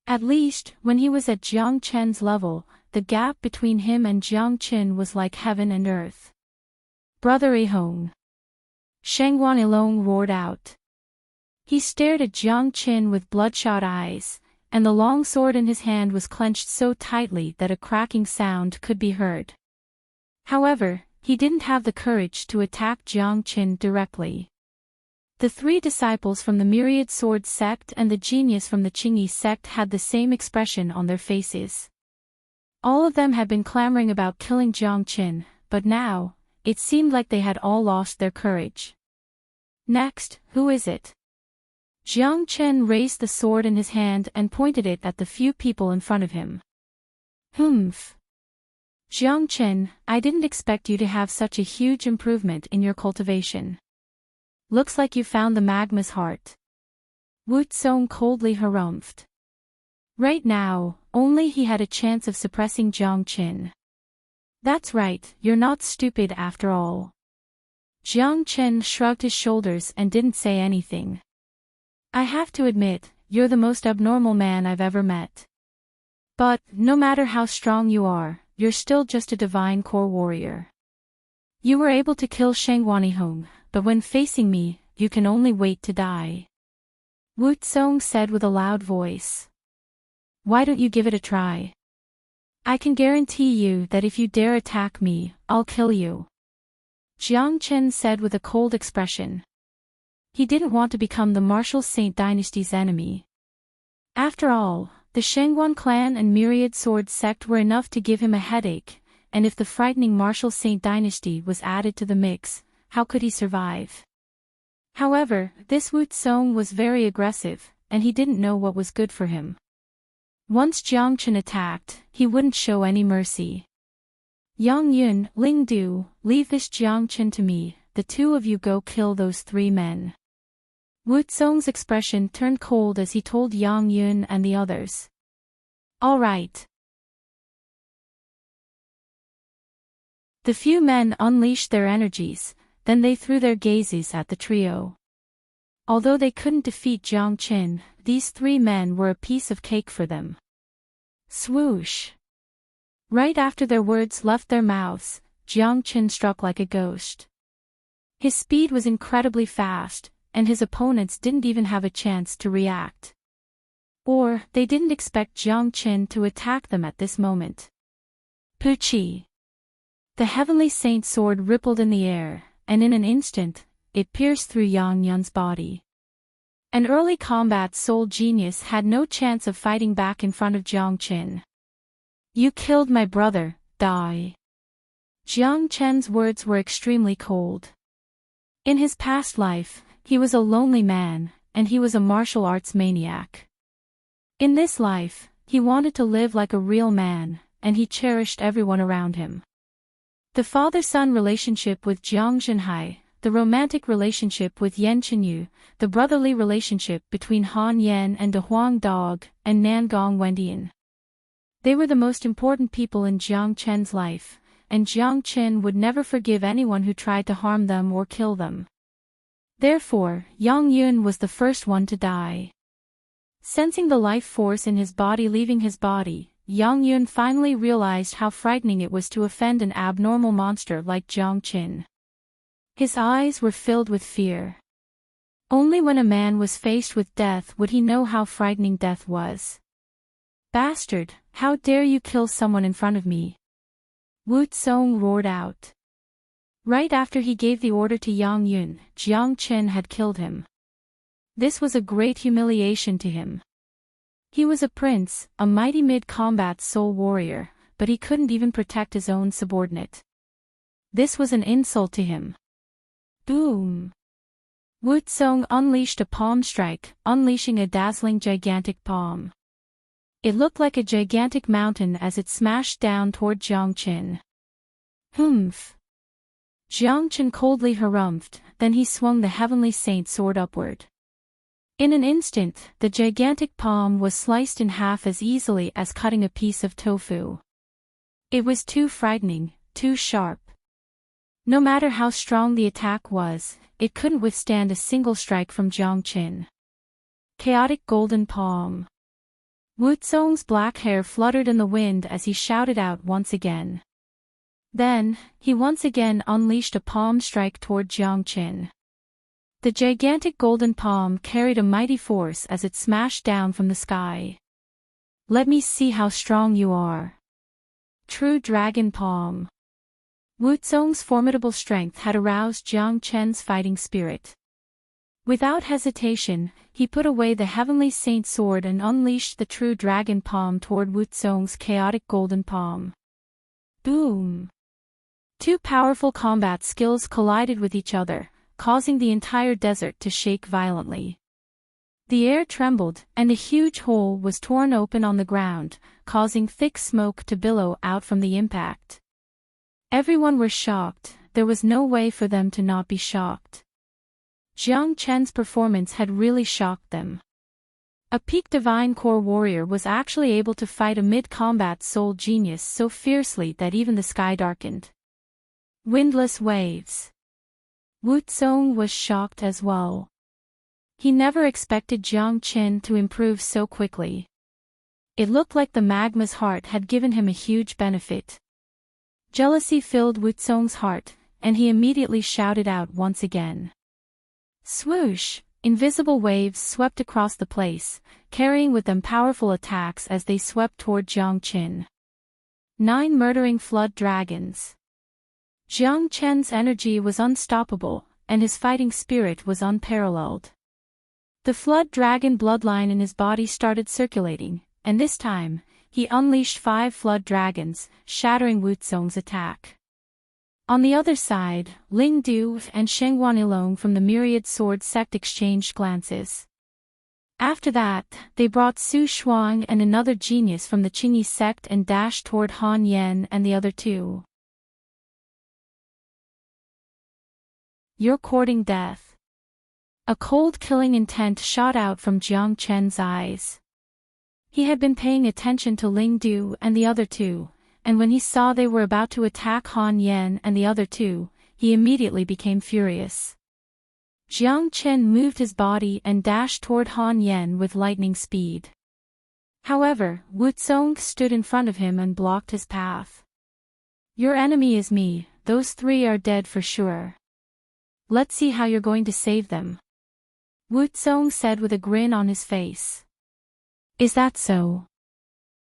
At least, when he was at Jiang Chen's level, the gap between him and Jiang Qin was like heaven and earth. Brother Ihong! Sheng Wanilong roared out. He stared at Jiang Qin with bloodshot eyes, and the long sword in his hand was clenched so tightly that a cracking sound could be heard. However, he didn't have the courage to attack Jiang Qin directly. The 3 disciples from the Myriad Sword sect and the genius from the Qingyi sect had the same expression on their faces. All of them had been clamoring about killing Jiang Qin, but now, it seemed like they had all lost their courage. Next, who is it? Jiang Chen raised the sword in his hand and pointed it at the few people in front of him. Humph. Jiang Chen, I didn't expect you to have such a huge improvement in your cultivation. Looks like you found the magma's heart. Wu Tsong coldly harumphed. Right now, only he had a chance of suppressing Jiang Qin. That's right, you're not stupid after all. Jiang Chen shrugged his shoulders and didn't say anything. I have to admit, you're the most abnormal man I've ever met. But, no matter how strong you are, you're still just a divine core warrior. You were able to kill Sheng Wanihong, but when facing me, you can only wait to die. Wu Tsong said with a loud voice. Why don't you give it a try? I can guarantee you that if you dare attack me, I'll kill you. Jiang Chen said with a cold expression. He didn't want to become the Martial Saint dynasty's enemy. After all, the Shengwan clan and Myriad Sword sect were enough to give him a headache, and if the frightening Martial Saint dynasty was added to the mix, how could he survive? However, this Wu Tsong was very aggressive, and he didn't know what was good for him. Once Jiang Chen attacked, he wouldn't show any mercy. Yang Yun, Ling Du, leave this Jiang Chen to me, the 2 of you go kill those 3 men. Wu Tsong's expression turned cold as he told Yang Yun and the others. All right. The few men unleashed their energies, then they threw their gazes at the trio. Although they couldn't defeat Jiang Qin, these 3 men were a piece of cake for them. Swoosh! Right after their words left their mouths, Jiang Qin struck like a ghost. His speed was incredibly fast, and his opponents didn't even have a chance to react. Or, they didn't expect Jiang Qin to attack them at this moment. Puchi! The Heavenly Saint sword rippled in the air, and in an instant, it pierced through Yang Yun's body. An early combat soul genius had no chance of fighting back in front of Jiang Qin. You killed my brother, die. Jiang Chen's words were extremely cold. In his past life, he was a lonely man, and he was a martial arts maniac. In this life, he wanted to live like a real man, and he cherished everyone around him. The father-son relationship with Jiang Zhenhai, the romantic relationship with Yan Chenyu, the brotherly relationship between Han Yan and De Huang Dog, and Nan Gong Wendian. They were the most important people in Jiang Chen's life, and Jiang Chen would never forgive anyone who tried to harm them or kill them. Therefore, Yang Yun was the first one to die. Sensing the life force in his body leaving his body, Yang Yun finally realized how frightening it was to offend an abnormal monster like Jiang Chen. His eyes were filled with fear. Only when a man was faced with death would he know how frightening death was. "Bastard, how dare you kill someone in front of me?" Wu Tsong roared out. Right after he gave the order to Yang Yun, Jiang Chen had killed him. This was a great humiliation to him. He was a prince, a mighty mid-combat soul warrior, but he couldn't even protect his own subordinate. This was an insult to him. Boom! Wu Tsong unleashed a palm strike, unleashing a dazzling gigantic palm. It looked like a gigantic mountain as it smashed down toward Jiang Chen. Humph! Jiang Chen coldly harumphed, then he swung the heavenly saint sword upward. In an instant, the gigantic palm was sliced in half as easily as cutting a piece of tofu. It was too frightening, too sharp. No matter how strong the attack was, it couldn't withstand a single strike from Jiang Chen. Chaotic golden palm. Wu Tsong's black hair fluttered in the wind as he shouted out once again. Then, he once again unleashed a palm strike toward Jiang Chen. The gigantic golden palm carried a mighty force as it smashed down from the sky. "Let me see how strong you are." True Dragon Palm. Wu Tsong's formidable strength had aroused Jiang Chen's fighting spirit. Without hesitation, he put away the heavenly saint sword and unleashed the true dragon palm toward Wu Tsong's chaotic golden palm. Boom! Two powerful combat skills collided with each other, causing the entire desert to shake violently. The air trembled, and a huge hole was torn open on the ground, causing thick smoke to billow out from the impact. Everyone were shocked. There was no way for them to not be shocked. Jiang Chen's performance had really shocked them. A peak divine core warrior was actually able to fight a mid-combat soul genius so fiercely that even the sky darkened. Windless waves. Wu Tsong was shocked as well. He never expected Jiang Chen to improve so quickly. It looked like the magma's heart had given him a huge benefit. Jealousy filled Wu Tsong's heart, and he immediately shouted out once again. Swoosh! Invisible waves swept across the place, carrying with them powerful attacks as they swept toward Jiang Chen. 9 murdering flood dragons. Jiang Chen's energy was unstoppable, and his fighting spirit was unparalleled. The flood dragon bloodline in his body started circulating, and this time, he unleashed 5 flood dragons, shattering Wu Tsong's attack. On the other side, Ling Du and Sheng Wanilong from the Myriad Sword sect exchanged glances. After that, they brought Su Shuang and another genius from the Qingyi sect and dashed toward Han Yan and the other 2. "You're courting death." A cold killing intent shot out from Jiang Chen's eyes. He had been paying attention to Ling Du and the other 2, and when he saw they were about to attack Han Yan and the other 2, he immediately became furious. Jiang Chen moved his body and dashed toward Han Yan with lightning speed. However, Wu Tsong stood in front of him and blocked his path. "Your enemy is me, those 3 are dead for sure. Let's see how you're going to save them," Wu Tsong said with a grin on his face. "Is that so?"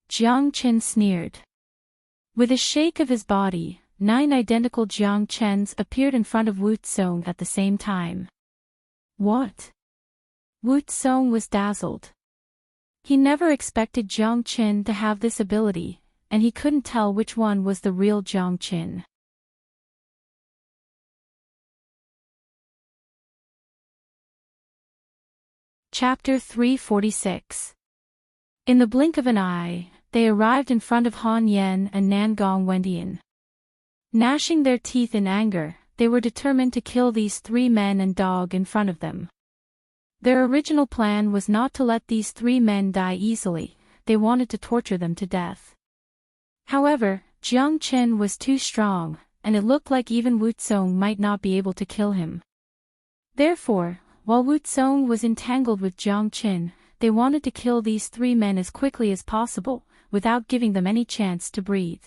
Jiang Chen sneered. With a shake of his body, 9 identical Jiang Chens appeared in front of Wu Tsong at the same time. What? Wu Tsong was dazzled. He never expected Jiang Chen to have this ability, and he couldn't tell which one was the real Jiang Chen. Chapter 346. In the blink of an eye, they arrived in front of Han Yan and Nan Gong Wendian. Gnashing their teeth in anger, they were determined to kill these 3 men and dog in front of them. Their original plan was not to let these 3 men die easily, they wanted to torture them to death. However, Jiang Chen was too strong, and it looked like even Wu Zong might not be able to kill him. Therefore, while Wu Zong was entangled with Jiang Chen, they wanted to kill these 3 men as quickly as possible, without giving them any chance to breathe.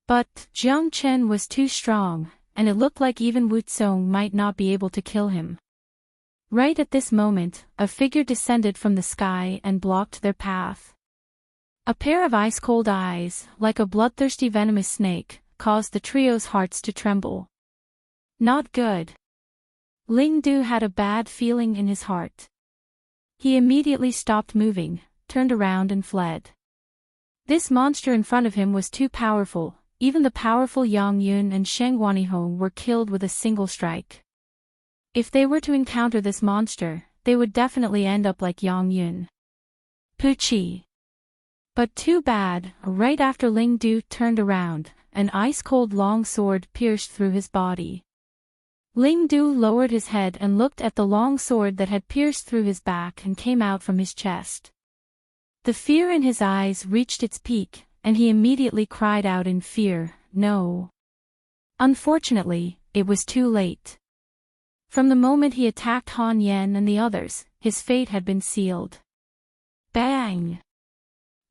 But Jiang Chen was too strong, and it looked like even Wu Zong might not be able to kill him. Right at this moment, a figure descended from the sky and blocked their path. A pair of ice-cold eyes, like a bloodthirsty venomous snake, caused the trio's hearts to tremble. Not good. Ling Du had a bad feeling in his heart. He immediately stopped moving, turned around and fled. This monster in front of him was too powerful. Even the powerful Yang Yun and Sheng Guanihong were killed with a single strike. If they were to encounter this monster, they would definitely end up like Yang Yun. Puchi. But too bad, right after Ling Du turned around, an ice-cold long sword pierced through his body. Ling Du lowered his head and looked at the long sword that had pierced through his back and came out from his chest. The fear in his eyes reached its peak, and he immediately cried out in fear, "No!" Unfortunately, it was too late. From the moment he attacked Han Yan and the others, his fate had been sealed. Bang!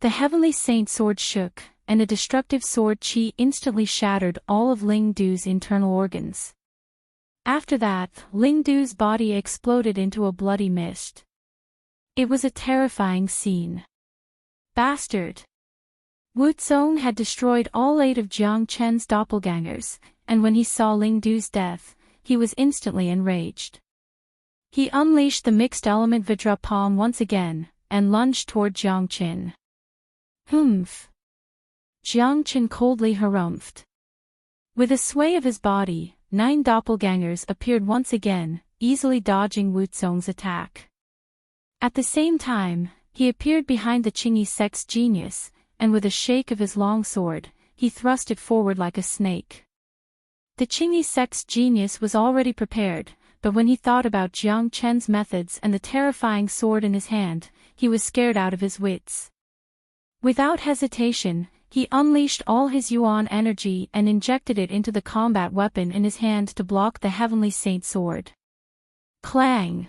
The heavenly saint sword shook, and a destructive sword chi instantly shattered all of Ling Du's internal organs. After that, Ling Du's body exploded into a bloody mist. It was a terrifying scene. Bastard! Wu Zong had destroyed all 8 of Jiang Chen's doppelgangers, and when he saw Ling Du's death, he was instantly enraged. He unleashed the mixed element Vajra Palm once again, and lunged toward Jiang Chen. Humph! Jiang Chen coldly harumphed. With a sway of his body, 9 doppelgangers appeared once again, easily dodging Wu Zong's attack. At the same time, he appeared behind the Qingyi sect's genius, and with a shake of his long sword, he thrust it forward like a snake. The Qingyi sect's genius was already prepared, but when he thought about Jiang Chen's methods and the terrifying sword in his hand, he was scared out of his wits. Without hesitation, he unleashed all his Yuan energy and injected it into the combat weapon in his hand to block the heavenly saint sword. Clang!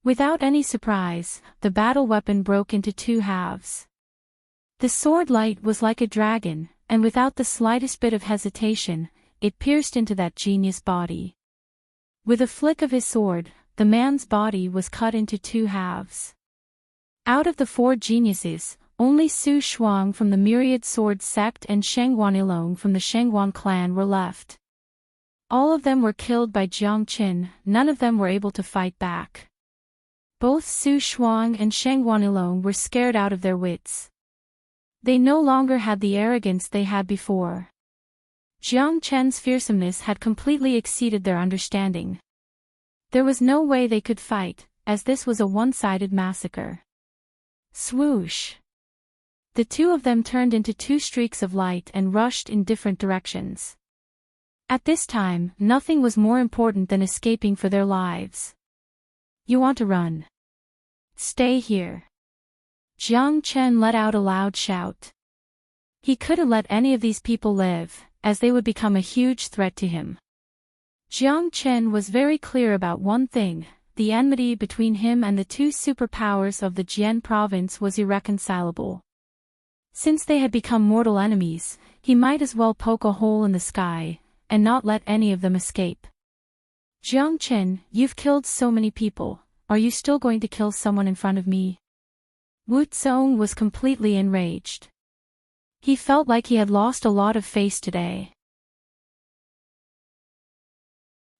Without any surprise, the battle weapon broke into 2 halves. The sword light was like a dragon, and without the slightest bit of hesitation, it pierced into that genius body. With a flick of his sword, the man's body was cut into 2 halves. Out of the 4 geniuses, only Su Shuang from the Myriad Sword sect and Sheng Guanilong from the Shengguan clan were left. All of them were killed by Jiang Chen, none of them were able to fight back. Both Su Shuang and Sheng Guanilong were scared out of their wits. They no longer had the arrogance they had before. Jiang Chen's fearsomeness had completely exceeded their understanding. There was no way they could fight, as this was a one-sided massacre. Swoosh! The 2 of them turned into 2 streaks of light and rushed in different directions. At this time, nothing was more important than escaping for their lives. You want to run? Stay here. Jiang Chen let out a loud shout. He couldn't let any of these people live, as they would become a huge threat to him. Jiang Chen was very clear about one thing: the enmity between him and the 2 superpowers of the Jian province was irreconcilable. Since they had become mortal enemies, he might as well poke a hole in the sky, and not let any of them escape. Jiang Chen, you've killed so many people, are you still going to kill someone in front of me? Wu Zong was completely enraged. He felt like he had lost a lot of face today.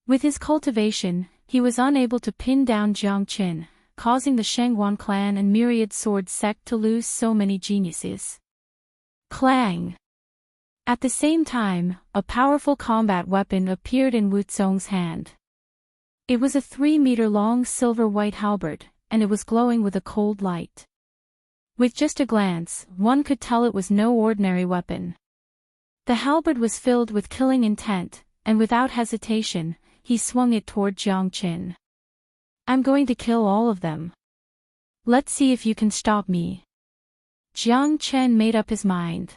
With his cultivation, he was unable to pin down Jiang Chen, causing the Shengguan clan and Myriad Sword sect to lose so many geniuses. Clang! At the same time, a powerful combat weapon appeared in Wu Zong's hand. It was a 3-meter-long silver-white halberd, and it was glowing with a cold light. With just a glance, one could tell it was no ordinary weapon. The halberd was filled with killing intent, and without hesitation, he swung it toward Jiang Qin. I'm going to kill all of them. Let's see if you can stop me. Jiang Chen made up his mind.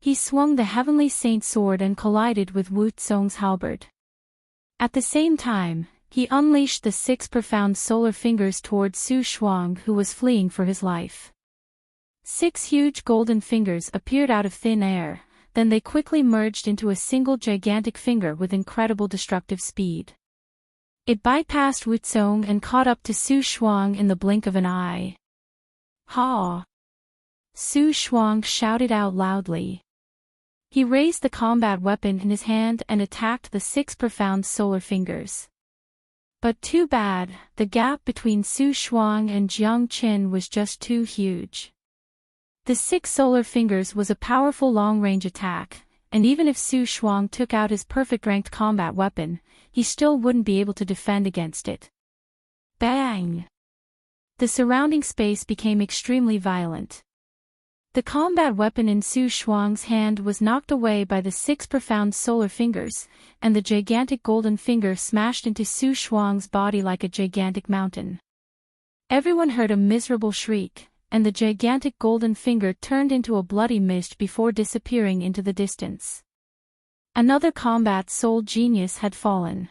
He swung the Heavenly Saint sword and collided with Wu Tsong's halberd. At the same time, he unleashed the 6 profound solar fingers toward Su Shuang, who was fleeing for his life. 6 huge golden fingers appeared out of thin air, then they quickly merged into a single gigantic finger with incredible destructive speed. It bypassed Wu Tsong and caught up to Su Shuang in the blink of an eye. Ha! Su Shuang shouted out loudly. He raised the combat weapon in his hand and attacked the 6 profound solar fingers. But too bad, the gap between Su Shuang and Jiang Qin was just too huge. The 6 solar fingers was a powerful long-range attack, and even if Su Shuang took out his perfect ranked combat weapon, he still wouldn't be able to defend against it. Bang! The surrounding space became extremely violent. The combat weapon in Su Shuang's hand was knocked away by the 6 profound solar fingers, and the gigantic golden finger smashed into Su Shuang's body like a gigantic mountain. Everyone heard a miserable shriek, and the gigantic golden finger turned into a bloody mist before disappearing into the distance. Another combat soul genius had fallen.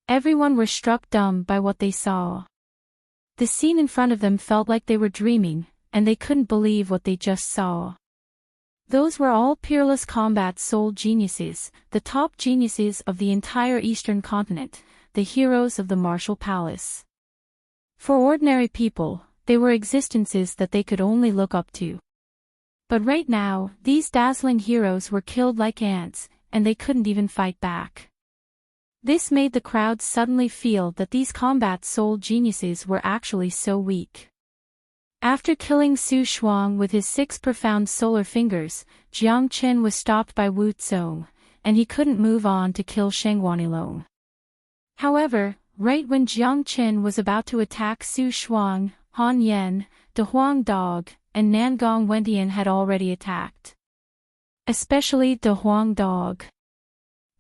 Everyone were struck dumb by what they saw. The scene in front of them felt like they were dreaming, and they couldn't believe what they just saw. Those were all peerless combat soul geniuses, the top geniuses of the entire Eastern continent, the heroes of the martial palace. For ordinary people, they were existences that they could only look up to. But right now, these dazzling heroes were killed like ants, and they couldn't even fight back. This made the crowd suddenly feel that these combat soul geniuses were actually so weak. After killing Su Shuang with his 6 profound solar fingers, Jiang Qin was stopped by Wu Tsong, and he couldn't move on to kill Sheng Wanilong. However, right when Jiang Qin was about to attack Su Shuang, Han Yan, De Huang Dog, and Nangong Wentian had already attacked. Especially De Huang Dog.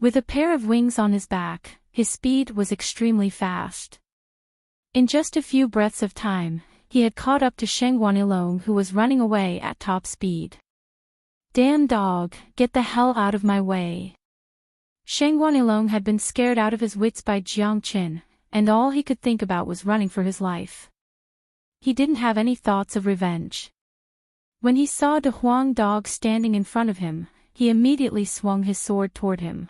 With a pair of wings on his back, his speed was extremely fast. In just a few breaths of time, he had caught up to Sheng Wanilong, who was running away at top speed. Damn dog, get the hell out of my way. Sheng Wanilong had been scared out of his wits by Jiang Qin, and all he could think about was running for his life. He didn't have any thoughts of revenge. When he saw De Huang Dog standing in front of him, he immediately swung his sword toward him.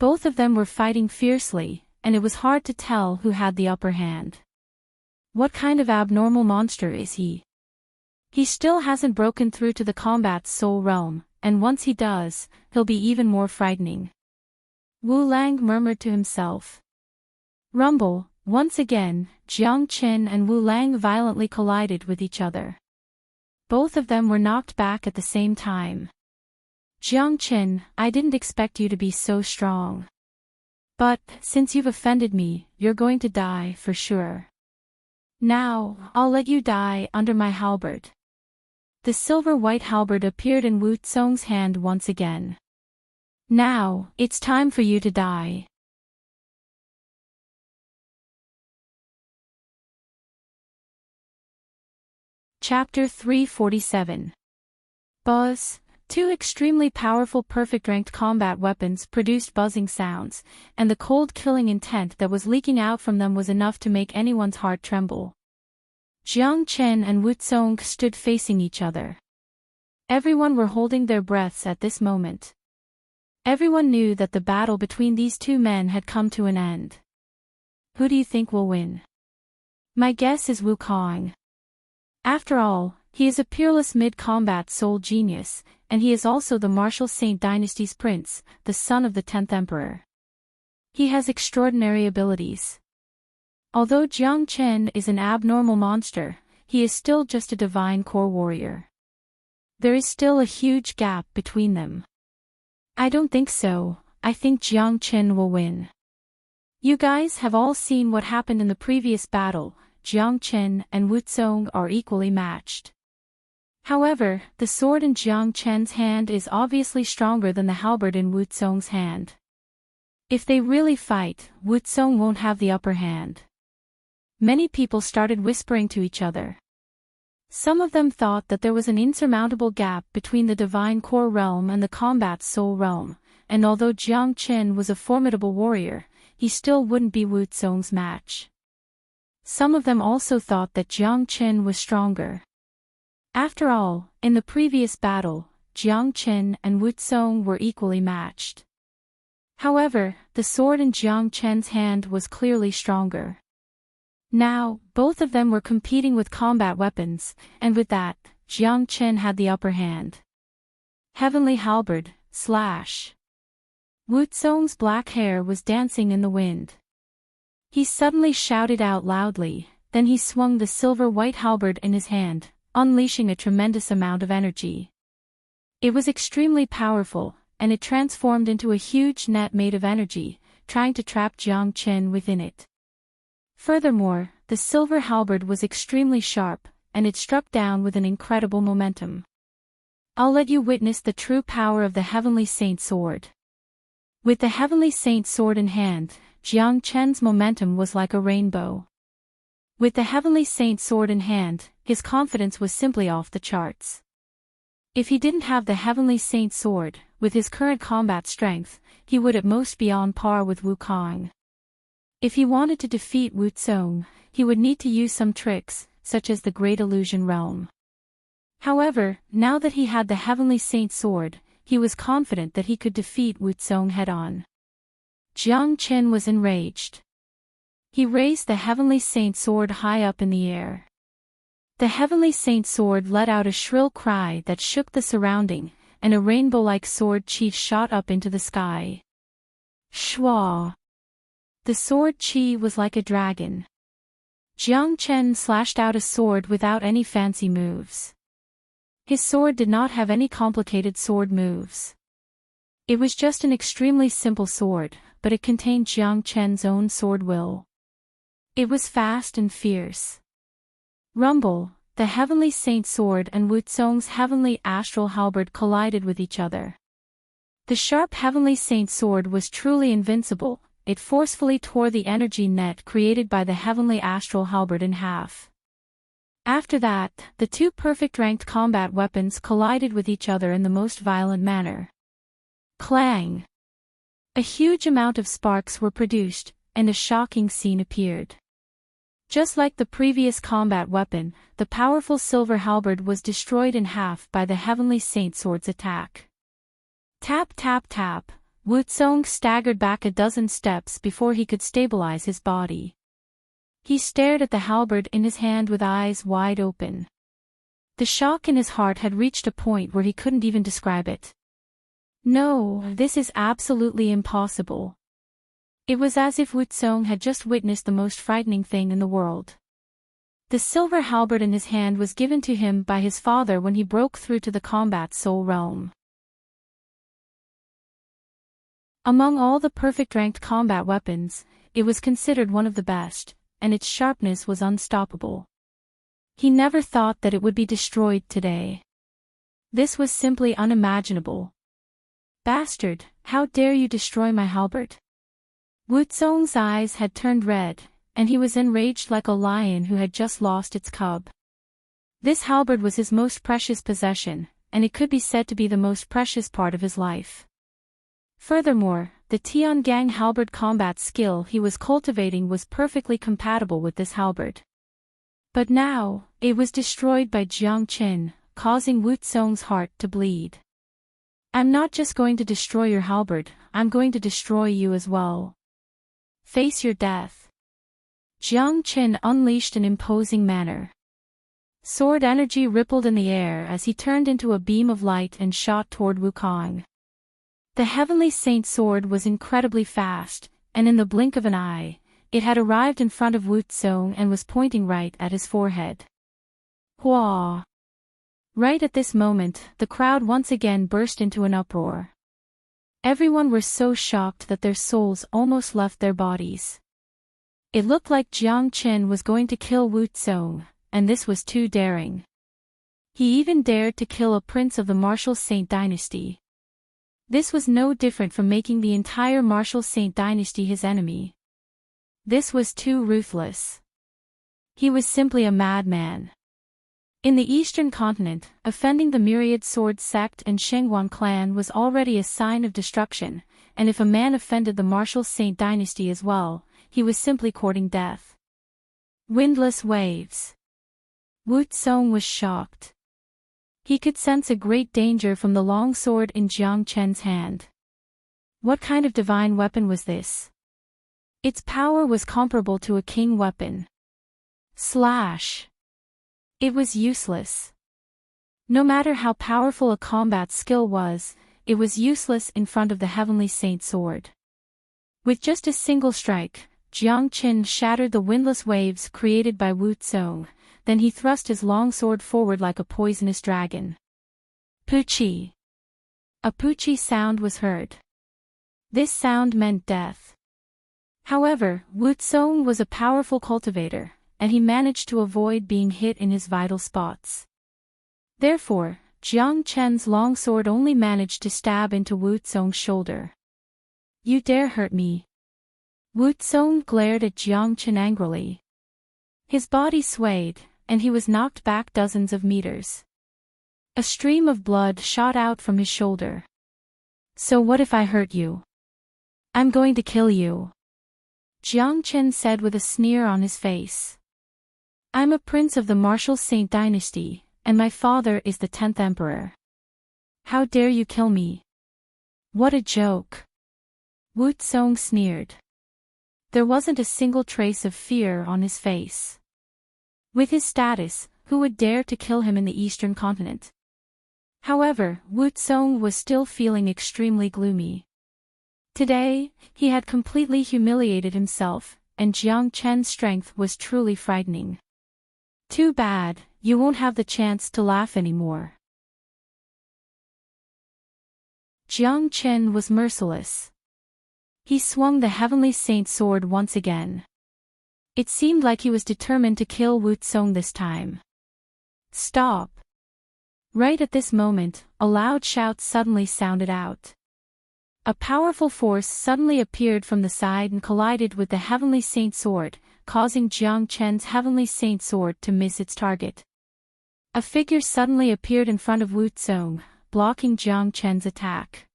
Both of them were fighting fiercely, and it was hard to tell who had the upper hand. What kind of abnormal monster is he? He still hasn't broken through to the combat soul realm, and once he does, he'll be even more frightening. Wu Lang murmured to himself. Rumble, once again, Jiang Qin and Wu Lang violently collided with each other. Both of them were knocked back at the same time. Jiang Qin, I didn't expect you to be so strong. But, since you've offended me, you're going to die for sure. Now, I'll let you die under my halberd. The silver-white halberd appeared in Wu Tsong's hand once again. Now, it's time for you to die. Chapter 347. Buzz. 2 extremely powerful perfect-ranked combat weapons produced buzzing sounds, and the cold killing intent that was leaking out from them was enough to make anyone's heart tremble. Jiang Qin and Wu Tsong stood facing each other. Everyone were holding their breaths at this moment. Everyone knew that the battle between these 2 men had come to an end. Who do you think will win? My guess is Wu Kong. After all, he is a peerless mid-combat soul genius, and he is also the martial Saint Dynasty's prince, the son of the 10th emperor. He has extraordinary abilities. Although Jiang Qin is an abnormal monster, he is still just a divine core warrior. There is still a huge gap between them. I don't think so, I think Jiang Qin will win. You guys have all seen what happened in the previous battle, Jiang Qin and Wu Tsong are equally matched. However, the sword in Jiang Chen's hand is obviously stronger than the halberd in Wu Tsong's hand. If they really fight, Wu Tsong won't have the upper hand. Many people started whispering to each other. Some of them thought that there was an insurmountable gap between the divine core realm and the combat soul realm, and although Jiang Chen was a formidable warrior, he still wouldn't be Wu Tsong's match. Some of them also thought that Jiang Chen was stronger. After all, in the previous battle, Jiang Chen and Wu Tsong were equally matched. However, the sword in Jiang Chen's hand was clearly stronger. Now, both of them were competing with combat weapons, and with that, Jiang Chen had the upper hand. Heavenly halberd, slash. Wu Tsong's black hair was dancing in the wind. He suddenly shouted out loudly, then he swung the silver-white halberd in his hand, unleashing a tremendous amount of energy. It was extremely powerful, and it transformed into a huge net made of energy, trying to trap Jiang Chen within it. Furthermore, the silver halberd was extremely sharp, and it struck down with an incredible momentum. I'll let you witness the true power of the Heavenly Saint Sword. With the Heavenly Saint Sword in hand, Jiang Chen's momentum was like a rainbow. With the Heavenly Saint Sword in hand, his confidence was simply off the charts. If he didn't have the Heavenly Saint Sword, with his current combat strength, he would at most be on par with Wukong. If he wanted to defeat Wu Tsong, he would need to use some tricks, such as the Great Illusion Realm. However, now that he had the Heavenly Saint Sword, he was confident that he could defeat Wu Tsong head-on. Jiang Chen was enraged. He raised the Heavenly Saint Sword high up in the air. The Heavenly Saint Sword let out a shrill cry that shook the surrounding, and a rainbow-like sword chi shot up into the sky. Shwa! The sword chi was like a dragon. Jiang Chen slashed out a sword without any fancy moves. His sword did not have any complicated sword moves. It was just an extremely simple sword, but it contained Jiang Chen's own sword will. It was fast and fierce. Rumble, the Heavenly Saint Sword and Wu Tsong's Heavenly Astral Halberd collided with each other. The sharp Heavenly Saint Sword was truly invincible. It forcefully tore the energy net created by the Heavenly Astral Halberd in half. After that, the two perfect-ranked combat weapons collided with each other in the most violent manner. Clang! A huge amount of sparks were produced, and a shocking scene appeared. Just like the previous combat weapon, the powerful silver halberd was destroyed in half by the Heavenly Saint Sword's attack. Tap tap tap, Wu Tsong staggered back a dozen steps before he could stabilize his body. He stared at the halberd in his hand with eyes wide open. The shock in his heart had reached a point where he couldn't even describe it. No, this is absolutely impossible. It was as if Wu Tsong had just witnessed the most frightening thing in the world. The silver halberd in his hand was given to him by his father when he broke through to the combat soul realm. Among all the perfect-ranked combat weapons, it was considered one of the best, and its sharpness was unstoppable. He never thought that it would be destroyed today. This was simply unimaginable. Bastard, how dare you destroy my halberd? Wu Tsong's eyes had turned red, and he was enraged like a lion who had just lost its cub. This halberd was his most precious possession, and it could be said to be the most precious part of his life. Furthermore, the Tiangang halberd combat skill he was cultivating was perfectly compatible with this halberd. But now, it was destroyed by Jiang Chen, causing Wu Tsong's heart to bleed. I'm not just going to destroy your halberd, I'm going to destroy you as well. Face your death. Jiang Chen unleashed an imposing manner. Sword energy rippled in the air as he turned into a beam of light and shot toward Wukong. The Heavenly Saint Sword was incredibly fast, and in the blink of an eye, it had arrived in front of Wu Tsong and was pointing right at his forehead. Hua! Right at this moment, the crowd once again burst into an uproar. Everyone were so shocked that their souls almost left their bodies. It looked like Jiang Chen was going to kill Wu Tsong, and this was too daring. He even dared to kill a prince of the Martial Saint dynasty. This was no different from making the entire Martial Saint dynasty his enemy. This was too ruthless. He was simply a madman. In the eastern continent, offending the Myriad Sword sect and Shengguan clan was already a sign of destruction, and if a man offended the Martial Saint dynasty as well, he was simply courting death. Windless waves. Wu Tsong was shocked. He could sense a great danger from the long sword in Jiang Chen's hand. What kind of divine weapon was this? Its power was comparable to a king weapon. Slash. It was useless. No matter how powerful a combat skill was, it was useless in front of the Heavenly Saint sword. With just a single strike, Jiang Chen shattered the windless waves created by Wu Tsong, then he thrust his long sword forward like a poisonous dragon. Poochie. A poochie sound was heard. This sound meant death. However, Wu Tsong was a powerful cultivator, and he managed to avoid being hit in his vital spots. Therefore, Jiang Chen's long sword only managed to stab into Wu Tsong's shoulder. You dare hurt me? Wu Tsong glared at Jiang Chen angrily. His body swayed, and he was knocked back dozens of meters. A stream of blood shot out from his shoulder. So what if I hurt you? I'm going to kill you. Jiang Chen said with a sneer on his face. I'm a prince of the Martial Saint dynasty, and my father is the 10th emperor. How dare you kill me? What a joke. Wu Tsong sneered. There wasn't a single trace of fear on his face. With his status, who would dare to kill him in the eastern continent? However, Wu Tsong was still feeling extremely gloomy. Today, he had completely humiliated himself, and Jiang Chen's strength was truly frightening. Too bad, you won't have the chance to laugh anymore. Jiang Chen was merciless. He swung the Heavenly Saint sword once again. It seemed like he was determined to kill Wu Tsong this time. Stop! Right at this moment, a loud shout suddenly sounded out. A powerful force suddenly appeared from the side and collided with the Heavenly Saint sword, causing Jiang Chen's Heavenly Saint sword to miss its target. A figure suddenly appeared in front of Wu Tsong, blocking Jiang Chen's attack.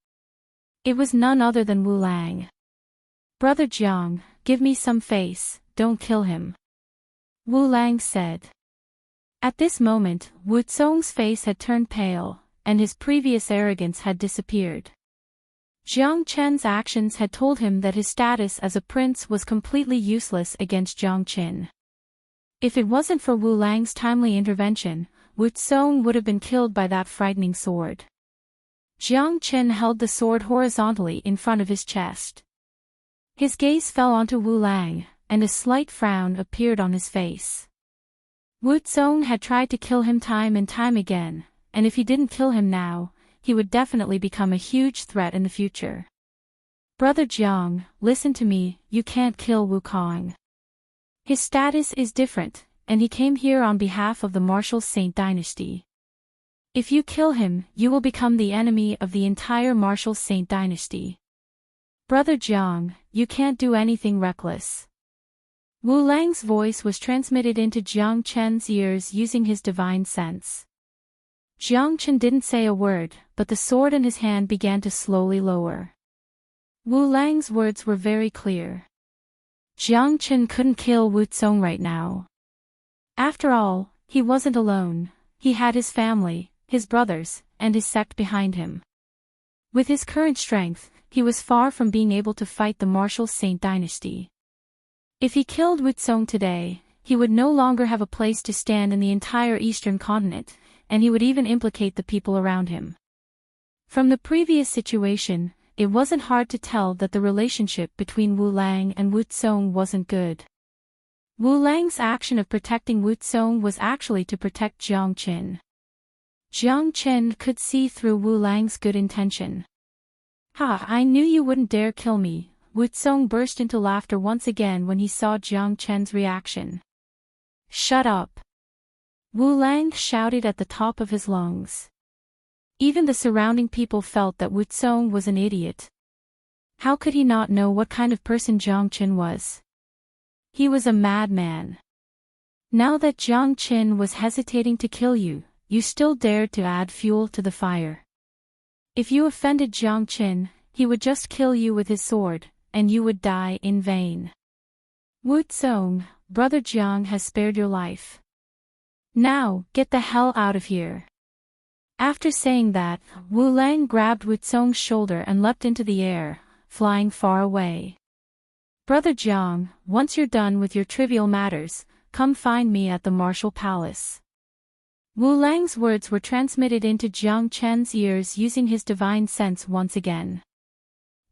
It was none other than Wu Lang. Brother Jiang, give me some face, don't kill him. Wu Lang said. At this moment, Wu Tsong's face had turned pale, and his previous arrogance had disappeared. Jiang Chen's actions had told him that his status as a prince was completely useless against Jiang Chen. If it wasn't for Wu Lang's timely intervention, Wu Tsong would have been killed by that frightening sword. Jiang Chen held the sword horizontally in front of his chest. His gaze fell onto Wu Lang, and a slight frown appeared on his face. Wu Tsong had tried to kill him time and time again, and if he didn't kill him now, he would definitely become a huge threat in the future. Brother Jiang, listen to me, you can't kill Wukong. His status is different, and he came here on behalf of the Martial Saint dynasty. If you kill him, you will become the enemy of the entire Martial Saint dynasty. Brother Jiang, you can't do anything reckless. Wu Lang's voice was transmitted into Jiang Chen's ears using his divine sense. Jiang Chen didn't say a word, but the sword in his hand began to slowly lower. Wu Lang's words were very clear. Jiang Chen couldn't kill Wu Tsong right now. After all, he wasn't alone, he had his family, his brothers, and his sect behind him. With his current strength, he was far from being able to fight the Martial Saint dynasty. If he killed Wu Tsong today, he would no longer have a place to stand in the entire eastern continent, and he would even implicate the people around him. From the previous situation, it wasn't hard to tell that the relationship between Wu Lang and Wu Tsong wasn't good. Wu Lang's action of protecting Wu Tsong was actually to protect Jiang Chen. Jiang Chen could see through Wu Lang's good intention. Ha! I knew you wouldn't dare kill me. Wu Tsong burst into laughter once again when he saw Jiang Chen's reaction. Shut up. Wu Lang shouted at the top of his lungs. Even the surrounding people felt that Wu Tsong was an idiot. How could he not know what kind of person Jiang Qin was? He was a madman. Now that Jiang Qin was hesitating to kill you, you still dared to add fuel to the fire. If you offended Jiang Qin, he would just kill you with his sword, and you would die in vain. Wu Tsong, Brother Jiang has spared your life. Now, get the hell out of here. After saying that, Wu Lang grabbed Wu Tsong's shoulder and leapt into the air, flying far away. Brother Jiang, once you're done with your trivial matters, come find me at the martial palace. Wu Lang's words were transmitted into Jiang Chen's ears using his divine sense once again.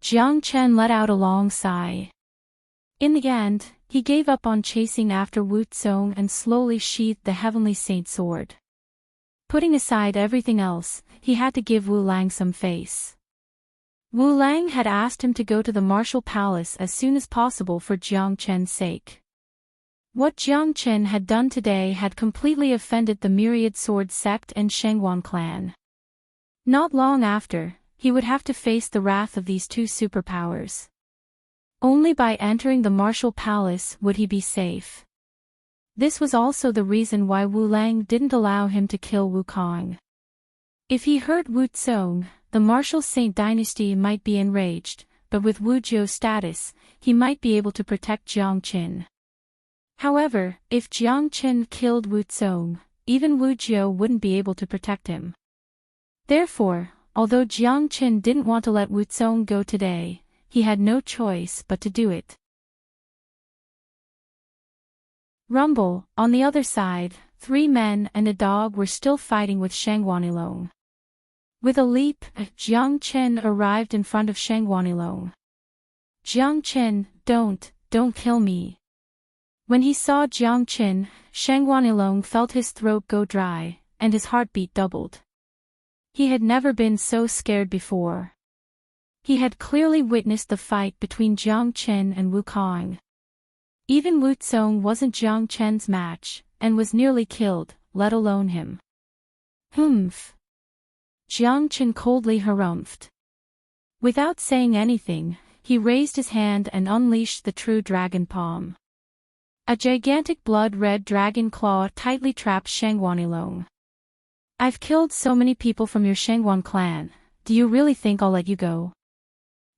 Jiang Chen let out a long sigh. In the end, he gave up on chasing after Wu Tsong and slowly sheathed the Heavenly Saint sword. Putting aside everything else, he had to give Wu Lang some face. Wu Lang had asked him to go to the martial palace as soon as possible for Jiang Chen's sake. What Jiang Chen had done today had completely offended the Myriad Sword sect and Shangguan clan. Not long after, he would have to face the wrath of these two superpowers. Only by entering the martial palace would he be safe. This was also the reason why Wu Lang didn't allow him to kill Wu Kong. If he hurt Wu Tsong, the martial Saint dynasty might be enraged, but with Wu Jiu's status, he might be able to protect Jiang Qin. However, if Jiang Qin killed Wu Tsong, even Wu Jiu wouldn't be able to protect him. Therefore, although Jiang Qin didn't want to let Wu Tsong go today, he had no choice but to do it. Rumble, on the other side, 3 men and a dog were still fighting with Shangguanilong. With a leap, Jiang Qin arrived in front of Shangguanilong. Jiang Qin, don't kill me. When he saw Jiang Qin, Shangguanilong felt his throat go dry, and his heartbeat doubled. He had never been so scared before. He had clearly witnessed the fight between Jiang Qin and Wu Kong. Even Wu Tsong wasn't Jiang Chen's match, and was nearly killed, let alone him. Humph. Jiang Qin coldly harumphed. Without saying anything, he raised his hand and unleashed the true dragon palm. A gigantic blood-red dragon claw tightly trapped Shangguanilong. I've killed so many people from your Shangguan clan, do you really think I'll let you go?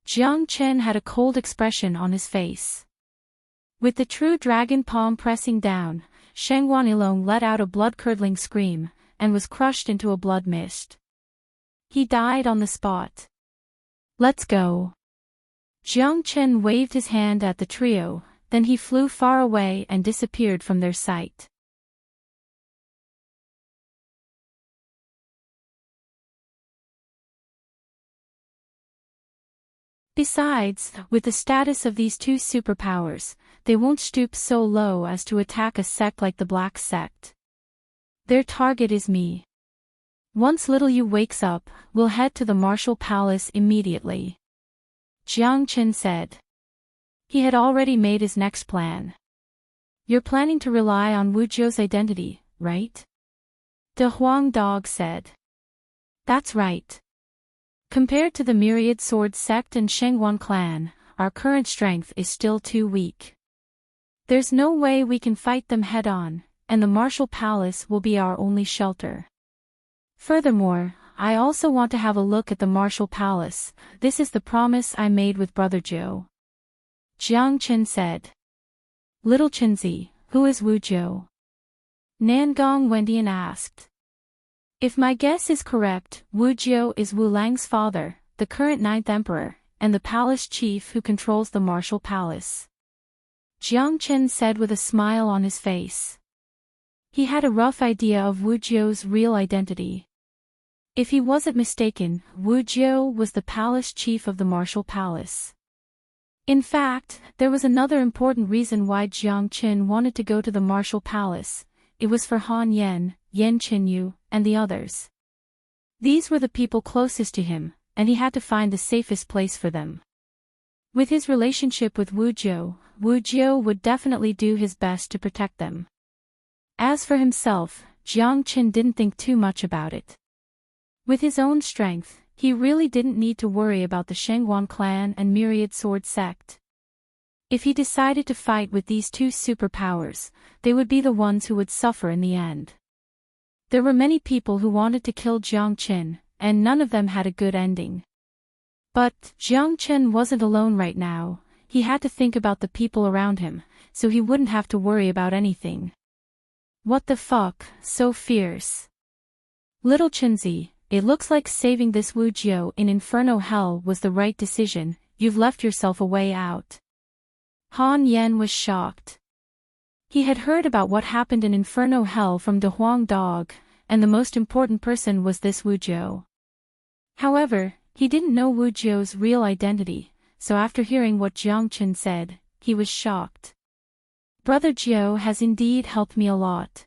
Jiang Chen had a cold expression on his face. With the true dragon palm pressing down, Shangguanilong let out a blood-curdling scream, and was crushed into a blood mist. He died on the spot. Let's go. Jiang Chen waved his hand at the trio, then he flew far away and disappeared from their sight. Besides, with the status of these two superpowers, they won't stoop so low as to attack a sect like the Black Sect. Their target is me. Once Little Yu wakes up, we'll head to the martial palace immediately. Jiang Chen said. He had already made his next plan. You're planning to rely on Wu Jiu's identity, right? De Huang Dog said. That's right. Compared to the Myriad Sword sect and Shangguan clan, our current strength is still too weak. There's no way we can fight them head-on, and the martial palace will be our only shelter. Furthermore, I also want to have a look at the martial palace. This is the promise I made with Brother Jiu. Jiang Chen said. Little Chenzi, who is Wu Jiu? Nangong Wendian asked. If my guess is correct, Wu Jiu is Wu Lang's father, the current 9th emperor, and the palace chief who controls the martial palace. Jiang Chen said with a smile on his face. He had a rough idea of Wu Jiu's real identity. If he wasn't mistaken, Wu Jiu was the palace chief of the martial palace. In fact, there was another important reason why Jiang Qin wanted to go to the martial palace. It was for Han Yan, Yan Qinyu, and the others. These were the people closest to him, and he had to find the safest place for them. With his relationship with Wu Jiu would definitely do his best to protect them. As for himself, Jiang Qin didn't think too much about it. With his own strength, he really didn't need to worry about the Shengguan clan and Myriad Sword sect. If he decided to fight with these two superpowers, they would be the ones who would suffer in the end. There were many people who wanted to kill Jiang Qin, and none of them had a good ending. But Jiang Qin wasn't alone right now. He had to think about the people around him, so he wouldn't have to worry about anything. What the fuck, so fierce. Little Qinzi, it looks like saving this Wu Jiu in Inferno Hell was the right decision. You've left yourself a way out. Han Yan was shocked. He had heard about what happened in Inferno Hell from De Huang Dog, and the most important person was this Wu Jiu. However, he didn't know Wu Jiu's real identity, so after hearing what Jiang Qin said, he was shocked. Brother Jiu has indeed helped me a lot.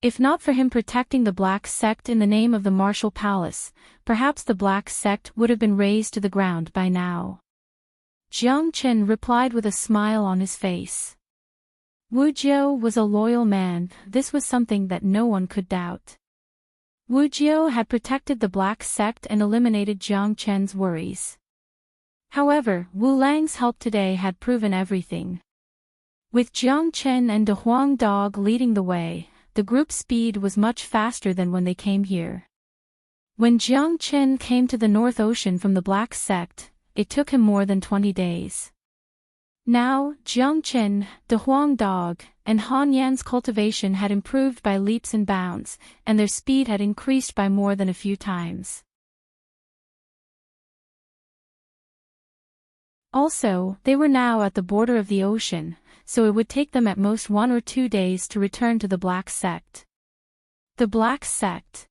If not for him protecting the Black Sect in the name of the Martial Palace, perhaps the Black Sect would have been razed to the ground by now. Jiang Qin replied with a smile on his face. Wu Jiu was a loyal man, this was something that no one could doubt. Wu Jiu had protected the Black Sect and eliminated Jiang Qin's worries. However, Wu Lang's help today had proven everything. With Jiang Qin and De Huang Dog leading the way, the group's speed was much faster than when they came here. When Jiang Qin came to the North Ocean from the Black Sect, it took him more than 20 days. Now, Jiang Qin, De Huang Dog, and Han Yan's cultivation had improved by leaps and bounds, and their speed had increased by more than a few times. Also, they were now at the border of the ocean, so it would take them at most 1 or 2 days to return to the Black Sect. The Black Sect.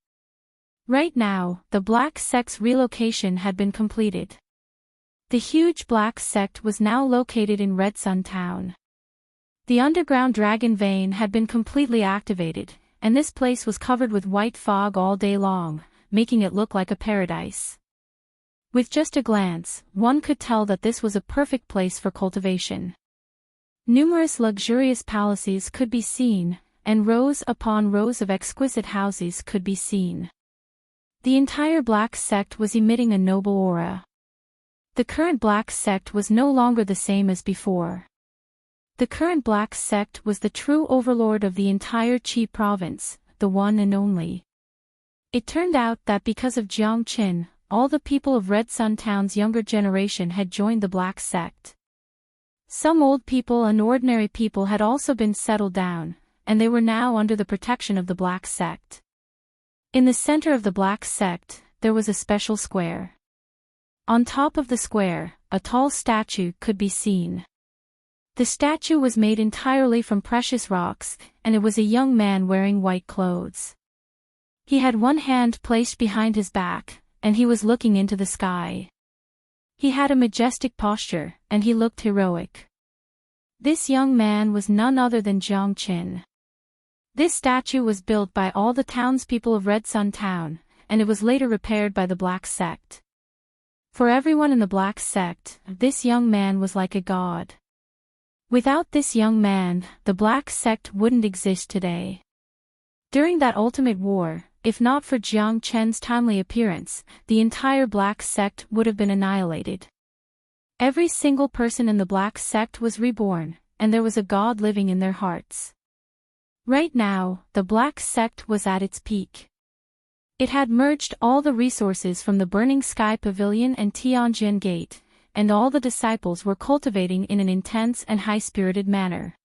Right now, the Black Sect's relocation had been completed. The huge Black Sect was now located in Red Sun Town. The underground dragon vein had been completely activated, and this place was covered with white fog all day long, making it look like a paradise. With just a glance, one could tell that this was a perfect place for cultivation. Numerous luxurious palaces could be seen, and rows upon rows of exquisite houses could be seen. The entire Black Sect was emitting a noble aura. The current Black Sect was no longer the same as before. The current Black Sect was the true overlord of the entire Qi province, the one and only. It turned out that because of Jiang Qin, all the people of Red Sun Town's younger generation had joined the Black Sect. Some old people and ordinary people had also been settled down, and they were now under the protection of the Black Sect. In the center of the Black Sect, there was a special square. On top of the square, a tall statue could be seen. The statue was made entirely from precious rocks, and it was a young man wearing white clothes. He had one hand placed behind his back, and he was looking into the sky. He had a majestic posture, and he looked heroic. This young man was none other than Jiang Qin. This statue was built by all the townspeople of Red Sun Town, and it was later repaired by the Black Sect. For everyone in the Black Sect, this young man was like a god. Without this young man, the Black Sect wouldn't exist today. During that ultimate war, if not for Jiang Qin's timely appearance, the entire Black Sect would have been annihilated. Every single person in the Black Sect was reborn, and there was a god living in their hearts. Right now, the Black Sect was at its peak. It had merged all the resources from the Burning Sky Pavilion and Tianjin Gate, and all the disciples were cultivating in an intense and high-spirited manner.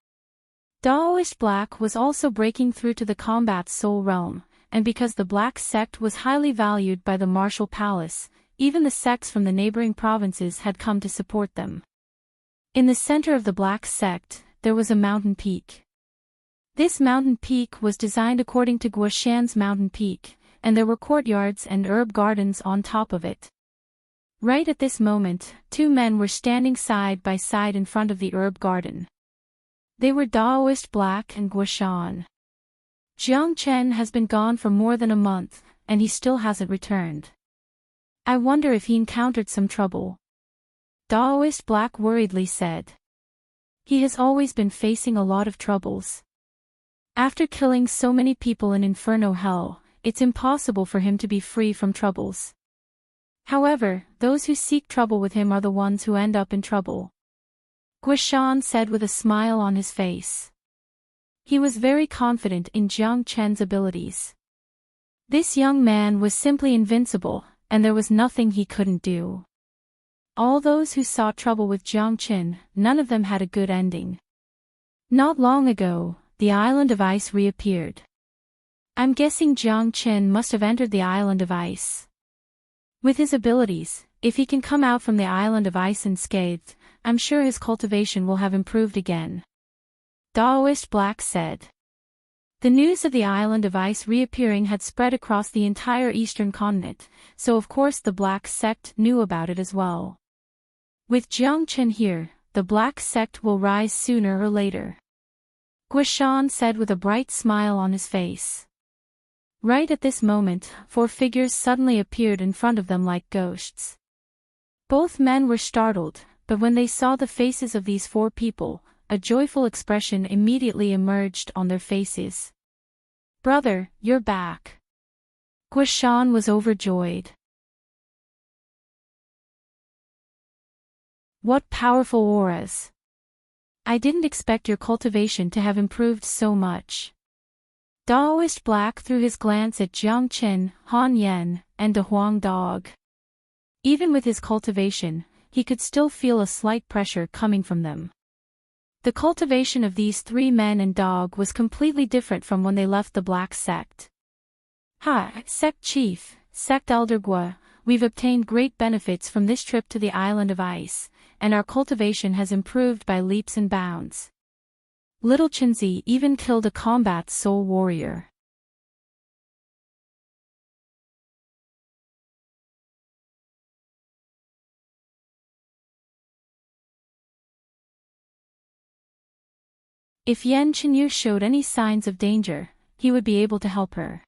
Daoist Black was also breaking through to the combat soul realm, and because the Black Sect was highly valued by the Martial Palace, even the sects from the neighboring provinces had come to support them. In the center of the Black Sect, there was a mountain peak. This mountain peak was designed according to Guoshan's mountain peak, and there were courtyards and herb gardens on top of it. Right at this moment, 2 men were standing side by side in front of the herb garden. They were Daoist Black and Guoshan. Jiang Qin has been gone for more than a month, and he still hasn't returned. I wonder if he encountered some trouble. Daoist Black worriedly said. He has always been facing a lot of troubles. After killing so many people in Inferno Hell, it's impossible for him to be free from troubles. However, those who seek trouble with him are the ones who end up in trouble. Guishan said with a smile on his face. He was very confident in Jiang Chen's abilities. This young man was simply invincible, and there was nothing he couldn't do. All those who sought trouble with Jiang Chen, none of them had a good ending. Not long ago, the island of ice reappeared. I'm guessing Jiang Chen must have entered the island of ice. With his abilities, if he can come out from the island of ice unscathed, I'm sure his cultivation will have improved again. Daoist Black said. The news of the island of ice reappearing had spread across the entire eastern continent, so of course the Black sect knew about it as well. With Jiang Chen here, the Black sect will rise sooner or later. Guishan said with a bright smile on his face. Right at this moment, 4 figures suddenly appeared in front of them like ghosts. Both men were startled, but when they saw the faces of these 4 people, a joyful expression immediately emerged on their faces. Brother, you're back. Guishan was overjoyed. What powerful auras! I didn't expect your cultivation to have improved so much. Daoist Black threw his glance at Jiang Chen, Han Yan, and De Huang Dog. Even with his cultivation, he could still feel a slight pressure coming from them. The cultivation of these 3 men and dog was completely different from when they left the Black sect. Sect Chief, Sect Elder Gua, we've obtained great benefits from this trip to the Island of Ice, and our cultivation has improved by leaps and bounds. Little Chenzi even killed a combat soul warrior. If Yan Chenyu showed any signs of danger, he would be able to help her.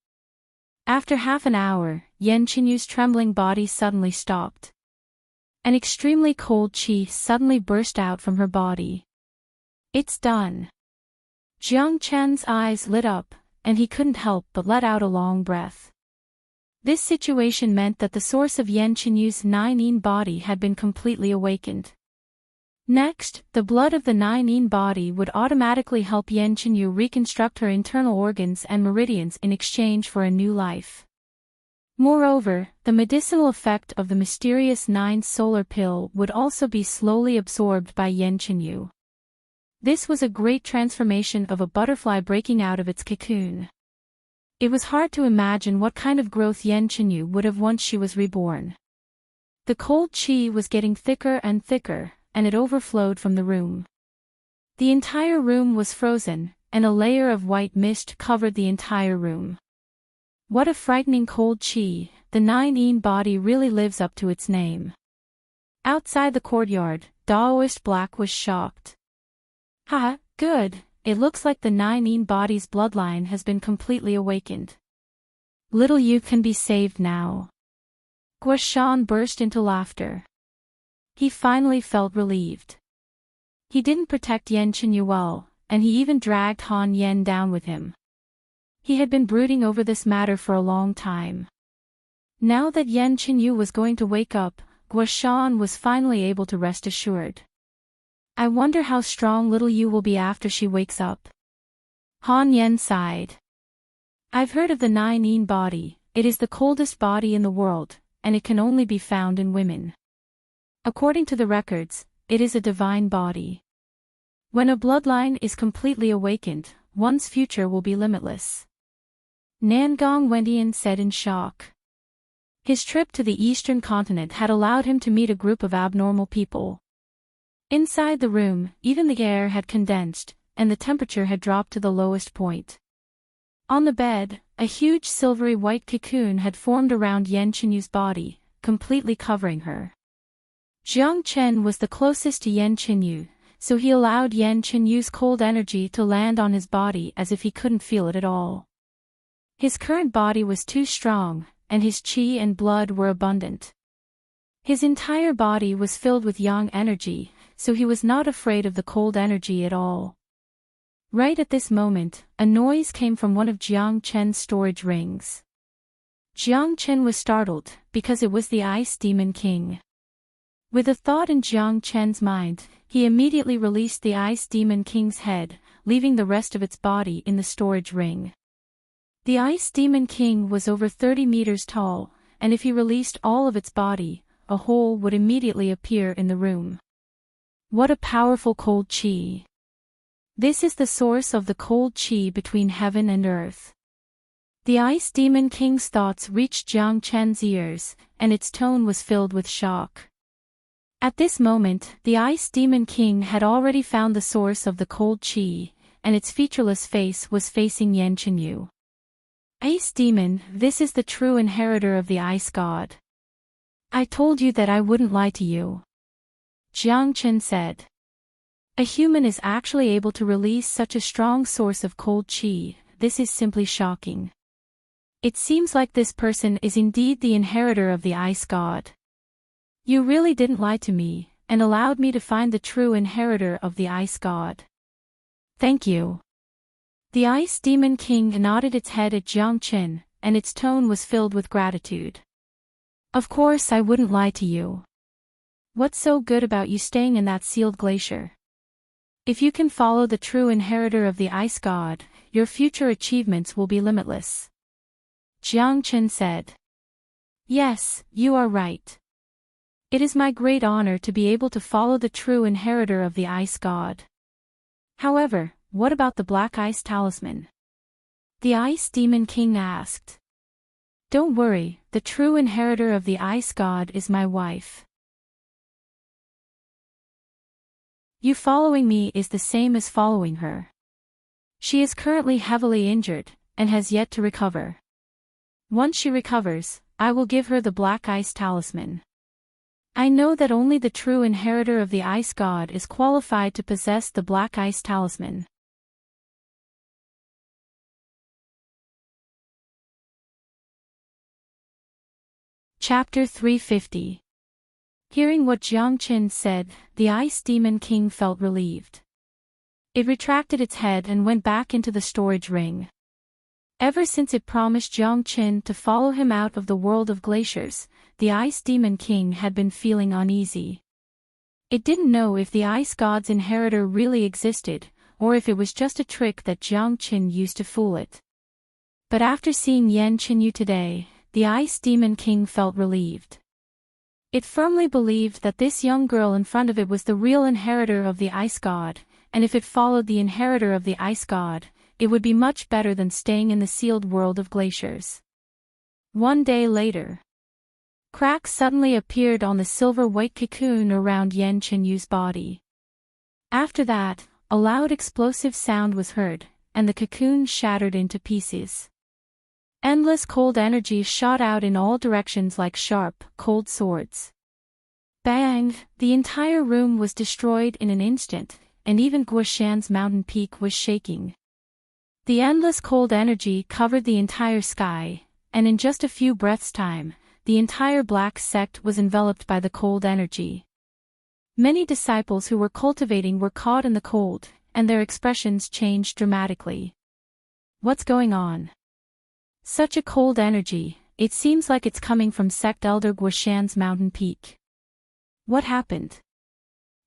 After half an hour, Yan Chenyu's trembling body suddenly stopped. An extremely cold qi suddenly burst out from her body. It's done. Jiang Chen's eyes lit up, and he couldn't help but let out a long breath. This situation meant that the source of Yan Chenyu's 9-yin body had been completely awakened. Next, the blood of the 9-yin body would automatically help Yan Chenyu reconstruct her internal organs and meridians in exchange for a new life. Moreover, the medicinal effect of the mysterious 9 solar pill would also be slowly absorbed by Yan Chenyu. This was a great transformation of a butterfly breaking out of its cocoon. It was hard to imagine what kind of growth Yan Chenyu would have once she was reborn. The cold qi was getting thicker and thicker, and it overflowed from the room. The entire room was frozen, and a layer of white mist covered the entire room. What a frightening cold qi, the 9-yin body really lives up to its name. Outside the courtyard, Daoist Black was shocked. Good, it looks like the 9-yin body's bloodline has been completely awakened. Little you can be saved now. Guishan burst into laughter. He finally felt relieved. He didn't protect Yan Chenyu well, and he even dragged Han Yan down with him. He had been brooding over this matter for a long time. Now that Yan Chenyu was going to wake up, Guishan was finally able to rest assured. I wonder how strong little Yu will be after she wakes up. Han Yan sighed. I've heard of the 9-yin body, it is the coldest body in the world, and it can only be found in women. According to the records, it is a divine body. When a bloodline is completely awakened, one's future will be limitless. Nangong Wendian said in shock. His trip to the eastern continent had allowed him to meet a group of abnormal people. Inside the room, even the air had condensed, and the temperature had dropped to the lowest point. On the bed, a huge silvery white cocoon had formed around Yan Chenyu's body, completely covering her. Jiang Chen was the closest to Yan Chenyu, so he allowed Yan Chenyu's cold energy to land on his body as if he couldn't feel it at all. His current body was too strong, and his qi and blood were abundant. His entire body was filled with yang energy, so he was not afraid of the cold energy at all. Right at this moment, a noise came from one of Jiang Chen's storage rings. Jiang Chen was startled, because it was the Ice Demon King. With a thought in Jiang Chen's mind, he immediately released the Ice Demon King's head, leaving the rest of its body in the storage ring. The Ice Demon King was over 30 meters tall, and if he released all of its body, a hole would immediately appear in the room. What a powerful cold qi! This is the source of the cold qi between heaven and earth. The Ice Demon King's thoughts reached Jiang Chen's ears, and its tone was filled with shock. At this moment, the Ice Demon King had already found the source of the cold qi, and its featureless face was facing Yan Chenyu. Ice Demon, this is the true inheritor of the Ice God. I told you that I wouldn't lie to you. Jiang Chen said. A human is actually able to release such a strong source of cold qi, this is simply shocking. It seems like this person is indeed the inheritor of the Ice God. You really didn't lie to me, and allowed me to find the true inheritor of the Ice God. Thank you. The Ice Demon King nodded its head at Jiang Chen, and its tone was filled with gratitude. Of course I wouldn't lie to you. What's so good about you staying in that sealed glacier? If you can follow the true inheritor of the Ice God, your future achievements will be limitless. Jiang Chen said. Yes, you are right. It is my great honor to be able to follow the true inheritor of the Ice God. However, what about the Black Ice Talisman? The Ice Demon King asked. Don't worry, the true inheritor of the Ice God is my wife. You following me is the same as following her. She is currently heavily injured, and has yet to recover. Once she recovers, I will give her the Black Ice Talisman. I know that only the true inheritor of the Ice God is qualified to possess the Black Ice Talisman. Chapter 350. Hearing what Jiang Chen said, the Ice Demon King felt relieved. It retracted its head and went back into the storage ring. Ever since it promised Jiang Chen to follow him out of the world of glaciers, the Ice Demon King had been feeling uneasy. It didn't know if the Ice God's inheritor really existed, or if it was just a trick that Jiang Chen used to fool it. But after seeing Yan Chenyu today, the Ice Demon King felt relieved. It firmly believed that this young girl in front of it was the real inheritor of the Ice God, and if it followed the inheritor of the Ice God, it would be much better than staying in the sealed world of glaciers. One day later, cracks suddenly appeared on the silver-white cocoon around Yan Chenyu's body. After that, a loud explosive sound was heard, and the cocoon shattered into pieces. Endless cold energy shot out in all directions like sharp, cold swords. Bang! The entire room was destroyed in an instant, and even Guoshan's mountain peak was shaking. The endless cold energy covered the entire sky, and in just a few breaths' time, the entire black sect was enveloped by the cold energy. Many disciples who were cultivating were caught in the cold, and their expressions changed dramatically. What's going on? Such a cold energy, it seems like it's coming from sect elder Guoshan's mountain peak. What happened?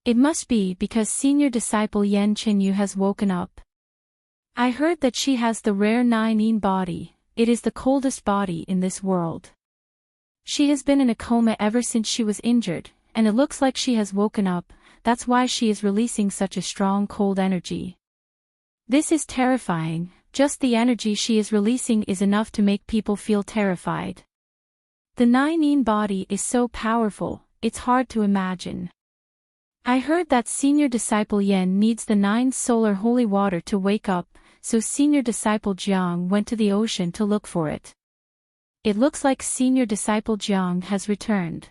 It must be because senior disciple Yan Chenyu has woken up. I heard that she has the rare 9-yin body, it is the coldest body in this world. She has been in a coma ever since she was injured, and it looks like she has woken up, that's why she is releasing such a strong cold energy. This is terrifying. Just the energy she is releasing is enough to make people feel terrified. The 9-yin body is so powerful, it's hard to imagine. I heard that senior disciple Yan needs the 9 solar holy water to wake up, so senior disciple Jiang went to the ocean to look for it. It looks like senior disciple Jiang has returned.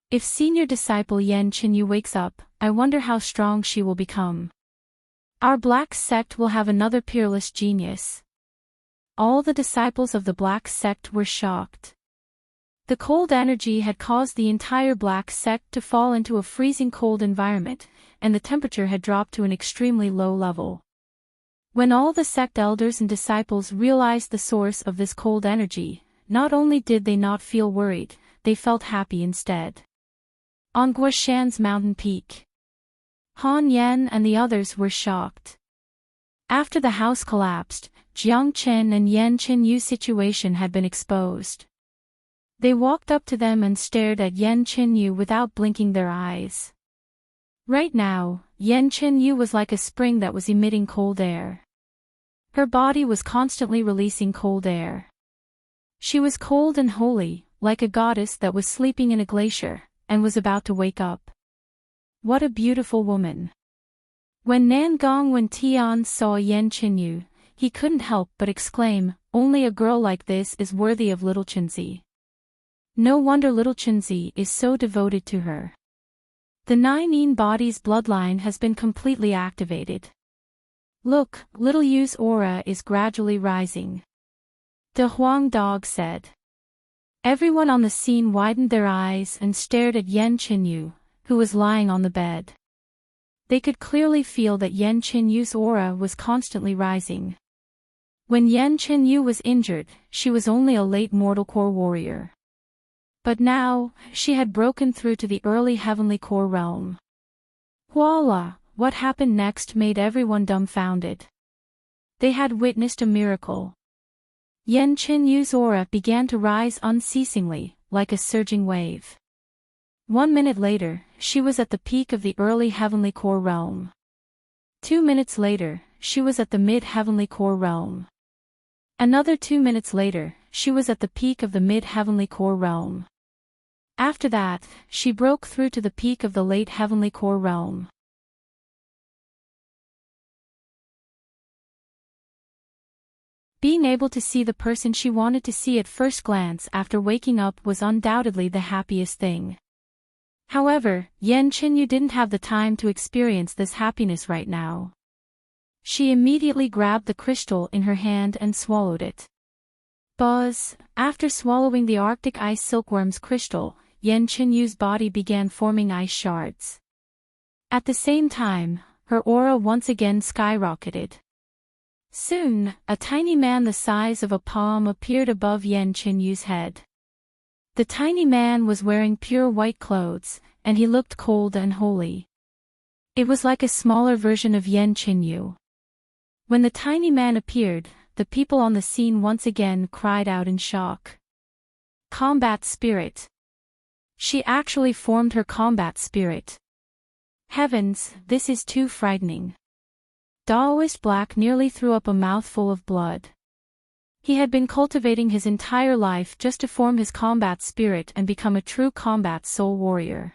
If senior disciple Yan Chenyu wakes up, I wonder how strong she will become. Our black sect will have another peerless genius. All the disciples of the black sect were shocked. The cold energy had caused the entire black sect to fall into a freezing cold environment, and the temperature had dropped to an extremely low level. When all the sect elders and disciples realized the source of this cold energy, not only did they not feel worried, they felt happy instead. On Guashan's mountain peak, Han Yan and the others were shocked. After the house collapsed, Jiang Chen and Yan Qinyu's situation had been exposed. They walked up to them and stared at Yan Qinyu without blinking their eyes. Right now, Yan Qinyu was like a spring that was emitting cold air. Her body was constantly releasing cold air. She was cold and holy, like a goddess that was sleeping in a glacier, and was about to wake up. What a beautiful woman. When Nangong Wentian saw Yan Qinyu, he couldn't help but exclaim, "Only a girl like this is worthy of little Chenzi." No wonder little Chenzi is so devoted to her. The Nine Yin body's bloodline has been completely activated. Look, little Yu's aura is gradually rising. De Huang Dog said. Everyone on the scene widened their eyes and stared at Yan Qinyu, who was lying on the bed. They could clearly feel that Yan Qinyu's aura was constantly rising. When Yan Qinyu was injured, she was only a late mortal core warrior. But now, she had broken through to the early heavenly core realm. Voila! What happened next made everyone dumbfounded. They had witnessed a miracle. Yan Qinyu's aura began to rise unceasingly, like a surging wave. 1 minute later, she was at the peak of the early heavenly core realm. 2 minutes later, she was at the mid-heavenly core realm. Another 2 minutes later, she was at the peak of the mid-heavenly core realm. After that, she broke through to the peak of the late heavenly core realm. Being able to see the person she wanted to see at first glance after waking up was undoubtedly the happiest thing. However, Yan Qinyu didn't have the time to experience this happiness right now. She immediately grabbed the crystal in her hand and swallowed it. Buzz! After swallowing the Arctic ice silkworm's crystal, Yan Qinyu's body began forming ice shards. At the same time, her aura once again skyrocketed. Soon, a tiny man the size of a palm appeared above Yan Qinyu's head. The tiny man was wearing pure white clothes, and he looked cold and holy. It was like a smaller version of Yan Qinyu. When the tiny man appeared, the people on the scene once again cried out in shock. Combat spirit. She actually formed her combat spirit. Heavens, this is too frightening. Daoist Black nearly threw up a mouthful of blood. He had been cultivating his entire life just to form his combat spirit and become a true combat soul warrior.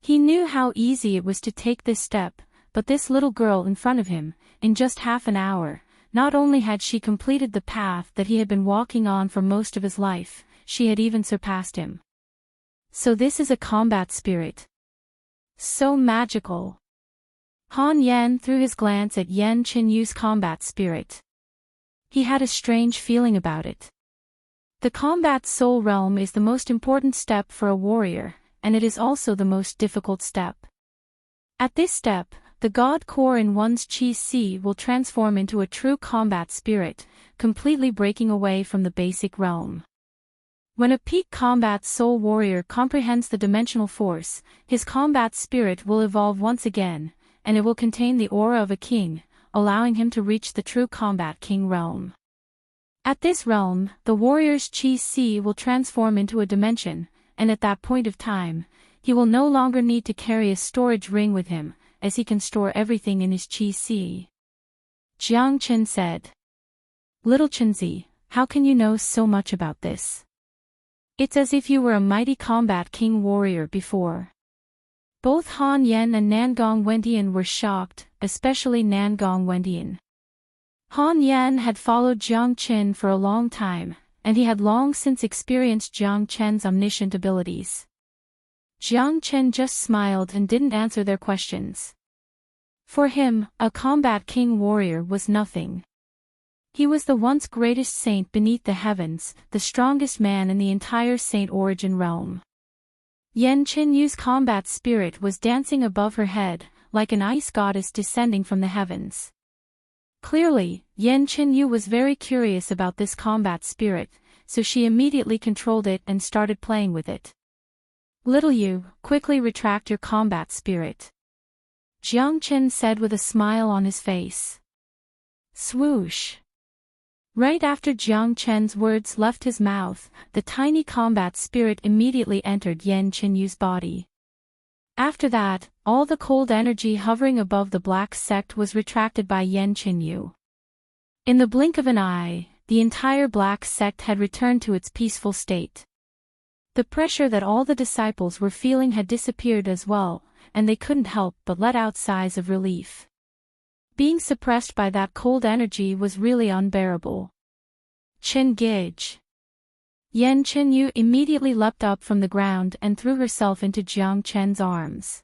He knew how easy it was to take this step, but this little girl in front of him, in just half an hour, not only had she completed the path that he had been walking on for most of his life, she had even surpassed him. So this is a combat spirit. So magical. Han Yan threw his glance at Yan Qinyu's combat spirit. He had a strange feeling about it. The combat soul realm is the most important step for a warrior, and it is also the most difficult step. At this step, the God core in one's Qi will transform into a true combat spirit, completely breaking away from the basic realm. When a peak combat soul warrior comprehends the dimensional force, his combat spirit will evolve once again, and it will contain the aura of a king, allowing him to reach the true combat king realm. At this realm, the warrior's Qi will transform into a dimension, and at that point of time, he will no longer need to carry a storage ring with him, as he can store everything in his Qi. Jiang Chen said. Little Chenzi, how can you know so much about this? It's as if you were a mighty combat king warrior before. Both Han Yan and Nangong Wendian were shocked, especially Nangong Wendian. Han Yan had followed Jiang Chen for a long time, and he had long since experienced Jiang Chen's omniscient abilities. Jiang Chen just smiled and didn't answer their questions. For him, a combat king warrior was nothing. He was the once greatest saint beneath the heavens, the strongest man in the entire saint origin realm. Yan Qinyu's combat spirit was dancing above her head, like an ice goddess descending from the heavens. Clearly, Yan Qinyu was very curious about this combat spirit, so she immediately controlled it and started playing with it. Little you, quickly retract your combat spirit, Jiang Chen said with a smile on his face. Swoosh! Right after Jiang Chen's words left his mouth, the tiny combat spirit immediately entered Yan Qinyu's body. After that, all the cold energy hovering above the black sect was retracted by Yan Qinyu. In the blink of an eye, the entire black sect had returned to its peaceful state. The pressure that all the disciples were feeling had disappeared as well, and they couldn't help but let out sighs of relief. Being suppressed by that cold energy was really unbearable. Chen Gage. Yan Qinyu immediately leapt up from the ground and threw herself into Jiang Chen's arms.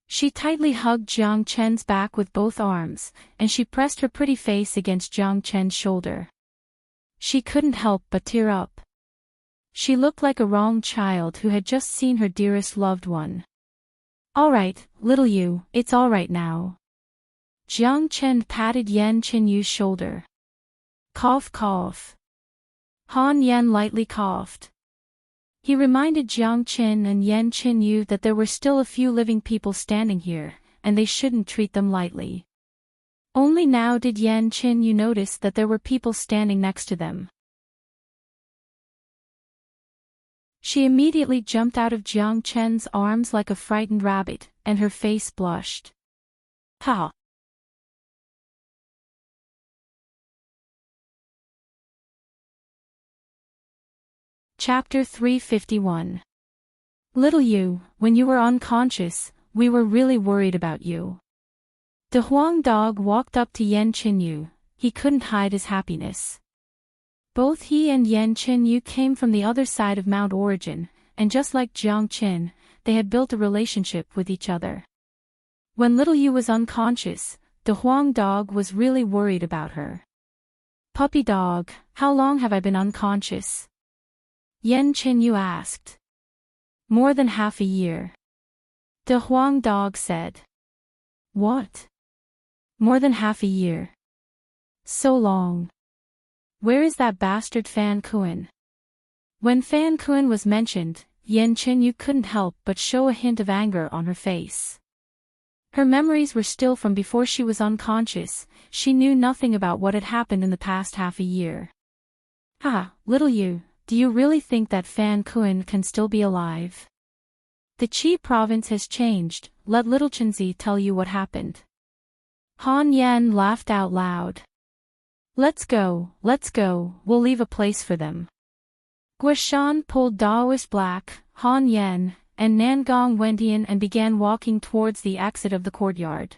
She tightly hugged Jiang Chen's back with both arms, and she pressed her pretty face against Jiang Chen's shoulder. She couldn't help but tear up. She looked like a wronged child who had just seen her dearest loved one. All right, little you, it's all right now. Jiang Chen patted Yan Qinyu's shoulder. Cough cough. Han Yan lightly coughed. He reminded Jiang Qin and Yan Qinyu that there were still a few living people standing here, and they shouldn't treat them lightly. Only now did Yan Qinyu notice that there were people standing next to them. She immediately jumped out of Jiang Chen's arms like a frightened rabbit, and her face blushed. Ha! Chapter 351. Little you, when you were unconscious, we were really worried about you. The Huang dog walked up to Yan Qinyu. He couldn't hide his happiness. Both he and Yan Qinyu came from the other side of Mount Origin, and just like Jiang Qin, they had built a relationship with each other. When little you was unconscious, the Huang dog was really worried about her. Puppy dog, how long have I been unconscious? Yan Qinyu asked. More than half a year. The Huang dog said. What? More than half a year. So long. Where is that bastard Fan Kuan? When Fan Kuan was mentioned, Yan Qinyu couldn't help but show a hint of anger on her face. Her memories were still from before she was unconscious. She knew nothing about what had happened in the past half a year. Ah, little you, do you really think that Fan Kuan can still be alive? The Qi province has changed, let little Chenzi tell you what happened. Han Yan laughed out loud. Let's go, we'll leave a place for them. Guishan pulled Daoist Black, Han Yan, and Nangong Wendian and began walking towards the exit of the courtyard.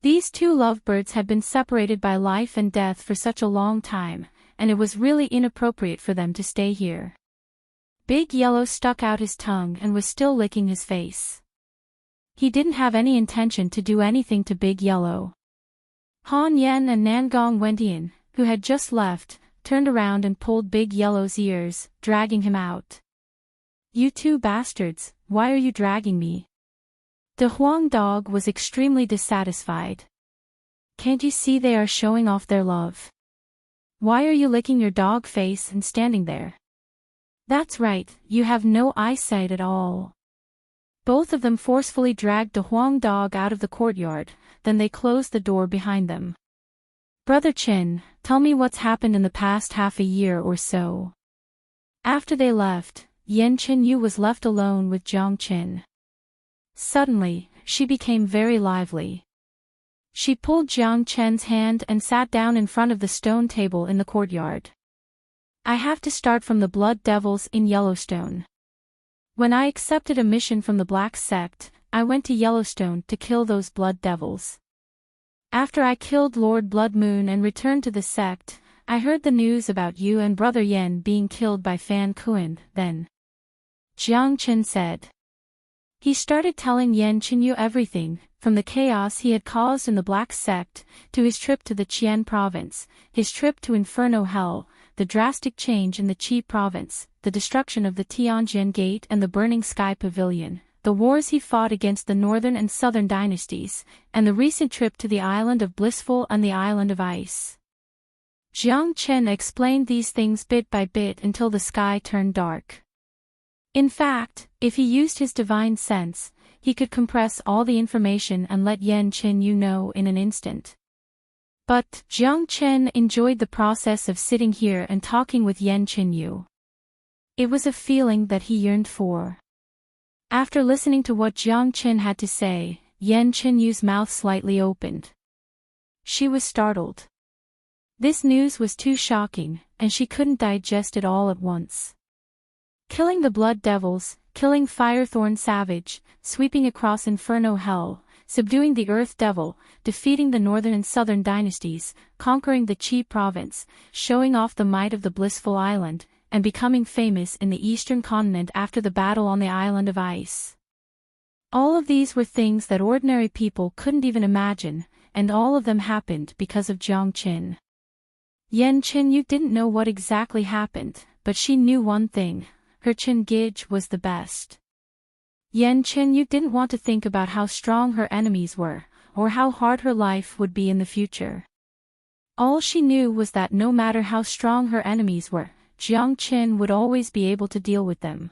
These two lovebirds had been separated by life and death for such a long time, and it was really inappropriate for them to stay here. Big Yellow stuck out his tongue and was still licking his face. He didn't have any intention to do anything to Big Yellow. Han Yan and Nangong Wendian, who had just left, turned around and pulled Big Yellow's ears, dragging him out. You two bastards, why are you dragging me? The Huang dog was extremely dissatisfied. Can't you see they are showing off their love? Why are you licking your dog face and standing there? That's right, you have no eyesight at all. Both of them forcefully dragged the Huang dog out of the courtyard, then they closed the door behind them. Brother Qin, tell me what's happened in the past half a year or so. After they left, Yan Qinyu was left alone with Jiang Qin. Suddenly, she became very lively. She pulled Jiang Chen's hand and sat down in front of the stone table in the courtyard. I have to start from the Blood Devils in Yellowstone. When I accepted a mission from the Black Sect, I went to Yellowstone to kill those Blood Devils. After I killed Lord Blood Moon and returned to the sect, I heard the news about you and Brother Yen being killed by Fan Kuan, then. Jiang Qin said. He started telling Yan Qinyu everything, from the chaos he had caused in the Black Sect, to his trip to the Qian province, his trip to Inferno Hell, the drastic change in the Qi province, the destruction of the Tianjin Gate and the Burning Sky Pavilion, the wars he fought against the northern and southern dynasties, and the recent trip to the island of Blissful and the island of Ice. Jiang Chen explained these things bit by bit until the sky turned dark. In fact, if he used his divine sense, he could compress all the information and let Yan Qinyu know in an instant. But Jiang Chen enjoyed the process of sitting here and talking with Yan Qinyu. It was a feeling that he yearned for. After listening to what Jiang Chen had to say, Yan Qinyu's mouth slightly opened. She was startled. This news was too shocking, and she couldn't digest it all at once. Killing the Blood Devils, killing Firethorn Savage, sweeping across Inferno Hell, subduing the Earth Devil, defeating the Northern and Southern dynasties, conquering the Qi province, showing off the might of the Blissful Island, and becoming famous in the Eastern continent after the battle on the Island of Ice. All of these were things that ordinary people couldn't even imagine, and all of them happened because of Jiang Qin. Yan Qinyu didn't know what exactly happened, but she knew one thing: her Qin Gige was the best. Yan Qinyu didn't want to think about how strong her enemies were, or how hard her life would be in the future. All she knew was that no matter how strong her enemies were, Jiang Qin would always be able to deal with them.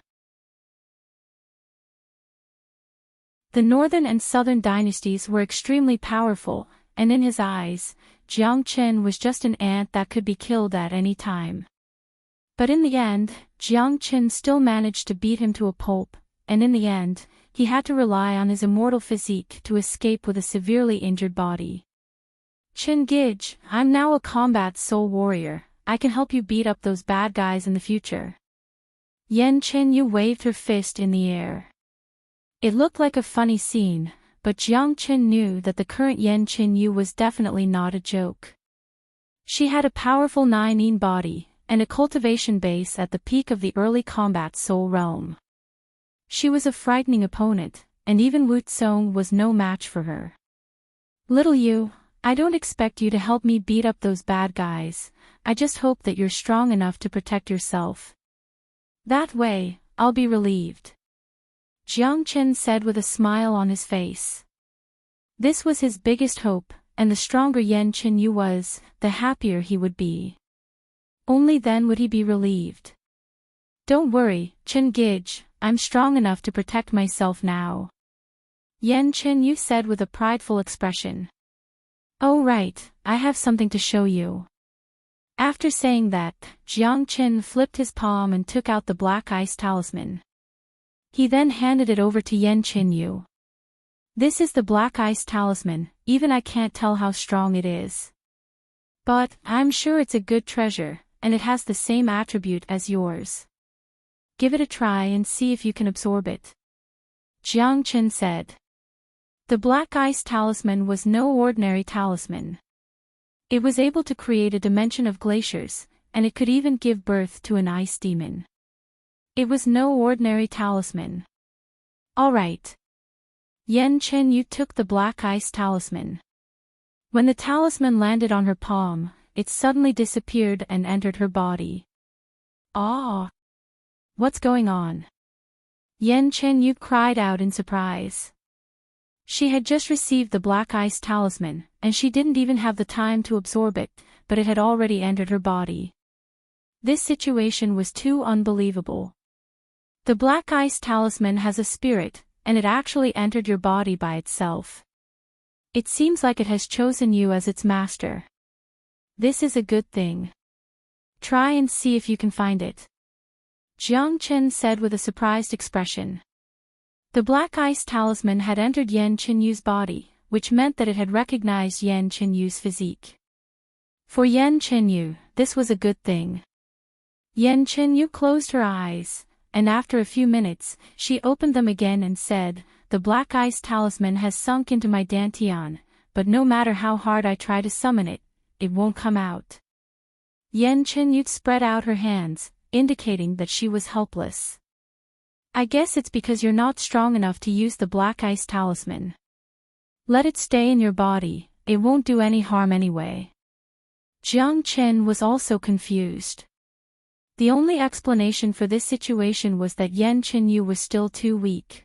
The northern and southern dynasties were extremely powerful, and in his eyes, Jiang Qin was just an ant that could be killed at any time. But in the end, Jiang Qin still managed to beat him to a pulp, and in the end, he had to rely on his immortal physique to escape with a severely injured body. Qin Gige, I'm now a combat soul warrior. I can help you beat up those bad guys in the future. Yan Qinyu waved her fist in the air. It looked like a funny scene, but Jiang Qin knew that the current Yan Qinyu was definitely not a joke. She had a powerful 9-yin body, and a cultivation base at the peak of the early combat soul realm. She was a frightening opponent, and even Wu Tsong was no match for her. Little you, I don't expect you to help me beat up those bad guys, I just hope that you're strong enough to protect yourself. That way, I'll be relieved. Jiang Qin said with a smile on his face. This was his biggest hope, and the stronger Yan Qinyu was, the happier he would be. Only then would he be relieved. Don't worry, Qin Gige, I'm strong enough to protect myself now. Yan Qinyu said with a prideful expression. Oh right, I have something to show you. After saying that, Jiang Qin flipped his palm and took out the Black Ice Talisman. He then handed it over to Yan Qinyu. This is the Black Ice Talisman, even I can't tell how strong it is. But, I'm sure it's a good treasure, and it has the same attribute as yours. Give it a try and see if you can absorb it. Jiang Qin said. The Black Ice Talisman was no ordinary talisman. It was able to create a dimension of glaciers, and it could even give birth to an ice demon. It was no ordinary talisman. All right. Yan Qinyu took the Black Ice Talisman. When the talisman landed on her palm, it suddenly disappeared and entered her body. Ah! What's going on? Yan Qinyu cried out in surprise. She had just received the Black Ice Talisman, and she didn't even have the time to absorb it, but it had already entered her body. This situation was too unbelievable. The Black Ice Talisman has a spirit, and it actually entered your body by itself. It seems like it has chosen you as its master. This is a good thing. Try and see if you can find it. Jiang Qin said with a surprised expression. The Black Ice Talisman had entered Yan Qinyu's body, which meant that it had recognized Yan Qinyu's physique. For Yan Qinyu, this was a good thing. Yan Qinyu closed her eyes, and after a few minutes, she opened them again and said, The Black Ice Talisman has sunk into my dantian, but no matter how hard I try to summon it, it won't come out. Yan Qinyu spread out her hands, indicating that she was helpless. I guess it's because you're not strong enough to use the Black Ice Talisman. Let it stay in your body, it won't do any harm anyway. Jiang Qin was also confused. The only explanation for this situation was that Yan Qinyu was still too weak.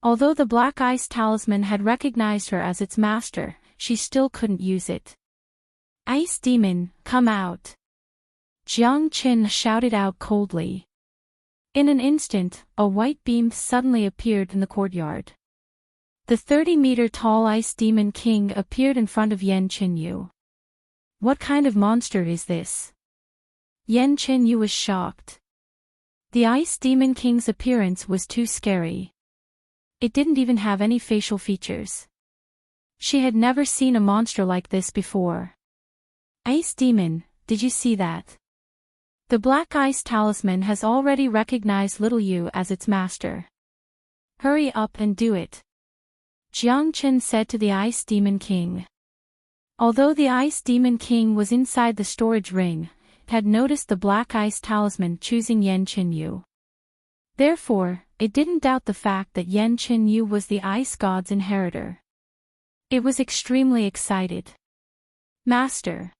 Although the Black Ice Talisman had recognized her as its master, she still couldn't use it. "Ice Demon, come out!" Jiang Qin shouted out coldly. In an instant, a white beam suddenly appeared in the courtyard. The 30-meter-tall Ice Demon King appeared in front of Yan Qinyu. "What kind of monster is this?" Yan Qinyu was shocked. The Ice Demon King's appearance was too scary. It didn't even have any facial features. She had never seen a monster like this before. "Ice Demon, did you see that? The Black Ice Talisman has already recognized Little You as its master. Hurry up and do it," Jiang Qin said to the Ice Demon King. Although the Ice Demon King was inside the storage ring, it had noticed the Black Ice Talisman choosing Yan Qinyu. Therefore, it didn't doubt the fact that Yan Qinyu was the Ice God's inheritor. It was extremely excited. "Master."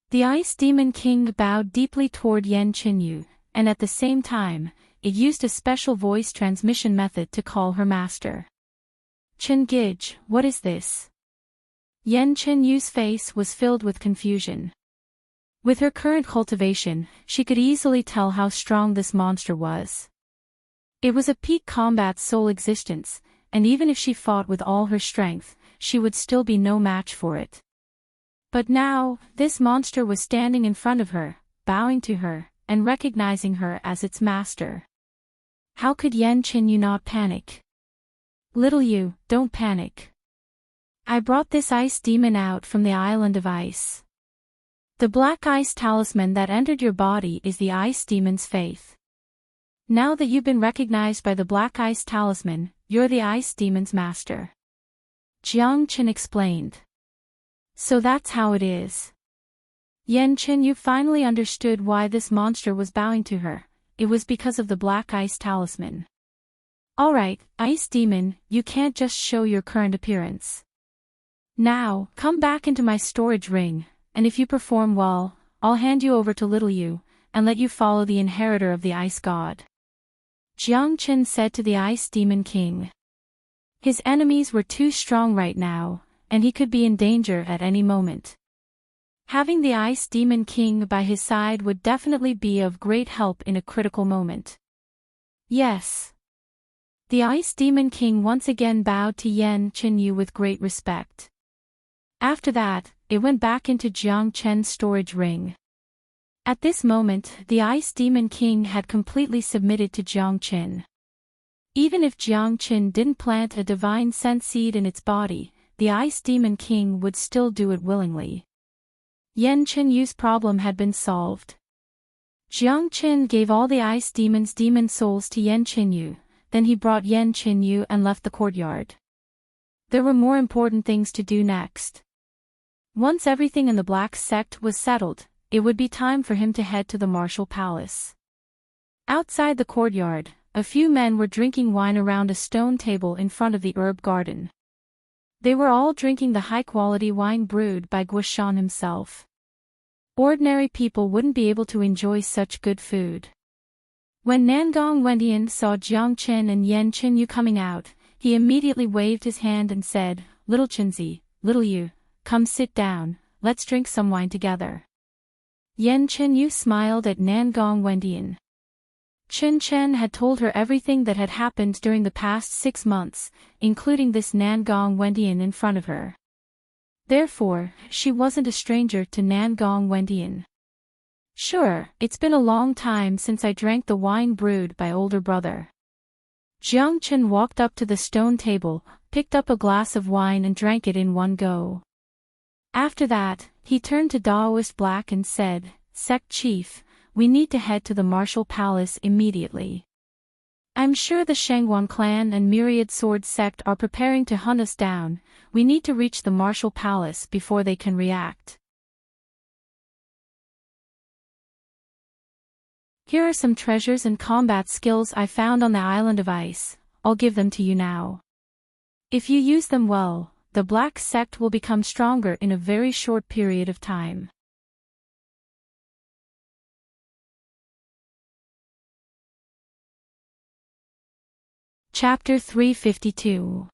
The Ice Demon King bowed deeply toward Yan Qinyu, and at the same time, it used a special voice transmission method to call her master. "Qingij, what is this?" Yan Qinyu's face was filled with confusion. With her current cultivation, she could easily tell how strong this monster was. It was a peak combat soul existence, and even if she fought with all her strength, she would still be no match for it. But now, this monster was standing in front of her, bowing to her, and recognizing her as its master. How could Yan Qinyu not panic? "Little You, don't panic. I brought this ice demon out from the island of ice. The Black Ice Talisman that entered your body is the Ice Demon's faith. Now that you've been recognized by the Black Ice Talisman, you're the Ice Demon's master," Jiang Qin explained. "So that's how it is." Yan Qinyu finally understood why this monster was bowing to her. It was because of the Black Ice Talisman. "Alright, Ice Demon, you can't just show your current appearance. Now, come back into my storage ring, and if you perform well, I'll hand you over to Little You, and let you follow the inheritor of the Ice God," Jiang Qin said to the Ice Demon King. His enemies were too strong right now, and he could be in danger at any moment. Having the Ice Demon King by his side would definitely be of great help in a critical moment. "Yes." The Ice Demon King once again bowed to Yan Qinyu with great respect. After that, it went back into Jiang Qin's storage ring. At this moment, the Ice Demon King had completely submitted to Jiang Qin. Even if Jiang Qin didn't plant a divine sense seed in its body, the Ice Demon King would still do it willingly. Yan Qinyu's problem had been solved. Jiang Qin gave all the Ice Demon's demon souls to Yan Qinyu, then he brought Yan Qinyu and left the courtyard. There were more important things to do next. Once everything in the Black Sect was settled, it would be time for him to head to the Martial Palace. Outside the courtyard, a few men were drinking wine around a stone table in front of the herb garden. They were all drinking the high-quality wine brewed by Guishan himself. Ordinary people wouldn't be able to enjoy such good food. When Nangong Wendian saw Jiang Qin and Yan Qinyu coming out, he immediately waved his hand and said, "Little Qinzi, Little You, come sit down, let's drink some wine together." Yan Qinyu smiled at Nangong Wendian. Qin Chen had told her everything that had happened during the past 6 months, including this Nangong Wendian in front of her. Therefore, she wasn't a stranger to Nangong Wendian. "Sure, it's been a long time since I drank the wine brewed by older brother." Jiang Qin walked up to the stone table, picked up a glass of wine and drank it in one go. After that, he turned to Daoist Black and said, "Sect Chief, we need to head to the Martial Palace immediately. I'm sure the Shangwan clan and Myriad Sword Sect are preparing to hunt us down. We need to reach the Martial Palace before they can react." Here are some treasures and combat skills I found on the island of ice. I'll give them to you now. If you use them well, the Black Sect will become stronger in a very short period of time. Chapter 352.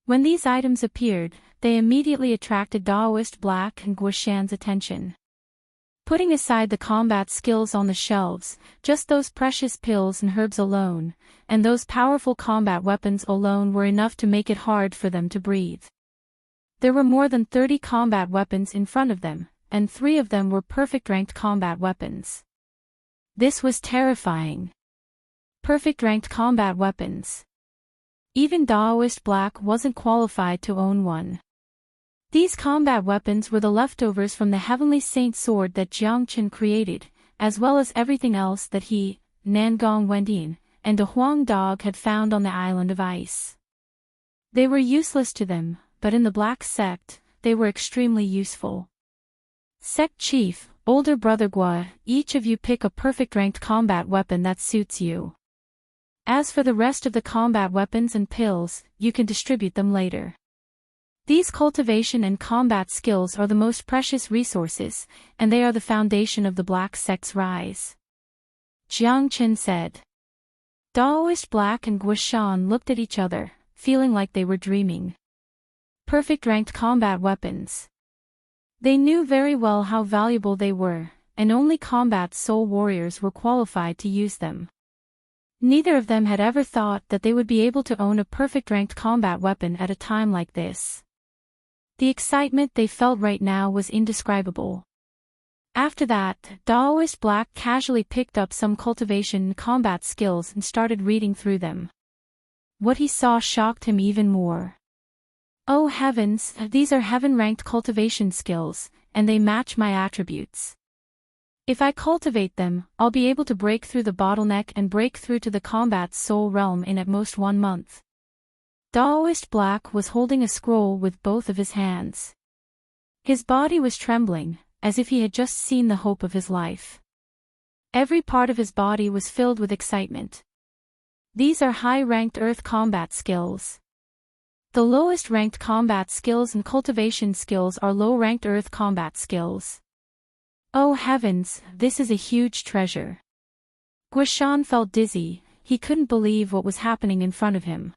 When these items appeared, they immediately attracted Daoist Black and Guishan's attention. Putting aside the combat skills on the shelves, just those precious pills and herbs alone, and those powerful combat weapons alone were enough to make it hard for them to breathe. There were more than 30 combat weapons in front of them, and 3 of them were perfect ranked combat weapons. This was terrifying. Perfect ranked combat weapons. Even Daoist Black wasn't qualified to own one. These combat weapons were the leftovers from the Heavenly Saint sword that Jiang Chen created, as well as everything else that he, Nangong Wendian, and a Huang dog had found on the island of ice. They were useless to them, but in the Black Sect, they were extremely useful. Sect Chief, older brother Gua, each of you pick a perfect ranked combat weapon that suits you. As for the rest of the combat weapons and pills, you can distribute them later. These cultivation and combat skills are the most precious resources, and they are the foundation of the Black Sect's rise. Jiang Chen said. Daoist Black and Guishan looked at each other, feeling like they were dreaming. Perfect ranked combat weapons. They knew very well how valuable they were, and only combat soul warriors were qualified to use them. Neither of them had ever thought that they would be able to own a perfect ranked combat weapon at a time like this. The excitement they felt right now was indescribable. After that, Daoist Black casually picked up some cultivation and combat skills and started reading through them. What he saw shocked him even more. Oh heavens, these are heaven-ranked cultivation skills, and they match my attributes. If I cultivate them, I'll be able to break through the bottleneck and break through to the combat soul realm in at most 1 month. Daoist Black was holding a scroll with both of his hands. His body was trembling, as if he had just seen the hope of his life. Every part of his body was filled with excitement. These are high-ranked earth combat skills. The lowest ranked combat skills and cultivation skills are low-ranked earth combat skills. Oh heavens, this is a huge treasure. Guishan felt dizzy, he couldn't believe what was happening in front of him.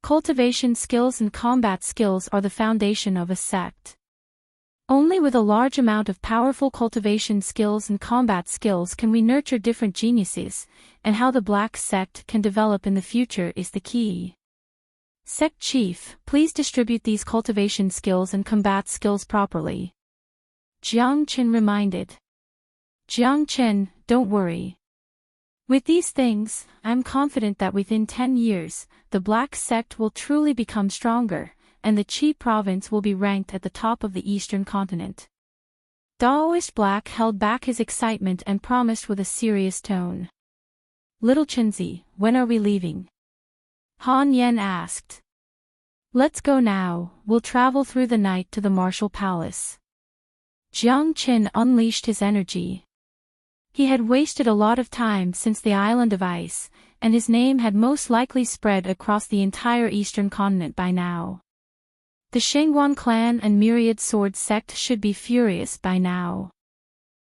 Cultivation skills and combat skills are the foundation of a sect. Only with a large amount of powerful cultivation skills and combat skills can we nurture different geniuses, and how the Black Sect can develop in the future is the key. Sect Chief, please distribute these cultivation skills and combat skills properly. Jiang Chen reminded. Jiang Chen, don't worry. With these things, I'm confident that within 10 years, the Black Sect will truly become stronger, and the Qi province will be ranked at the top of the eastern continent. Daoist Black held back his excitement and promised with a serious tone. Little Chenzi, when are we leaving? Han Yen asked. Let's go now, we'll travel through the night to the Martial Palace. Jiang Chen unleashed his energy. He had wasted a lot of time since the island of ice, and his name had most likely spread across the entire eastern continent by now. The Shengguan clan and Myriad Sword sect should be furious by now.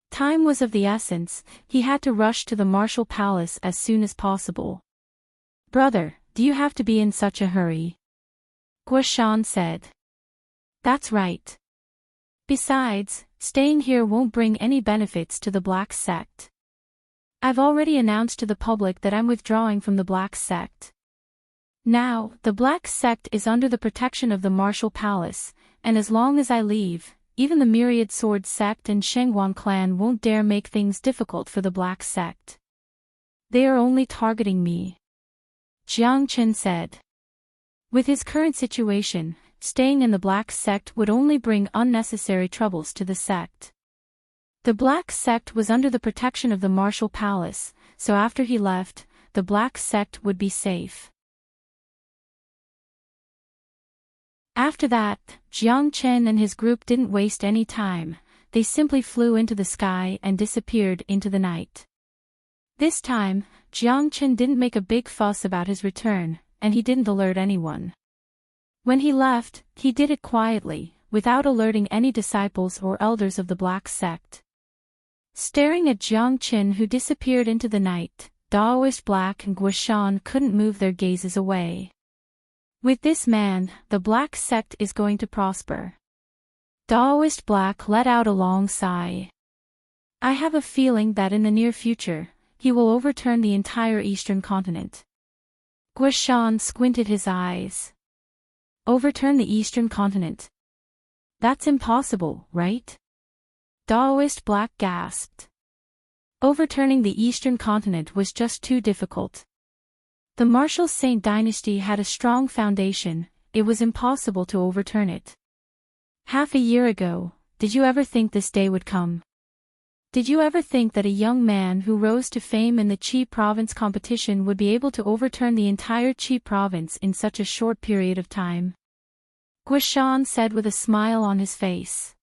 Time was of the essence, he had to rush to the Martial Palace as soon as possible. Brother, do you have to be in such a hurry? Guishan said. That's right. Besides, staying here won't bring any benefits to the Black Sect. I've already announced to the public that I'm withdrawing from the Black Sect. Now, the Black Sect is under the protection of the Martial Palace, and as long as I leave, even the Myriad Sword sect and Shengguan clan won't dare make things difficult for the Black Sect. They are only targeting me. Jiang Chen said. With his current situation, staying in the Black Sect would only bring unnecessary troubles to the sect. The Black Sect was under the protection of the Martial Palace, so after he left, the Black Sect would be safe. After that, Jiang Chen and his group didn't waste any time, they simply flew into the sky and disappeared into the night. This time, Jiang Chen didn't make a big fuss about his return, and he didn't alert anyone. When he left, he did it quietly, without alerting any disciples or elders of the Black Sect. Staring at Jiang Chen who disappeared into the night, Daoist Black and Guishan couldn't move their gazes away. With this man, the Black sect is going to prosper. Daoist Black let out a long sigh. I have a feeling that in the near future, he will overturn the entire eastern continent. Guishan squinted his eyes. Overturn the eastern continent? That's impossible, right? Daoist Black gasped. Overturning the eastern continent was just too difficult. The Martial Saint dynasty had a strong foundation, it was impossible to overturn it. Half a year ago, did you ever think this day would come? Did you ever think that a young man who rose to fame in the Qi province competition would be able to overturn the entire Qi province in such a short period of time? Guishan said with a smile on his face.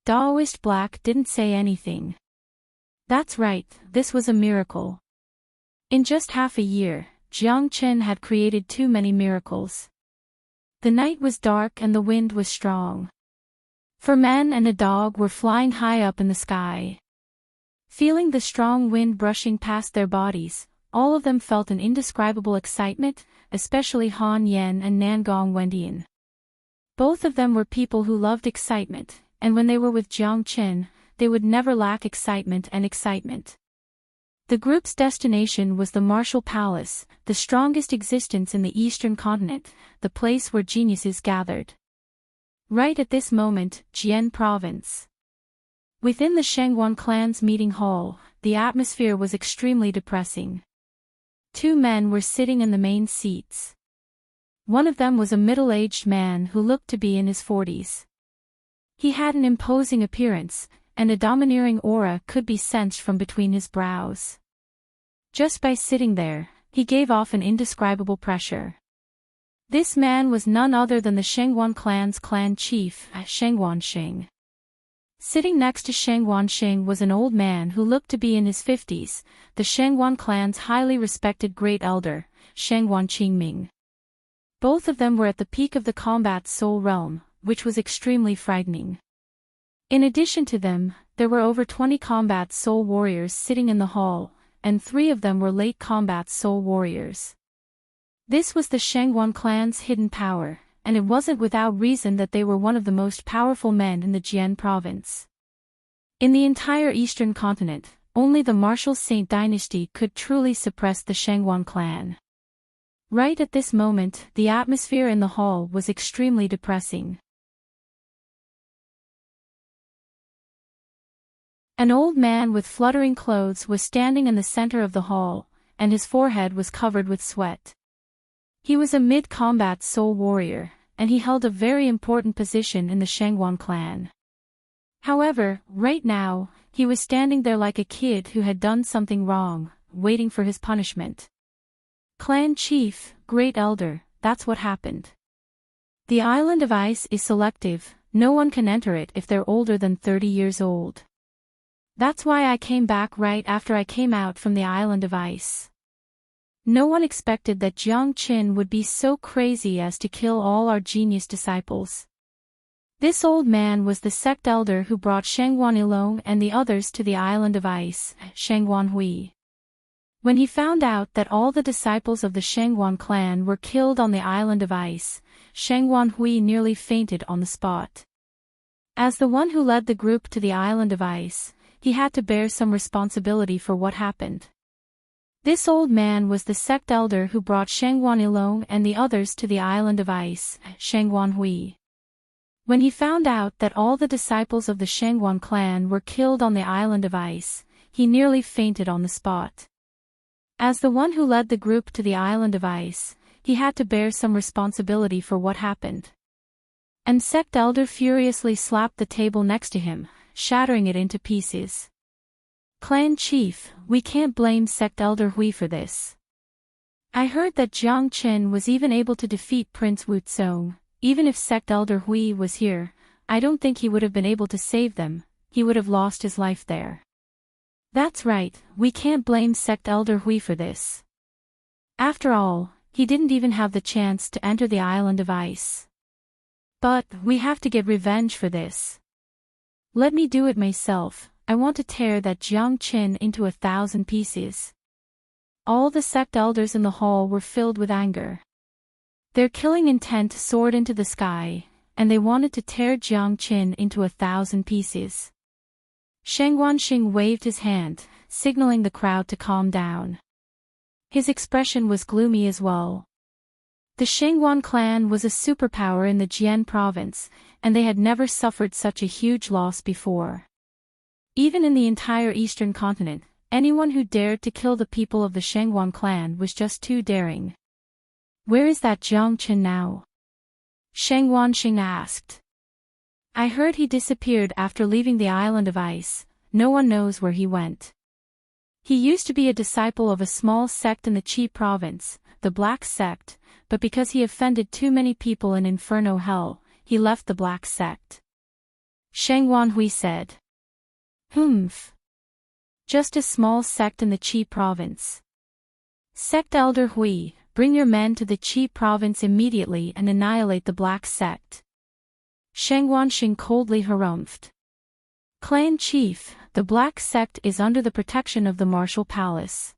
Daoist Black didn't say anything. That's right, this was a miracle. In just half a year, Jiang Chen had created too many miracles. The night was dark and the wind was strong. For men and a dog were flying high up in the sky. Feeling the strong wind brushing past their bodies, all of them felt an indescribable excitement, especially Han Yan and Nangong Wendian. Both of them were people who loved excitement, and when they were with Jiang Chen, they would never lack excitement and excitement. The group's destination was the Martial Palace, the strongest existence in the eastern continent, the place where geniuses gathered. Right at this moment, Jian Province. Within the Shengguan clan's meeting hall, the atmosphere was extremely depressing. Two men were sitting in the main seats. One of them was a middle-aged man who looked to be in his 40s. He had an imposing appearance, and a domineering aura could be sensed from between his brows. Just by sitting there, he gave off an indescribable pressure. This man was none other than the Shengguan clan's clan chief, Shengguan Sheng. Sitting next to Shengguan Sheng was an old man who looked to be in his 50s, the Shengguan clan's highly respected great elder, Shengguan Qingming. Both of them were at the peak of the combat soul realm, which was extremely frightening. In addition to them, there were over 20 combat soul warriors sitting in the hall, and 3 of them were late combat soul warriors. This was the Shengguan clan's hidden power, and it wasn't without reason that they were one of the most powerful men in the Jian province. In the entire eastern continent, only the Martial Saint dynasty could truly suppress the Shengguan clan. Right at this moment, the atmosphere in the hall was extremely depressing. An old man with fluttering clothes was standing in the center of the hall, and his forehead was covered with sweat. He was a mid-combat soul warrior, and he held a very important position in the Shengguan clan. However, right now, he was standing there like a kid who had done something wrong, waiting for his punishment. Clan chief, great elder, that's what happened. The island of ice is selective, no one can enter it if they're older than 30 years old. That's why I came back right after I came out from the island of ice. No one expected that Jiang Qin would be so crazy as to kill all our genius disciples. This old man was the sect elder who brought Shengguan Ilong and the others to the island of ice, Shengguan Hui. When he found out that all the disciples of the Shengguan clan were killed on the island of ice, Shengguan Hui nearly fainted on the spot. As the one who led the group to the island of ice, he had to bear some responsibility for what happened. This old man was the sect elder who brought Shengguan Ilong and the others to the island of ice, Shengguan Hui. When he found out that all the disciples of the Shengguan clan were killed on the island of ice, he nearly fainted on the spot. As the one who led the group to the island of ice, he had to bear some responsibility for what happened. And sect elder furiously slapped the table next to him, shattering it into pieces. Clan chief, we can't blame sect elder Hui for this. I heard that Jiang Chen was even able to defeat Prince Wu Tsong. Even if sect elder Hui was here, I don't think he would have been able to save them, he would have lost his life there. That's right, we can't blame sect elder Hui for this. After all, he didn't even have the chance to enter the island of ice. But, we have to get revenge for this. Let me do it myself, I want to tear that Jiang Chen into 1,000 pieces. All the sect elders in the hall were filled with anger. Their killing intent soared into the sky, and they wanted to tear Jiang Qin into 1,000 pieces. Sheng Wanxing waved his hand, signaling the crowd to calm down. His expression was gloomy as well. The Shengguan clan was a superpower in the Jian province, and they had never suffered such a huge loss before. Even in the entire eastern continent, anyone who dared to kill the people of the Shengguan clan was just too daring. "Where is that Jiang Qin now?" Sheng Wanxing asked. "I heard he disappeared after leaving the island of ice. No one knows where he went. He used to be a disciple of a small sect in the Qi province, the Black Sect, but because he offended too many people in Inferno Hell, he left the Black Sect." Sheng Wanhui said. "Humph. Just a small sect in the Qi province. Sect Elder Hui, bring your men to the Qi province immediately and annihilate the Black Sect." Sheng Wanxing coldly harumphed. "Clan Chief, the Black Sect is under the protection of the Martial Palace.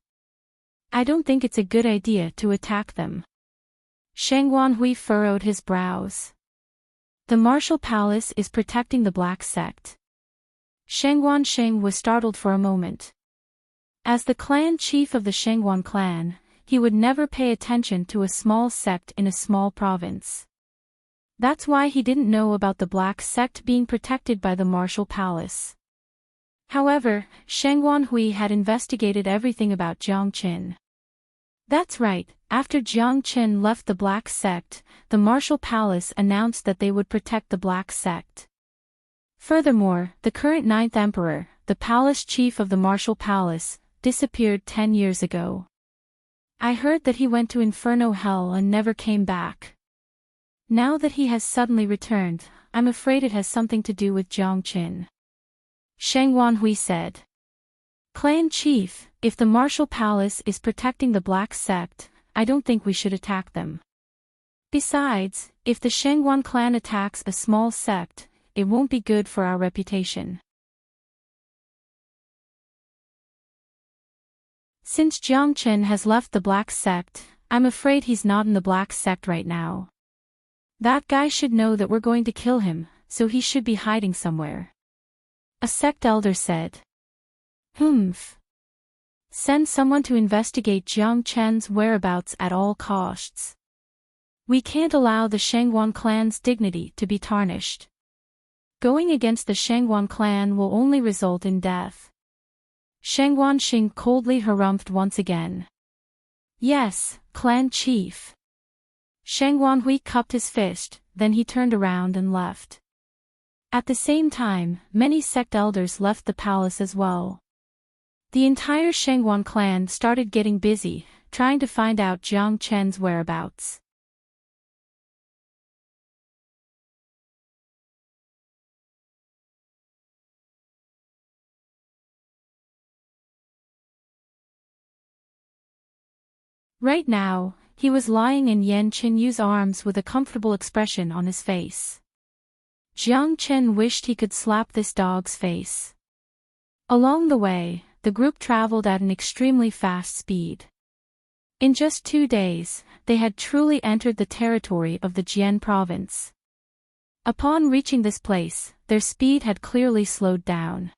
I don't think it's a good idea to attack them." Sheng Wanhui furrowed his brows. "The Martial Palace is protecting the Black Sect." Sheng Wanxing was startled for a moment. As the clan chief of the Shengguan clan, he would never pay attention to a small sect in a small province. That's why he didn't know about the Black Sect being protected by the Martial Palace. However, Sheng Wanhui had investigated everything about Jiang Qin. That's right, after Jiang Qin left the Black Sect, the Martial Palace announced that they would protect the Black Sect. Furthermore, the current 9th Emperor, the palace chief of the Martial Palace, disappeared 10 years ago. I heard that he went to Inferno Hell and never came back. Now that he has suddenly returned, I'm afraid it has something to do with Jiang Qin." Sheng Wanhui said. "Clan Chief, if the Martial Palace is protecting the Black Sect, I don't think we should attack them. Besides, if the Shengguan clan attacks a small sect, it won't be good for our reputation. Since Jiang Qin has left the Black Sect, I'm afraid he's not in the Black Sect right now. That guy should know that we're going to kill him, so he should be hiding somewhere," a sect elder said. "Humph. Send someone to investigate Jiang Qin's whereabouts at all costs. We can't allow the Shengguan clan's dignity to be tarnished. Going against the Shengguan clan will only result in death." Sheng Wanxing coldly harumphed once again. "Yes, clan chief." Sheng Wanhui cupped his fist, then he turned around and left. At the same time, many sect elders left the palace as well. The entire Shengguan clan started getting busy, trying to find out Jiang Qin's whereabouts. Right now, he was lying in Yan Qinyu's arms with a comfortable expression on his face. Jiang Qin wished he could slap this dog's face. Along the way, the group traveled at an extremely fast speed. In just 2 days, they had truly entered the territory of the Jian province. Upon reaching this place, their speed had clearly slowed down.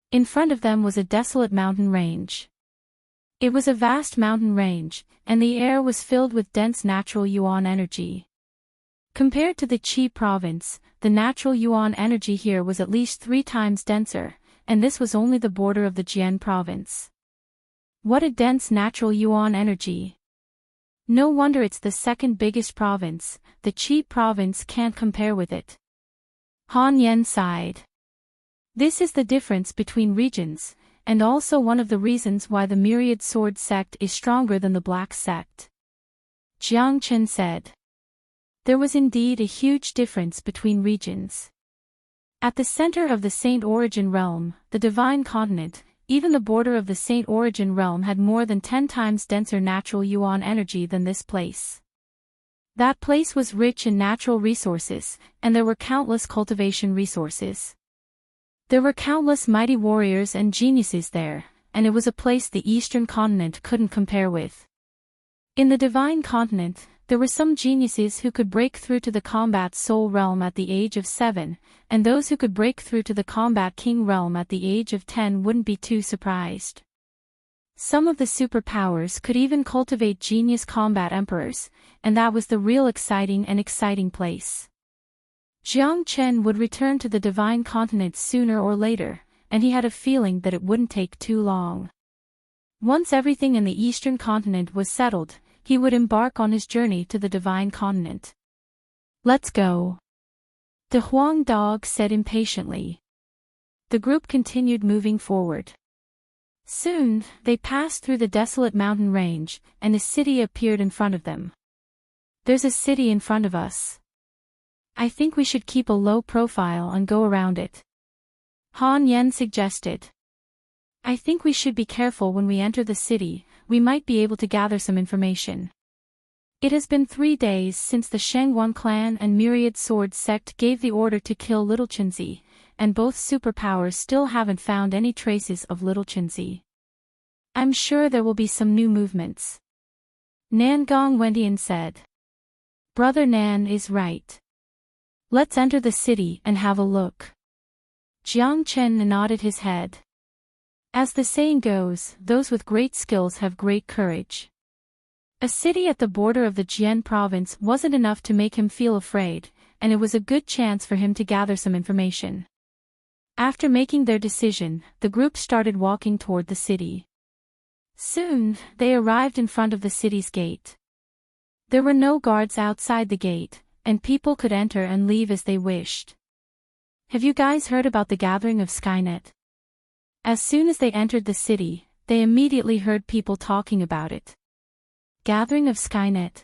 In front of them was a desolate mountain range. It was a vast mountain range, and the air was filled with dense natural yuan energy. Compared to the Qi province, the natural yuan energy here was at least 3 times denser, and this was only the border of the Jian province. What a dense natural yuan energy! No wonder it's the second biggest province, the Qi province can't compare with it. Han Yen sighed. This is the difference between regions, and also one of the reasons why the Myriad Sword sect is stronger than the Black Sect. Jiang Qin said. There was indeed a huge difference between regions. At the center of the Saint Origin realm, the Divine Continent, even the border of the Saint Origin realm had more than 10 times denser natural yuan energy than this place. That place was rich in natural resources, and there were countless cultivation resources. There were countless mighty warriors and geniuses there, and it was a place the Eastern continent couldn't compare with. In the Divine Continent, there were some geniuses who could break through to the Combat Soul realm at the age of 7, and those who could break through to the Combat King realm at the age of 10 wouldn't be too surprised. Some of the superpowers could even cultivate genius combat emperors, and that was the real exciting place. Jiang Chen would return to the Divine Continent sooner or later, and he had a feeling that it wouldn't take too long. Once everything in the Eastern Continent was settled, he would embark on his journey to the Divine Continent. Let's go. The Huang dog said impatiently. The group continued moving forward. Soon, they passed through the desolate mountain range, and a city appeared in front of them. There's a city in front of us. I think we should keep a low profile and go around it. Han Yen suggested. I think we should be careful when we enter the city, we might be able to gather some information. It has been 3 days since the Shangguan clan and Myriad Sword sect gave the order to kill Little Qinzi, and both superpowers still haven't found any traces of Little Qinzi. I'm sure there will be some new movements. Nangong Wendian said. Brother Nan is right. Let's enter the city and have a look. Jiang Chen nodded his head. As the saying goes, those with great skills have great courage. A city at the border of the Jian province wasn't enough to make him feel afraid, and it was a good chance for him to gather some information. After making their decision, the group started walking toward the city. Soon, they arrived in front of the city's gate. There were no guards outside the gate, and people could enter and leave as they wished. Have you guys heard about the gathering of Skynet? As soon as they entered the city, they immediately heard people talking about it. Gathering of Skynet?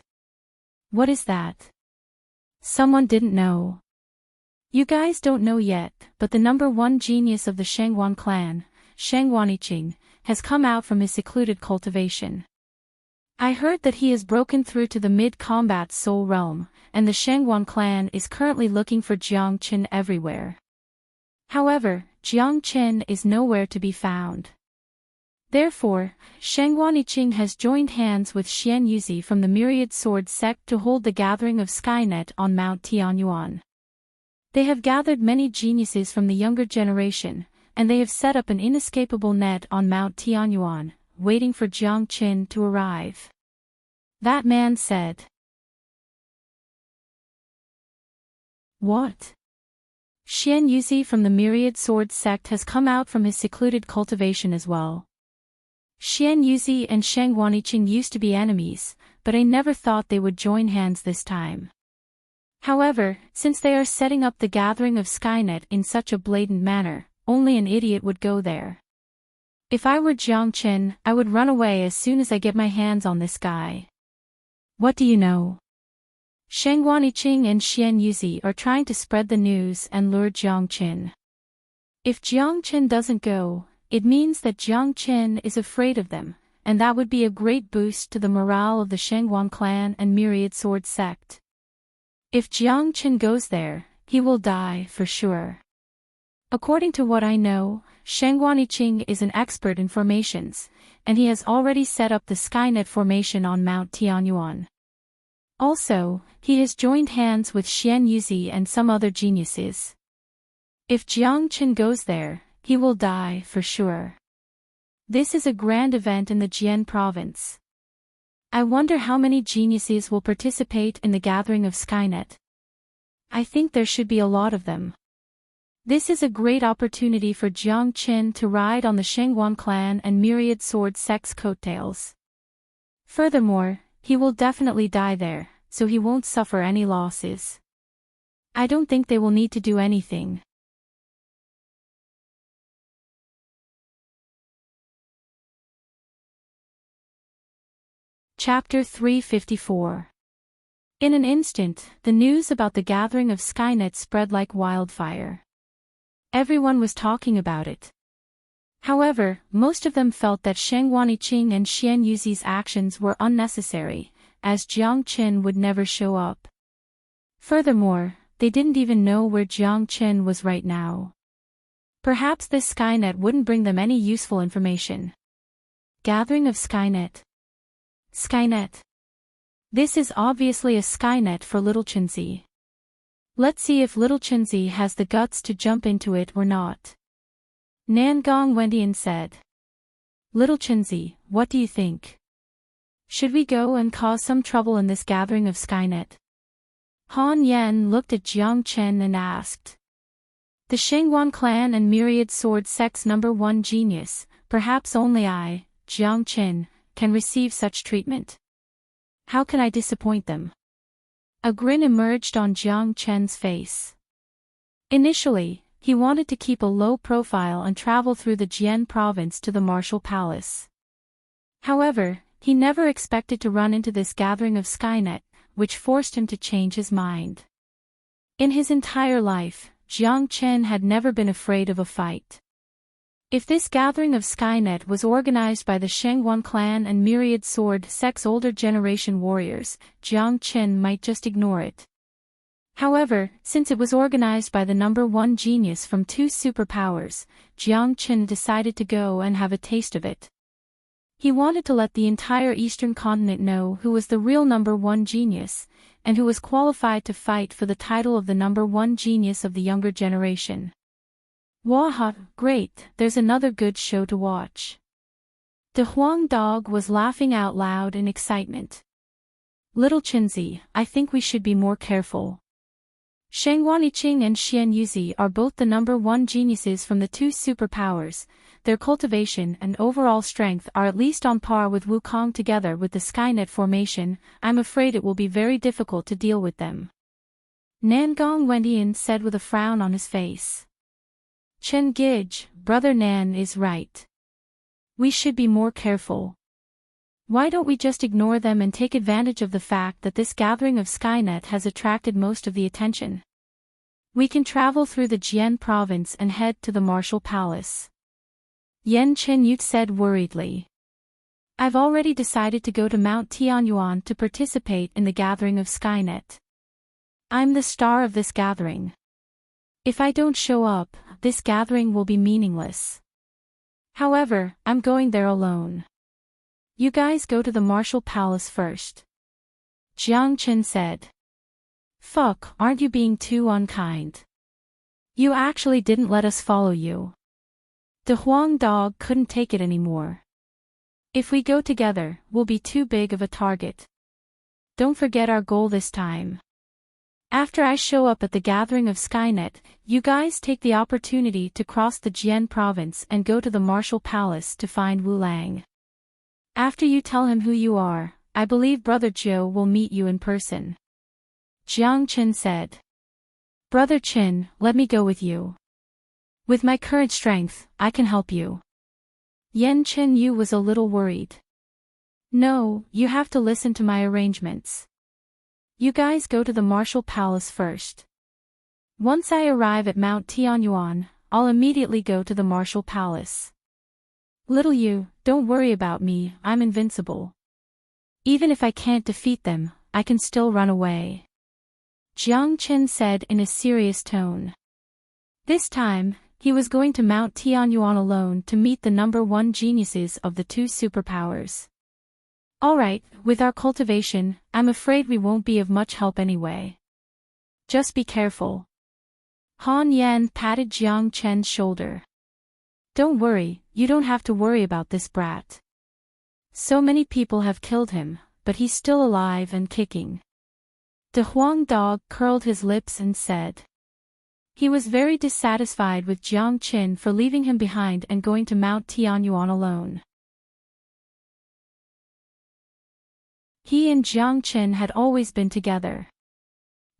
What is that? Someone didn't know. You guys don't know yet, but the #1 genius of the Shangguan clan, Shangguaniqing, has come out from his secluded cultivation. I heard that he has broken through to the mid-combat soul realm, and the Shangguan clan is currently looking for Jiang Chen everywhere. However, Jiang Chen is nowhere to be found. Therefore, Shangguaniqing has joined hands with Xian Yuzi from the Myriad Sword sect to hold the gathering of Skynet on Mount Tianyuan. They have gathered many geniuses from the younger generation, and they have set up an inescapable net on Mount Tianyuan, waiting for Jiang Chen to arrive. That man said. What? Xian Yuzi from the Myriad Sword sect has come out from his secluded cultivation as well. Xian Yuzi and Shangguaniqing used to be enemies, but I never thought they would join hands this time. However, since they are setting up the gathering of Skynet in such a blatant manner, only an idiot would go there. If I were Jiang Chen, I would run away as soon as I get my hands on this guy. What do you know? Shangguaniqing and Xian Yuzi are trying to spread the news and lure Jiang Chen. If Jiang Chen doesn't go, it means that Jiang Chen is afraid of them, and that would be a great boost to the morale of the Shangguan clan and Myriad Sword sect. If Jiang Chen goes there, he will die for sure. According to what I know, Shangguaniqing is an expert in formations, and he has already set up the Skynet formation on Mount Tianyuan. Also, he has joined hands with Xian Yuzi and some other geniuses. If Jiang Chen goes there, he will die for sure. This is a grand event in the Jian province. I wonder how many geniuses will participate in the gathering of Skynet. I think there should be a lot of them. This is a great opportunity for Jiang Chen to ride on the Shangguan clan and Myriad Sword sect's coattails. Furthermore, he will definitely die there, so he won't suffer any losses. I don't think they will need to do anything. Chapter 354. In an instant, the news about the gathering of Skynet spread like wildfire. Everyone was talking about it. However, most of them felt that Shangguaniqing and Xian Yuzi's actions were unnecessary, as Jiang Chen would never show up. Furthermore, they didn't even know where Jiang Chen was right now. Perhaps this Skynet wouldn't bring them any useful information. Gathering of Skynet. Skynet. This is obviously a Skynet for Little Chinzi. Let's see if Little Chinzi has the guts to jump into it or not. Nangong Wendian said. Little Chinzi, what do you think? Should we go and cause some trouble in this gathering of Skynet? Han Yen looked at Jiang Chen and asked. The Shengguan clan and Myriad Sword Sect's #1 genius, perhaps only I, Jiang Chen, can receive such treatment. How can I disappoint them? A grin emerged on Jiang Chen's face. Initially, he wanted to keep a low profile and travel through the Jian province to the Martial Palace. However, he never expected to run into this gathering of Skynet, which forced him to change his mind. In his entire life, Jiang Chen had never been afraid of a fight. If this gathering of Skynet was organized by the Shengguan clan and Myriad Sword Sect's older generation warriors, Jiang Chen might just ignore it. However, since it was organized by the #1 genius from 2 superpowers, Jiang Chen decided to go and have a taste of it. He wanted to let the entire Eastern continent know who was the real #1 genius, and who was qualified to fight for the title of the #1 genius of the younger generation. Waha, great, there's another good show to watch. De Huang Dog was laughing out loud in excitement. Little Chinzi, I think we should be more careful. Shengguan Yiqing and Xian Yuzi are both the #1 geniuses from the 2 superpowers. Their cultivation and overall strength are at least on par with Wukong. Together with the Skynet formation, I'm afraid it will be very difficult to deal with them. Nangong Wendian said with a frown on his face. Chen Gij, Brother Nan is right. We should be more careful. Why don't we just ignore them and take advantage of the fact that this gathering of Skynet has attracted most of the attention? We can travel through the Jian province and head to the Martial Palace. Yen Chenyut said worriedly. I've already decided to go to Mount Tianyuan to participate in the gathering of Skynet. I'm the star of this gathering. If I don't show up, this gathering will be meaningless. However, I'm going there alone. You guys go to the Martial Palace first. Jiang Chen said. Fuck, aren't you being too unkind? You actually didn't let us follow you. De Huang Dog couldn't take it anymore. If we go together, we'll be too big of a target. Don't forget our goal this time. After I show up at the gathering of Skynet, you guys take the opportunity to cross the Jian province and go to the Martial Palace to find Wu Lang. After you tell him who you are, I believe Brother Zhou will meet you in person. Jiang Chen said. Brother Chen, let me go with you. With my current strength, I can help you. Yen Chen Yu was a little worried. No, you have to listen to my arrangements. You guys go to the Martial Palace first. Once I arrive at Mount Tianyuan, I'll immediately go to the Martial Palace. Little you, don't worry about me, I'm invincible. Even if I can't defeat them, I can still run away. Jiang Chen said in a serious tone. This time, he was going to Mount Tianyuan alone to meet the #1 geniuses of the 2 superpowers. Alright, with our cultivation, I'm afraid we won't be of much help anyway. Just be careful. Han Yan patted Jiang Chen's shoulder. Don't worry, you don't have to worry about this brat. So many people have killed him, but he's still alive and kicking. De Huang Dog curled his lips and said. He was very dissatisfied with Jiang Chen for leaving him behind and going to Mount Tianyuan alone. He and Jiang Chen had always been together.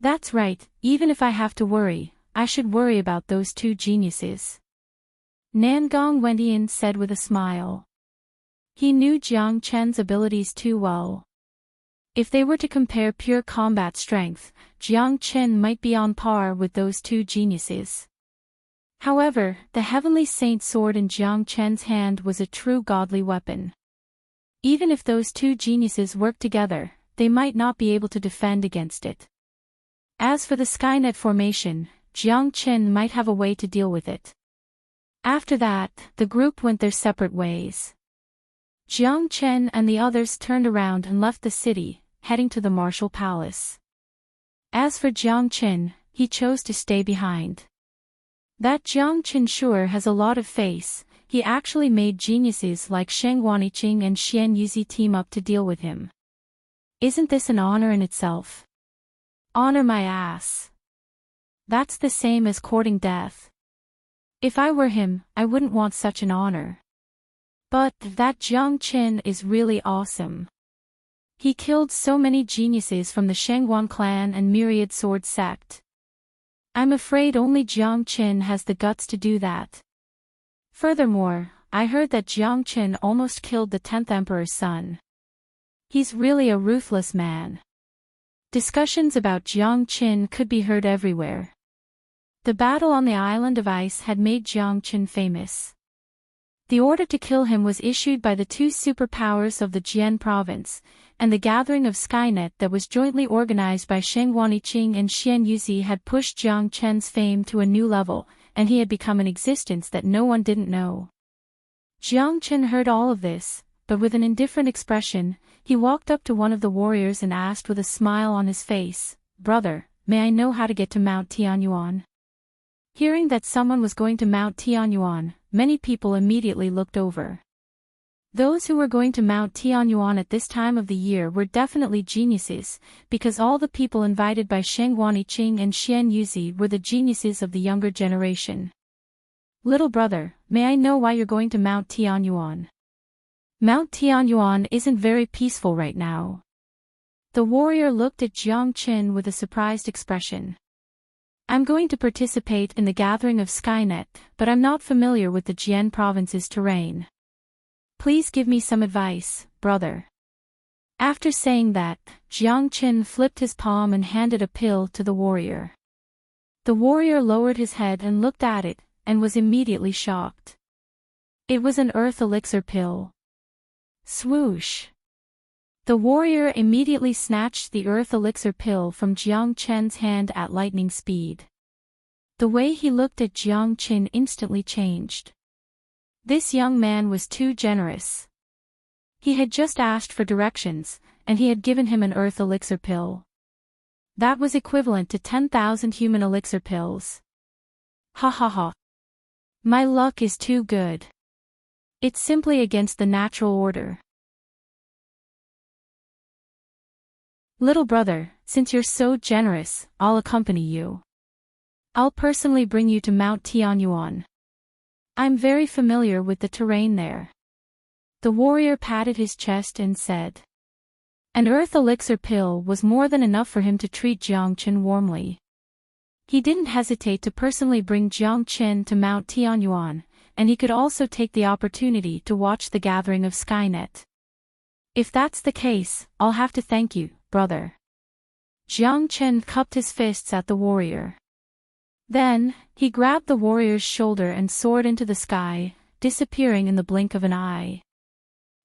That's right, even if I have to worry, I should worry about those 2 geniuses. Nangong Wendian said with a smile. He knew Jiang Chen's abilities too well. If they were to compare pure combat strength, Jiang Chen might be on par with those 2 geniuses. However, the Heavenly Saint sword in Jiang Chen's hand was a true godly weapon. Even if those 2 geniuses worked together, they might not be able to defend against it. As for the Skynet formation, Jiang Chen might have a way to deal with it. After that, the group went their separate ways. Jiang Chen and the others turned around and left the city, heading to the martial palace. As for Jiang Chen, he chose to stay behind. That Jiang Chen sure has a lot of face. He actually made geniuses like Sheng Guaniqing and Xian Yuzi team up to deal with him. Isn't this an honor in itself? Honor my ass. That's the same as courting death. If I were him, I wouldn't want such an honor. But that Jiang Chen is really awesome. He killed so many geniuses from the Shengguan clan and Myriad Sword sect. I'm afraid only Jiang Chen has the guts to do that. Furthermore, I heard that Jiang Chen almost killed the 10th emperor's son. He's really a ruthless man. Discussions about Jiang Chen could be heard everywhere. The battle on the island of ice had made Jiang Chen famous. The order to kill him was issued by the two superpowers of the Jian province, and the gathering of Skynet that was jointly organized by Sheng Guaniqing and Xian Yuzi had pushed Jiang Chen's fame to a new level, and he had become an existence that no one didn't know. Jiang Chen heard all of this, but with an indifferent expression, he walked up to one of the warriors and asked with a smile on his face, "Brother, may I know how to get to Mount Tianyuan?" Hearing that someone was going to Mount Tianyuan, many people immediately looked over. Those who were going to Mount Tianyuan at this time of the year were definitely geniuses, because all the people invited by Sheng Guaniqing and Xian Yuzi were the geniuses of the younger generation. "Little brother, may I know why you're going to Mount Tianyuan?" "Mount Tianyuan isn't very peaceful right now." The warrior looked at Jiang Chen with a surprised expression. "I'm going to participate in the gathering of Skynet, but I'm not familiar with the Jian province's terrain. Please give me some advice, brother." After saying that, Jiang Chen flipped his palm and handed a pill to the warrior. The warrior lowered his head and looked at it, and was immediately shocked. It was an earth elixir pill. Swoosh! The warrior immediately snatched the earth elixir pill from Jiang Chen's hand at lightning speed. The way he looked at Jiang Chen instantly changed. This young man was too generous. He had just asked for directions, and he had given him an earth elixir pill. That was equivalent to 10,000 human elixir pills. Ha ha ha. My luck is too good. It's simply against the natural order. Little brother, since you're so generous, I'll accompany you. I'll personally bring you to Mount Tianyuan. I'm very familiar with the terrain there. The warrior patted his chest and said. An earth elixir pill was more than enough for him to treat Jiang Chen warmly. He didn't hesitate to personally bring Jiang Chen to Mount Tianyuan, and he could also take the opportunity to watch the gathering of Skynet. If that's the case, I'll have to thank you, brother. Jiang Chen cupped his fists at the warrior. Then, he grabbed the warrior's shoulder and soared into the sky, disappearing in the blink of an eye.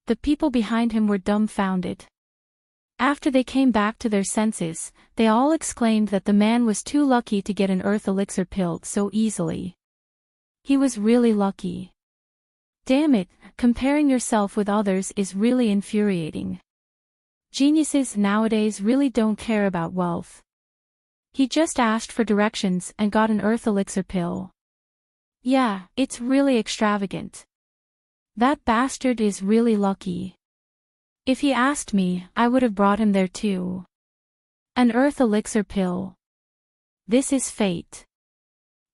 The people behind him were dumbfounded. After they came back to their senses, they all exclaimed that the man was too lucky to get an earth elixir pill so easily. He was really lucky. Damn it, comparing yourself with others is really infuriating. Geniuses nowadays really don't care about wealth. He just asked for directions and got an earth elixir pill. Yeah, it's really extravagant. That bastard is really lucky. If he asked me, I would have brought him there too. An earth elixir pill. This is fate.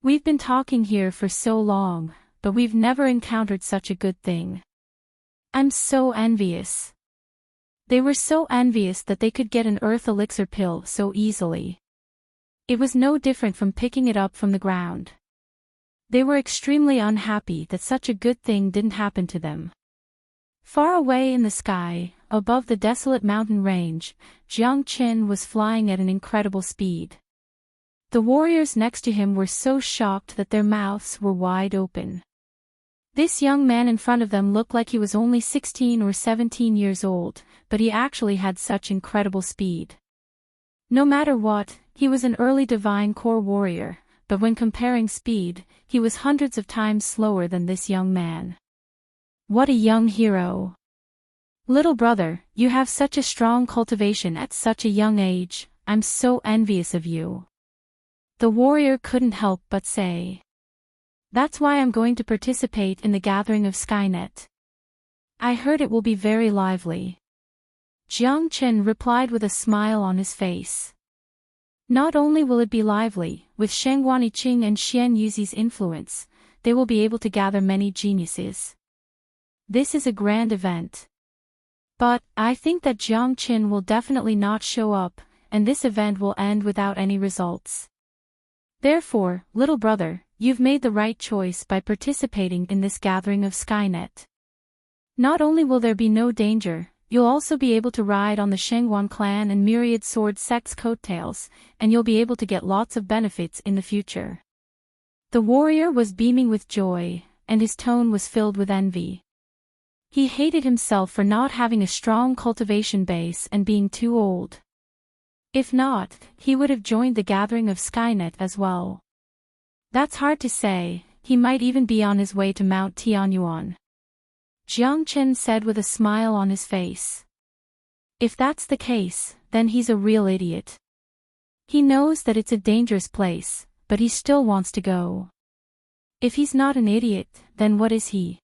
We've been talking here for so long, but we've never encountered such a good thing. I'm so envious. They were so envious that they could get an earth elixir pill so easily. It was no different from picking it up from the ground. They were extremely unhappy that such a good thing didn't happen to them. Far away in the sky, above the desolate mountain range, Jiang Chen was flying at an incredible speed. The warriors next to him were so shocked that their mouths were wide open. This young man in front of them looked like he was only 16 or 17 years old, but he actually had such incredible speed. No matter what, he was an early divine core warrior, but when comparing speed, he was hundreds of times slower than this young man. What a young hero! Little brother, you have such a strong cultivation at such a young age, I'm so envious of you. The warrior couldn't help but say. That's why I'm going to participate in the gathering of Skynet. I heard it will be very lively. Jiang Chen replied with a smile on his face. Not only will it be lively, with Sheng Wanyiqing and Xian Yuzi's influence, they will be able to gather many geniuses. This is a grand event. But, I think that Jiang Chen will definitely not show up, and this event will end without any results. Therefore, little brother, you've made the right choice by participating in this gathering of Skynet. Not only will there be no danger, you'll also be able to ride on the Shengwan clan and myriad sword sect's coattails, and you'll be able to get lots of benefits in the future. The warrior was beaming with joy, and his tone was filled with envy. He hated himself for not having a strong cultivation base and being too old. If not, he would have joined the gathering of Skynet as well. That's hard to say, he might even be on his way to Mount Tianyuan. Jiang Chen said with a smile on his face. If that's the case, then he's a real idiot. He knows that it's a dangerous place, but he still wants to go. If he's not an idiot, then what is he?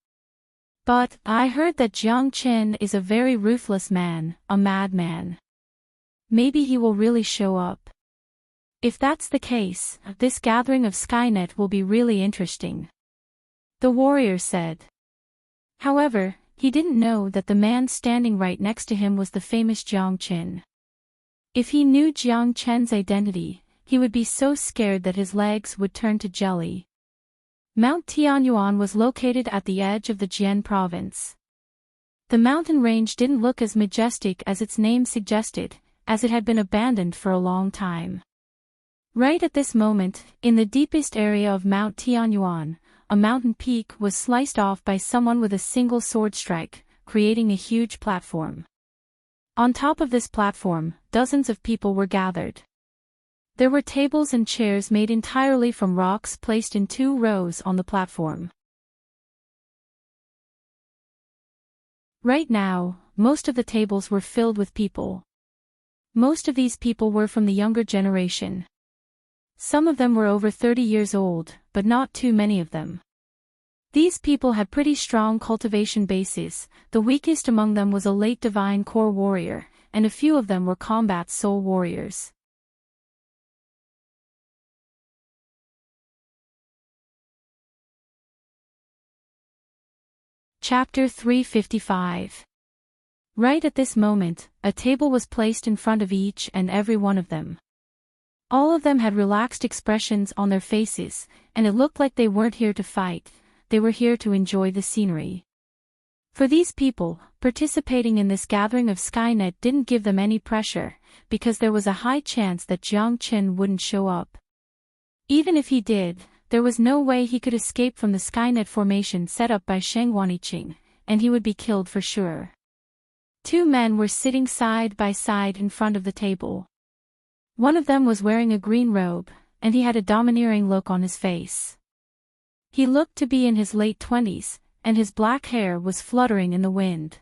But, I heard that Jiang Chen is a very ruthless man, a madman. Maybe he will really show up. If that's the case, this gathering of Skynet will be really interesting. The warrior said. However, he didn't know that the man standing right next to him was the famous Jiang Chen. If he knew Jiang Chen's identity, he would be so scared that his legs would turn to jelly. Mount Tianyuan was located at the edge of the Jian province. The mountain range didn't look as majestic as its name suggested, as it had been abandoned for a long time. Right at this moment, in the deepest area of Mount Tianyuan, a mountain peak was sliced off by someone with a single sword strike, creating a huge platform. On top of this platform, dozens of people were gathered. There were tables and chairs made entirely from rocks placed in 2 rows on the platform. Right now, most of the tables were filled with people. Most of these people were from the younger generation. Some of them were over 30 years old, but not too many of them. These people had pretty strong cultivation bases, the weakest among them was a late divine core warrior, and a few of them were combat soul warriors. Chapter 355. Right at this moment, a table was placed in front of each and every one of them. All of them had relaxed expressions on their faces, and it looked like they weren't here to fight, they were here to enjoy the scenery. For these people, participating in this gathering of Skynet didn't give them any pressure, because there was a high chance that Jiang Chen wouldn't show up. Even if he did, there was no way he could escape from the Skynet formation set up by Sheng Wanyiqing, and he would be killed for sure. 2 men were sitting side by side in front of the table. One of them was wearing a green robe, and he had a domineering look on his face. He looked to be in his late 20s, and his black hair was fluttering in the wind.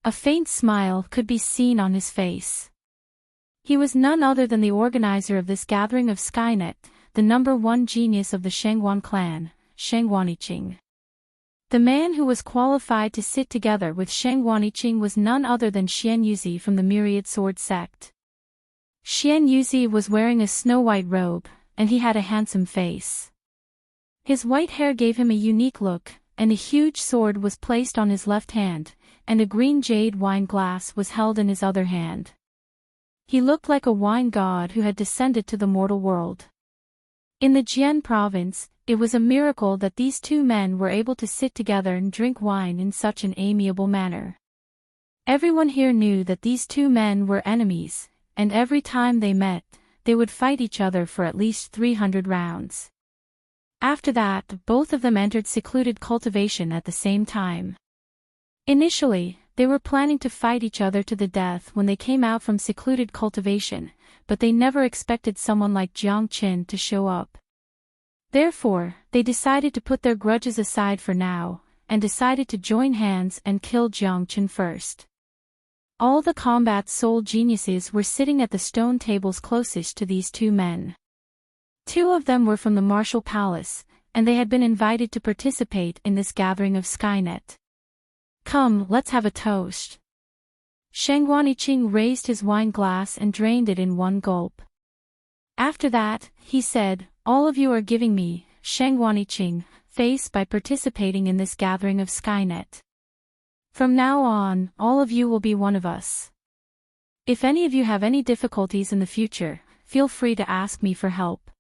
A faint smile could be seen on his face. He was none other than the organizer of this gathering of Skynet, the #1 genius of the Shengwan clan, Sheng Wanyiqing. The man who was qualified to sit together with Sheng Wanyiqing was none other than Xian Yuzi from the Myriad Sword sect. Xian Yuzi was wearing a snow-white robe, and he had a handsome face. His white hair gave him a unique look, and a huge sword was placed on his left hand, and a green jade wine glass was held in his other hand. He looked like a wine god who had descended to the mortal world. In the Jian province, it was a miracle that these 2 men were able to sit together and drink wine in such an amiable manner. Everyone here knew that these 2 men were enemies, and every time they met, they would fight each other for at least 300 rounds. After that, both of them entered secluded cultivation at the same time. Initially, they were planning to fight each other to the death when they came out from secluded cultivation, but they never expected someone like Jiang Chen to show up. Therefore, they decided to put their grudges aside for now, and decided to join hands and kill Jiang Chen first. All the combat soul geniuses were sitting at the stone tables closest to these two men. Two of them were from the martial palace, and they had been invited to participate in this gathering of Skynet. Come, let's have a toast. Shang Guaniqing raised his wine glass and drained it in one gulp. After that, he said, all of you are giving me, Shang Guaniqing, face by participating in this gathering of Skynet. From now on, all of you will be one of us. If any of you have any difficulties in the future, feel free to ask me for help.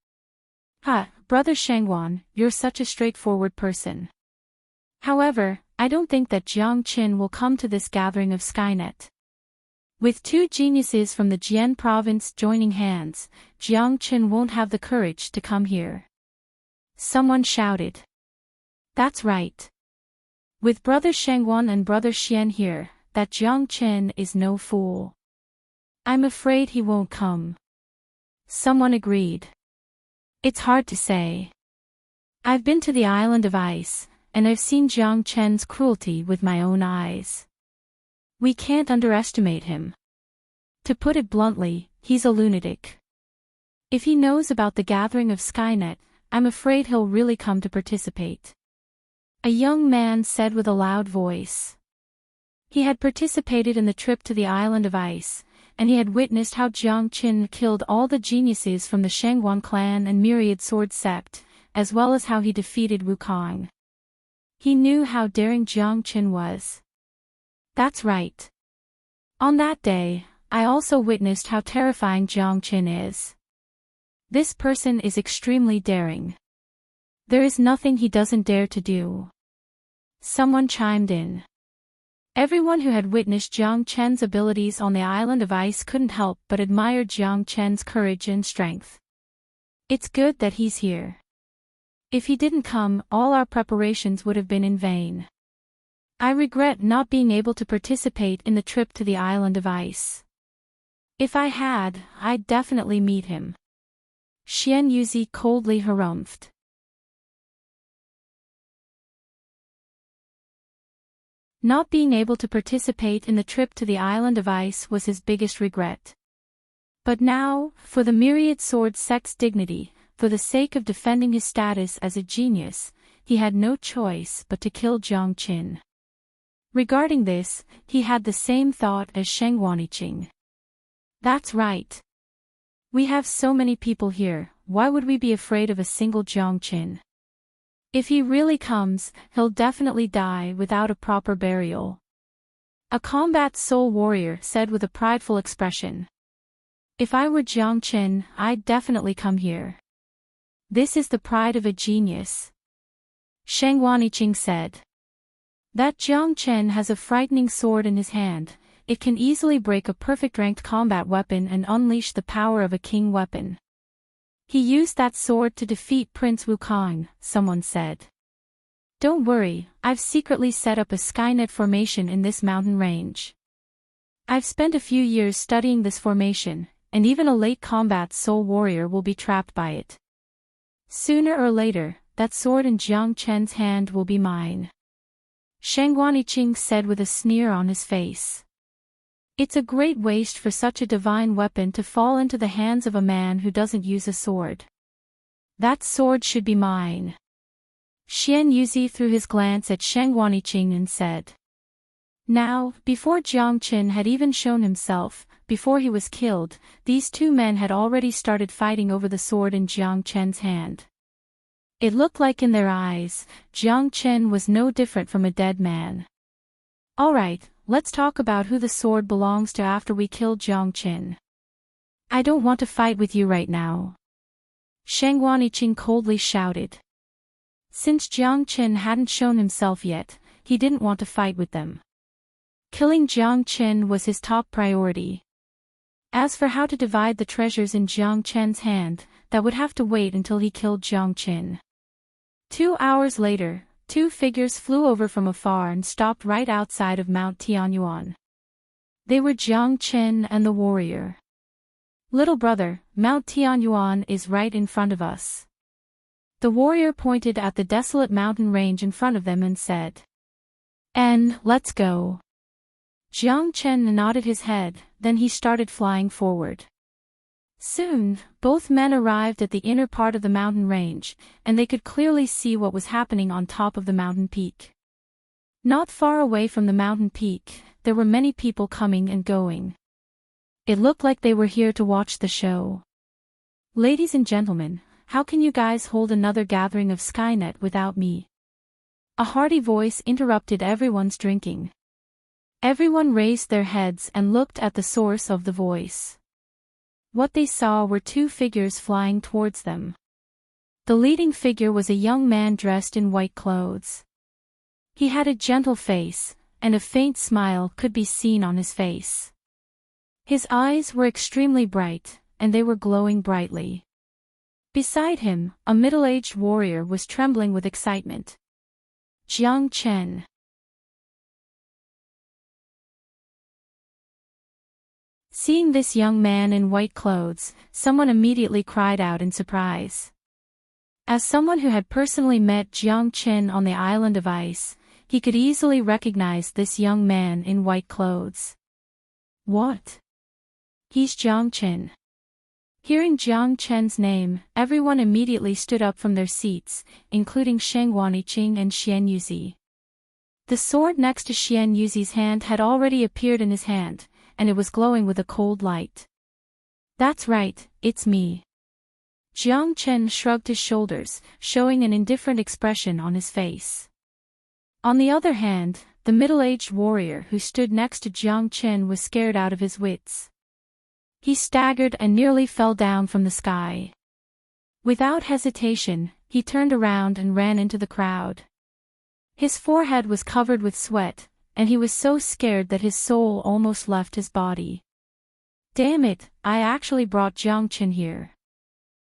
Ha, brother Shangguan, you're such a straightforward person. However, I don't think that Jiang Chen will come to this gathering of Skynet. With two geniuses from the Jian province joining hands, Jiang Chen won't have the courage to come here. Someone shouted. That's right. With brother Shangguan and brother Xian here, that Jiang Chen is no fool. I'm afraid he won't come. Someone agreed. It's hard to say. I've been to the island of ice, and I've seen Jiang Chen's cruelty with my own eyes. We can't underestimate him. To put it bluntly, he's a lunatic. If he knows about the gathering of Skynet, I'm afraid he'll really come to participate. A young man said with a loud voice. He had participated in the trip to the island of ice, and he had witnessed how Jiang Chen killed all the geniuses from the Shangguan clan and Myriad Sword Sect, as well as how he defeated Wukong. He knew how daring Jiang Chen was. That's right. On that day, I also witnessed how terrifying Jiang Chen is. This person is extremely daring. There is nothing he doesn't dare to do. Someone chimed in. Everyone who had witnessed Jiang Chen's abilities on the island of ice couldn't help but admire Jiang Chen's courage and strength. It's good that he's here. If he didn't come, all our preparations would have been in vain. I regret not being able to participate in the trip to the island of ice. If I had, I'd definitely meet him. Xian Yuzi coldly harumphed. Not being able to participate in the trip to the island of ice was his biggest regret. But now, for the Myriad Sword Sect's dignity, for the sake of defending his status as a genius, he had no choice but to kill Jiang Chen. Regarding this, he had the same thought as Shang Guaniqing. That's right. We have so many people here, why would we be afraid of a single Jiang Chen? If he really comes, he'll definitely die without a proper burial. A combat soul warrior said with a prideful expression. If I were Jiang Chen, I'd definitely come here. This is the pride of a genius. Shang Guaniqing said. That Jiang Chen has a frightening sword in his hand, it can easily break a perfect ranked combat weapon and unleash the power of a king weapon. He used that sword to defeat Prince Wukong, someone said. Don't worry, I've secretly set up a Skynet formation in this mountain range. I've spent a few years studying this formation, and even a late combat soul warrior will be trapped by it. Sooner or later, that sword in Jiang Chen's hand will be mine. Shang Guaniqing said with a sneer on his face. It's a great waste for such a divine weapon to fall into the hands of a man who doesn't use a sword. That sword should be mine. Xian Yuzi threw his glance at Shang Guaniqing and said. Now, before Jiang Chen had even shown himself, before he was killed, these two men had already started fighting over the sword in Jiang Chen's hand. It looked like in their eyes, Jiang Chen was no different from a dead man. Alright, let's talk about who the sword belongs to after we kill Jiang Chen. I don't want to fight with you right now. Shang Guaniqing coldly shouted. Since Jiang Chen hadn't shown himself yet, he didn't want to fight with them. Killing Jiang Chen was his top priority. As for how to divide the treasures in Jiang Chen's hand, that would have to wait until he killed Jiang Chen. 2 hours later, two figures flew over from afar and stopped right outside of Mount Tianyuan. They were Jiang Chen and the warrior. Little brother, Mount Tianyuan is right in front of us. The warrior pointed at the desolate mountain range in front of them and said. And let's go. Jiang Chen nodded his head, then he started flying forward. Soon, both men arrived at the inner part of the mountain range, and they could clearly see what was happening on top of the mountain peak. Not far away from the mountain peak, there were many people coming and going. It looked like they were here to watch the show. Ladies and gentlemen, how can you guys hold another gathering of Skynet without me? A hearty voice interrupted everyone's drinking. Everyone raised their heads and looked at the source of the voice. What they saw were two figures flying towards them. The leading figure was a young man dressed in white clothes. He had a gentle face, and a faint smile could be seen on his face. His eyes were extremely bright, and they were glowing brightly. Beside him, a middle-aged warrior was trembling with excitement. Jiang Chen. Seeing this young man in white clothes, someone immediately cried out in surprise. As someone who had personally met Jiang Chen on the island of ice, he could easily recognize this young man in white clothes. What? He's Jiang Chen. Hearing Jiang Chen's name, everyone immediately stood up from their seats, including Sheng Wanyiqing and Xian Yuzi. The sword next to Xian Yuzi's hand had already appeared in his hand, and it was glowing with a cold light. That's right, it's me. Jiang Chen shrugged his shoulders, showing an indifferent expression on his face. On the other hand, the middle-aged warrior who stood next to Jiang Chen was scared out of his wits. He staggered and nearly fell down from the sky. Without hesitation, he turned around and ran into the crowd. His forehead was covered with sweat, and he was so scared that his soul almost left his body. Damn it, I actually brought Jiang Chen here.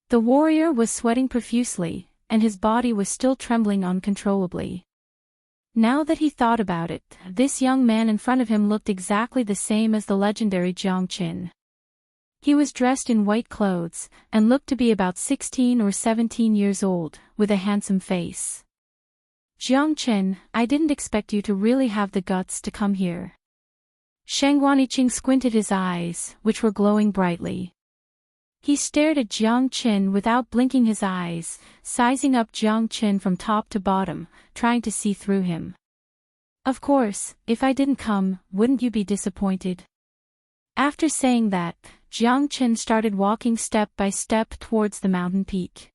The warrior was sweating profusely, and his body was still trembling uncontrollably. Now that he thought about it, this young man in front of him looked exactly the same as the legendary Jiang Chen. He was dressed in white clothes, and looked to be about 16 or 17 years old, with a handsome face. Jiang Chen, I didn't expect you to really have the guts to come here. Sheng Wanyiqing squinted his eyes, which were glowing brightly. He stared at Jiang Chen without blinking his eyes, sizing up Jiang Chen from top to bottom, trying to see through him. Of course, if I didn't come, wouldn't you be disappointed? After saying that, Jiang Chen started walking step by step towards the mountain peak.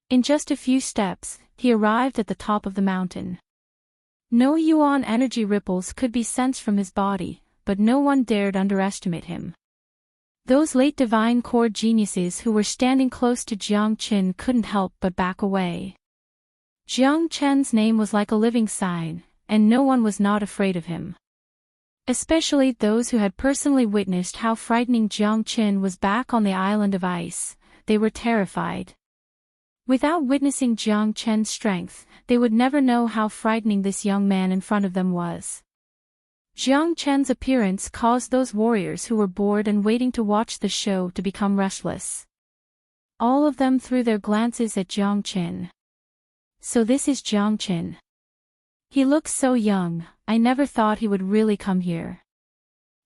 In just a few steps, he arrived at the top of the mountain. No yuan energy ripples could be sensed from his body, but no one dared underestimate him. Those late divine core geniuses who were standing close to Jiang Chen couldn't help but back away. Jiang Chen's name was like a living sign, and no one was not afraid of him. Especially those who had personally witnessed how frightening Jiang Chen was back on the island of ice, they were terrified. Without witnessing Jiang Chen's strength, they would never know how frightening this young man in front of them was. Jiang Chen's appearance caused those warriors who were bored and waiting to watch the show to become restless. All of them threw their glances at Jiang Chen. So this is Jiang Chen. He looks so young, I never thought he would really come here.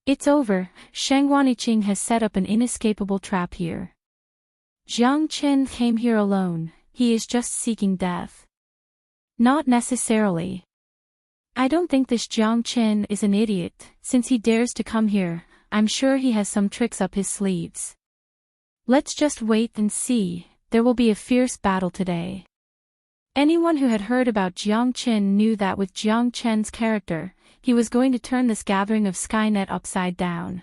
It's over, Sheng Wanyiqing has set up an inescapable trap here. Jiang Chen came here alone, he is just seeking death. Not necessarily. I don't think this Jiang Chen is an idiot, since he dares to come here, I'm sure he has some tricks up his sleeves. Let's just wait and see, there will be a fierce battle today. Anyone who had heard about Jiang Chen knew that with Jiang Chen's character, he was going to turn this gathering of Skynet upside down.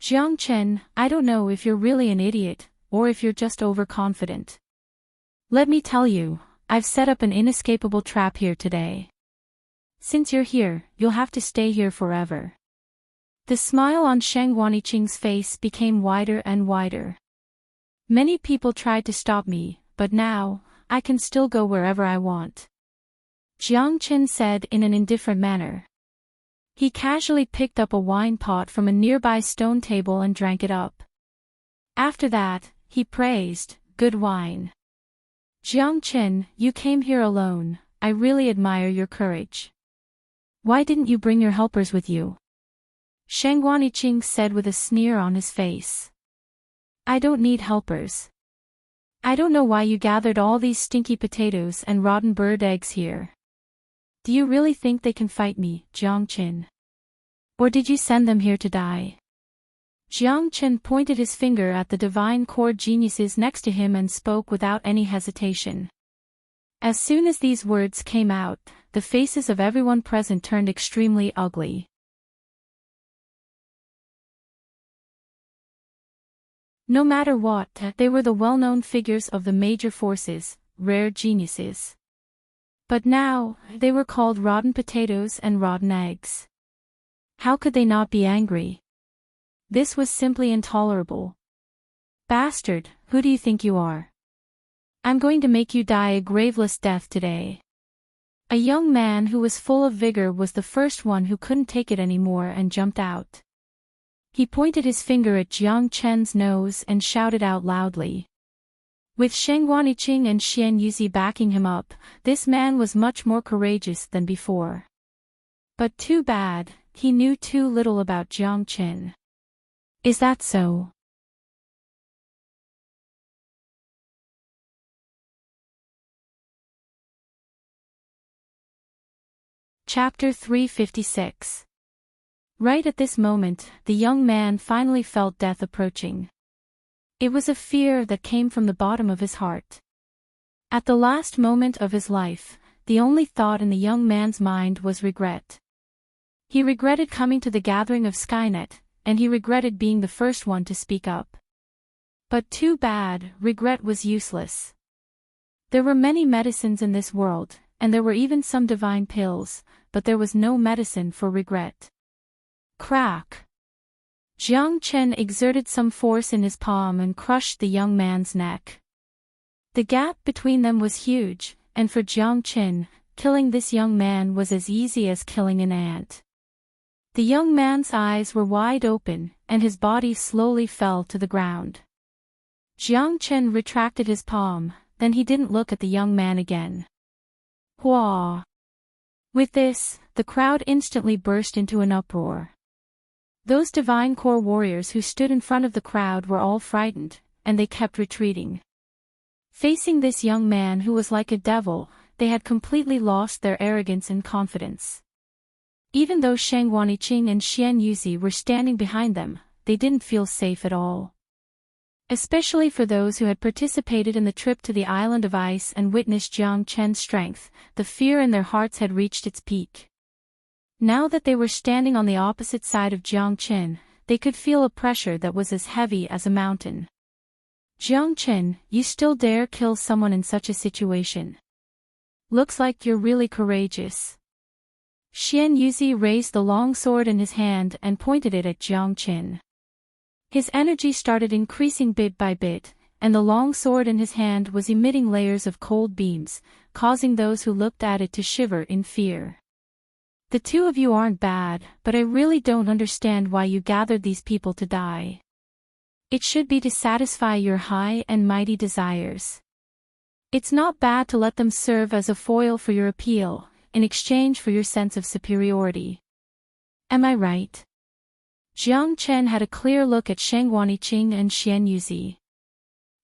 Jiang Chen, I don't know if you're really an idiot, or if you're just overconfident. Let me tell you, I've set up an inescapable trap here today. Since you're here, you'll have to stay here forever. The smile on Sheng Wanyiqing's face became wider and wider. Many people tried to stop me, but now, I can still go wherever I want. Jiang Chen said in an indifferent manner. He casually picked up a wine pot from a nearby stone table and drank it up. After that, he praised, good wine. Jiang Chen, you came here alone, I really admire your courage. Why didn't you bring your helpers with you? Shang Guaniqing said with a sneer on his face. I don't need helpers. I don't know why you gathered all these stinky potatoes and rotten bird eggs here. Do you really think they can fight me, Jiang Qin? Or did you send them here to die? Jiang Qin pointed his finger at the divine core geniuses next to him and spoke without any hesitation. As soon as these words came out, the faces of everyone present turned extremely ugly. No matter what, they were the well-known figures of the major forces, rare geniuses. But now, they were called rotten potatoes and rotten eggs. How could they not be angry? This was simply intolerable. Bastard, who do you think you are? I'm going to make you die a graveless death today. A young man who was full of vigor was the first one who couldn't take it anymore and jumped out. He pointed his finger at Jiang Chen's nose and shouted out loudly. With Shang Guaniqing and Xian Yuzi backing him up, this man was much more courageous than before. But too bad, he knew too little about Jiang Chen. Is that so? Chapter 356. Right at this moment, the young man finally felt death approaching. It was a fear that came from the bottom of his heart. At the last moment of his life, the only thought in the young man's mind was regret. He regretted coming to the gathering of Skynet, and he regretted being the first one to speak up. But too bad, regret was useless. There were many medicines in this world, and there were even some divine pills, but there was no medicine for regret. Crack! Jiang Chen exerted some force in his palm and crushed the young man's neck. The gap between them was huge, and for Jiang Chen, killing this young man was as easy as killing an ant. The young man's eyes were wide open, and his body slowly fell to the ground. Jiang Chen retracted his palm, then he didn't look at the young man again. Hua! With this, the crowd instantly burst into an uproar. Those divine core warriors who stood in front of the crowd were all frightened, and they kept retreating. Facing this young man who was like a devil, they had completely lost their arrogance and confidence. Even though Shang Guaniqing and Xian Yuzi were standing behind them, they didn't feel safe at all. Especially for those who had participated in the trip to the island of ice and witnessed Jiang Chen's strength, the fear in their hearts had reached its peak. Now that they were standing on the opposite side of Jiang Chen, they could feel a pressure that was as heavy as a mountain. Jiang Chen, you still dare kill someone in such a situation? Looks like you're really courageous. Xian Yuzi raised the long sword in his hand and pointed it at Jiang Chen. His energy started increasing bit by bit, and the long sword in his hand was emitting layers of cold beams, causing those who looked at it to shiver in fear. The two of you aren't bad, but I really don't understand why you gathered these people to die. It should be to satisfy your high and mighty desires. It's not bad to let them serve as a foil for your appeal, in exchange for your sense of superiority. Am I right? Jiang Chen had a clear look at Shang Guaniqing and Xian Yuzi.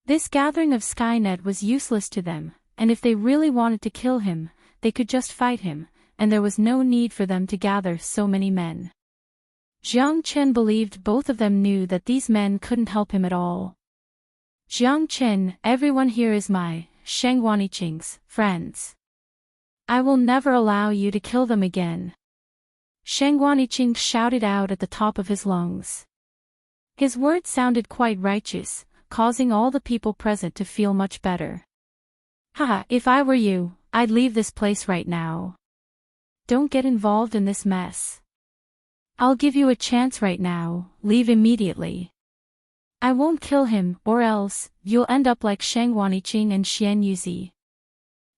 This gathering of Skynet was useless to them, and if they really wanted to kill him, they could just fight him, and there was no need for them to gather so many men. Jiang Chen believed both of them knew that these men couldn't help him at all. Jiang Chen, everyone here is my, Shang Guaniqing's, friends. I will never allow you to kill them again. Shang Guaniqing shouted out at the top of his lungs. His words sounded quite righteous, causing all the people present to feel much better. Haha, if I were you, I'd leave this place right now. Don't get involved in this mess. I'll give you a chance right now, leave immediately. I won't kill him, or else, you'll end up like Shang Guaniqing and Xian Yuzi.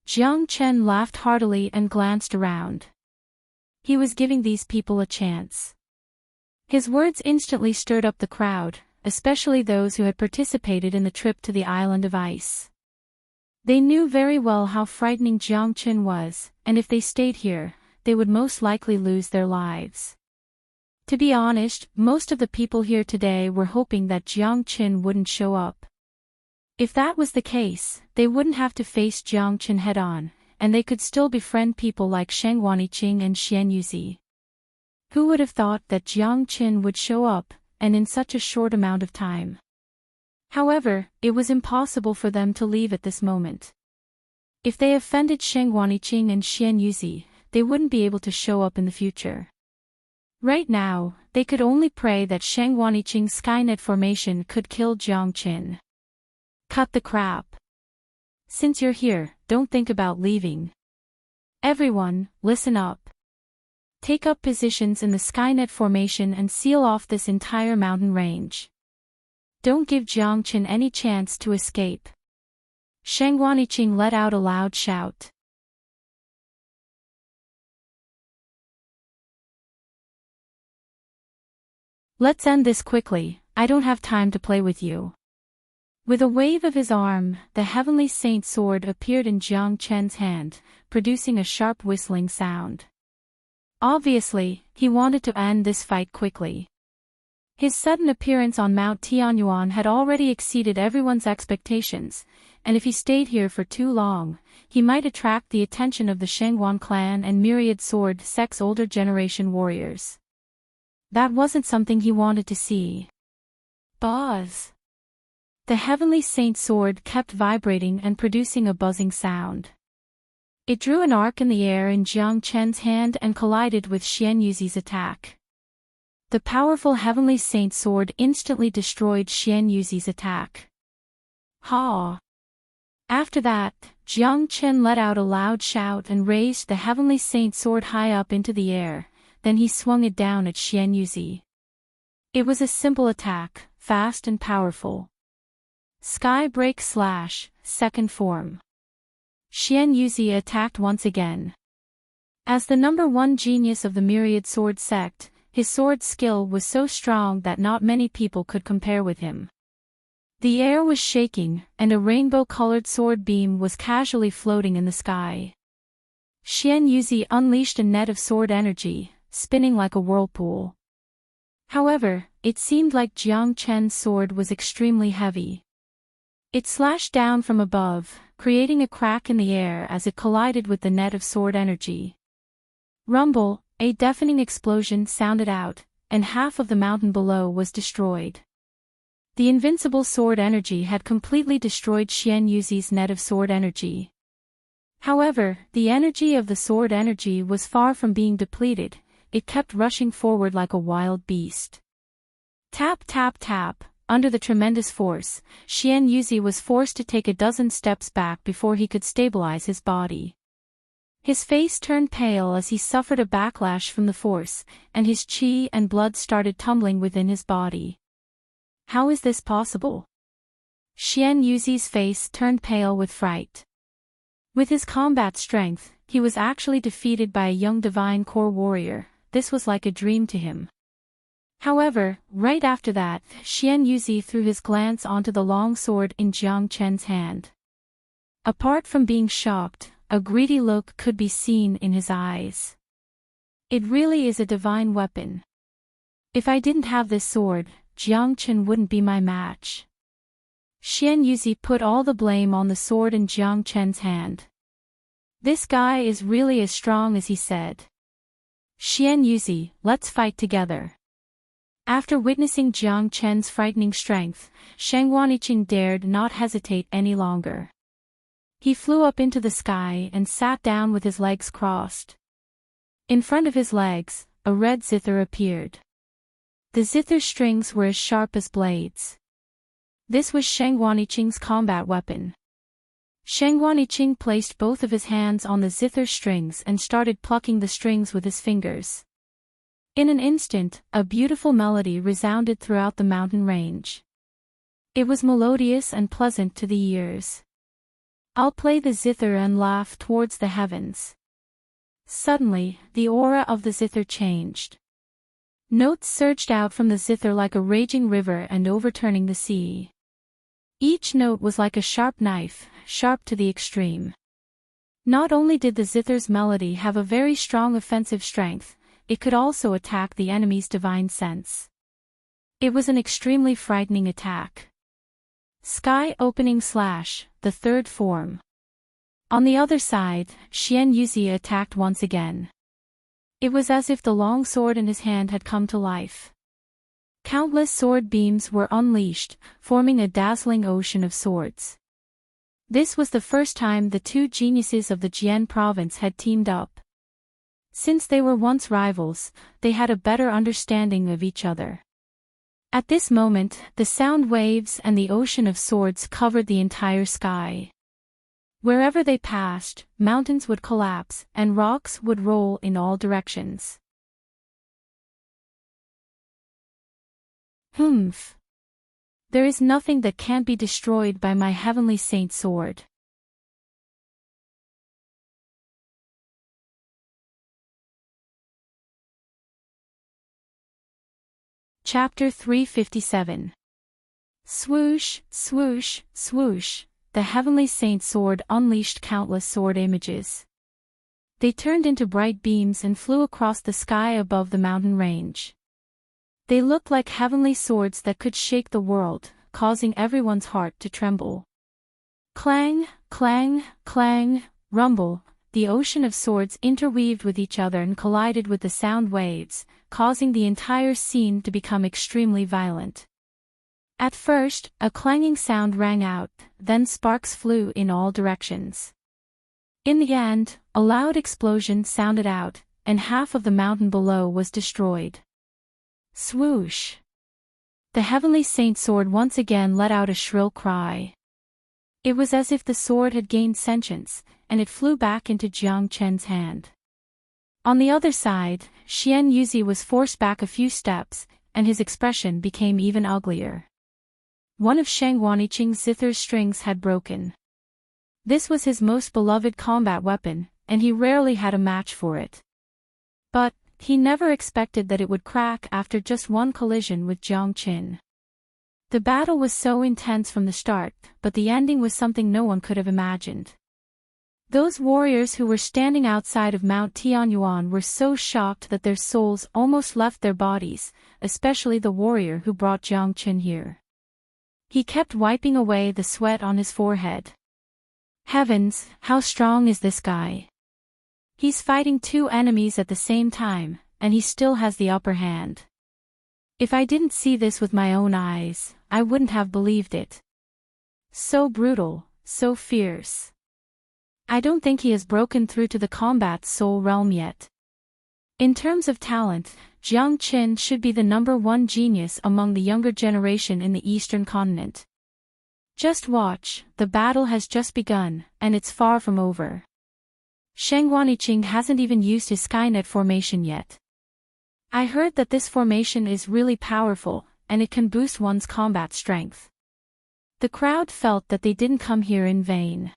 Jiang Chen laughed heartily and glanced around. He was giving these people a chance. His words instantly stirred up the crowd, especially those who had participated in the trip to the island of ice. They knew very well how frightening Jiang Chen was, and if they stayed here, they would most likely lose their lives. To be honest, most of the people here today were hoping that Jiang Qin wouldn't show up. If that was the case, they wouldn't have to face Jiang Qin head-on, and they could still befriend people like Sheng Wanyiqing and Xian Yuzi. Who would have thought that Jiang Qin would show up, and in such a short amount of time? However, it was impossible for them to leave at this moment. If they offended Sheng Wanyiqing and Xian Yuzi, they wouldn't be able to show up in the future. Right now, they could only pray that Sheng Wanyiqing's Skynet formation could kill Jiang Qin. Cut the crap. Since you're here, don't think about leaving. Everyone, listen up. Take up positions in the Skynet formation and seal off this entire mountain range. Don't give Jiang Qin any chance to escape. Sheng Wanyiqing let out a loud shout. Let's end this quickly, I don't have time to play with you. With a wave of his arm, the Heavenly Saint sword appeared in Jiang Qin's hand, producing a sharp whistling sound. Obviously, he wanted to end this fight quickly. His sudden appearance on Mount Tianyuan had already exceeded everyone's expectations, and if he stayed here for too long, he might attract the attention of the Shengwan clan and myriad sword sect's older generation warriors. That wasn't something he wanted to see. Buzz! The Heavenly Saint sword kept vibrating and producing a buzzing sound. It drew an arc in the air in Jiang Qin's hand and collided with Xian Yuzi's attack. The powerful Heavenly Saint sword instantly destroyed Xian Yuzi's attack. Ha! After that, Jiang Qin let out a loud shout and raised the Heavenly Saint sword high up into the air, then he swung it down at Xian Yuzi. It was a simple attack, fast and powerful. Sky Break Slash, second form. Xian Yuzi attacked once again. As the number one genius of the myriad sword sect, his sword skill was so strong that not many people could compare with him. The air was shaking, and a rainbow-colored sword beam was casually floating in the sky. Xian Yuzi unleashed a net of sword energy, spinning like a whirlpool. However, it seemed like Jiang Qin's sword was extremely heavy. It slashed down from above, creating a crack in the air as it collided with the net of sword energy. Rumble, a deafening explosion sounded out, and half of the mountain below was destroyed. The invincible sword energy had completely destroyed Xian Yuzi's net of sword energy. However, the energy of the sword energy was far from being depleted, it kept rushing forward like a wild beast. Tap tap tap, under the tremendous force, Xian Yuzi was forced to take a dozen steps back before he could stabilize his body. His face turned pale as he suffered a backlash from the force, and his qi and blood started tumbling within his body. How is this possible? Xian Yuzi's face turned pale with fright. With his combat strength, he was actually defeated by a young divine core warrior. This was like a dream to him. However, right after that, Xian Yuzi threw his glance onto the long sword in Jiang Qin's hand. Apart from being shocked, a greedy look could be seen in his eyes. It really is a divine weapon. If I didn't have this sword, Jiang Qin wouldn't be my match. Xian Yuzi put all the blame on the sword in Jiang Qin's hand. This guy is really as strong as he said. Xian Yuzi, let's fight together. After witnessing Jiang Qin's frightening strength, Sheng Wanyiqing dared not hesitate any longer. He flew up into the sky and sat down with his legs crossed. In front of his legs, a red zither appeared. The zither strings were as sharp as blades. This was Sheng Wanyiqing's combat weapon. Sheng Wanyiqing placed both of his hands on the zither strings and started plucking the strings with his fingers. In an instant, a beautiful melody resounded throughout the mountain range. It was melodious and pleasant to the ears. I'll play the zither and laugh towards the heavens. Suddenly, the aura of the zither changed. Notes surged out from the zither like a raging river and overturning the sea. Each note was like a sharp knife, sharp to the extreme. Not only did the zither's melody have a very strong offensive strength, it could also attack the enemy's divine sense. It was an extremely frightening attack. Sky opening slash, the third form. On the other side, Xian Yuzi attacked once again. It was as if the long sword in his hand had come to life. Countless sword beams were unleashed, forming a dazzling ocean of swords. This was the first time the two geniuses of the Jian province had teamed up. Since they were once rivals, they had a better understanding of each other. At this moment, the sound waves and the ocean of swords covered the entire sky. Wherever they passed, mountains would collapse and rocks would roll in all directions. Humph! There is nothing that can't be destroyed by my heavenly saint sword. Chapter 357. Swoosh, swoosh, swoosh, the heavenly saint sword unleashed countless sword images. They turned into bright beams and flew across the sky above the mountain range. They looked like heavenly swords that could shake the world, causing everyone's heart to tremble. Clang, clang, clang, rumble, the ocean of swords interweaved with each other and collided with the sound waves, causing the entire scene to become extremely violent. At first, a clanging sound rang out, then sparks flew in all directions. In the end, a loud explosion sounded out, and half of the mountain below was destroyed. Swoosh! The heavenly saint sword once again let out a shrill cry. It was as if the sword had gained sentience, and it flew back into Jiang Chen's hand. On the other side, Xian Yuzi was forced back a few steps, and his expression became even uglier. One of Shang Guaniqing's zither's strings had broken. This was his most beloved combat weapon, and he rarely had a match for it. But he never expected that it would crack after just one collision with Jiang Qin. The battle was so intense from the start, but the ending was something no one could have imagined. Those warriors who were standing outside of Mount Tianyuan were so shocked that their souls almost left their bodies, especially the warrior who brought Jiang Qin here. He kept wiping away the sweat on his forehead. Heavens, how strong is this guy? He's fighting two enemies at the same time, and he still has the upper hand. If I didn't see this with my own eyes, I wouldn't have believed it. So brutal, so fierce. I don't think he has broken through to the combat soul realm yet. In terms of talent, Jiang Qin should be the #1 genius among the younger generation in the Eastern continent. Just watch, the battle has just begun, and it's far from over. Shang Guaniqing hasn't even used his Skynet formation yet. I heard that this formation is really powerful, and it can boost one's combat strength. The crowd felt that they didn't come here in vain.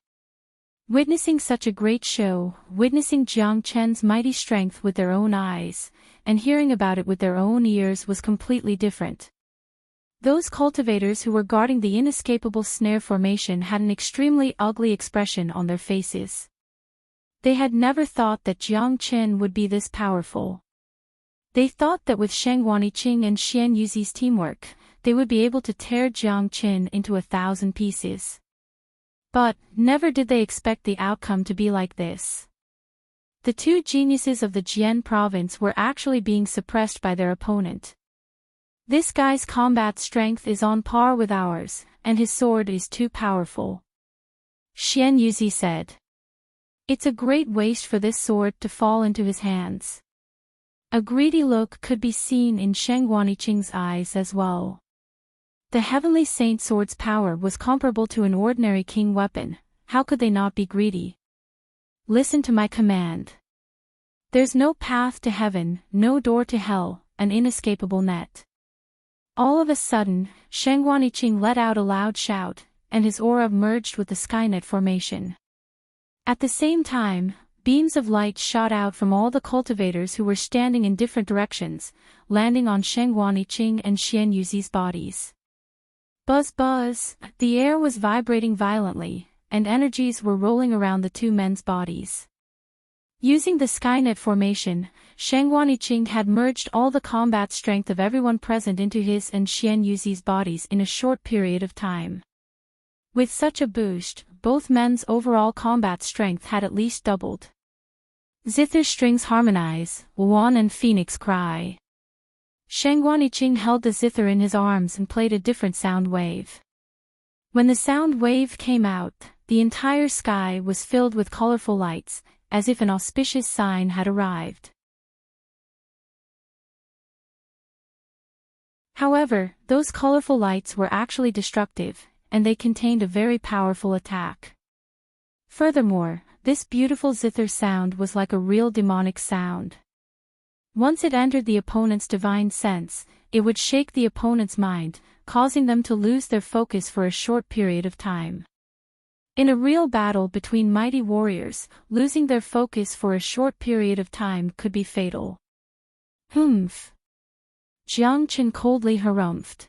Witnessing such a great show, witnessing Jiang Chen's mighty strength with their own eyes, and hearing about it with their own ears was completely different. Those cultivators who were guarding the inescapable snare formation had an extremely ugly expression on their faces. They had never thought that Jiang Qin would be this powerful. They thought that with Shang Guaniqing and Xian Yuzi's teamwork, they would be able to tear Jiang Qin into 1,000 pieces. But never did they expect the outcome to be like this. The two geniuses of the Jian province were actually being suppressed by their opponent. This guy's combat strength is on par with ours, and his sword is too powerful. Xian Yuzi said. It's a great waste for this sword to fall into his hands. A greedy look could be seen in Shang Guaniqing's eyes as well. The heavenly saint sword's power was comparable to an ordinary king weapon, how could they not be greedy? Listen to my command. There's no path to heaven, no door to hell, an inescapable net. All of a sudden, Shang Guaniqing let out a loud shout, and his aura merged with the Skynet formation. At the same time, beams of light shot out from all the cultivators who were standing in different directions, landing on Shang Guaniqing and Xian Yuzi's bodies. Buzz buzz, the air was vibrating violently, and energies were rolling around the two men's bodies. Using the Skynet formation, Shang Guaniqing had merged all the combat strength of everyone present into his and Xian Yuzi's bodies in a short period of time. With such a boost, both men's overall combat strength had at least doubled. Zither strings harmonize, Wan and Phoenix cry. Shang Guaniqing held the zither in his arms and played a different sound wave. When the sound wave came out, the entire sky was filled with colorful lights, as if an auspicious sign had arrived. However, those colorful lights were actually destructive, and they contained a very powerful attack. Furthermore, this beautiful zither sound was like a real demonic sound. Once it entered the opponent's divine sense, it would shake the opponent's mind, causing them to lose their focus for a short period of time. In a real battle between mighty warriors, losing their focus for a short period of time could be fatal. Humph! Jiang Qin coldly harumphed.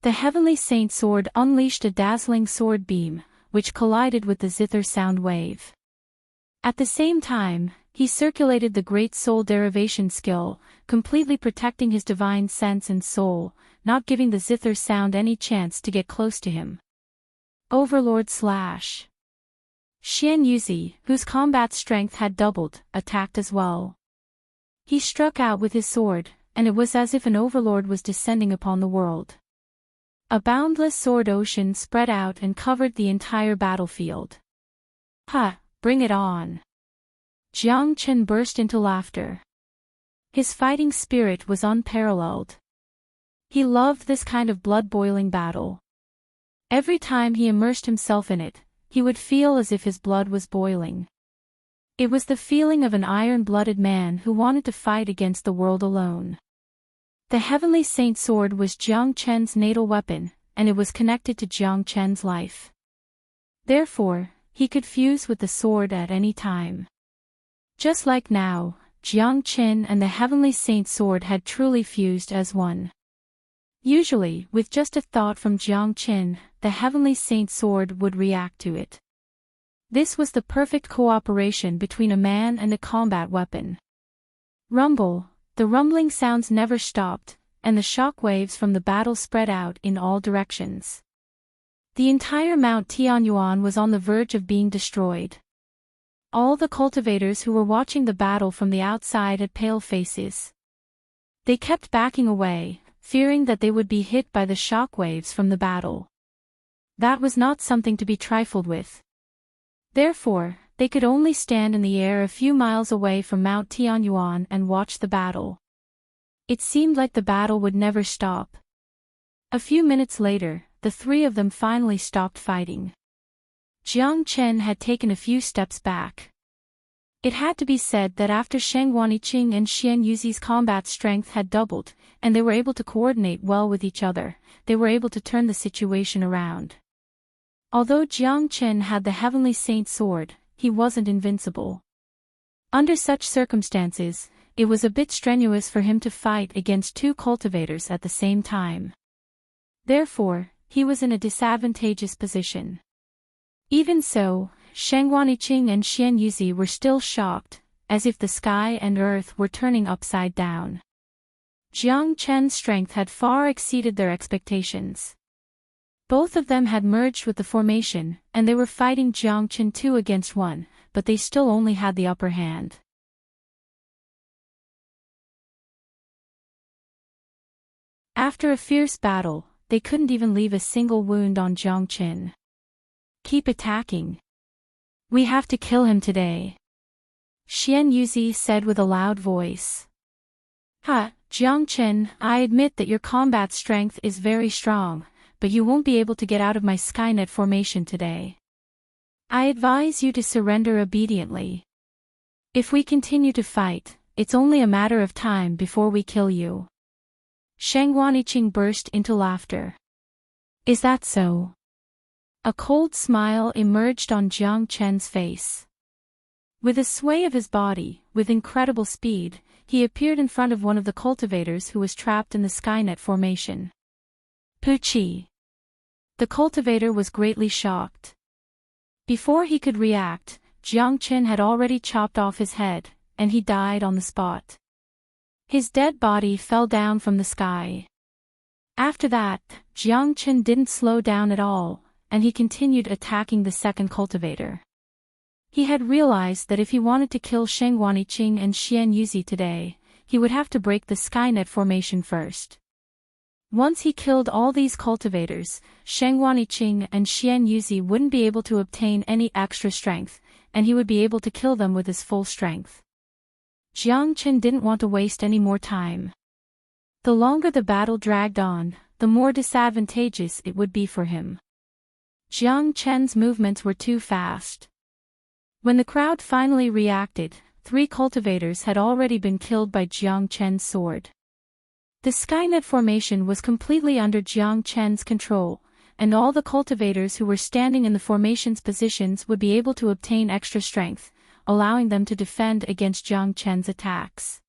The heavenly saint sword unleashed a dazzling sword beam, which collided with the zither sound wave. At the same time, he circulated the great soul derivation skill, completely protecting his divine sense and soul, not giving the zither sound any chance to get close to him. Overlord slash. Xian Yuzi, whose combat strength had doubled, attacked as well. He struck out with his sword, and it was as if an overlord was descending upon the world. A boundless sword ocean spread out and covered the entire battlefield. Ha, bring it on! Jiang Chen burst into laughter. His fighting spirit was unparalleled. He loved this kind of blood-boiling battle. Every time he immersed himself in it, he would feel as if his blood was boiling. It was the feeling of an iron-blooded man who wanted to fight against the world alone. The heavenly saint sword was Jiang Chen's natal weapon, and it was connected to Jiang Chen's life. Therefore, he could fuse with the sword at any time. Just like now, Jiang Chen and the heavenly saint sword had truly fused as one. Usually, with just a thought from Jiang Chen, the heavenly saint sword would react to it. This was the perfect cooperation between a man and a combat weapon. Rumble, the rumbling sounds never stopped, and the shock waves from the battle spread out in all directions. The entire Mount Tianyuan was on the verge of being destroyed. All the cultivators who were watching the battle from the outside had pale faces. They kept backing away, fearing that they would be hit by the shock waves from the battle. That was not something to be trifled with. Therefore, they could only stand in the air a few miles away from Mount Tianyuan and watch the battle. It seemed like the battle would never stop. A few minutes later, the three of them finally stopped fighting. Jiang Chen had taken a few steps back. It had to be said that after Shang Guaniqing and Xian Yuzi's combat strength had doubled, and they were able to coordinate well with each other, they were able to turn the situation around. Although Jiang Chen had the heavenly saint sword, he wasn't invincible. Under such circumstances, it was a bit strenuous for him to fight against two cultivators at the same time. Therefore, he was in a disadvantageous position. Even so, Shang Guaniqing and Xian Yuzi were still shocked, as if the sky and earth were turning upside down. Jiang Chen's strength had far exceeded their expectations. Both of them had merged with the formation, and they were fighting Jiang Chen 2 against 1, but they still only had the upper hand. After a fierce battle, they couldn't even leave a single wound on Jiang Chen. Keep attacking. We have to kill him today. Xian Yuzi said with a loud voice. Ha, Jiang Chen, I admit that your combat strength is very strong, but you won't be able to get out of my Skynet formation today. I advise you to surrender obediently. If we continue to fight, it's only a matter of time before we kill you. Shang Guaniqing burst into laughter. Is that so? A cold smile emerged on Jiang Chen's face. With a sway of his body, with incredible speed, he appeared in front of one of the cultivators who was trapped in the Skynet formation. Puchi. The cultivator was greatly shocked. Before he could react, Jiang Qin had already chopped off his head, and he died on the spot. His dead body fell down from the sky. After that, Jiang Qin didn't slow down at all, and he continued attacking the second cultivator. He had realized that if he wanted to kill Sheng Guaniqing and Xian Yuzi today, he would have to break the Skynet formation first. Once he killed all these cultivators, Sheng Guaniqing and Xian Yuzi wouldn't be able to obtain any extra strength, and he would be able to kill them with his full strength. Jiang Qin didn't want to waste any more time. The longer the battle dragged on, the more disadvantageous it would be for him. Jiang Qin's movements were too fast. When the crowd finally reacted, 3 cultivators had already been killed by Jiang Qin's sword. The Skynet formation was completely under Jiang Qin's control, and all the cultivators who were standing in the formation's positions would be able to obtain extra strength, allowing them to defend against Jiang Qin's attacks.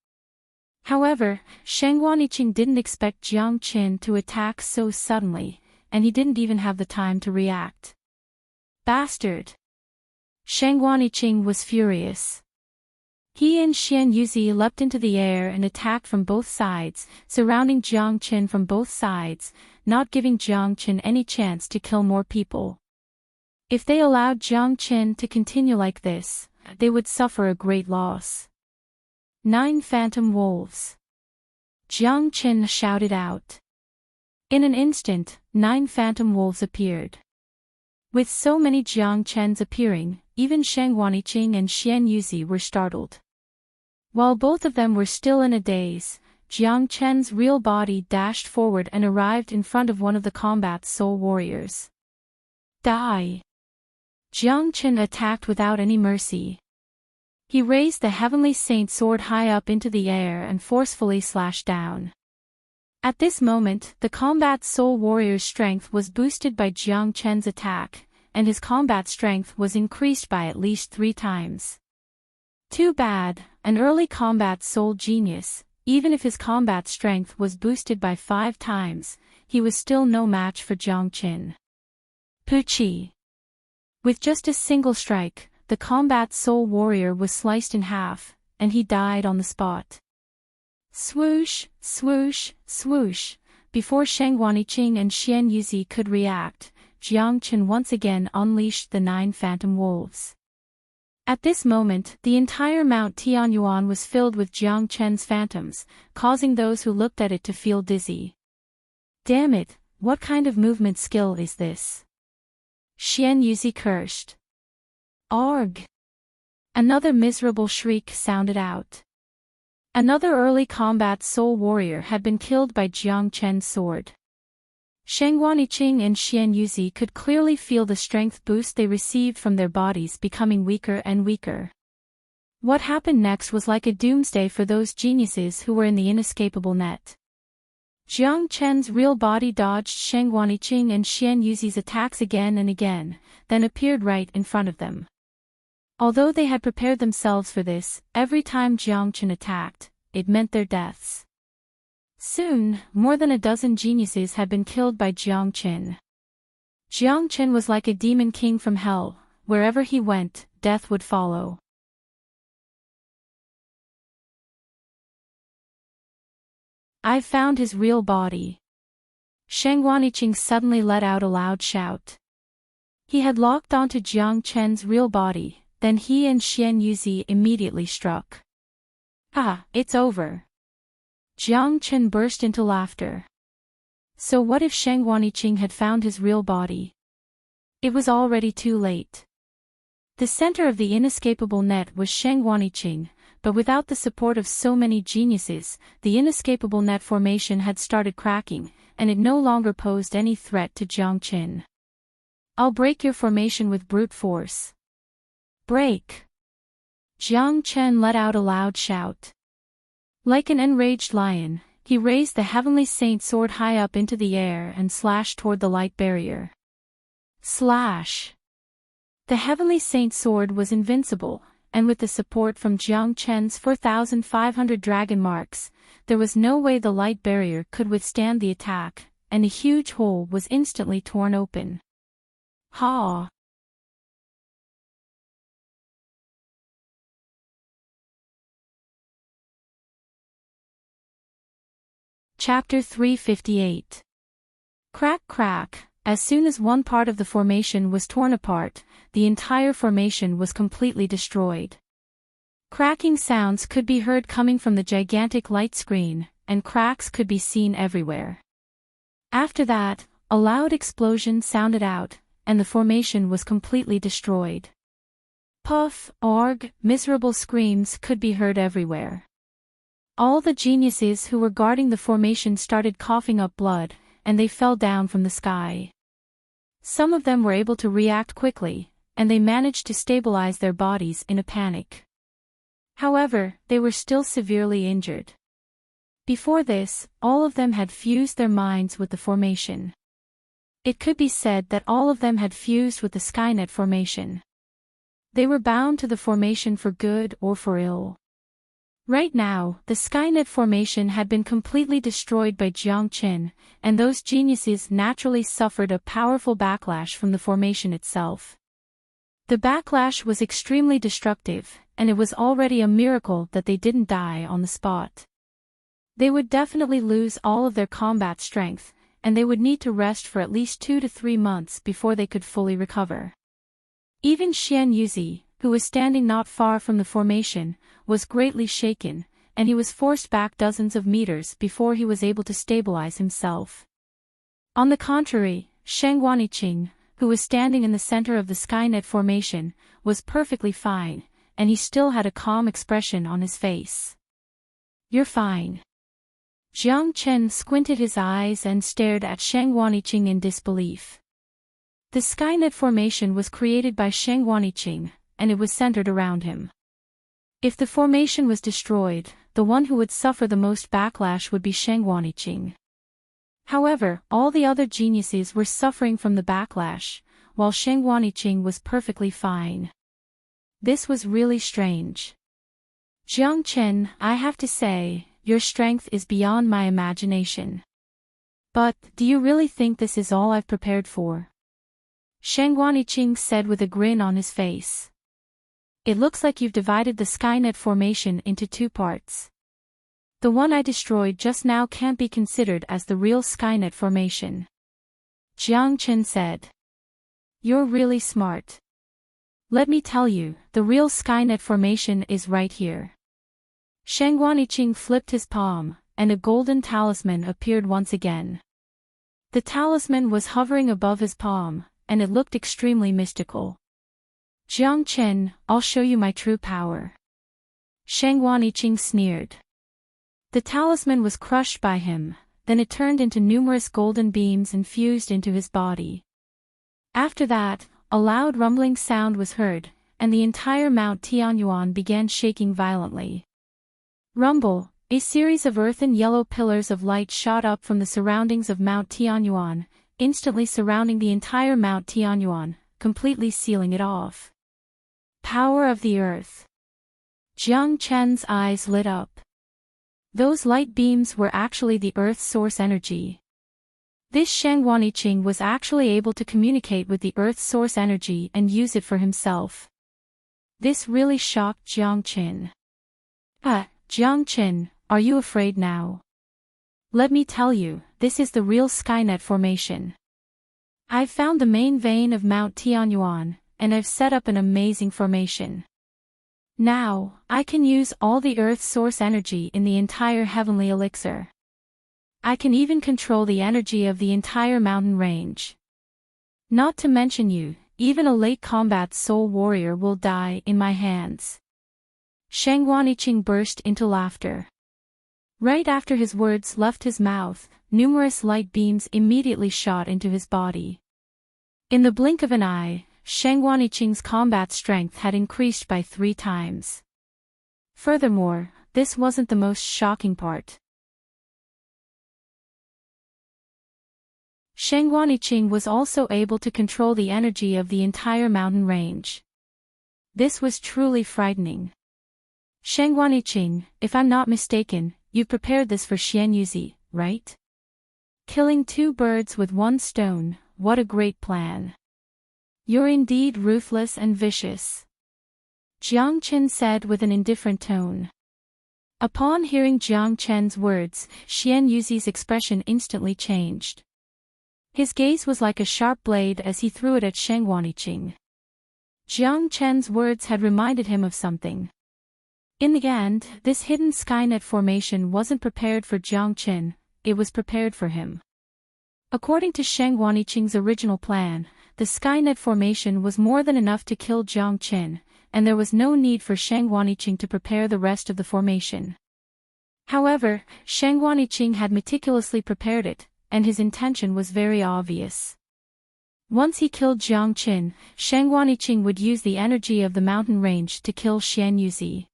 However, Sheng Guaniqing didn't expect Jiang Qin to attack so suddenly, and he didn't even have the time to react. Bastard! Sheng Guaniqing was furious. He and Xian Yuzi leapt into the air and attacked from both sides, surrounding Jiang Qin from both sides, not giving Jiang Qin any chance to kill more people. If they allowed Jiang Qin to continue like this, they would suffer a great loss. 9 phantom wolves! Jiang Qin shouted out. In an instant, 9 phantom wolves appeared. With so many Jiang Qins appearing, even Sheng Guaniqing and Xian Yuzi were startled. While both of them were still in a daze, Jiang Qin's real body dashed forward and arrived in front of one of the combat's soul warriors. Die! Jiang Qin attacked without any mercy. He raised the Heavenly Saint sword high up into the air and forcefully slashed down. At this moment, the combat soul warrior's strength was boosted by Jiang Qin's attack, and his combat strength was increased by at least 3 times. Too bad, an early combat soul genius, even if his combat strength was boosted by 5 times, he was still no match for Jiang Qin. Puchi! With just a single strike, the combat soul warrior was sliced in half, and he died on the spot. Swoosh, swoosh, swoosh! Before Sheng Guaniqing and Xian Yuzi could react, Jiang Qin once again unleashed the 9 phantom wolves. At this moment, the entire Mount Tianyuan was filled with Jiang Qin's phantoms, causing those who looked at it to feel dizzy. Damn it, what kind of movement skill is this? Xian Yuzi cursed. Arg! Another miserable shriek sounded out. Another early combat soul warrior had been killed by Jiang Qin's sword. Sheng Guaniqing and Xian Yuzi could clearly feel the strength boost they received from their bodies becoming weaker and weaker. What happened next was like a doomsday for those geniuses who were in the inescapable net. Jiang Qin's real body dodged Sheng Guaniqing and Xian Yuzi's attacks again and again, then appeared right in front of them. Although they had prepared themselves for this, every time Jiang Qin attacked, it meant their deaths. Soon, more than a dozen geniuses had been killed by Jiang Qin. Jiang Qin was like a demon king from hell, wherever he went, death would follow. I've found his real body. Sheng Guaniqing suddenly let out a loud shout. He had locked onto Jiang Qin's real body, then he and Xian Yuzi immediately struck. Ah, it's over. Jiang Qin burst into laughter. So what if Sheng Guaniqing had found his real body? It was already too late. The center of the inescapable net was Sheng Guaniqing, but without the support of so many geniuses, the inescapable net formation had started cracking, and it no longer posed any threat to Jiang Qin. I'll break your formation with brute force. Break! Jiang Qin let out a loud shout. Like an enraged lion, he raised the Heavenly Saint sword high up into the air and slashed toward the light barrier. Slash! The Heavenly Saint sword was invincible, and with the support from Jiang Qin's 4,500 dragon marks, there was no way the light barrier could withstand the attack, and a huge hole was instantly torn open. Ha! Chapter 358. Crack crack. As soon as one part of the formation was torn apart, the entire formation was completely destroyed. Cracking sounds could be heard coming from the gigantic light screen, and cracks could be seen everywhere. After that, a loud explosion sounded out, and the formation was completely destroyed. Puff, arg, miserable screams could be heard everywhere. All the geniuses who were guarding the formation started coughing up blood, and they fell down from the sky. Some of them were able to react quickly, and they managed to stabilize their bodies in a panic. However, they were still severely injured. Before this, all of them had fused their minds with the formation. It could be said that all of them had fused with the Skynet formation. They were bound to the formation for good or for ill. Right now, the Skynet formation had been completely destroyed by Jiang Qin, and those geniuses naturally suffered a powerful backlash from the formation itself. The backlash was extremely destructive, and it was already a miracle that they didn't die on the spot. They would definitely lose all of their combat strength, and they would need to rest for at least 2 to 3 months before they could fully recover. Even Xian Yuzi, who was standing not far from the formation, was greatly shaken, and he was forced back dozens of meters before he was able to stabilize himself. On the contrary, Sheng Guaniqing, who was standing in the center of the Skynet formation, was perfectly fine, and he still had a calm expression on his face. "You're fine." Jiang Chen squinted his eyes and stared at Sheng Guaniqing in disbelief. The Skynet formation was created by Sheng Guaniqing, and it was centered around him. If the formation was destroyed, the one who would suffer the most backlash would be Sheng Guaniqing. However, all the other geniuses were suffering from the backlash, while Sheng Guaniqing was perfectly fine. This was really strange. "Jiang Chen, I have to say, your strength is beyond my imagination. But, do you really think this is all I've prepared for?" Sheng Guaniqing said with a grin on his face. "It looks like you've divided the Skynet formation into 2 parts. The one I destroyed just now can't be considered as the real Skynet formation." Jiang Chen said. "You're really smart. Let me tell you, the real Skynet formation is right here." Sheng Guaniqing flipped his palm, and a golden talisman appeared once again. The talisman was hovering above his palm, and it looked extremely mystical. "Jiang Chen, I'll show you my true power." Sheng Guaniqing sneered. The talisman was crushed by him, then it turned into numerous golden beams and fused into his body. After that, a loud rumbling sound was heard, and the entire Mount Tianyuan began shaking violently. Rumble, a series of earthen yellow pillars of light shot up from the surroundings of Mount Tianyuan, instantly surrounding the entire Mount Tianyuan, completely sealing it off. Power of the earth. Jiang Chen's eyes lit up. Those light beams were actually the Earth's source energy. This Sheng Guaniqing was actually able to communicate with the Earth's source energy and use it for himself. This really shocked Jiang Chen. Jiang Chen, are you afraid now? Let me tell you, this is the real Skynet formation. I've found the main vein of Mount Tianyuan, and I've set up an amazing formation. Now, I can use all the Earth's source energy in the entire heavenly elixir. I can even control the energy of the entire mountain range. Not to mention you, even a late combat soul warrior will die in my hands. Sheng Guaniqing burst into laughter. Right after his words left his mouth, numerous light beams immediately shot into his body. In the blink of an eye, Sheng Guaniqing's combat strength had increased by 3 times. Furthermore, this wasn't the most shocking part. Sheng Guaniqing was also able to control the energy of the entire mountain range. This was truly frightening. Sheng Guaniqing, if I'm not mistaken, you prepared this for Xian Yuzi, right? Killing 2 birds with 1 stone, what a great plan. You're indeed ruthless and vicious. Jiang Chen said with an indifferent tone. Upon hearing Jiang Chen's words, Xian Yuzi's expression instantly changed. His gaze was like a sharp blade as he threw it at Sheng Wanyiqing. Jiang Chen's words had reminded him of something. In the end, this hidden Skynet formation wasn't prepared for Jiang Chen, it was prepared for him. According to Sheng Wanyiqing's original plan, the Skynet formation was more than enough to kill Jiang Chen, and there was no need for Sheng Wanyiqing to prepare the rest of the formation. However, Sheng Wanyiqing had meticulously prepared it, and his intention was very obvious. Once he killed Jiang Chen, Sheng Wanyiqing would use the energy of the mountain range to kill Xian Yuzi.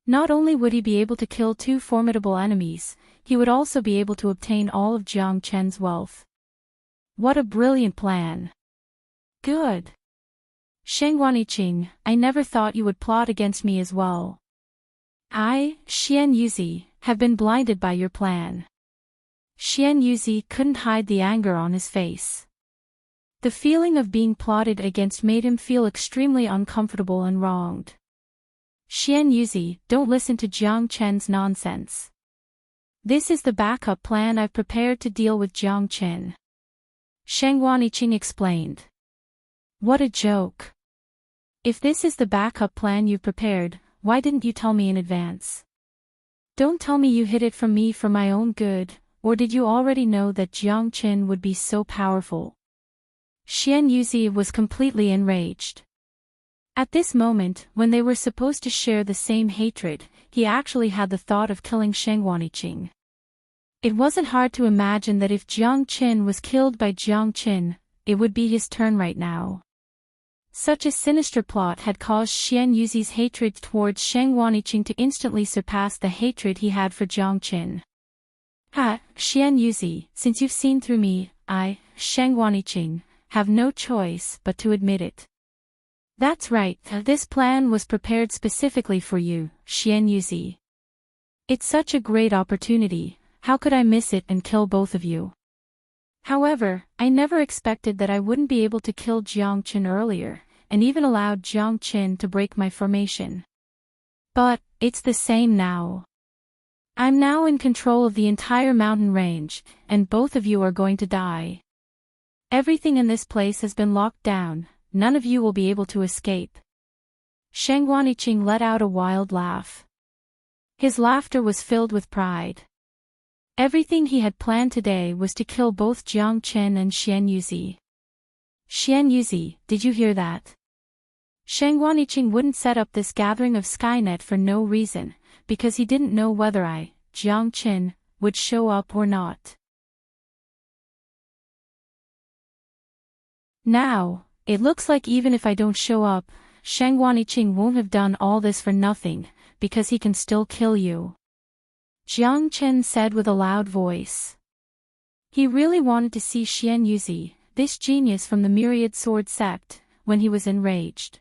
Not only would he be able to kill two formidable enemies, he would also be able to obtain all of Jiang Chen's wealth. What a brilliant plan! Good! Sheng Wanyiqing, I never thought you would plot against me as well. I, Xian Yuzi, have been blinded by your plan. Xian Yuzi couldn't hide the anger on his face. The feeling of being plotted against made him feel extremely uncomfortable and wronged. Xian Yuzi, don't listen to Jiang Chen's nonsense. This is the backup plan I've prepared to deal with Jiang Chen. Sheng Wanyiqing explained. What a joke. If this is the backup plan you've prepared, why didn't you tell me in advance? Don't tell me you hid it from me for my own good, or did you already know that Jiang Chen would be so powerful? Xian Yuzi was completely enraged. At this moment, when they were supposed to share the same hatred, he actually had the thought of killing Sheng Wanyiqing. It wasn't hard to imagine that if Jiang Chen was killed by Jiang Chen, it would be his turn right now. Such a sinister plot had caused Xian Yuzi's hatred towards Sheng Wanyiqing to instantly surpass the hatred he had for Jiang Chen. Ha, Xian Yuzi, since you've seen through me, I, Sheng Wanyiqing, have no choice but to admit it. That's right, this plan was prepared specifically for you, Xian Yuzi. It's such a great opportunity, how could I miss it and kill both of you? However, I never expected that I wouldn't be able to kill Jiang Chen earlier, and even allowed Jiang Chen to break my formation. But, it's the same now. I'm now in control of the entire mountain range, and both of you are going to die. Everything in this place has been locked down, none of you will be able to escape. Sheng Wanyiqing let out a wild laugh. His laughter was filled with pride. Everything he had planned today was to kill both Jiang Chen and Xian Yuzi. Xian Yuzi, did you hear that? Sheng Wanyiqing wouldn't set up this gathering of Skynet for no reason, because he didn't know whether I, Jiang Chen, would show up or not. Now, it looks like even if I don't show up, Sheng Wanyiqing won't have done all this for nothing, because he can still kill you. Jiang Chen said with a loud voice. He really wanted to see Xian Yuzi, this genius from the Myriad Sword sect, when he was enraged.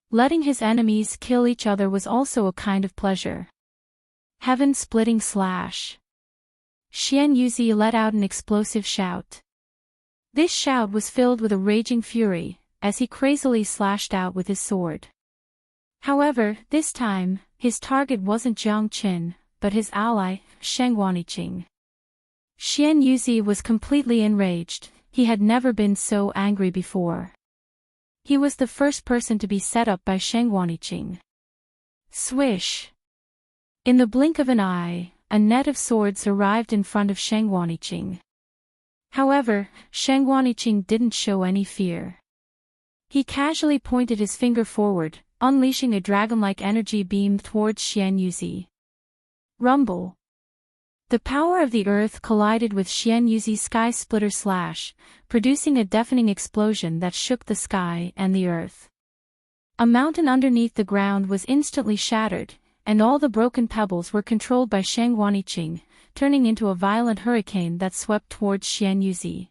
Letting his enemies kill each other was also a kind of pleasure. Heaven-splitting slash. Xian Yuzi let out an explosive shout. This shout was filled with a raging fury, as he crazily slashed out with his sword. However, this time, his target wasn't Jiang Chen, but his ally, Sheng Wanyiqing. Xian Yuzi was completely enraged, he had never been so angry before. He was the first person to be set up by Sheng Wanyiqing. Swish! In the blink of an eye, a net of swords arrived in front of Sheng Wanyiqing. However, Sheng Wanyiqing didn't show any fear. He casually pointed his finger forward, unleashing a dragon-like energy beam towards Xian Yuzi. Rumble. The power of the earth collided with Xian Yuzi's sky splitter slash, producing a deafening explosion that shook the sky and the earth. A mountain underneath the ground was instantly shattered, and all the broken pebbles were controlled by Sheng Wanyiqing, turning into a violent hurricane that swept towards Xian Yuzi.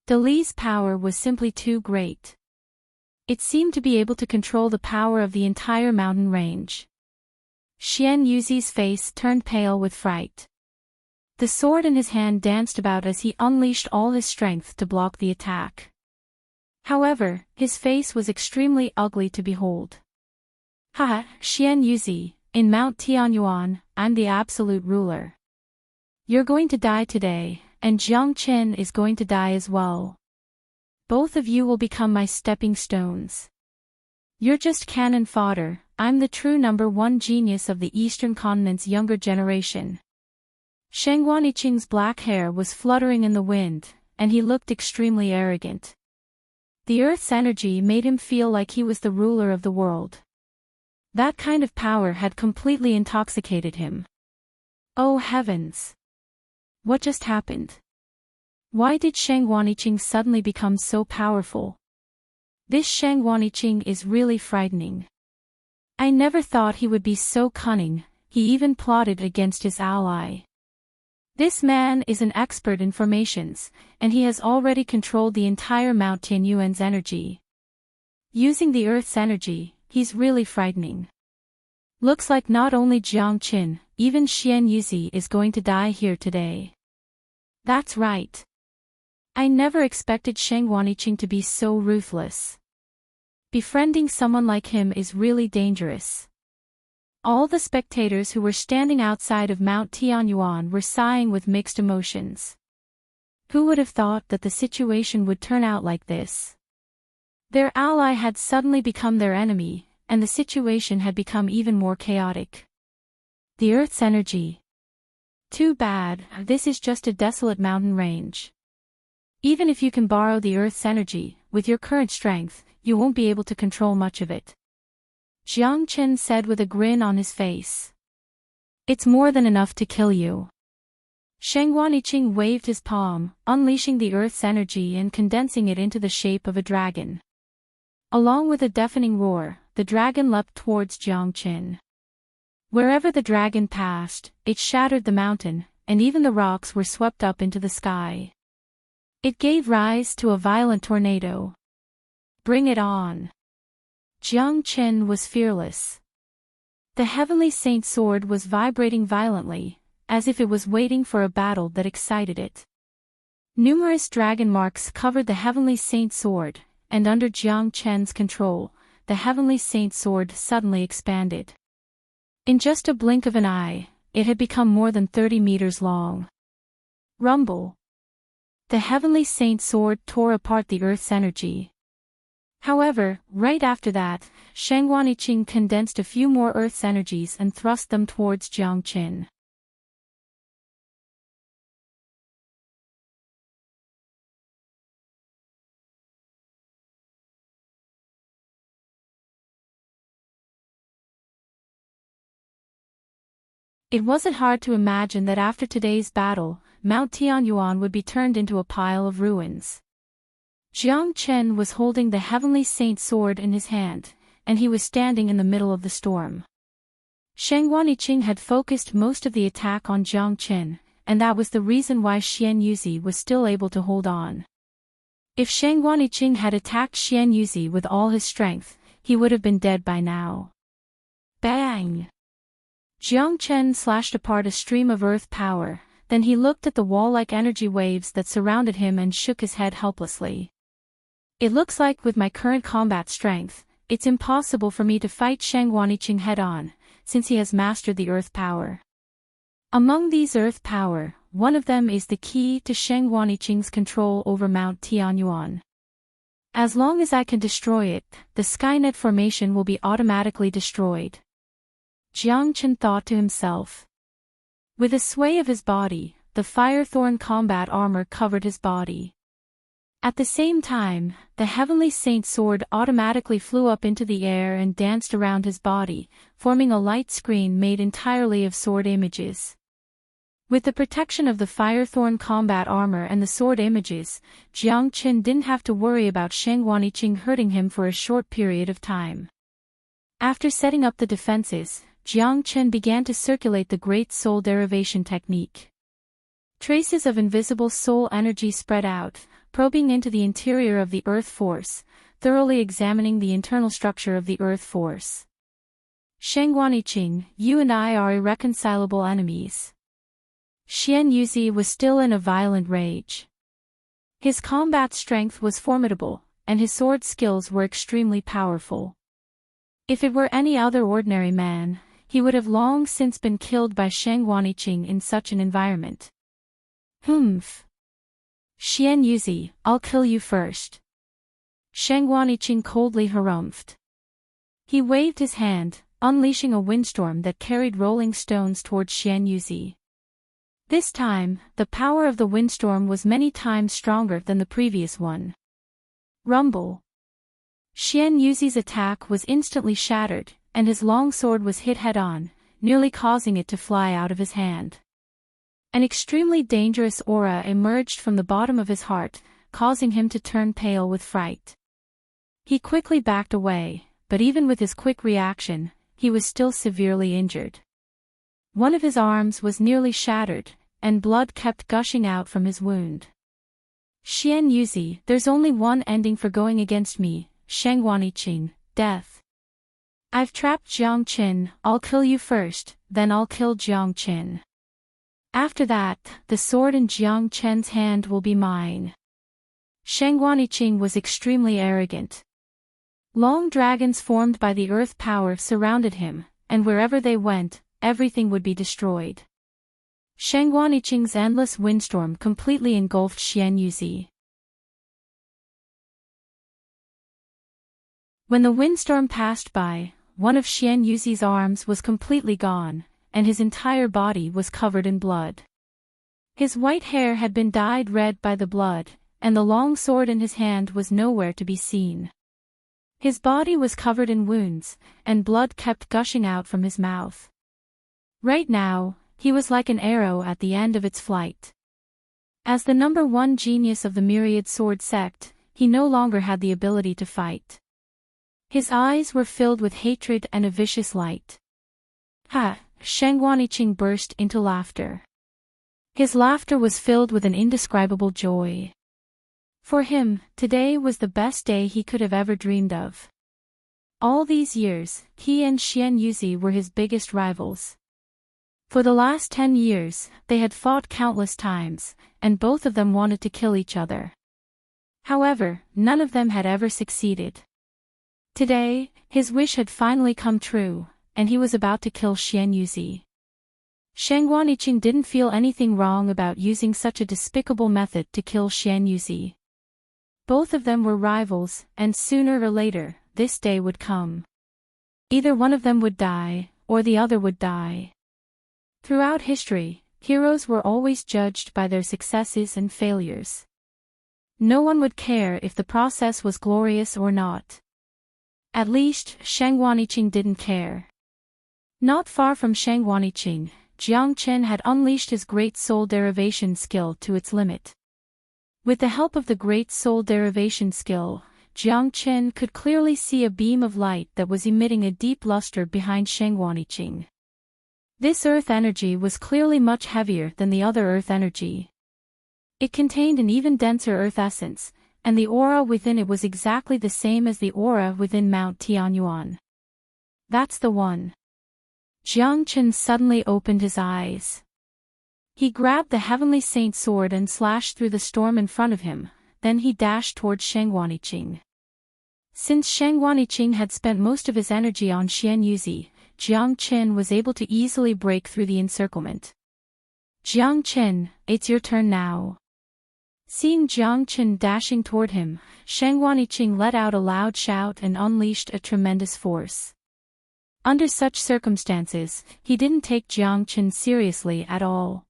De Li's power was simply too great. It seemed to be able to control the power of the entire mountain range. Xian Yuzi's face turned pale with fright. The sword in his hand danced about as he unleashed all his strength to block the attack. However, his face was extremely ugly to behold. Haha, Xian Yuzi, In Mount Tianyuan, I'm the absolute ruler. You're going to die today, and Jiang Qin is going to die as well. Both of you will become my stepping stones. You're just cannon fodder. I'm the true #1 genius of the Eastern continent's younger generation. Sheng Guaniqing's black hair was fluttering in the wind, and he looked extremely arrogant. The Earth's energy made him feel like he was the ruler of the world. That kind of power had completely intoxicated him. Oh heavens! What just happened? Why did Sheng Guaniqing suddenly become so powerful? This Sheng Guaniqing is really frightening. I never thought he would be so cunning. He even plotted against his ally. This man is an expert in formations, and he has already controlled the entire Mount Tianyuan's energy. Using the Earth's energy, he's really frightening. Looks like not only Jiang Qin, even Xian Yuzi is going to die here today. That's right. I never expected Sheng Guaniqing to be so ruthless. Befriending someone like him is really dangerous. All the spectators who were standing outside of Mount Tianyuan were sighing with mixed emotions. Who would have thought that the situation would turn out like this? Their ally had suddenly become their enemy, and the situation had become even more chaotic. The Earth's energy. Too bad, this is just a desolate mountain range. Even if you can borrow the Earth's energy, with your current strength, you won't be able to control much of it. Jiang Qin said with a grin on his face. It's more than enough to kill you. Sheng Guaniqing waved his palm, unleashing the Earth's energy and condensing it into the shape of a dragon. Along with a deafening roar, the dragon leapt towards Jiang Qin. Wherever the dragon passed, it shattered the mountain, and even the rocks were swept up into the sky. It gave rise to a violent tornado. Bring it on. Jiang Qin was fearless. The heavenly saint sword was vibrating violently, as if it was waiting for a battle that excited it. Numerous dragon marks covered the heavenly saint sword, and under Jiang Qin's control, the heavenly saint sword suddenly expanded. In just a blink of an eye, it had become more than 30 meters long. Rumble. The heavenly saint sword tore apart the Earth's energy. However, right after that, Sheng Guaniqing condensed a few more Earth's energies and thrust them towards Jiang Qin. It wasn't hard to imagine that after today's battle, Mount Tianyuan would be turned into a pile of ruins. Jiang Qin was holding the heavenly saint sword in his hand, and he was standing in the middle of the storm. Sheng Guaniqing had focused most of the attack on Jiang Qin, and that was the reason why Xian Yuzi was still able to hold on. If Sheng Guaniqing had attacked Xian Yuzi with all his strength, he would have been dead by now. Bang! Jiang Qin slashed apart a stream of earth power, then he looked at the wall-like energy waves that surrounded him and shook his head helplessly. It looks like with my current combat strength, it's impossible for me to fight Sheng Guaniqing head-on, since he has mastered the earth power. Among these earth power, one of them is the key to Sheng Guaniqing's control over Mount Tianyuan. As long as I can destroy it, the Skynet formation will be automatically destroyed. Jiang Qin thought to himself. With a sway of his body, the Firethorn combat armor covered his body. At the same time, the heavenly saint sword automatically flew up into the air and danced around his body, forming a light screen made entirely of sword images. With the protection of the Firethorn combat armor and the sword images, Jiang Qin didn't have to worry about Sheng Guaniqing hurting him for a short period of time. After setting up the defenses, Jiang Qin began to circulate the Great Soul Derivation technique. Traces of invisible soul energy spread out, probing into the interior of the Earth Force, thoroughly examining the internal structure of the Earth Force. Sheng Guaniqing, you and I are irreconcilable enemies. Xian Yuzi was still in a violent rage. His combat strength was formidable, and his sword skills were extremely powerful. If it were any other ordinary man, he would have long since been killed by Shang Guaniqing in such an environment. Humph. Xian Yuzi, I'll kill you first. Shang Guaniqing coldly harumphed. He waved his hand, unleashing a windstorm that carried rolling stones towards Xian Yuzi. This time, the power of the windstorm was many times stronger than the previous one. Rumble. Xian Yuzi's attack was instantly shattered, and his long sword was hit head-on, nearly causing it to fly out of his hand. An extremely dangerous aura emerged from the bottom of his heart, causing him to turn pale with fright. He quickly backed away, but even with his quick reaction, he was still severely injured. One of his arms was nearly shattered, and blood kept gushing out from his wound. Xian Yuzi, there's only one ending for going against me, Shang Guaniqing, death. I've trapped Jiang Qin, I'll kill you first, then I'll kill Jiang Qin. After that, the sword in Jiang Qin's hand will be mine. Shang Guaniqing was extremely arrogant. Long dragons formed by the earth power surrounded him, and wherever they went, everything would be destroyed. Shang Guaniqing's endless windstorm completely engulfed Xian Yuzi. When the windstorm passed by, one of Xian Yuzi's arms was completely gone, and his entire body was covered in blood. His white hair had been dyed red by the blood, and the long sword in his hand was nowhere to be seen. His body was covered in wounds, and blood kept gushing out from his mouth. Right now, he was like an arrow at the end of its flight. As the number one genius of the Myriad Sword sect, he no longer had the ability to fight. His eyes were filled with hatred and a vicious light. Ha! Shang Guaniqing burst into laughter. His laughter was filled with an indescribable joy. For him, today was the best day he could have ever dreamed of. All these years, he and Xian Yuzi were his biggest rivals. For the last 10 years, they had fought countless times, and both of them wanted to kill each other. However, none of them had ever succeeded. Today, his wish had finally come true, and he was about to kill Xian Yuzi. Shang Guaniqing didn't feel anything wrong about using such a despicable method to kill Xian Yuzi. Both of them were rivals, and sooner or later, this day would come. Either one of them would die, or the other would die. Throughout history, heroes were always judged by their successes and failures. No one would care if the process was glorious or not. At least, Shang Guaniqing didn't care. Not far from Shang Guaniqing, Jiang Qin had unleashed his Great Soul Derivation skill to its limit. With the help of the Great Soul Derivation skill, Jiang Qin could clearly see a beam of light that was emitting a deep luster behind Shang Guaniqing. This earth energy was clearly much heavier than the other earth energy. It contained an even denser earth essence, and the aura within it was exactly the same as the aura within Mount Tianyuan. That's the one. Jiang Qin suddenly opened his eyes. He grabbed the Heavenly Saint sword and slashed through the storm in front of him, then he dashed towards Shang Guaniqing. Since Shang Guaniqing had spent most of his energy on Xian Yuzi, Jiang Qin was able to easily break through the encirclement. Jiang Qin, it's your turn now. Seeing Jiang Qin dashing toward him, Shang Guaniqing let out a loud shout and unleashed a tremendous force. Under such circumstances, he didn't take Jiang Qin seriously at all.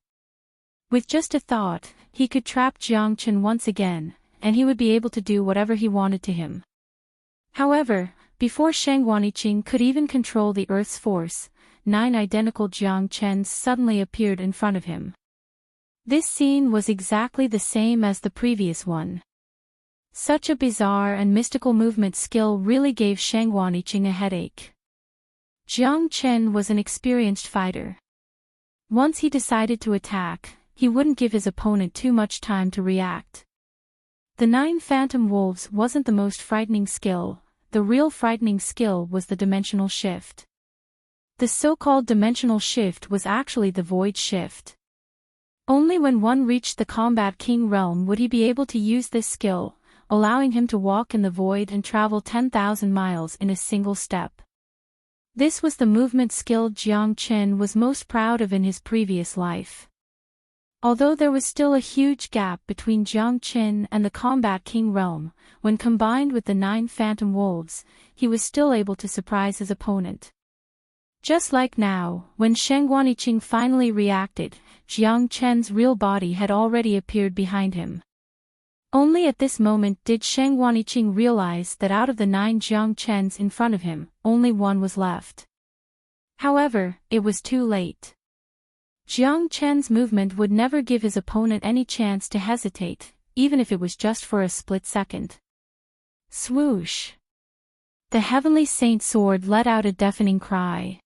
With just a thought, he could trap Jiang Qin once again, and he would be able to do whatever he wanted to him. However, before Shang Guaniqing could even control the Earth's force, 9 identical Jiang Qins suddenly appeared in front of him. This scene was exactly the same as the previous one. Such a bizarre and mystical movement skill really gave Shang Guaniqing a headache. Jiang Qin was an experienced fighter. Once he decided to attack, he wouldn't give his opponent too much time to react. The 9 Phantom Wolves wasn't the most frightening skill, the real frightening skill was the dimensional shift. The so-called dimensional shift was actually the void shift. Only when one reached the Combat King realm would he be able to use this skill, allowing him to walk in the void and travel 10,000 miles in a single step. This was the movement skill Jiang Chen was most proud of in his previous life. Although there was still a huge gap between Jiang Chen and the Combat King realm, when combined with the 9 Phantom Wolves, he was still able to surprise his opponent. Just like now, when Sheng Guaniqing finally reacted, Jiang Chen's real body had already appeared behind him. Only at this moment did Sheng Guaniqing realize that out of the 9 Jiang Chens in front of him, only one was left. However, it was too late. Jiang Chen's movement would never give his opponent any chance to hesitate, even if it was just for a split second. Swoosh! The Heavenly Saint sword let out a deafening cry.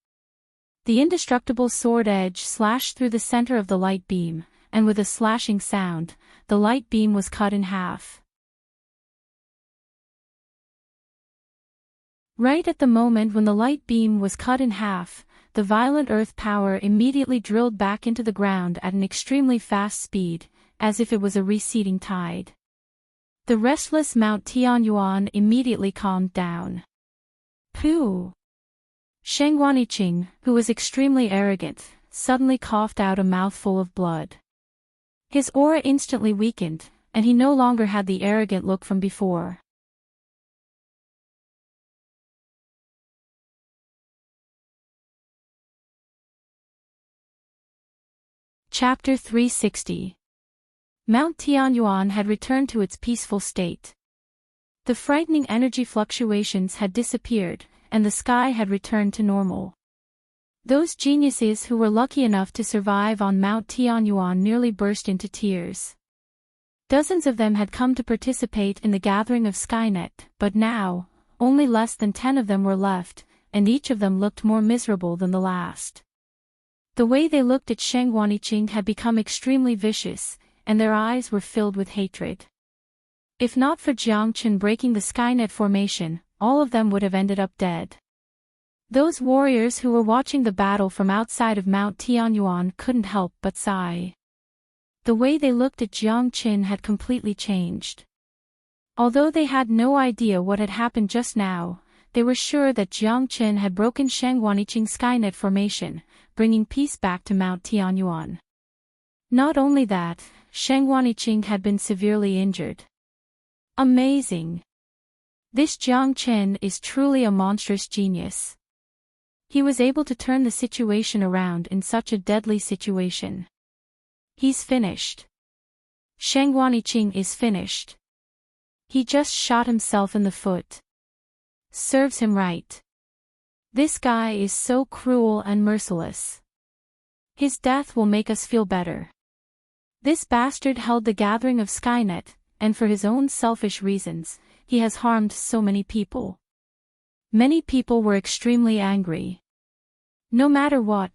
The indestructible sword edge slashed through the center of the light beam, and with a slashing sound, the light beam was cut in half. Right at the moment when the light beam was cut in half, the violent earth power immediately drilled back into the ground at an extremely fast speed, as if it was a receding tide. The restless Mount Tianyuan immediately calmed down. Pooh! Sheng Guaniqing, who was extremely arrogant, suddenly coughed out a mouthful of blood. His aura instantly weakened, and he no longer had the arrogant look from before. Chapter 360. Mount Tianyuan had returned to its peaceful state. The frightening energy fluctuations had disappeared, and the sky had returned to normal. Those geniuses who were lucky enough to survive on Mount Tianyuan nearly burst into tears. Dozens of them had come to participate in the gathering of Skynet, but now, only less than 10 of them were left, and each of them looked more miserable than the last. The way they looked at Sheng Guaniqing had become extremely vicious, and their eyes were filled with hatred. If not for Jiang Chen breaking the Skynet formation, all of them would have ended up dead. Those warriors who were watching the battle from outside of Mount Tianyuan couldn't help but sigh. The way they looked at Jiang Chen had completely changed. Although they had no idea what had happened just now, they were sure that Jiang Chen had broken Sheng Guaniqing's Skynet formation, bringing peace back to Mount Tianyuan. Not only that, Sheng Guaniqing had been severely injured. Amazing! This Jiang Chen is truly a monstrous genius. He was able to turn the situation around in such a deadly situation. He's finished. Sheng Guaniqing is finished. He just shot himself in the foot. Serves him right. This guy is so cruel and merciless. His death will make us feel better. This bastard held the gathering of Skynet, and for his own selfish reasons, he has harmed so many people. Many people were extremely angry. No matter what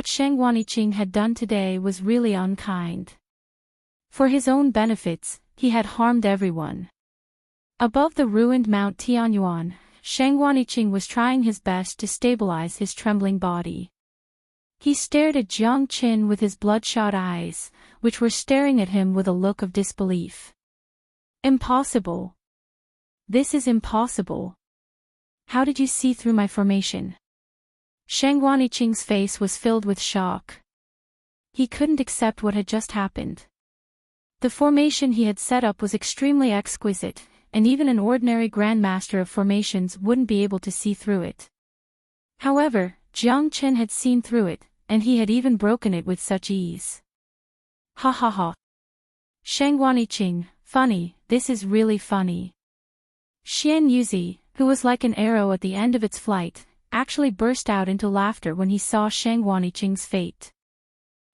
Sheng Guaniqing had done today was really unkind. For his own benefits, he had harmed everyone. Above the ruined Mount Tianyuan, Sheng Guaniqing was trying his best to stabilize his trembling body. He stared at Jiang Chen with his bloodshot eyes, which were staring at him with a look of disbelief. Impossible. This is impossible. How did you see through my formation? Sheng Guaniqing's face was filled with shock. He couldn't accept what had just happened. The formation he had set up was extremely exquisite, and even an ordinary grandmaster of formations wouldn't be able to see through it. However, Jiang Chen had seen through it, and he had even broken it with such ease. Ha ha ha. Sheng Guaniqing, funny, this is really funny. Xian Yuzi, who was like an arrow at the end of its flight, actually burst out into laughter when he saw Sheng Guaniqing's fate.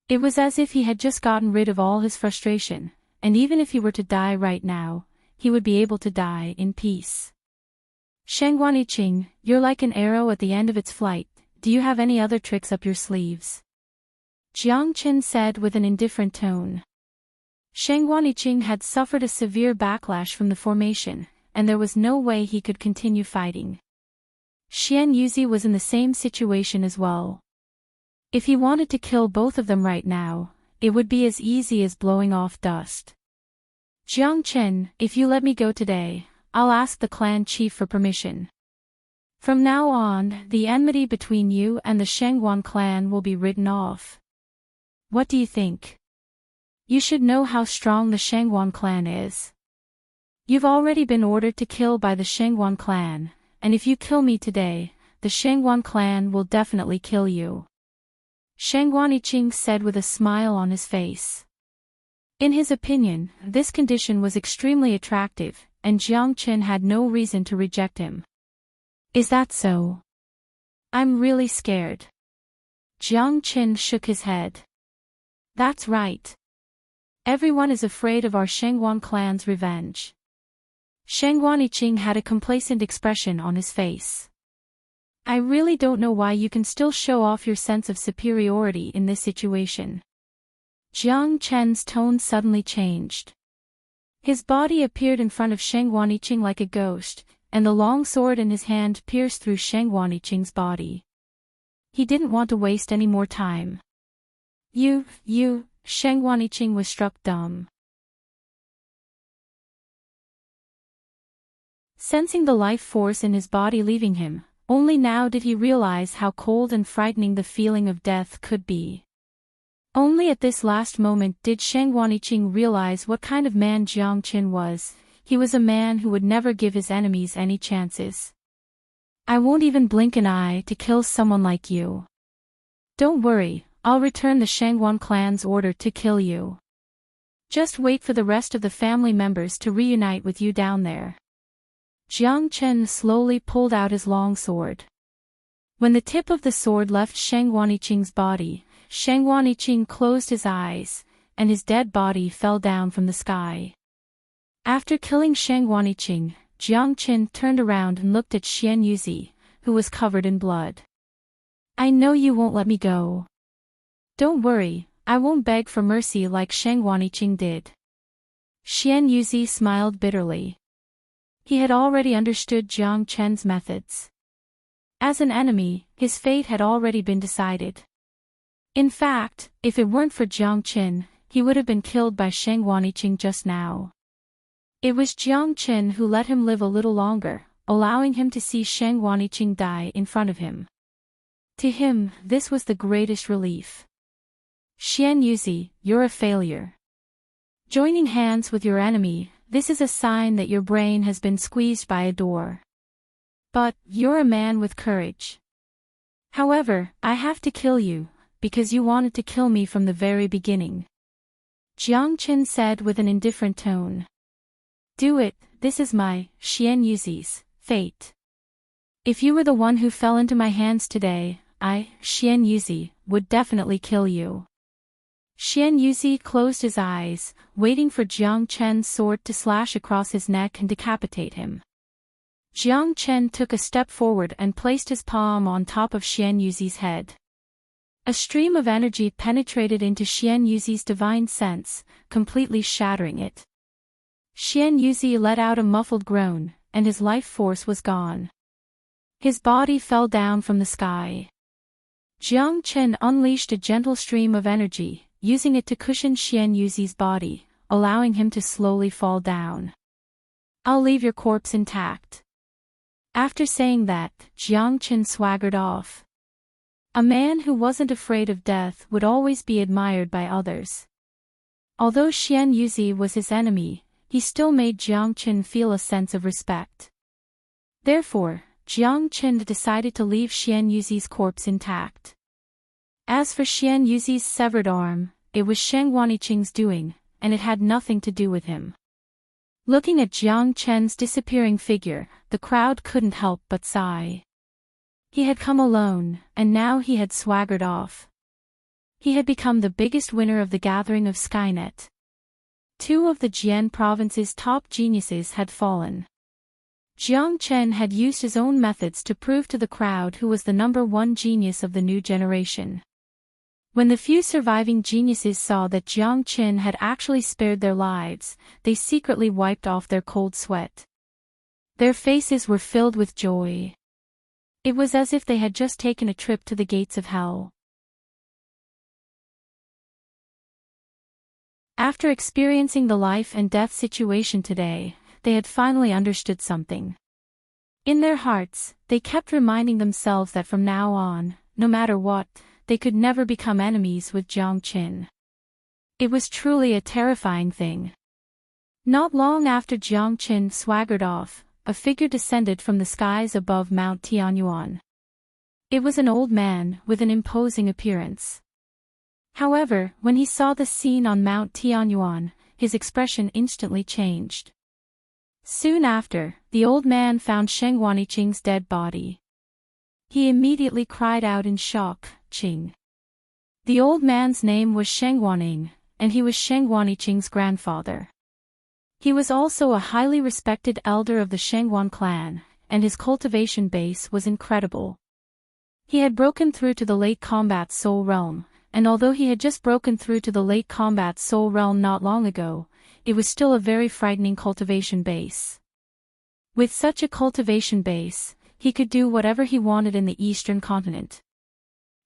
It was as if he had just gotten rid of all his frustration, and even if he were to die right now, he would be able to die in peace. Sheng Guaniqing, you're like an arrow at the end of its flight, do you have any other tricks up your sleeves? Jiang Chen said with an indifferent tone. Sheng Guaniqing had suffered a severe backlash from the formation, and there was no way he could continue fighting. Xian Yuzi was in the same situation as well. If he wanted to kill both of them right now, it would be as easy as blowing off dust. Jiang Chen, if you let me go today, I'll ask the clan chief for permission. From now on, the enmity between you and the Shangguan clan will be written off. What do you think? You should know how strong the Shangguan clan is. You've already been ordered to kill by the Shangguan clan, and if you kill me today, the Shangguan clan will definitely kill you. Shangguan Yiqing said with a smile on his face. In his opinion, this condition was extremely attractive, and Jiang Qin had no reason to reject him. Is that so? I'm really scared. Jiang Qin shook his head. That's right. Everyone is afraid of our Shangguan clan's revenge. Shangguan Yiqing had a complacent expression on his face. I really don't know why you can still show off your sense of superiority in this situation. Jiang Chen's tone suddenly changed. His body appeared in front of Shangguan Yiqing like a ghost, and the long sword in his hand pierced through Shangguan Yiqing's body. He didn't want to waste any more time. You, Shangguan Yiqing was struck dumb. Sensing the life force in his body leaving him, only now did he realize how cold and frightening the feeling of death could be. Only at this last moment did Shangguan Yiqing realize what kind of man Jiang Qin was. He was a man who would never give his enemies any chances. I won't even blink an eye to kill someone like you. Don't worry, I'll return the Shangguan clan's order to kill you. Just wait for the rest of the family members to reunite with you down there. Jiang Chen slowly pulled out his long sword. When the tip of the sword left Shangguan Yiqing's body, Shangguan Yiqing closed his eyes, and his dead body fell down from the sky. After killing Shangguan Yiqing, Jiang Qin turned around and looked at Xian Yuzi, who was covered in blood. I know you won't let me go. Don't worry, I won't beg for mercy like Shangguan Yiqing did. Xian Yuzi smiled bitterly. He had already understood Jiang Chen's methods. As an enemy, his fate had already been decided. In fact, if it weren't for Jiang Qin, he would have been killed by Shangguan Yiqing just now. It was Jiang Qin who let him live a little longer, allowing him to see Shangguan Yiqing die in front of him. To him, this was the greatest relief. Xian Yuzi, you're a failure. Joining hands with your enemy, this is a sign that your brain has been squeezed by a door. But, you're a man with courage. However, I have to kill you, because you wanted to kill me from the very beginning. Jiang Qin said with an indifferent tone. Do it, this is my, Xian Yuzi's, fate. If you were the one who fell into my hands today, I, Xian Yuzi, would definitely kill you. Xian Yuzi closed his eyes, waiting for Jiang Chen's sword to slash across his neck and decapitate him. Jiang Chen took a step forward and placed his palm on top of Xian Yuzi's head. A stream of energy penetrated into Xian Yuzi's divine sense, completely shattering it. Xian Yuzi let out a muffled groan, and his life force was gone. His body fell down from the sky. Jiang Chen unleashed a gentle stream of energy, using it to cushion Xian Yuzi's body, allowing him to slowly fall down. I'll leave your corpse intact. After saying that, Jiang Chen swaggered off. A man who wasn't afraid of death would always be admired by others. Although Xian Yuzi was his enemy, he still made Jiang Chen feel a sense of respect. Therefore, Jiang Chen decided to leave Xian Yuzi's corpse intact. As for Xian Yuzi's severed arm, it was Shangguan Yiqing's doing, and it had nothing to do with him. Looking at Jiang Chen's disappearing figure, the crowd couldn't help but sigh. He had come alone, and now he had swaggered off. He had become the biggest winner of the gathering of Skynet. 2 of the Jian province's top geniuses had fallen. Jiang Chen had used his own methods to prove to the crowd who was the #1 genius of the new generation. When the few surviving geniuses saw that Jiang Chen had actually spared their lives, they secretly wiped off their cold sweat. Their faces were filled with joy. It was as if they had just taken a trip to the gates of hell. After experiencing the life and death situation today, they had finally understood something. In their hearts, they kept reminding themselves that from now on, no matter what, they could never become enemies with Jiang Qin. It was truly a terrifying thing. Not long after Jiang Qin swaggered off, a figure descended from the skies above Mount Tianyuan. It was an old man with an imposing appearance. However, when he saw the scene on Mount Tianyuan, his expression instantly changed. Soon after, the old man found Sheng Guaniqing's dead body. He immediately cried out in shock, "Qing." The old man's name was Sheng Guaning, and he was Sheng Guaniqing's grandfather. He was also a highly respected elder of the Shengguan clan, and his cultivation base was incredible. He had broken through to the late combat soul realm, and although he had just broken through to the late combat soul realm not long ago, it was still a very frightening cultivation base. With such a cultivation base, he could do whatever he wanted in the eastern continent.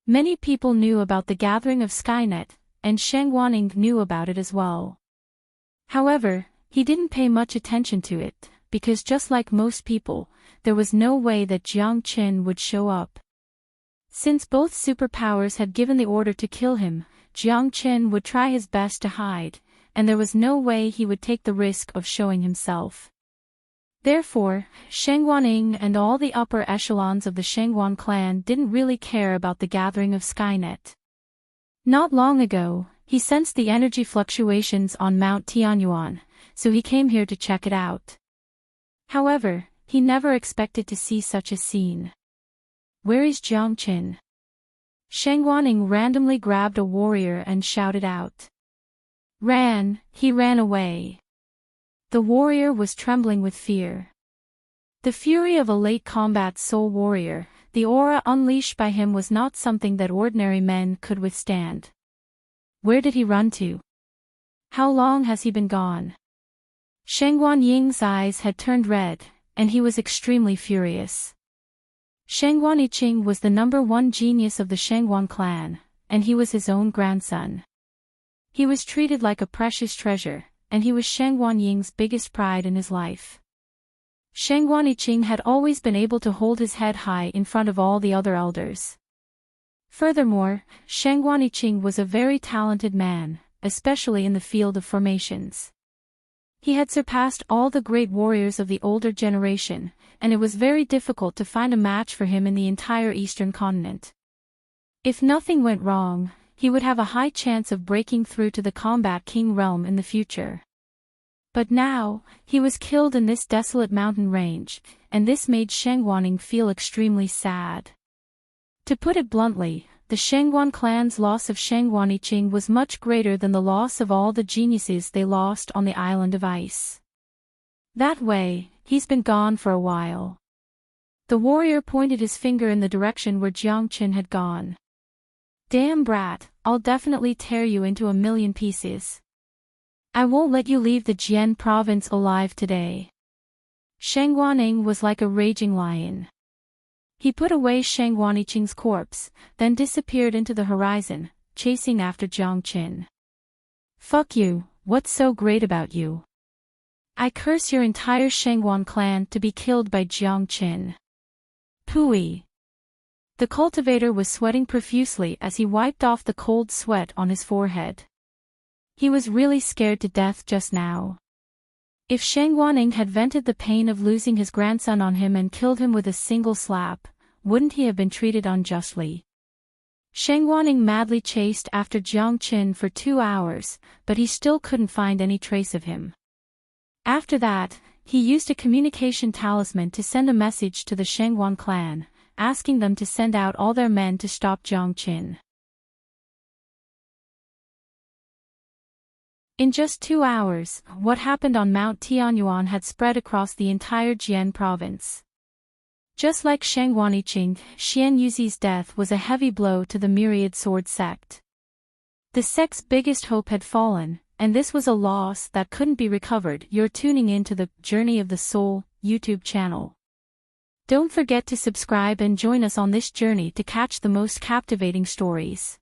Many people knew about the gathering of Skynet, and Sheng Guaning knew about it as well. However, he didn't pay much attention to it, because just like most people, there was no way that Jiang Qin would show up. Since both superpowers had given the order to kill him, Jiang Qin would try his best to hide, and there was no way he would take the risk of showing himself. Therefore, Sheng Guaning and all the upper echelons of the Shengguan clan didn't really care about the gathering of Skynet. Not long ago, he sensed the energy fluctuations on Mount Tianyuan, so he came here to check it out. However, he never expected to see such a scene. "Where is Jiang Qin?" Sheng Guaning randomly grabbed a warrior and shouted out. He ran away. The warrior was trembling with fear. The fury of a late combat soul warrior, the aura unleashed by him was not something that ordinary men could withstand. Where did he run to? How long has he been gone? Sheng Guanying's eyes had turned red, and he was extremely furious. Sheng Guaniqing was the #1 genius of the Shengguan clan, and he was his own grandson. He was treated like a precious treasure, and he was Sheng Guanying's biggest pride in his life. Sheng Guaniqing had always been able to hold his head high in front of all the other elders. Furthermore, Sheng Guaniqing was a very talented man, especially in the field of formations. He had surpassed all the great warriors of the older generation, and it was very difficult to find a match for him in the entire eastern continent. If nothing went wrong, he would have a high chance of breaking through to the Combat King realm in the future. But now, he was killed in this desolate mountain range, and this made Sheng Guaning feel extremely sad. To put it bluntly, the Shengguan clan's loss of Sheng Guaniqing was much greater than the loss of all the geniuses they lost on the island of ice. That way, he's been gone for a while. The warrior pointed his finger in the direction where Jiang Qin had gone. Damn brat, I'll definitely tear you into 1,000,000 pieces. I won't let you leave the Jian province alive today. Sheng Guaning was like a raging lion. He put away Sheng Guaniqing's corpse, then disappeared into the horizon, chasing after Jiang Qin. Fuck you, what's so great about you? I curse your entire Shengguan clan to be killed by Jiang Qin. Pooey. The cultivator was sweating profusely as he wiped off the cold sweat on his forehead. He was really scared to death just now. If Sheng Guaning had vented the pain of losing his grandson on him and killed him with a single slap, wouldn't he have been treated unjustly? Sheng Guaning madly chased after Jiang Qin for 2 hours, but he still couldn't find any trace of him. After that, he used a communication talisman to send a message to the Shengguan clan, asking them to send out all their men to stop Jiang Qin. In just 2 hours, what happened on Mount Tianyuan had spread across the entire Jian province. Just like Sheng Guaniqing, Xian Yuzi's death was a heavy blow to the Myriad Sword sect. The sect's biggest hope had fallen, and this was a loss that couldn't be recovered. You're tuning in to the Journey of the Soul YouTube channel. Don't forget to subscribe and join us on this journey to catch the most captivating stories.